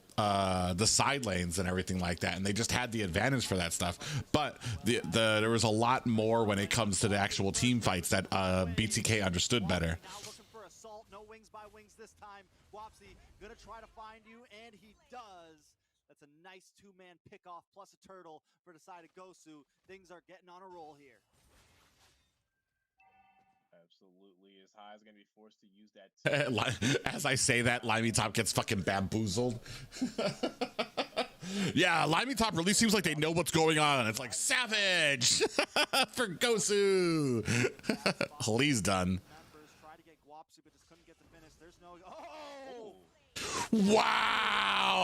side lanes and everything like that, and they just had the advantage for that stuff. But there was a lot more when it comes to the actual team fights that BTK understood better. Now looking for assault, no wings by wings this time. Wapsi gonna try to find you, and he does. That's a nice two-man pick-off plus a turtle for the side of Gosu. Things are getting on a roll here. Absolutely. As High is going to be forced to use that. As I say that, LaimiTop gets fucking bamboozled. Yeah, LaimiTop really seems like they know what's going on. It's like savage for Gosu. He's done. Try to get Guapsi, but just couldn't get the finish. There's no. Oh! Wow,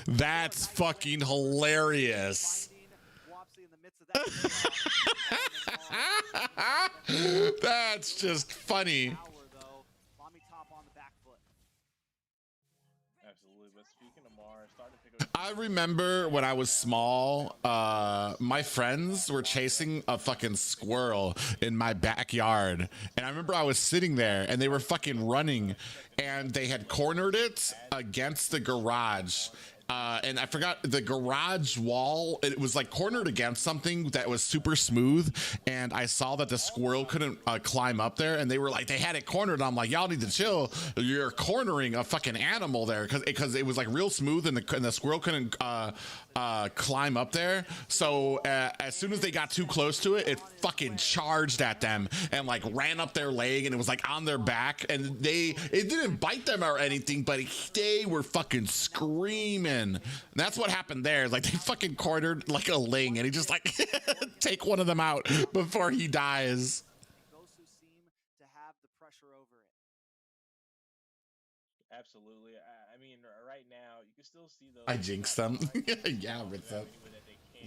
that's fucking hilarious. That's just funny. Absolutely, but speaking of Mars, starting to pick up. I remember when I was small, my friends were chasing a fucking squirrel in my backyard. And I remember I was sitting there and they were fucking running and they had cornered it against the garage. And I forgot the garage wall. It was like cornered against something that was super smooth. And I saw that the squirrel couldn't climb up there. And they were like, they had it cornered. And I'm like, y'all need to chill. You're cornering a fucking animal there because it was like real smooth and the squirrel couldn't climb up there. So as soon as they got too close to it, it fucking charged at them and like ran up their leg and it was like on their back. And it didn't bite them or anything, but they were fucking screaming. And that's what happened there. Like they fucking cornered like a ling and he just like take one of them out before he dies. Gosu seem to have the pressure over it. Absolutely. I mean, right now you can still see those. I jinxed them. Yeah,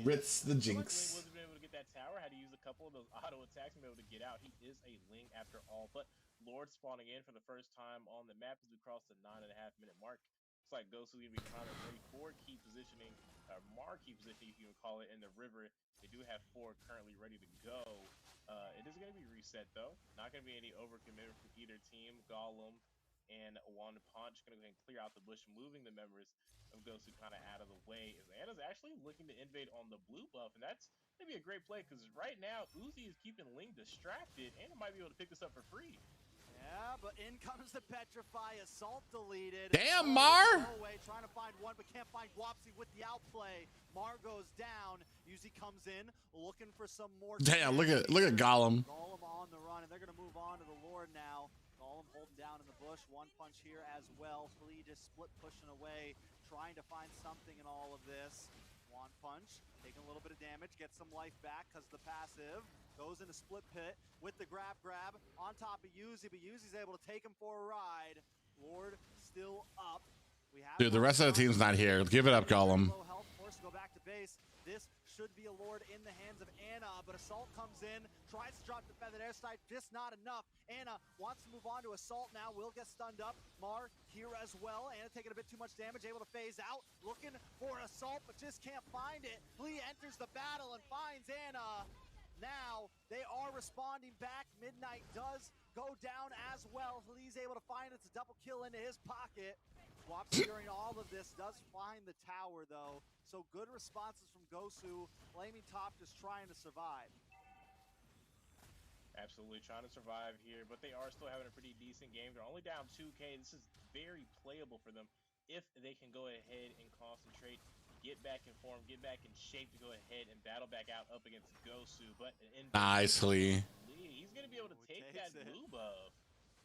Ritz the jinx. Wasn't able to get that tower. Had to use a couple of those auto attacks and be able to get out. He is a ling after all. But Lord spawning in for the first time on the map as we cross the 9.5-minute mark. Looks like Gosu going to be trying to ready for key positioning, or marquee positioning, if you would call it, in the river. They do have 4 currently ready to go. It is going to be reset, though. Not going to be any overcommitment from either team. Golem and One Punch going to go ahead and clear out the bush, moving the members of Gosu kind of out of the way. As Anna's actually looking to invade on the blue buff, and that's going to be a great play, because right now, Uzi is keeping Ling distracted, and might be able to pick this up for free. Yeah, but in comes the Petrify. Assault deleted. Damn, Mar! Trying to find one, but can't find Wapsi with the outplay. Mar goes down. Uzi comes in, looking for some more. Damn, look at Golem. Golem on the run, and they're going to move on to the Lord now. Golem holding down in the bush. One Punch here as well. Flea just split pushing away, trying to find something in all of this. One Punch taking a little bit of damage, gets some life back because the passive. Goes into split pit with the grab on top of Yuzi, but Yuzi's able to take him for a ride. Lord still up. Dude, the rest of the team's not here. Give it up, Golem. Low health, forced to go back to base. This should be a Lord in the hands of Anna, but Assault comes in, tries to drop the feathered airstrike, just not enough. Anna wants to move on to Assault now, will get stunned up. Mar here as well. Anna taking a bit too much damage, able to phase out, looking for Assault, but just can't find it. Lee enters the battle and finds Anna. Now they are responding back. Midnight does go down as well. Lee's able to find it's a double kill into his pocket. Wapsi during all of this does find the tower though. So good responses from Gosu. LaimiTop just trying to survive. Absolutely trying to survive here, but they are still having a pretty decent game. They're only down 2K. This is very playable for them if they can go ahead and concentrate, get back in form, get back in shape to go ahead and battle back out up against Gosu. But nicely, he's going to be able to take that blue buff.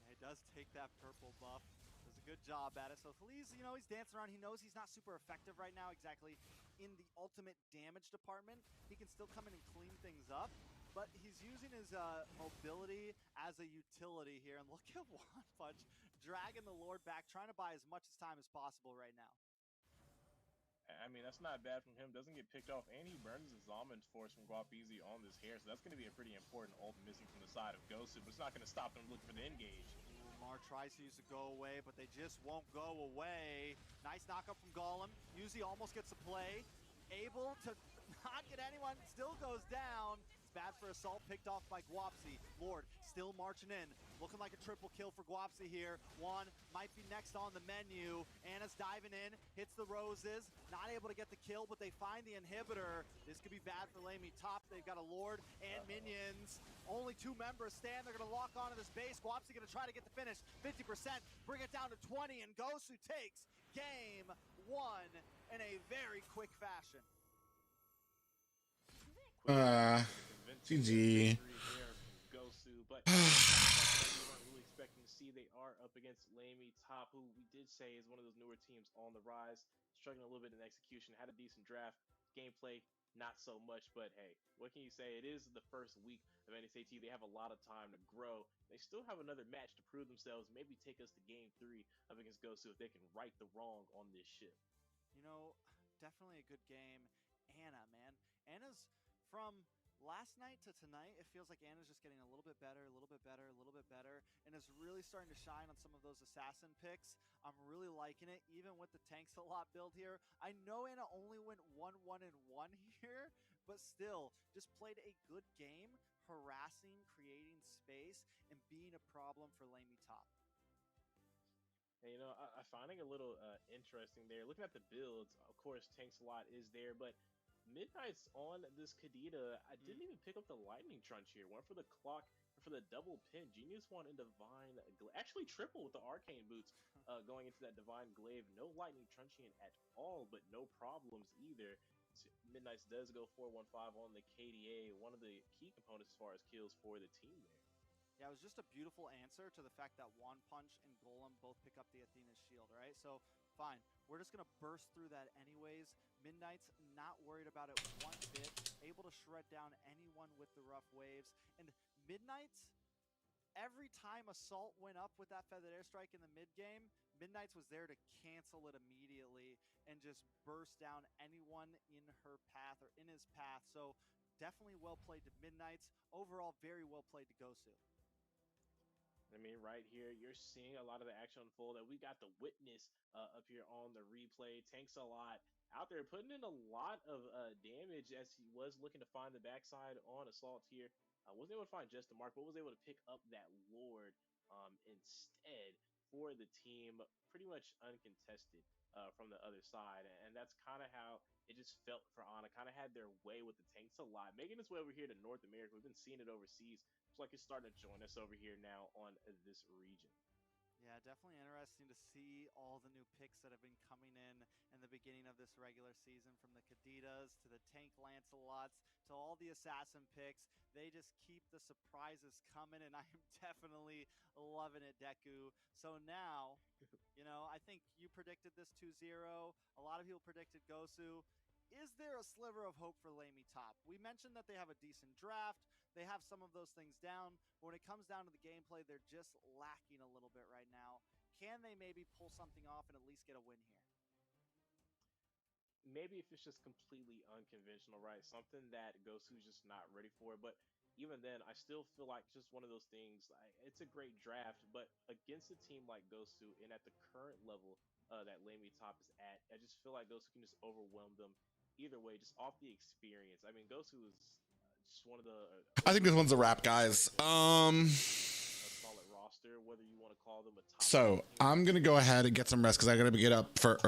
Yeah, he does take that purple buff. Does a good job at it. So Khalees, you know, he's dancing around. He knows he's not super effective right now exactly in the ultimate damage department. He can still come in and clean things up. But he's using his mobility as a utility here, and look at One Punch dragging the Lord back, trying to buy as much time as possible right now. I mean, that's not bad from him. Doesn't get picked off, and he burns his Almond Force from Guapizi on this hair, so that's going to be a pretty important ult missing from the side of Gosu, but it's not going to stop them looking for the engage. Mar tries to use the go away, but they just won't go away. Nice knockup from Golem. Yuzi almost gets a play. Able to not get anyone, still goes down. It's bad for Assault, picked off by Guapsi. Lord still marching in, looking like a triple kill for Guapsi here. One might be next on the menu. Anna's diving in, hits the roses, not able to get the kill, but they find the inhibitor. This could be bad for LaimiTop. They've got a Lord and minions. Only 2 members stand. They're gonna lock onto this base. Guapsi gonna try to get the finish. 50%, bring it down to 20, and Gosu takes game 1 in a very quick fashion. GG. Gosu, but we weren't really expecting to see. They are up against LaimiTop, who we did say is one of those newer teams on the rise, struggling a little bit in execution. Had a decent draft, gameplay not so much, but hey, what can you say? It is the first week of NACT. They have a lot of time to grow. They still have another match to prove themselves. Maybe take us to game 3 up against Gosu if they can right the wrong on this ship. You know, definitely a good game. Anna, man. Anna's from last night to tonight, it feels like Anna's just getting a little bit better, a little bit better, a little bit better, and is really starting to shine on some of those assassin picks. I'm really liking it, even with the tanks a lot build here. I know Anna only went 1-1-1 here, but still, just played a good game, harassing, creating space, and being a problem for LaimiTop. And, you know, I finding a little interesting there. Looking at the builds, of course, Tanks a lot is there, but Midnight's on this Kadita. I didn't even pick up the Lightning Trunch here. One for the clock, for the double pin. Genius one in Divine, actually triple with the Arcane Boots going into that Divine Glaive. No Lightning Truncheon at all, but no problems either. Midnight's does go 4-1-5 on the KDA, one of the key components as far as kills for the team there. Yeah, it was just a beautiful answer to the fact that One Punch and Golem both pick up the Athena's shield, right? So, fine. We're just going to burst through that anyways. Midnight's not worried about it one bit, able to shred down anyone with the rough waves. And Midnight's, every time Assault went up with that Feathered Airstrike in the mid-game, Midnight's was there to cancel it immediately and just burst down anyone in her path or in his path. So, definitely well played to Midnight's. Overall, very well played to Gosu. I mean, right here, you're seeing a lot of the action unfold that we got to witness up here on the replay. Tanks a lot out there, putting in a lot of damage as he was looking to find the backside on Assault here. Wasn't able to find just the mark, but was able to pick up that Lord instead for the team, pretty much uncontested from the other side. And that's kind of how it just felt for Ana. Kind of had their way with the Tanks a lot, making its way over here to North America. We've been seeing it overseas. It's like it's starting to join us over here now on this region. Yeah, definitely interesting to see all the new picks that have been coming in the beginning of this regular season, from the Kaditas to the Tank Lancelots to all the assassin picks. They just keep the surprises coming, and I am definitely loving it, Deku. So now, you know, I think you predicted this 2-0. A lot of people predicted Gosu. Is there a sliver of hope for LaimiTop? We mentioned that they have a decent draft. They have some of those things down, but when it comes down to the gameplay, they're just lacking a little bit right now. Can they maybe pull something off and at least get a win here? Maybe if it's just completely unconventional, right? Something that Gosu's just not ready for. But even then, I still feel like it's just one of those things. It's a great draft, but against a team like Gosu and at the current level that LaimiTop is at, I just feel like Gosu can just overwhelm them. Either way, just off the experience. I mean, Gosu is just one of the. I think this one's a wrap, guys. A solid roster, whether you want to call them a top. So I'm gonna go ahead and get some rest because I gotta get up for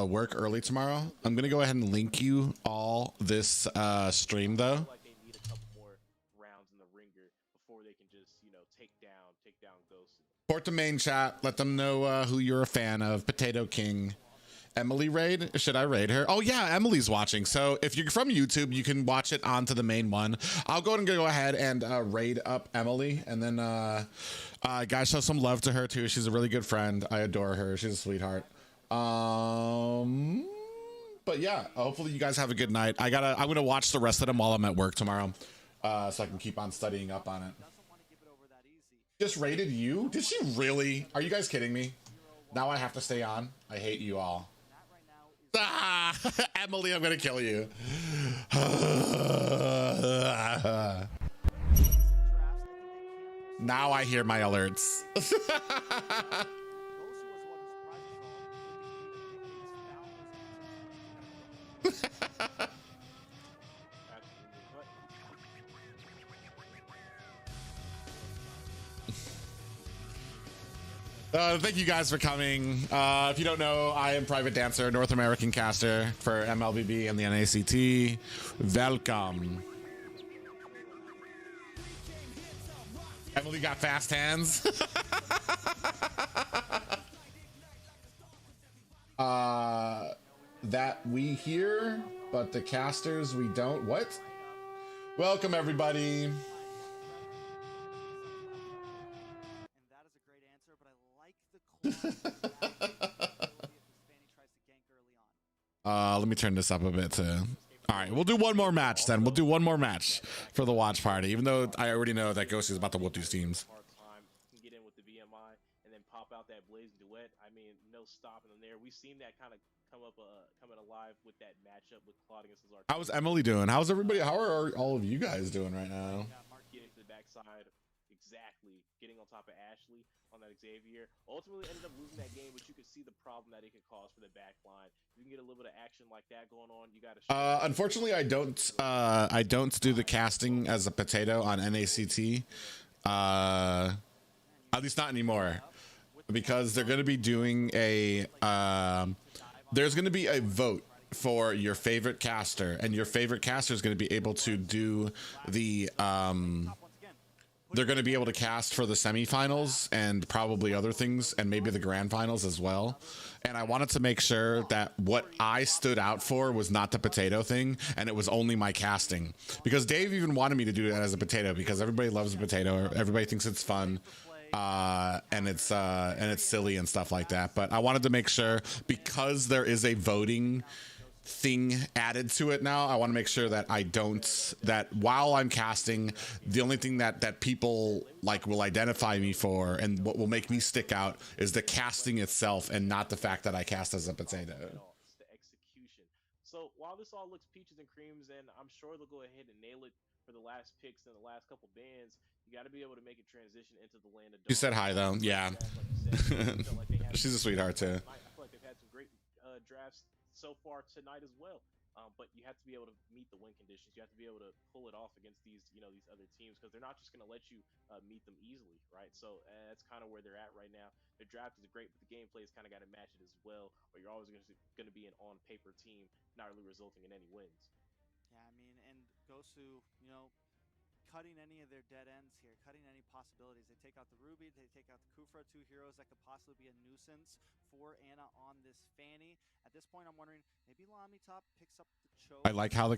work early tomorrow. I'm gonna go ahead and link you all this stream though. I feel like they need a couple more rounds in the ringer before they can just, you know, take down Gosu. Report to main chat. Let them know who you're a fan of. Potato King. Emily raid? Should I raid her? Oh yeah, Emily's watching. So if you're from YouTube, you can watch it onto the main one. I'll go ahead and raid up Emily, and then guys, show some love to her too. She's a really good friend. I adore her. She's a sweetheart. But yeah, hopefully you guys have a good night. I'm gonna watch the rest of them while I'm at work tomorrow. so I can keep on studying up on it. Just rated you? Did she really? Are you guys kidding me? Now I have to stay on? I hate you all. Ah, Emily, I'm gonna kill you. Now I hear my alerts. Thank you guys for coming. If you don't know, I am Private Dancer, North American caster for MLBB and the NACT. Welcome. Emily got fast hands. That we hear, but the casters we don't. What? Welcome, everybody. Let me turn this up a bit too. All right, we'll do one more match then. We'll do one more match for the watch party, even though I already know that Gosu is about to whoop these teams. Get in with the VMI and then pop out that blazing duet. I mean, no stopping them there. We've seen that kind of coming alive with that matchup with Claudius. How's Emily doing? How's everybody? How are all of you guys doing right now? Getting to the backside, exactly. Getting on top of Ashley on that Xavier. Ultimately ended up losing that game, but you could see the problem that it could cause for the back line. You can get a little bit of action like that going on. You got to. Unfortunately, I don't do the casting as a potato on NACT. At least not anymore, because they're going to be doing a. There's going to be a vote for your favorite caster, and your favorite caster is going to be able to do the. They're going to be able to cast for the semifinals and probably other things, and maybe the grand finals as well. And I wanted to make sure that what I stood out for was not the potato thing, and it was only my casting. Because Dave even wanted me to do it as a potato, because everybody loves a potato, everybody thinks it's fun, and it's silly and stuff like that. But I wanted to make sure, because there is a voting thing added to it now, I want to make sure that that while I'm casting, the only thing that people like will identify me for and what will make me stick out is the casting itself, and not the fact that I cast as a potato. It's the execution. So while this all looks peaches and creams, and I'm sure they'll go ahead and nail it for the last picks and the last couple bans, you got to be able to make a transition into the land of. You said hi though. Yeah. She's a sweetheart too. I feel like they've had some great drafts so far tonight as well, but you have to be able to meet the win conditions. You have to be able to pull it off against these other teams, because they're not just going to let you meet them easily, right? So that's kind of where they're at right now. Their draft is great, but the gameplay has kind of got to match it as well, or you're always going to be an on paper team, not really resulting in any wins. Yeah, I mean, and Gosu, cutting any of their dead ends here, cutting any possibilities. They take out the Ruby, they take out the Kufra, two heroes that could possibly be a nuisance for Anna on this Fanny. At this point, I'm wondering, maybe LaimiTop picks up the choke. I like how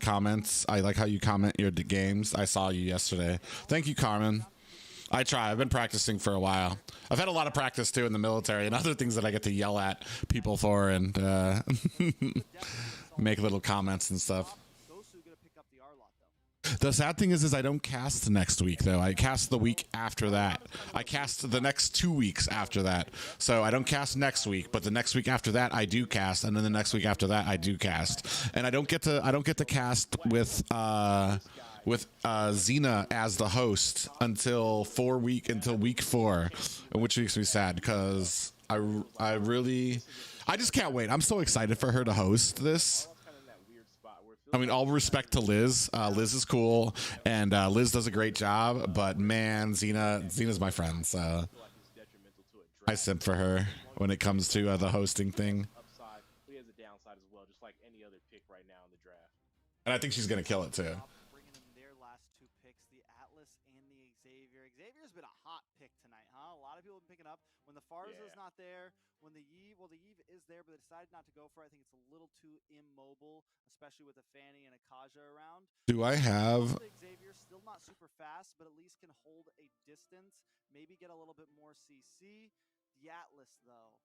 you comment your games. I saw you yesterday. Thank you, Carmen. I try. I've been practicing for a while. I've had a lot of practice too in the military and other things that I get to yell at people for and make little comments and stuff. The sad thing is I don't cast next week though. I cast the week after that. I cast the next 2 weeks after that. So I don't cast next week, but the next week after that I do cast, and then the next week after that I do cast. And I don't get to cast with Xena as the host until week 4, which makes me sad, because I just can't wait. I'm so excited for her to host this. I mean, all respect to Liz. Liz is cool, and Liz does a great job. But man, Xena's my friend, so I simp for her when it comes to the hosting thing. He has a downside as well, just like any other pick right now in the draft. And I think she's gonna kill it too. Bringing in their last 2 picks, the Atlas and the Xavier. Xavier's been a hot pick tonight, huh? A lot of people have been picking up when the Farza's not there. When the Eve is there, but they decided not to go for it. I think it's a little too immobile, especially with a Fanny and a Kaja around. Do I have Xavier still not super fast, but at least can hold a distance, maybe get a little bit more CC. The Atlas though.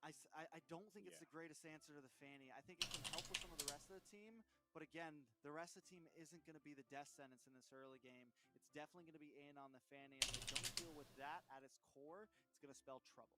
I don't think it's the greatest answer to the Fanny. I think it can help with some of the rest of the team, but again, the rest of the team isn't going to be the death sentence in this early game. It's definitely going to be in on the Fanny. If they don't deal with that at its core, it's going to spell trouble.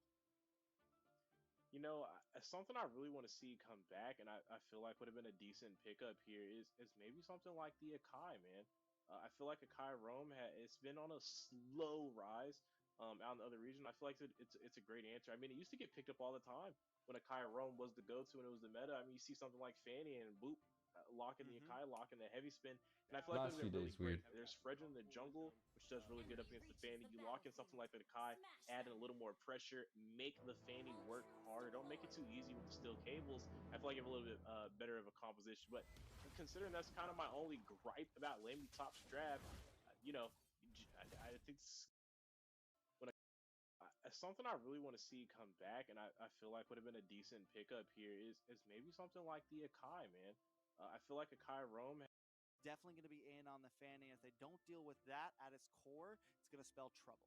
You know, something I really want to see come back, and I feel like would have been a decent pickup here is maybe something like the Akai, man. I feel like Akai Rome it's been on a slow rise out in the other region. I feel like it's a great answer. I mean, it used to get picked up all the time when Akai Rome was the go-to and it was the meta. I mean, you see something like Fanny and boop, locking the Akai, locking the heavy spin, and I feel like Last that would few be really days, great. weird. There's Fredrin in the jungle, which does really good up against the Fanny. You lock in something like the Akai, add in a little more pressure, make the Fanny work harder. Don't make it too easy with the steel cables. I feel like you have a little bit better of a composition. But considering that's kind of my only gripe about LaimiTop's draft, you know, I think something I really want to see come back, and I feel like would have been a decent pickup here is maybe something like the Akai, man. I feel like Akai Rome definitely going to be in on the Fanny. If they don't deal with that at its core, it's going to spell trouble.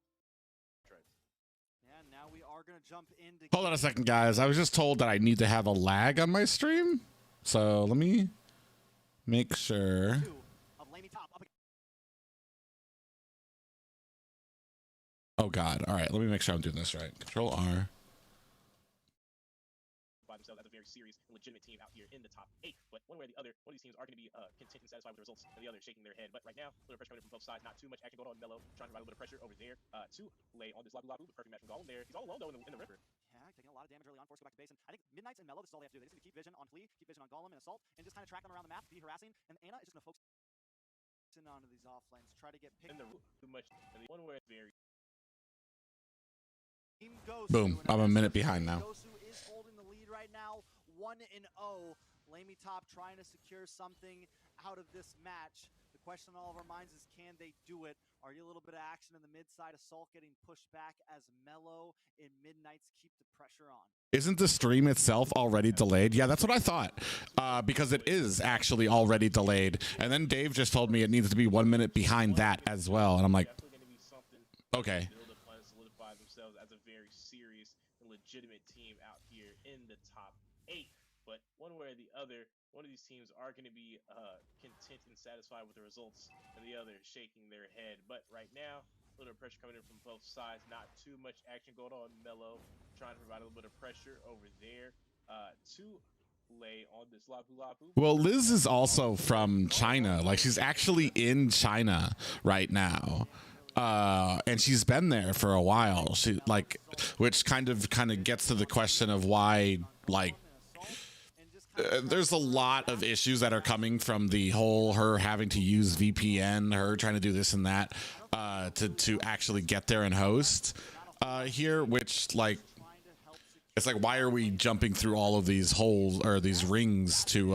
Trex. Yeah, now we are going to jump into. Hold on a second, guys. I was just told that I need to have a lag on my stream. So let me make sure. Of LaimiTop up. Oh, God. All right. Let me make sure I'm doing this right. Control R. By themselves as a very serious and legitimate team out here in the top 8. But one way or the other, one of these teams are going to be content and satisfied with the results, and the other shaking their head. But right now, a little pressure coming in from both sides. Not too much action going on. Mellow trying to provide a little bit of pressure over there to lay on this Labu Labu. The perfect match from Golem there. He's all alone though in the river. Yeah, taking a lot of damage early on, forced to go back to base. And I think Midnight's and Mellow, this is all they have to do. They just need to keep vision on Flea, keep vision on Golem and Assault, and just kind of track them around the map, be harassing. And Ana is just going to focus in onto these off lanes, try to get picked. In the too much. And the one where it's very. Gosu, Boom. I'm a minute behind now. Gosu is holding the lead right now, 1-0. LaimiTop trying to secure something out of this match. The question on all of our minds is, can they do it? Are you a little bit of action in the mid side? Assault getting pushed back as Mellow in Midnight's keep the pressure on. Isn't the stream itself already delayed? Yeah, that's what I thought. Because it is actually already delayed. And then Dave just told me it needs to be 1 minute behind that as well. And I'm like, okay. Themselves as a very serious and legitimate team out here in the top 8. But one way or the other, one of these teams are going to be content and satisfied with the results, and the other shaking their head. But right now, a little pressure coming in from both sides. Not too much action going on. Mellow trying to provide a little bit of pressure over there to lay on this Lapu Lapu. Well, Liz is also from China. Like, she's actually in China right now. And she's been there for a while. She like, which kind of gets to the question of why, like, there's a lot of issues that are coming from the whole her having to use VPN, her trying to do this and that to actually get there and host here, which, like, it's like, why are we jumping through all of these holes or these rings to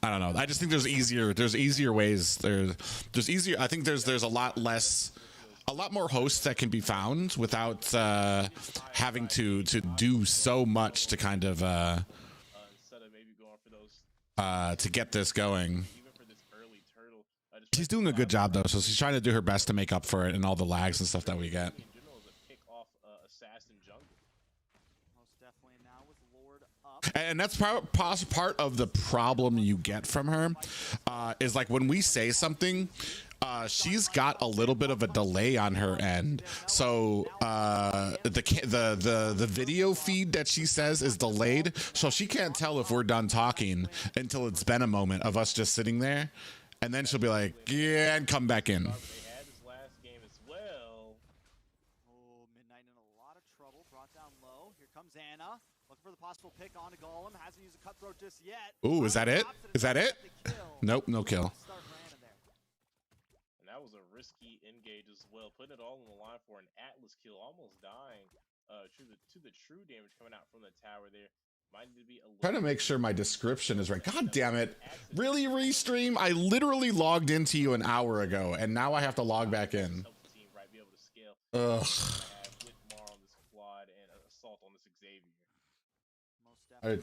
I don't know. I just think there's easier ways. There's easier. I think there's a lot more hosts that can be found without having to do so much to kind of to get this going. She's doing a good job though, so she's trying to do her best to make up for it and all the lags and stuff that we get. And that's part of the problem you get from her is, like, when we say something, she's got a little bit of a delay on her end. So the video feed that she says is delayed, so she can't tell if we're done talking until it's been a moment of us just sitting there, and then she'll be like, yeah, and come back in. Midnight in a lot of trouble, brought down low. Here comes Ana. Looking for the possible pick on a Golem. Hasn't used a cutthroat just yet. Ooh, is that it? Is that it? Nope, no kill. And that was a risky engage as well. Putting it all on the line for an Atlas kill. Almost dying to the true damage coming out from the tower there. Might need to be a little Trying to make sure my description is right. God damn it. Really, Restream? I literally logged into you an hour ago, and now I have to log back in. Ugh. At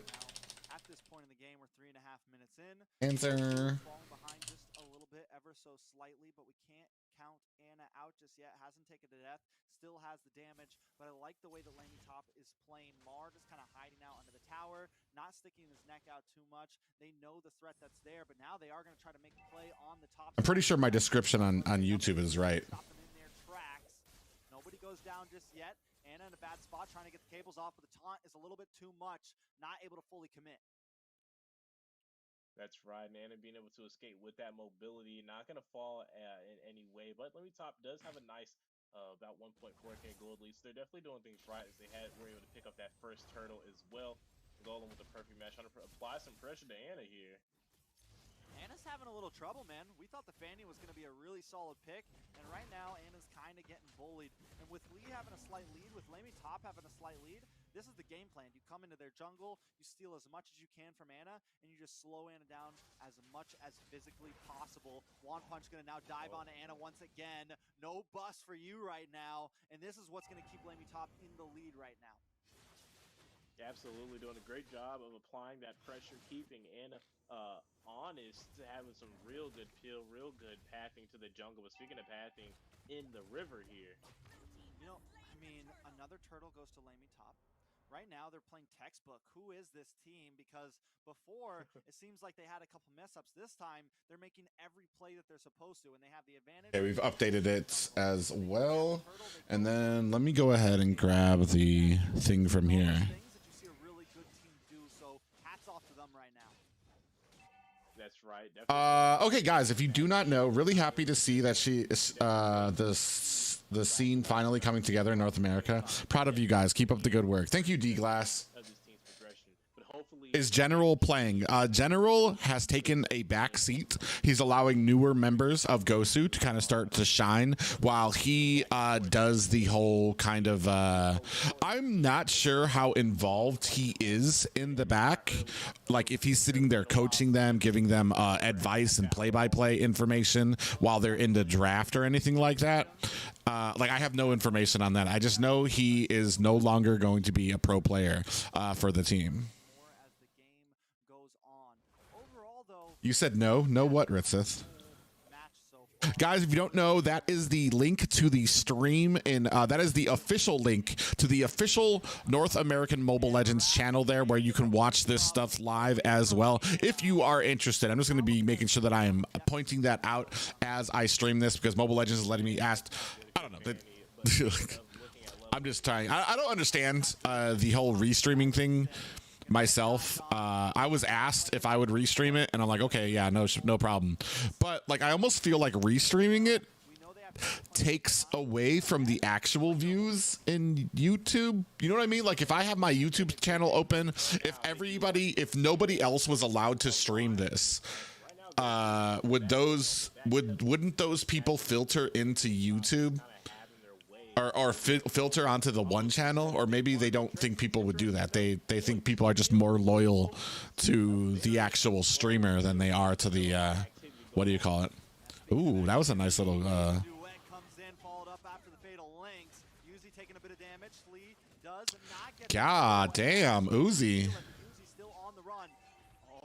this point in the game, we're 3.5 minutes in. Answer. Falling behind just a little bit, ever so slightly, but we can't count Anna out just yet. Hasn't taken the death. Still has the damage. But I like the way that LaimiTop is playing. Mar just kind of hiding out under the tower, not sticking his neck out too much. They know the threat that's there, but now they are going to try to make a play on the top. I'm pretty sure my description on YouTube is right. Stop them in their tracks. Nobody goes down just yet. Anna in a bad spot, trying to get the cables off, but the taunt is a little bit too much. Not able to fully commit. That's right, man. And being able to escape with that mobility, not going to fall in any way. But LaimiTop does have a nice about 1.4k gold lead. So they're definitely doing things right as were able to pick up that first turtle as well. Golem with the perfect match, trying to apply some pressure to Anna here. Anna's having a little trouble, man. We thought the Fanny was going to be a really solid pick, and right now Anna's kind of getting bullied. And with Lee having a slight lead, with LaimiTop having a slight lead, this is the game plan. You come into their jungle, you steal as much as you can from Anna, and you just slow Anna down as much as physically possible. One Punch going to now dive onto Anna once again. No bust for you right now, and this is what's going to keep LaimiTop in the lead right now. Absolutely doing a great job of applying that pressure, keeping Anna honest, having some real good peel, real good pathing to the jungle. But speaking of pathing, in the river here. You know, I mean, another turtle goes to LaimiTop. Right now, they're playing textbook. Who is this team? Because before, it seems like they had a couple mess ups. This time, they're making every play that they're supposed to, and they have the advantage. Okay, we've updated it as well. And then let me go ahead and grab the thing from here. That's right. Okay, guys, if you do not know, really happy to see that she is the scene finally coming together in North America. Proud of you guys. Keep up the good work. Thank you, D-Glass. Is General playing? General has taken a back seat. He's allowing newer members of Gosu to kind of start to shine while he does the whole kind of I'm not sure how involved he is in the back, like if he's sitting there coaching them, giving them advice and play-by-play information while they're in the draft or anything like that. Like, I have no information on that. I just know he is no longer going to be a pro player for the team. You said no? No what, Ritzith? Guys, if you don't know, that is the link to the stream in that is the official link to the official North American Mobile Legends channel there, where you can watch this stuff live as well if you are interested. I'm just going to be making sure that I am pointing that out as I stream this, because Mobile Legends is letting me ask. I don't know. I'm just trying. I don't understand the whole restreaming thing myself. I was asked if I would restream it, and I'm like, okay, yeah, no problem. But like, I almost feel like restreaming it takes away from the actual views in YouTube. You know what I mean? Like, if I have my YouTube channel open, if nobody else was allowed to stream this, wouldn't those people filter into YouTube? Or filter onto the one channel? Or maybe they don't think people would do that. They think people are just more loyal to the actual streamer than they are to the what do you call it? Ooh, that was a nice little God damn, Uzi. Still on the run.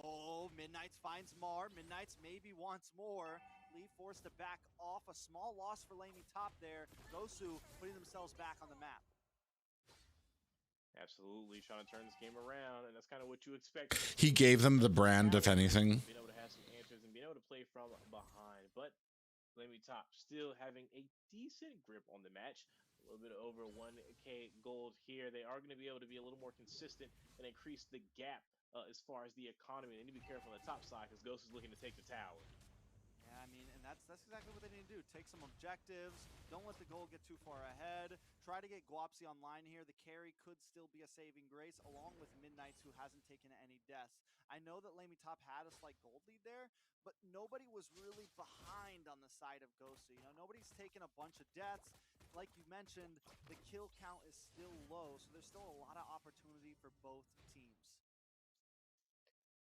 Oh, Midnight's finds Mar. Midnight's maybe wants more. Lee forced to back off. A small loss for LaimiTop there. Gosu putting themselves back on the map. Absolutely, trying to turn this game around, and that's kind of what you expect. He gave them the brand, if anything. Being able to have some answers and being able to play from behind, but LaimiTop still having a decent grip on the match. A little bit over 1k gold here. They are going to be able to be a little more consistent and increase the gap as far as the economy. They need to be careful on the top side, because Gosu is looking to take the tower. I mean, and that's exactly what they need to do. Take some objectives. Don't let the goal get too far ahead. Try to get Guapsi online here. The carry could still be a saving grace, along with Midnights, who hasn't taken any deaths. I know that LaimiTop had a slight gold lead there, but nobody was really behind on the side of Gosu. You know, nobody's taken a bunch of deaths. Like you mentioned, the kill count is still low, so there's still a lot of opportunity for both teams.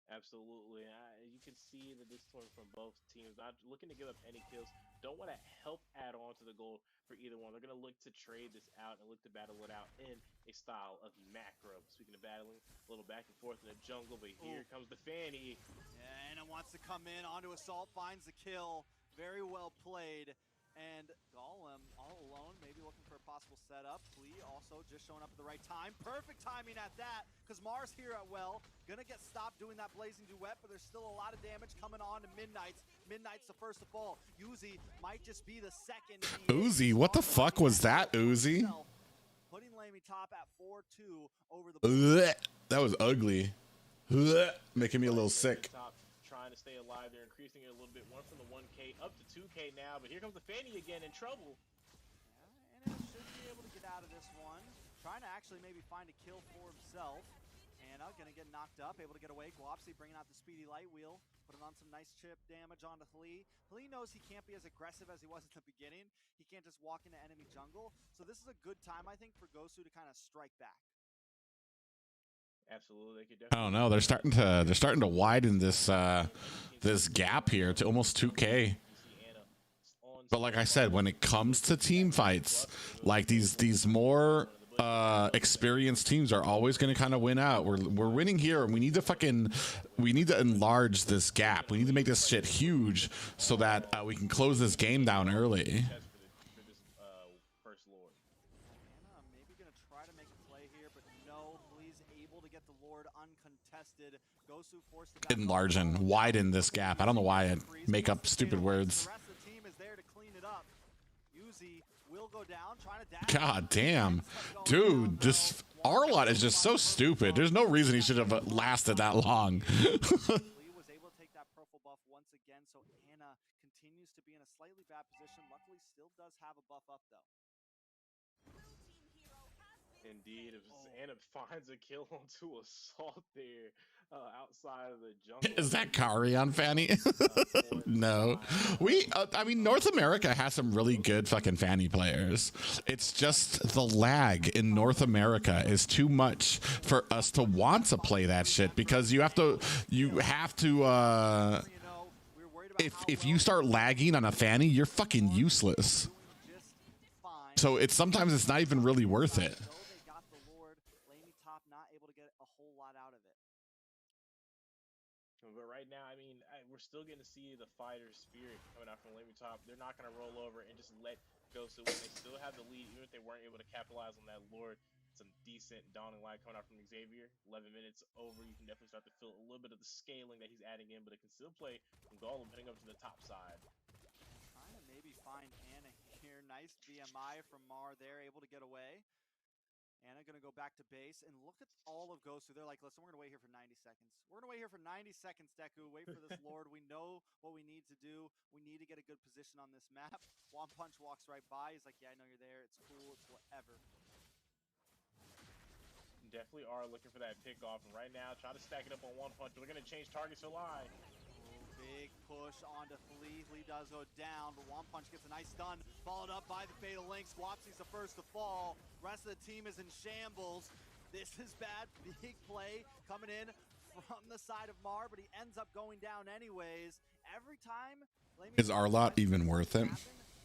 Absolutely. You can see the discipline from both teams. Not looking to give up any kills. Don't want to help add on to the goal for either one. They're going to look to trade this out and look to battle it out in a style of macro. Speaking of battling, a little back and forth in the jungle, but here comes the Fanny. Yeah, and it wants to come in onto Assault, finds the kill. Very well played. And Golem all alone, maybe looking for a possible setup. Flea also just showing up at the right time. Perfect timing at that, because Mars here at well. Gonna get stopped doing that blazing duet, but there's still a lot of damage coming on to Midnight's. Midnight's the first to fall. Uzi might just be the second. Uzi, what the fuck was that, Uzi? Putting LaimiTop at 4-2 over the... That was ugly. Making me a little sick. Trying to stay alive. They're increasing it a little bit. One from the 1K up to 2K now, but here comes the Fanny again in trouble. Yeah, and it should be able to get out of this one. Trying to actually maybe find a kill for himself. Anna gonna get knocked up, able to get away. Guapsi bringing out the speedy light wheel, putting on some nice chip damage onto Flea. Flea knows he can't be as aggressive as he was at the beginning. He can't just walk into enemy jungle. So this is a good time, I think, for Gosu to kind of strike back. Absolutely, they could I don't know. They're starting to widen this this gap here to almost 2K. But like I said, when it comes to team fights, like these more experienced teams are always going to kind of win out. We're winning here, and we need to enlarge this gap. We need to make this shit huge so that we can close this game down early. Maybe gonna try to make a play here, but no, Flea's able to get the Lord uncontested. Gosu forced it back. Enlarge and widen this gap. I don't know why I make up stupid words. The rest of the team is there to clean it up. Uzi will go down, trying to dash. God damn. Dude, this Arlott is just so stupid. There's no reason he should have lasted that long. Lee was able to take that purple buff once again, so Anna continues to be in a slightly bad position. Luckily, still does have a buff up, though. Indeed, Anna finds a kill onto Assault there outside of the jungle. Is that Kari on Fanny? No. I mean, North America has some really good fucking Fanny players. It's just the lag in North America is too much for us to want to play that shit, because you have to if you start lagging on a Fanny, you're fucking useless. So sometimes it's not even really worth it. LaimiTop not able to get a whole lot out of it. But right now, I mean, we're still getting to see the fighter spirit coming out from LaimiTop. They're not going to roll over and just let Gosu win. They still have the lead, even if they weren't able to capitalize on that Lord. Some decent dawning light coming out from Xavier. 11 minutes over, you can definitely start to feel a little bit of the scaling that he's adding in, but it can still play from Golem heading up to the top side. Trying to maybe find Anna here. Nice BMI from Mar there, able to get away. Anna gonna go back to base, and look at all of Gosu. They're like, listen, we're gonna wait here for 90 seconds. We're gonna wait here for 90 seconds, Deku. Wait for this Lord. We know what we need to do. We need to get a good position on this map. One Punch walks right by. He's like, yeah, I know you're there. It's cool. It's whatever. Definitely are looking for that pick off, and right now, try to stack it up on One Punch. We're gonna change targets to Lie. Big push onto Flea. Flea does go down, but One Punch gets a nice stun, followed up by the Fatal Link. Swapsy's the first to fall. Rest of the team is in shambles. This is bad. Big play coming in from the side of Mar, but he ends up going down anyways. Every time... Is Arlott even worth it?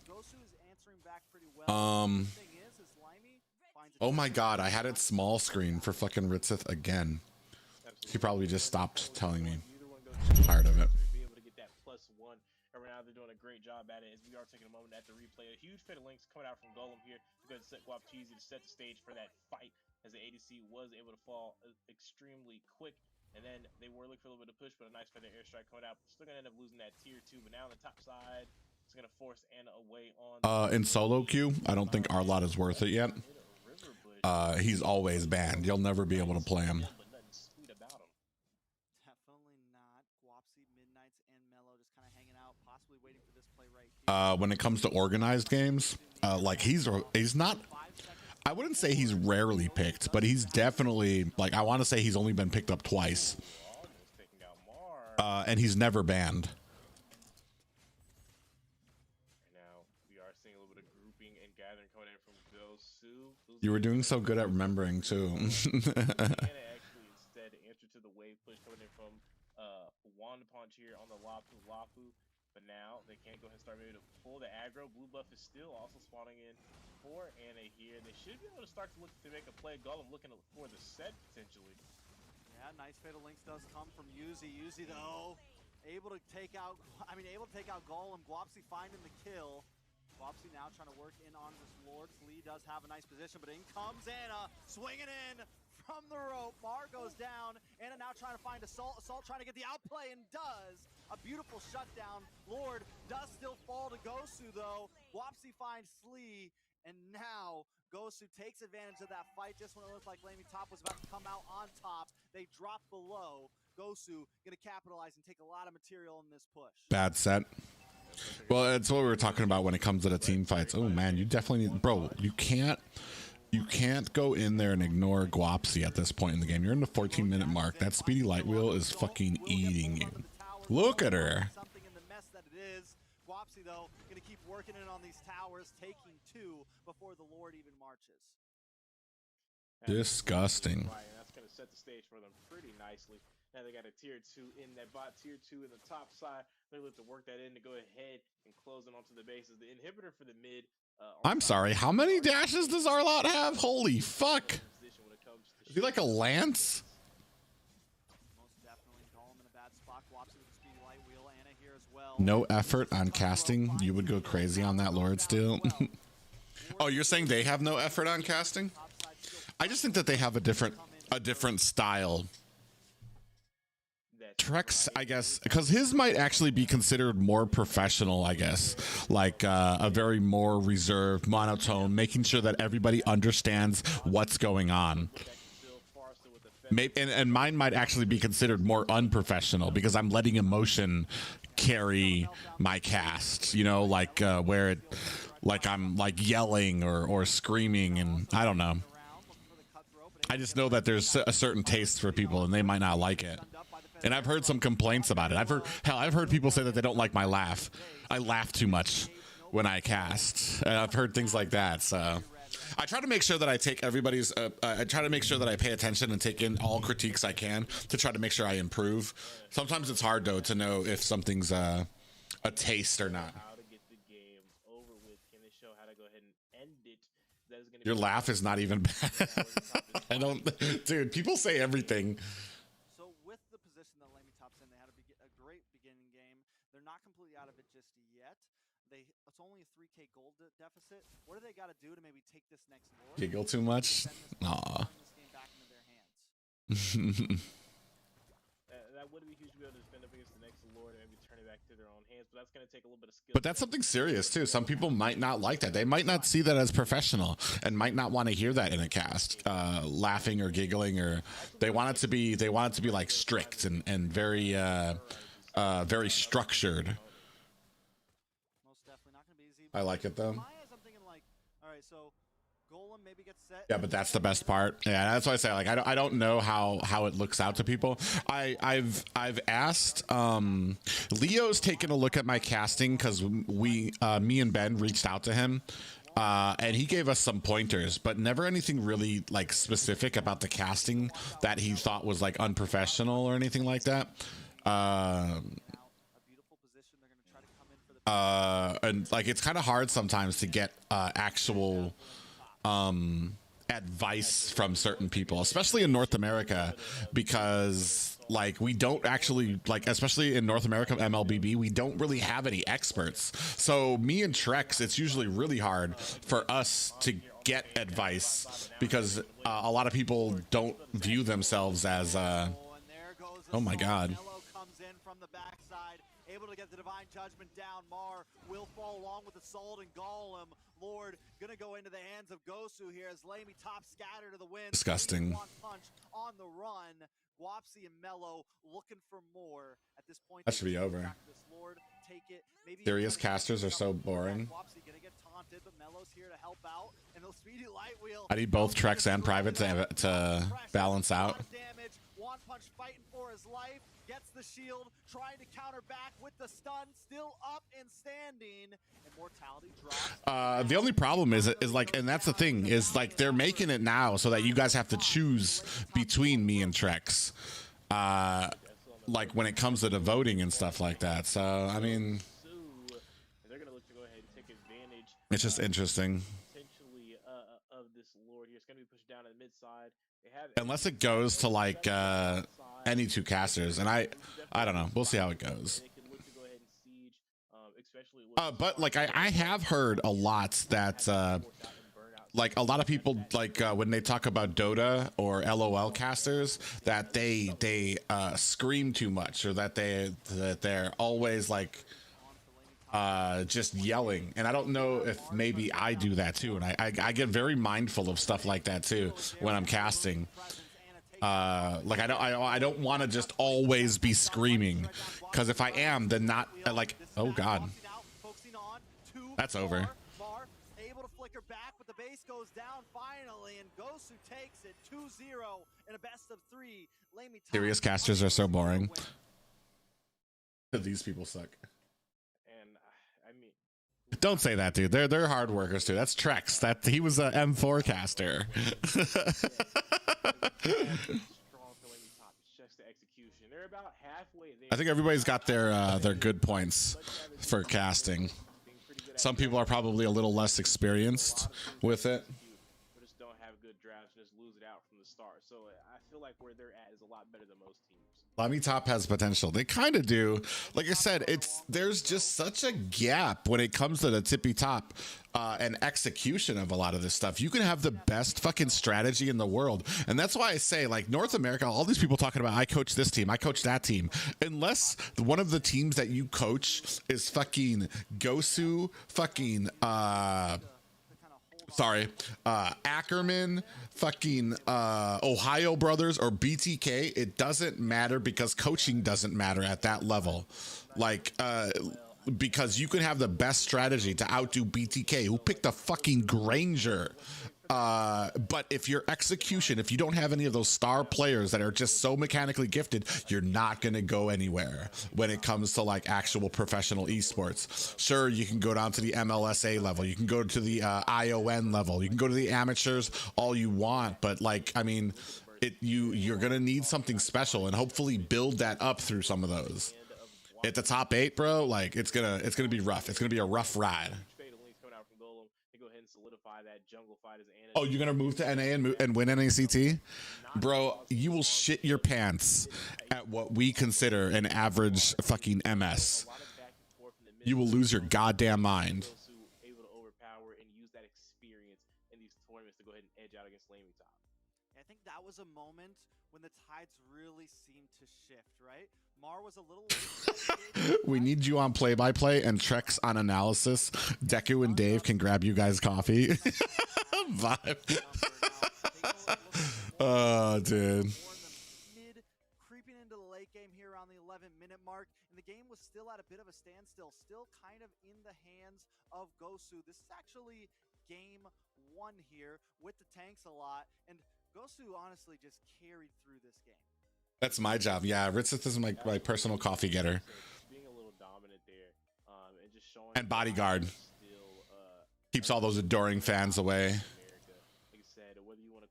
Gosu is answering back pretty well. The thing is Limey finds Oh my god, I had it small screen for fucking Ritzith again. He probably just stopped telling me. I'm tired of it. +1, and right now they're doing a great job at it, as we are taking a moment at the replay. A huge Fatal Links coming out from Golem here to go ahead and set Guap Cheesy to set the stage for that fight, as the ADC was able to fall extremely quick, and then they were looking for a little bit of push, but a nice feather airstrike coming out. Still gonna end up losing that tier 2, but now on the top side, it's gonna force Anna away on in solo queue, I don't think Arlott is worth it yet. He's always banned. You'll never be able to play him. When it comes to organized games, like he's not, I wouldn't say he's rarely picked, but he's definitely, like, I want to say he's only been picked up twice, and he's never banned. Now we are seeing a little bit of grouping and gathering coming in from Gosu. You were doing so good at remembering too. Actually instead answer to the wave push coming in from One Punch here on the Lapu. But now they can't go ahead and start maybe to pull the aggro. Blue buff is still also spawning in for Anna here. They should be able to start to look to make a play. Golem looking for the set potentially. Yeah, nice Fatal Links does come from Uzi. Uzi though, able to take out Golem. Guapsi finding the kill. Wapsi now trying to work in on this Lord. Lee does have a nice position, but in comes Anna, swinging in from the rope. Mar goes down. Anna now trying to find Assault. Assault trying to get the outplay and does. A beautiful shutdown. Lord does still fall to Gosu though. Wapsi finds Slee, and now Gosu takes advantage of that fight just when it looked like LaimiTop was about to come out on top. They drop below. Gosu gonna capitalize and take a lot of material in this push. Bad set. Well, it's what we were talking about when it comes to the team fights. Oh man, you definitely need, bro. You can't go in there and ignore Guapsi at this point in the game. You're in the 14-minute mark. That speedy light wheel is fucking eating you. Look at her. Something in the mess that it is. Guapsi though gonna keep working in on these towers, taking 2 before the Lord even marches. Disgusting. Right, and that's going to set the stage for them pretty nicely. Now they got a tier 2 in that bot, tier 2 in the top side. They're looking to work that in to go ahead and close it onto the bases. The inhibitor for the mid. I'm sorry, how many dashes does Arlot have? Holy fuck. Is he like a lance? Most definitely Golem in a bad spot. Wapsi with the speedy light wheel. Anna here as well. No effort on casting? You would go crazy on that Lord still? Oh, you're saying they have no effort on casting? I just think that they have a different style. Trex, I guess, because his might actually be considered more professional, I guess, like a very more reserved, monotone, making sure that everybody understands what's going on. Maybe, and mine might actually be considered more unprofessional because I'm letting emotion carry my cast, you know, like where it, like I'm like yelling or screaming, and I don't know. I just know that there's a certain taste for people and they might not like it. And I've heard some complaints about it. I've heard people say that they don't like my laugh. I laugh too much when I cast. And I've heard things like that. So I try to make sure that I take everybody's, I try to make sure that I pay attention and take in all critiques I can to try to make sure I improve. Sometimes it's hard though to know if something's a taste or not. Your laugh is not even bad. I don't, dude, people say everything. So with the position that LaimiTop's in, they had a great beginning game. They're not completely out of it just yet. It's only a 3K gold deficit. What do they got to do to maybe take this next Lord? Giggle too much? Aw. That would be huge to be able to defend up against the next Lord and maybe turn it back to their own hands, but that's going to take a little bit of skill. But that's something serious too. Some people might not like that. They might not see that as professional and might not want to hear that in a cast, laughing or giggling, or they want it to be like strict and very very structured. Most definitely not going to be easy. I like it though. I'm thinking like, all right, so Golem maybe gets set. Yeah, but that's the best part. Yeah, that's why I say, like, I don't know how it looks out to people. I've asked Leo's taken a look at my casting because me and Ben reached out to him and he gave us some pointers, but never anything really like specific about the casting that he thought was like unprofessional or anything like that. And like it's kind of hard sometimes to get actual advice from certain people, especially in North America, because like we don't actually, like, especially in North America MLBB, we don't really have any experts. So me and Trex, it's usually really hard for us to get advice because a lot of people don't view themselves as oh my god. Able to get the divine judgment down. Mar will fall along with Assault and Golem. Lord gonna go into the hands of Gosu here as LaimiTop scatter to the wind. Disgusting. One punch on the run. Wapsi and Mello looking for more at this point. That should be over. Lord, take it. Maybe Serious casters are so boring. Wapsi gonna get taunted, but Mello's here to help out. And the speedy light wheel. I need both Trex and Private to balance out. Damage. One punch fighting for his life. Gets the shield, trying to counter back with the stun, still up and standing. Immortality drops. The only problem is like, and that's the thing, is like they're making it now so that you guys have to choose between me and Trex. Like when it comes to the voting and stuff like that. So I mean, they're gonna look to go ahead and take advantage. It's just interesting. Potentially of this Lord here. It's gonna be pushed down to the mid side. Unless it goes to like any two casters, and I don't know. We'll see how it goes. They can look to go ahead and siege especially with But like I have heard a lot that like a lot of people like when they talk about Dota or LOL casters that they scream too much, or that they're always like just yelling. And I don't know if maybe I do that too, and I get very mindful of stuff like that too when I'm casting. Like I don't want to just always be screaming, because if I am, then not like, oh god, that's over. Able to flicker back, but the base goes down finally, and Gosu takes it 2-0 in a best of 3. LaimiTop. Serious casters are so boring. These people suck. And I mean, Don't say that, dude. They're hard workers too. That's Trex. That he was a M4 caster. strong for LaimiTop. It's just the execution. They're about halfway there. I think everybody's got their good points for casting. Some people are probably a little less experienced with it. Or just don't have good drafts and just lose it out from the start. So I feel like where they're at is a lot better than most teams. LaimiTop has potential. They kind of do. Like I said, there's just such a gap when it comes to the tippy top and execution of a lot of this stuff. You can have the best fucking strategy in the world, and that's why I say, like, North America, all these people talking about I coach this team, I coach that team, unless one of the teams that you coach is fucking Gosu, fucking Ackerman, fucking OhioBrothers, or BTK, it doesn't matter, because coaching doesn't matter at that level. Like, because you can have the best strategy to outdo BTK, who picked a fucking Granger. But if your execution, if you don't have any of those star players that are just so mechanically gifted, you're not going to go anywhere when it comes to like actual professional esports. Sure, you can go down to the MLSA level, you can go to the ION level, you can go to the amateurs all you want, but like, I mean, you're going to need something special, and hopefully build that up through some of those. At the top 8, bro, like it's gonna be rough. It's gonna be a rough ride. Oh, you're gonna move to NA and win NACT? Bro, you will shit your pants at what we consider an average fucking MS. You will lose your goddamn mind. Able to overpower and use that experience in these tournaments to go ahead and edge out against LaimiTop. I think that was a moment when the tides really seemed to shift, right? Mar was a little We need you on play-by-play and Trex on analysis. Deku and Dave can grab you guys coffee. Vibe. Oh, dude. Creeping into the late game here around the 11-minute mark, and the game was still at a bit of a standstill, still kind of in the hands of Gosu. This is actually game 1 here with the tanks a lot, and Gosu honestly just carried through this game. That's my job. Yeah, Ritzith is my personal coffee getter. Being a little dominant there, and just showing. And bodyguard. Keeps all those adoring fans away.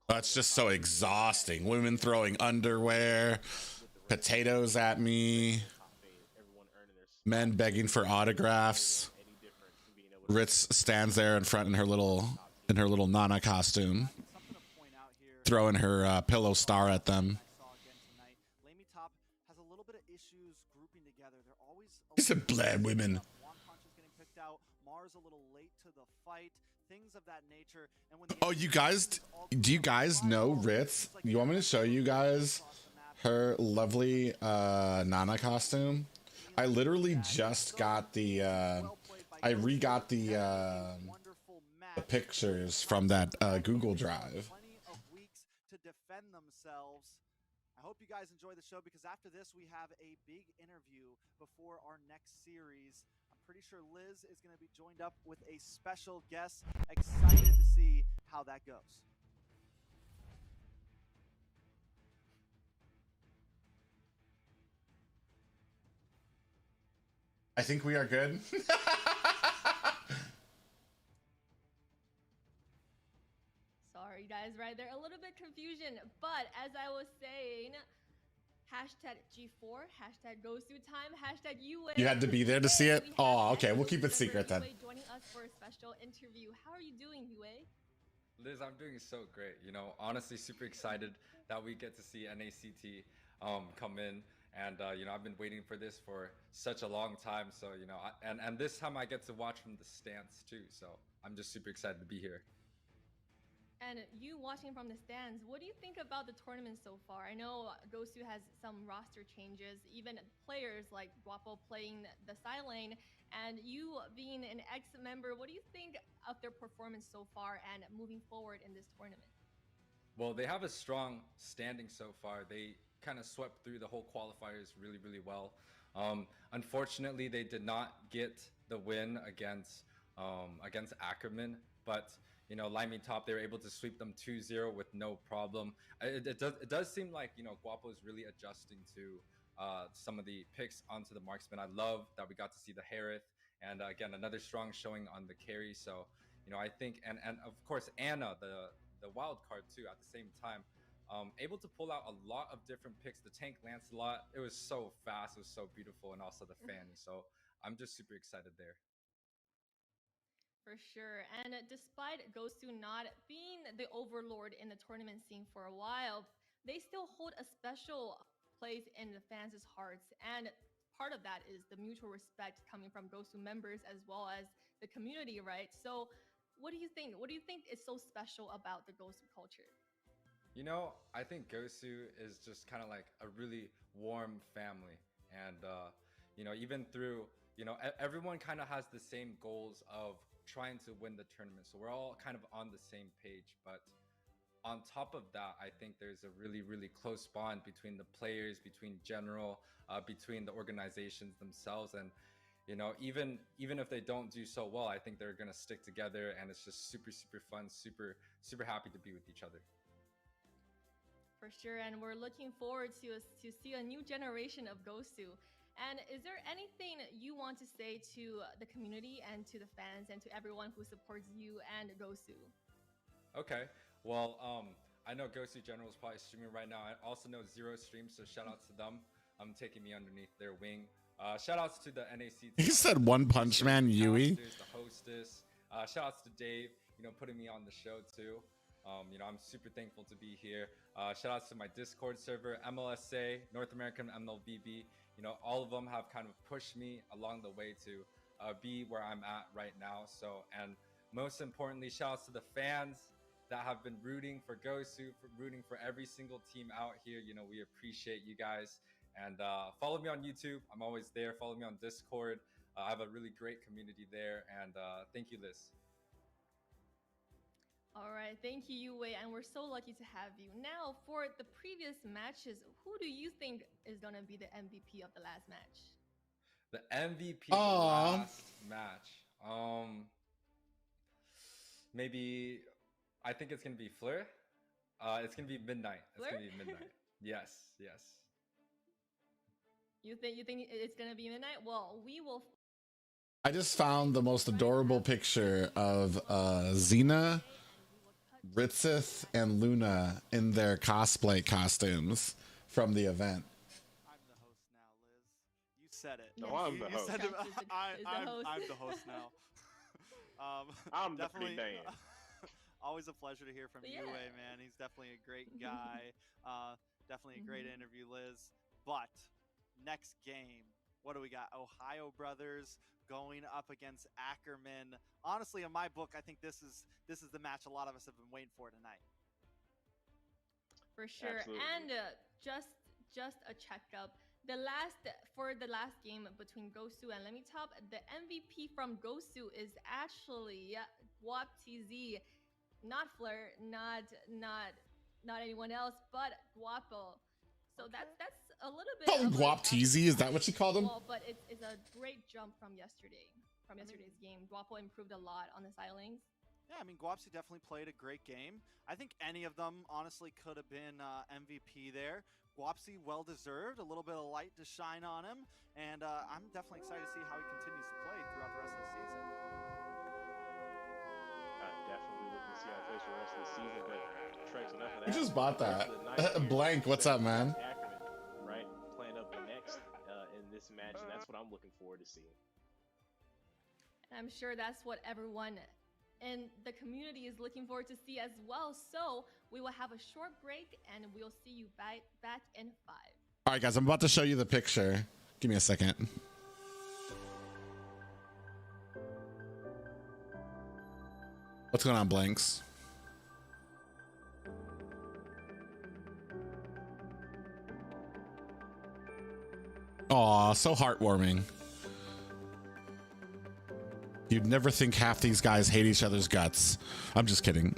That's just so exhausting. Women throwing underwear, potatoes at me, men begging for autographs. Ritz stands there in front in her little Nana costume, throwing her pillow star at them. LaimiTop has a little bit of issues grouping together. They're always He said, "Blad women." One punch is getting picked out. Mars a little late to the fight. Things of that nature. And when Oh, you guys, do you guys know Ritz? You want me to show you guys her lovely Nana costume? I literally just got the I re-got the pictures from that Google Drive. Plenty of weeks to defend themselves. I hope you guys enjoy the show, because after this we have a big interview before our next series. I'm pretty sure Liz is going to be joined up with a special guest. Excited to see how that goes. I think we are good. Sorry guys, right there, a little bit confusion, but as I was saying, hashtag G4, hashtag Gosu time, hashtag UA. You had to be there to see it? Oh, okay, we'll keep it secret then. Joining us for a special interview. How are you doing, UA? Liz, I'm doing so great. You know, honestly, super excited that we get to see NACT come in And I've been waiting for this for such a long time. So and this time I get to watch from the stands too. So I'm just super excited to be here. And you watching from the stands, what do you think about the tournament so far? I know Gosu has some roster changes, even players like Guapo playing the side lane, and you being an ex-member, what do you think of their performance so far and moving forward in this tournament? Well, they have a strong standing so far. They kind of swept through the whole qualifiers really, really well. Unfortunately, they did not get the win against Ackerman, but LaimiTop, they were able to sweep them 2-0 with no problem. It does seem like Guapo is really adjusting to some of the picks onto the marksman. I love that we got to see the Harith, and again another strong showing on the carry. So I think and of course Anna, the wild card too at the same time. Able to pull out a lot of different picks. The tank Lancelot, it was so fast, it was so beautiful, and also the Fanny. So I'm just super excited there. For sure. And despite Gosu not being the overlord in the tournament scene for a while, they still hold a special place in the fans' hearts. And part of that is the mutual respect coming from Gosu members as well as the community, right? So what do you think? What do you think is so special about the Gosu culture? I think Gosu is just kind of like a really warm family. And, even through, everyone kind of has the same goals of trying to win the tournament. So we're all kind of on the same page. But on top of that, I think there's a really, really close bond between the players, between general, between the organizations themselves. And, even if they don't do so well, I think they're going to stick together. And it's just super, super fun, super, super happy to be with each other. For sure, and we're looking forward to see a new generation of Gosu. And is there anything you want to say to the community and to the fans and to everyone who supports you and Gosu? Okay, well, I know Gosu General is probably streaming right now. I also know Zero streams, so shout outs to them. I'm taking me underneath their wing. Shout outs to the NACT. He said One Punch Man Yui. The hostess. Shout outs to Dave, putting me on the show too. I'm super thankful to be here. Shout outs to my Discord server, MLSA, North American MLBB. All of them have kind of pushed me along the way to be where I'm at right now. So, and most importantly, shout outs to the fans that have been rooting for Gosu, rooting for every single team out here. We appreciate you guys. And follow me on YouTube. I'm always there. Follow me on Discord. I have a really great community there. And thank you, Liz. All right, thank you, Yue, and we're so lucky to have you. Now, for the previous matches, who do you think is going to be the MVP of the last match? The MVP of the last match? Maybe, I think it's going to be Fleur. It's going to be Midnight. It's going to be Midnight. Yes. You think it's going to be Midnight? Well, we will... I just found the most adorable picture of Xena, Ritzith, and Luna in their cosplay costumes from the event. I'm the host now, Liz. You said it. No, I'm the host. I'm the host now. I'm definitely the man. Always a pleasure to hear from you, man. He's definitely a great guy. Definitely a great interview, Liz. But next game, what do we got? TheOhioBrothers going up against Ackerman. Honestly, in my book, I think this is the match a lot of us have been waiting for tonight. For sure. Absolutely. And just a checkup. For the last game between Gosu and LaimiTop, the MVP from Gosu is actually WapTZ, not Fleur, not anyone else, but Guapo. So that's a little bit. Call him WapTZ, is that what you called him? Well, but it's a great jump from yesterday's game. Guapo improved a lot on the side lanes. Yeah, I mean, Guapsi definitely played a great game. I think any of them honestly could have been MVP there. Guapsi, well-deserved, a little bit of light to shine on him, and I'm definitely excited to see how he continues to play throughout the rest of the season. I'm definitely looking to see how he plays for the rest of the season, but Trex, enough of that. We just bought that. Blank, what's up, man? Ackerman, right? Playing up the next in this match, and that's what I'm looking forward to seeing. I'm sure that's what everyone in the community is looking forward to see as well. So we will have a short break and we'll see you back in 5. All right, guys, I'm about to show you the picture. Give me a second. What's going on, Blanks? Aw, so heartwarming. You'd never think half these guys hate each other's guts. I'm just kidding.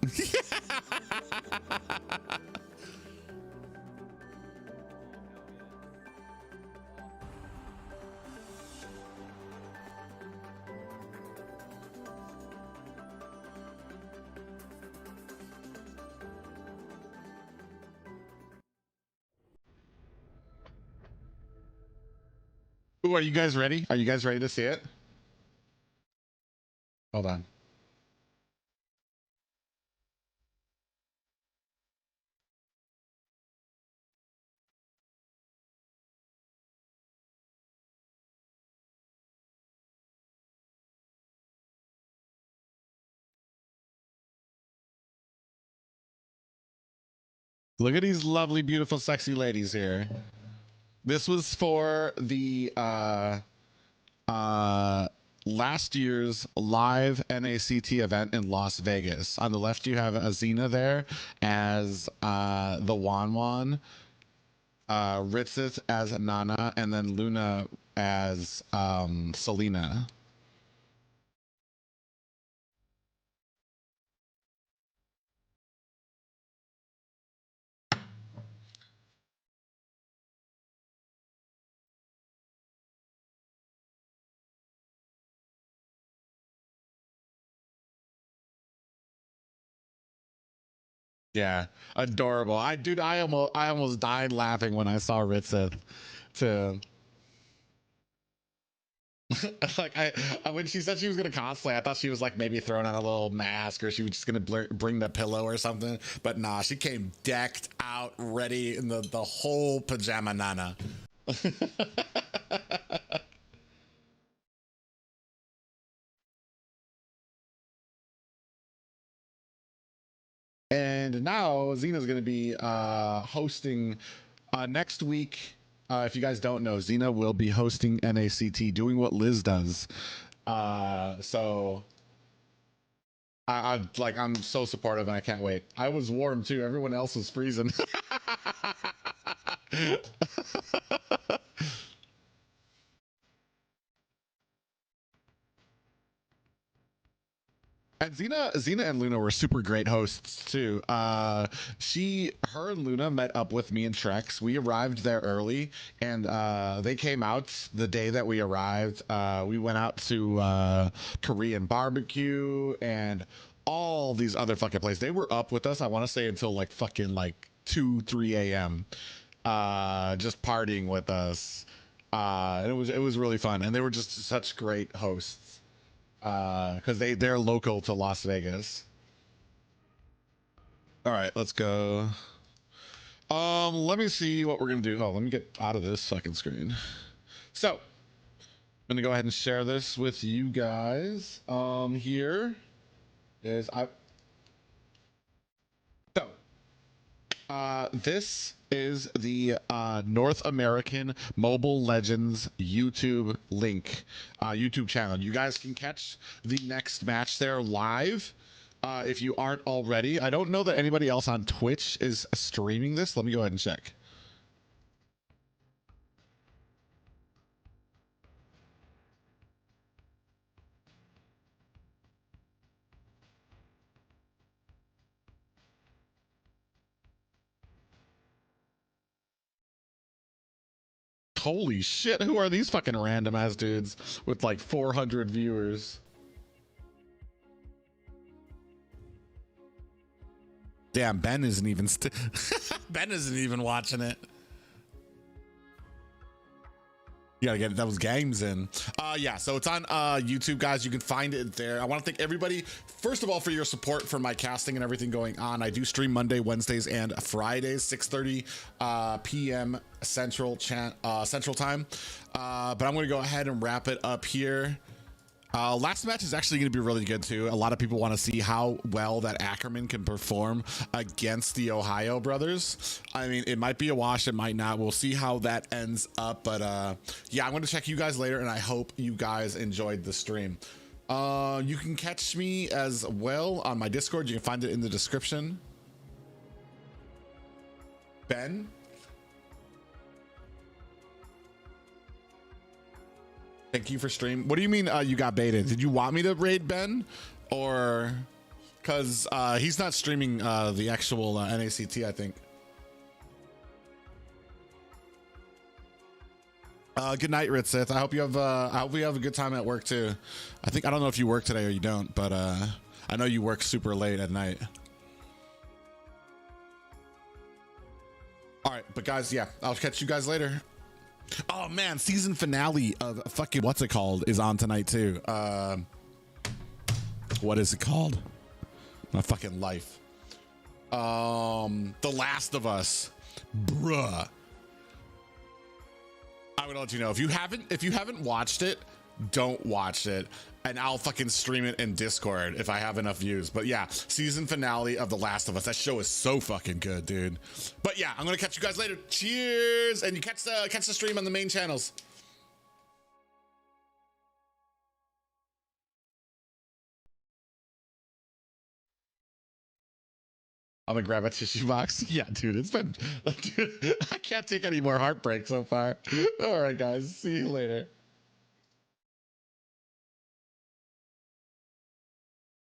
Ooh, are you guys ready? Are you guys ready to see it? Hold on. Look at these lovely, beautiful, sexy ladies here. This was for the last year's live NACT event in Las Vegas. On the left, you have Azina there as the Wan, Ritzith as Nana, and then Luna as Selena. Yeah, adorable. I almost died laughing when I saw Ritzith to like when she said she was gonna cosplay, I thought she was like maybe throwing on a little mask or she was just gonna bring the pillow or something. But nah, she came decked out, ready in the whole pajama nana. And now Xena's going to be hosting next week. If you guys don't know, Xena will be hosting NACT, doing what Liz does. So I'm so supportive and I can't wait. I was warm too. Everyone else was freezing. And Xena and Luna were super great hosts too. Her and Luna met up with me and Trex. We arrived there early, and they came out the day that we arrived. We went out to Korean barbecue and all these other fucking places. They were up with us. I want to say until like fucking like 2-3 a.m. Just partying with us. And it was really fun, and they were just such great hosts because they're local to Las Vegas. All right, let's go. Let me see what we're gonna do. Oh, let me get out of this fucking screen. So I'm gonna go ahead and share this with you guys. Here is this is the North American Mobile Legends YouTube link, YouTube channel. You guys can catch the next match there live if you aren't already. I don't know that anybody else on Twitch is streaming this. Let me go ahead and check. Holy shit, who are these fucking random ass dudes with like 400 viewers? Damn, Ben isn't even Ben isn't even watching it. You gotta get those games in. Yeah, so it's on YouTube, guys. You can find it there. I want to thank everybody, first of all, for your support for my casting and everything going on. I do stream Monday, Wednesdays, and Fridays, 6:30 p.m. Central Time. But I'm gonna go ahead and wrap it up here. Last match is actually going to be really good too. A lot of people want to see how well that Ackerman can perform against the Ohio brothers. I mean, it might be a wash, it might not. We'll see how that ends up. But yeah, I'm going to check you guys later, and I hope you guys enjoyed the stream. You can catch me as well on my Discord. You can find it in the description. Ben? Thank you for stream. What do you mean you got baited? Did you want me to raid Ben? Or because he's not streaming the actual NACT, I think. Good night, Ritsith. I hope you have a good time at work too. I don't know if you work today or you don't, but I know you work super late at night. All right, but guys, yeah, I'll catch you guys later. Oh man, season finale of fucking what's it called is on tonight too. What is it called? My fucking life. The Last of Us, bruh. I would let you know if you haven't watched it, don't watch it, and I'll fucking stream it in Discord if I have enough views. But yeah, season finale of The Last of Us. That show is so fucking good, dude. But yeah, I'm gonna catch you guys later. Cheers, and you catch the stream on the main channels. I'm gonna grab a tissue box. Yeah, dude, it's been, dude, I can't take any more heartbreak so far. All right, guys, see you later.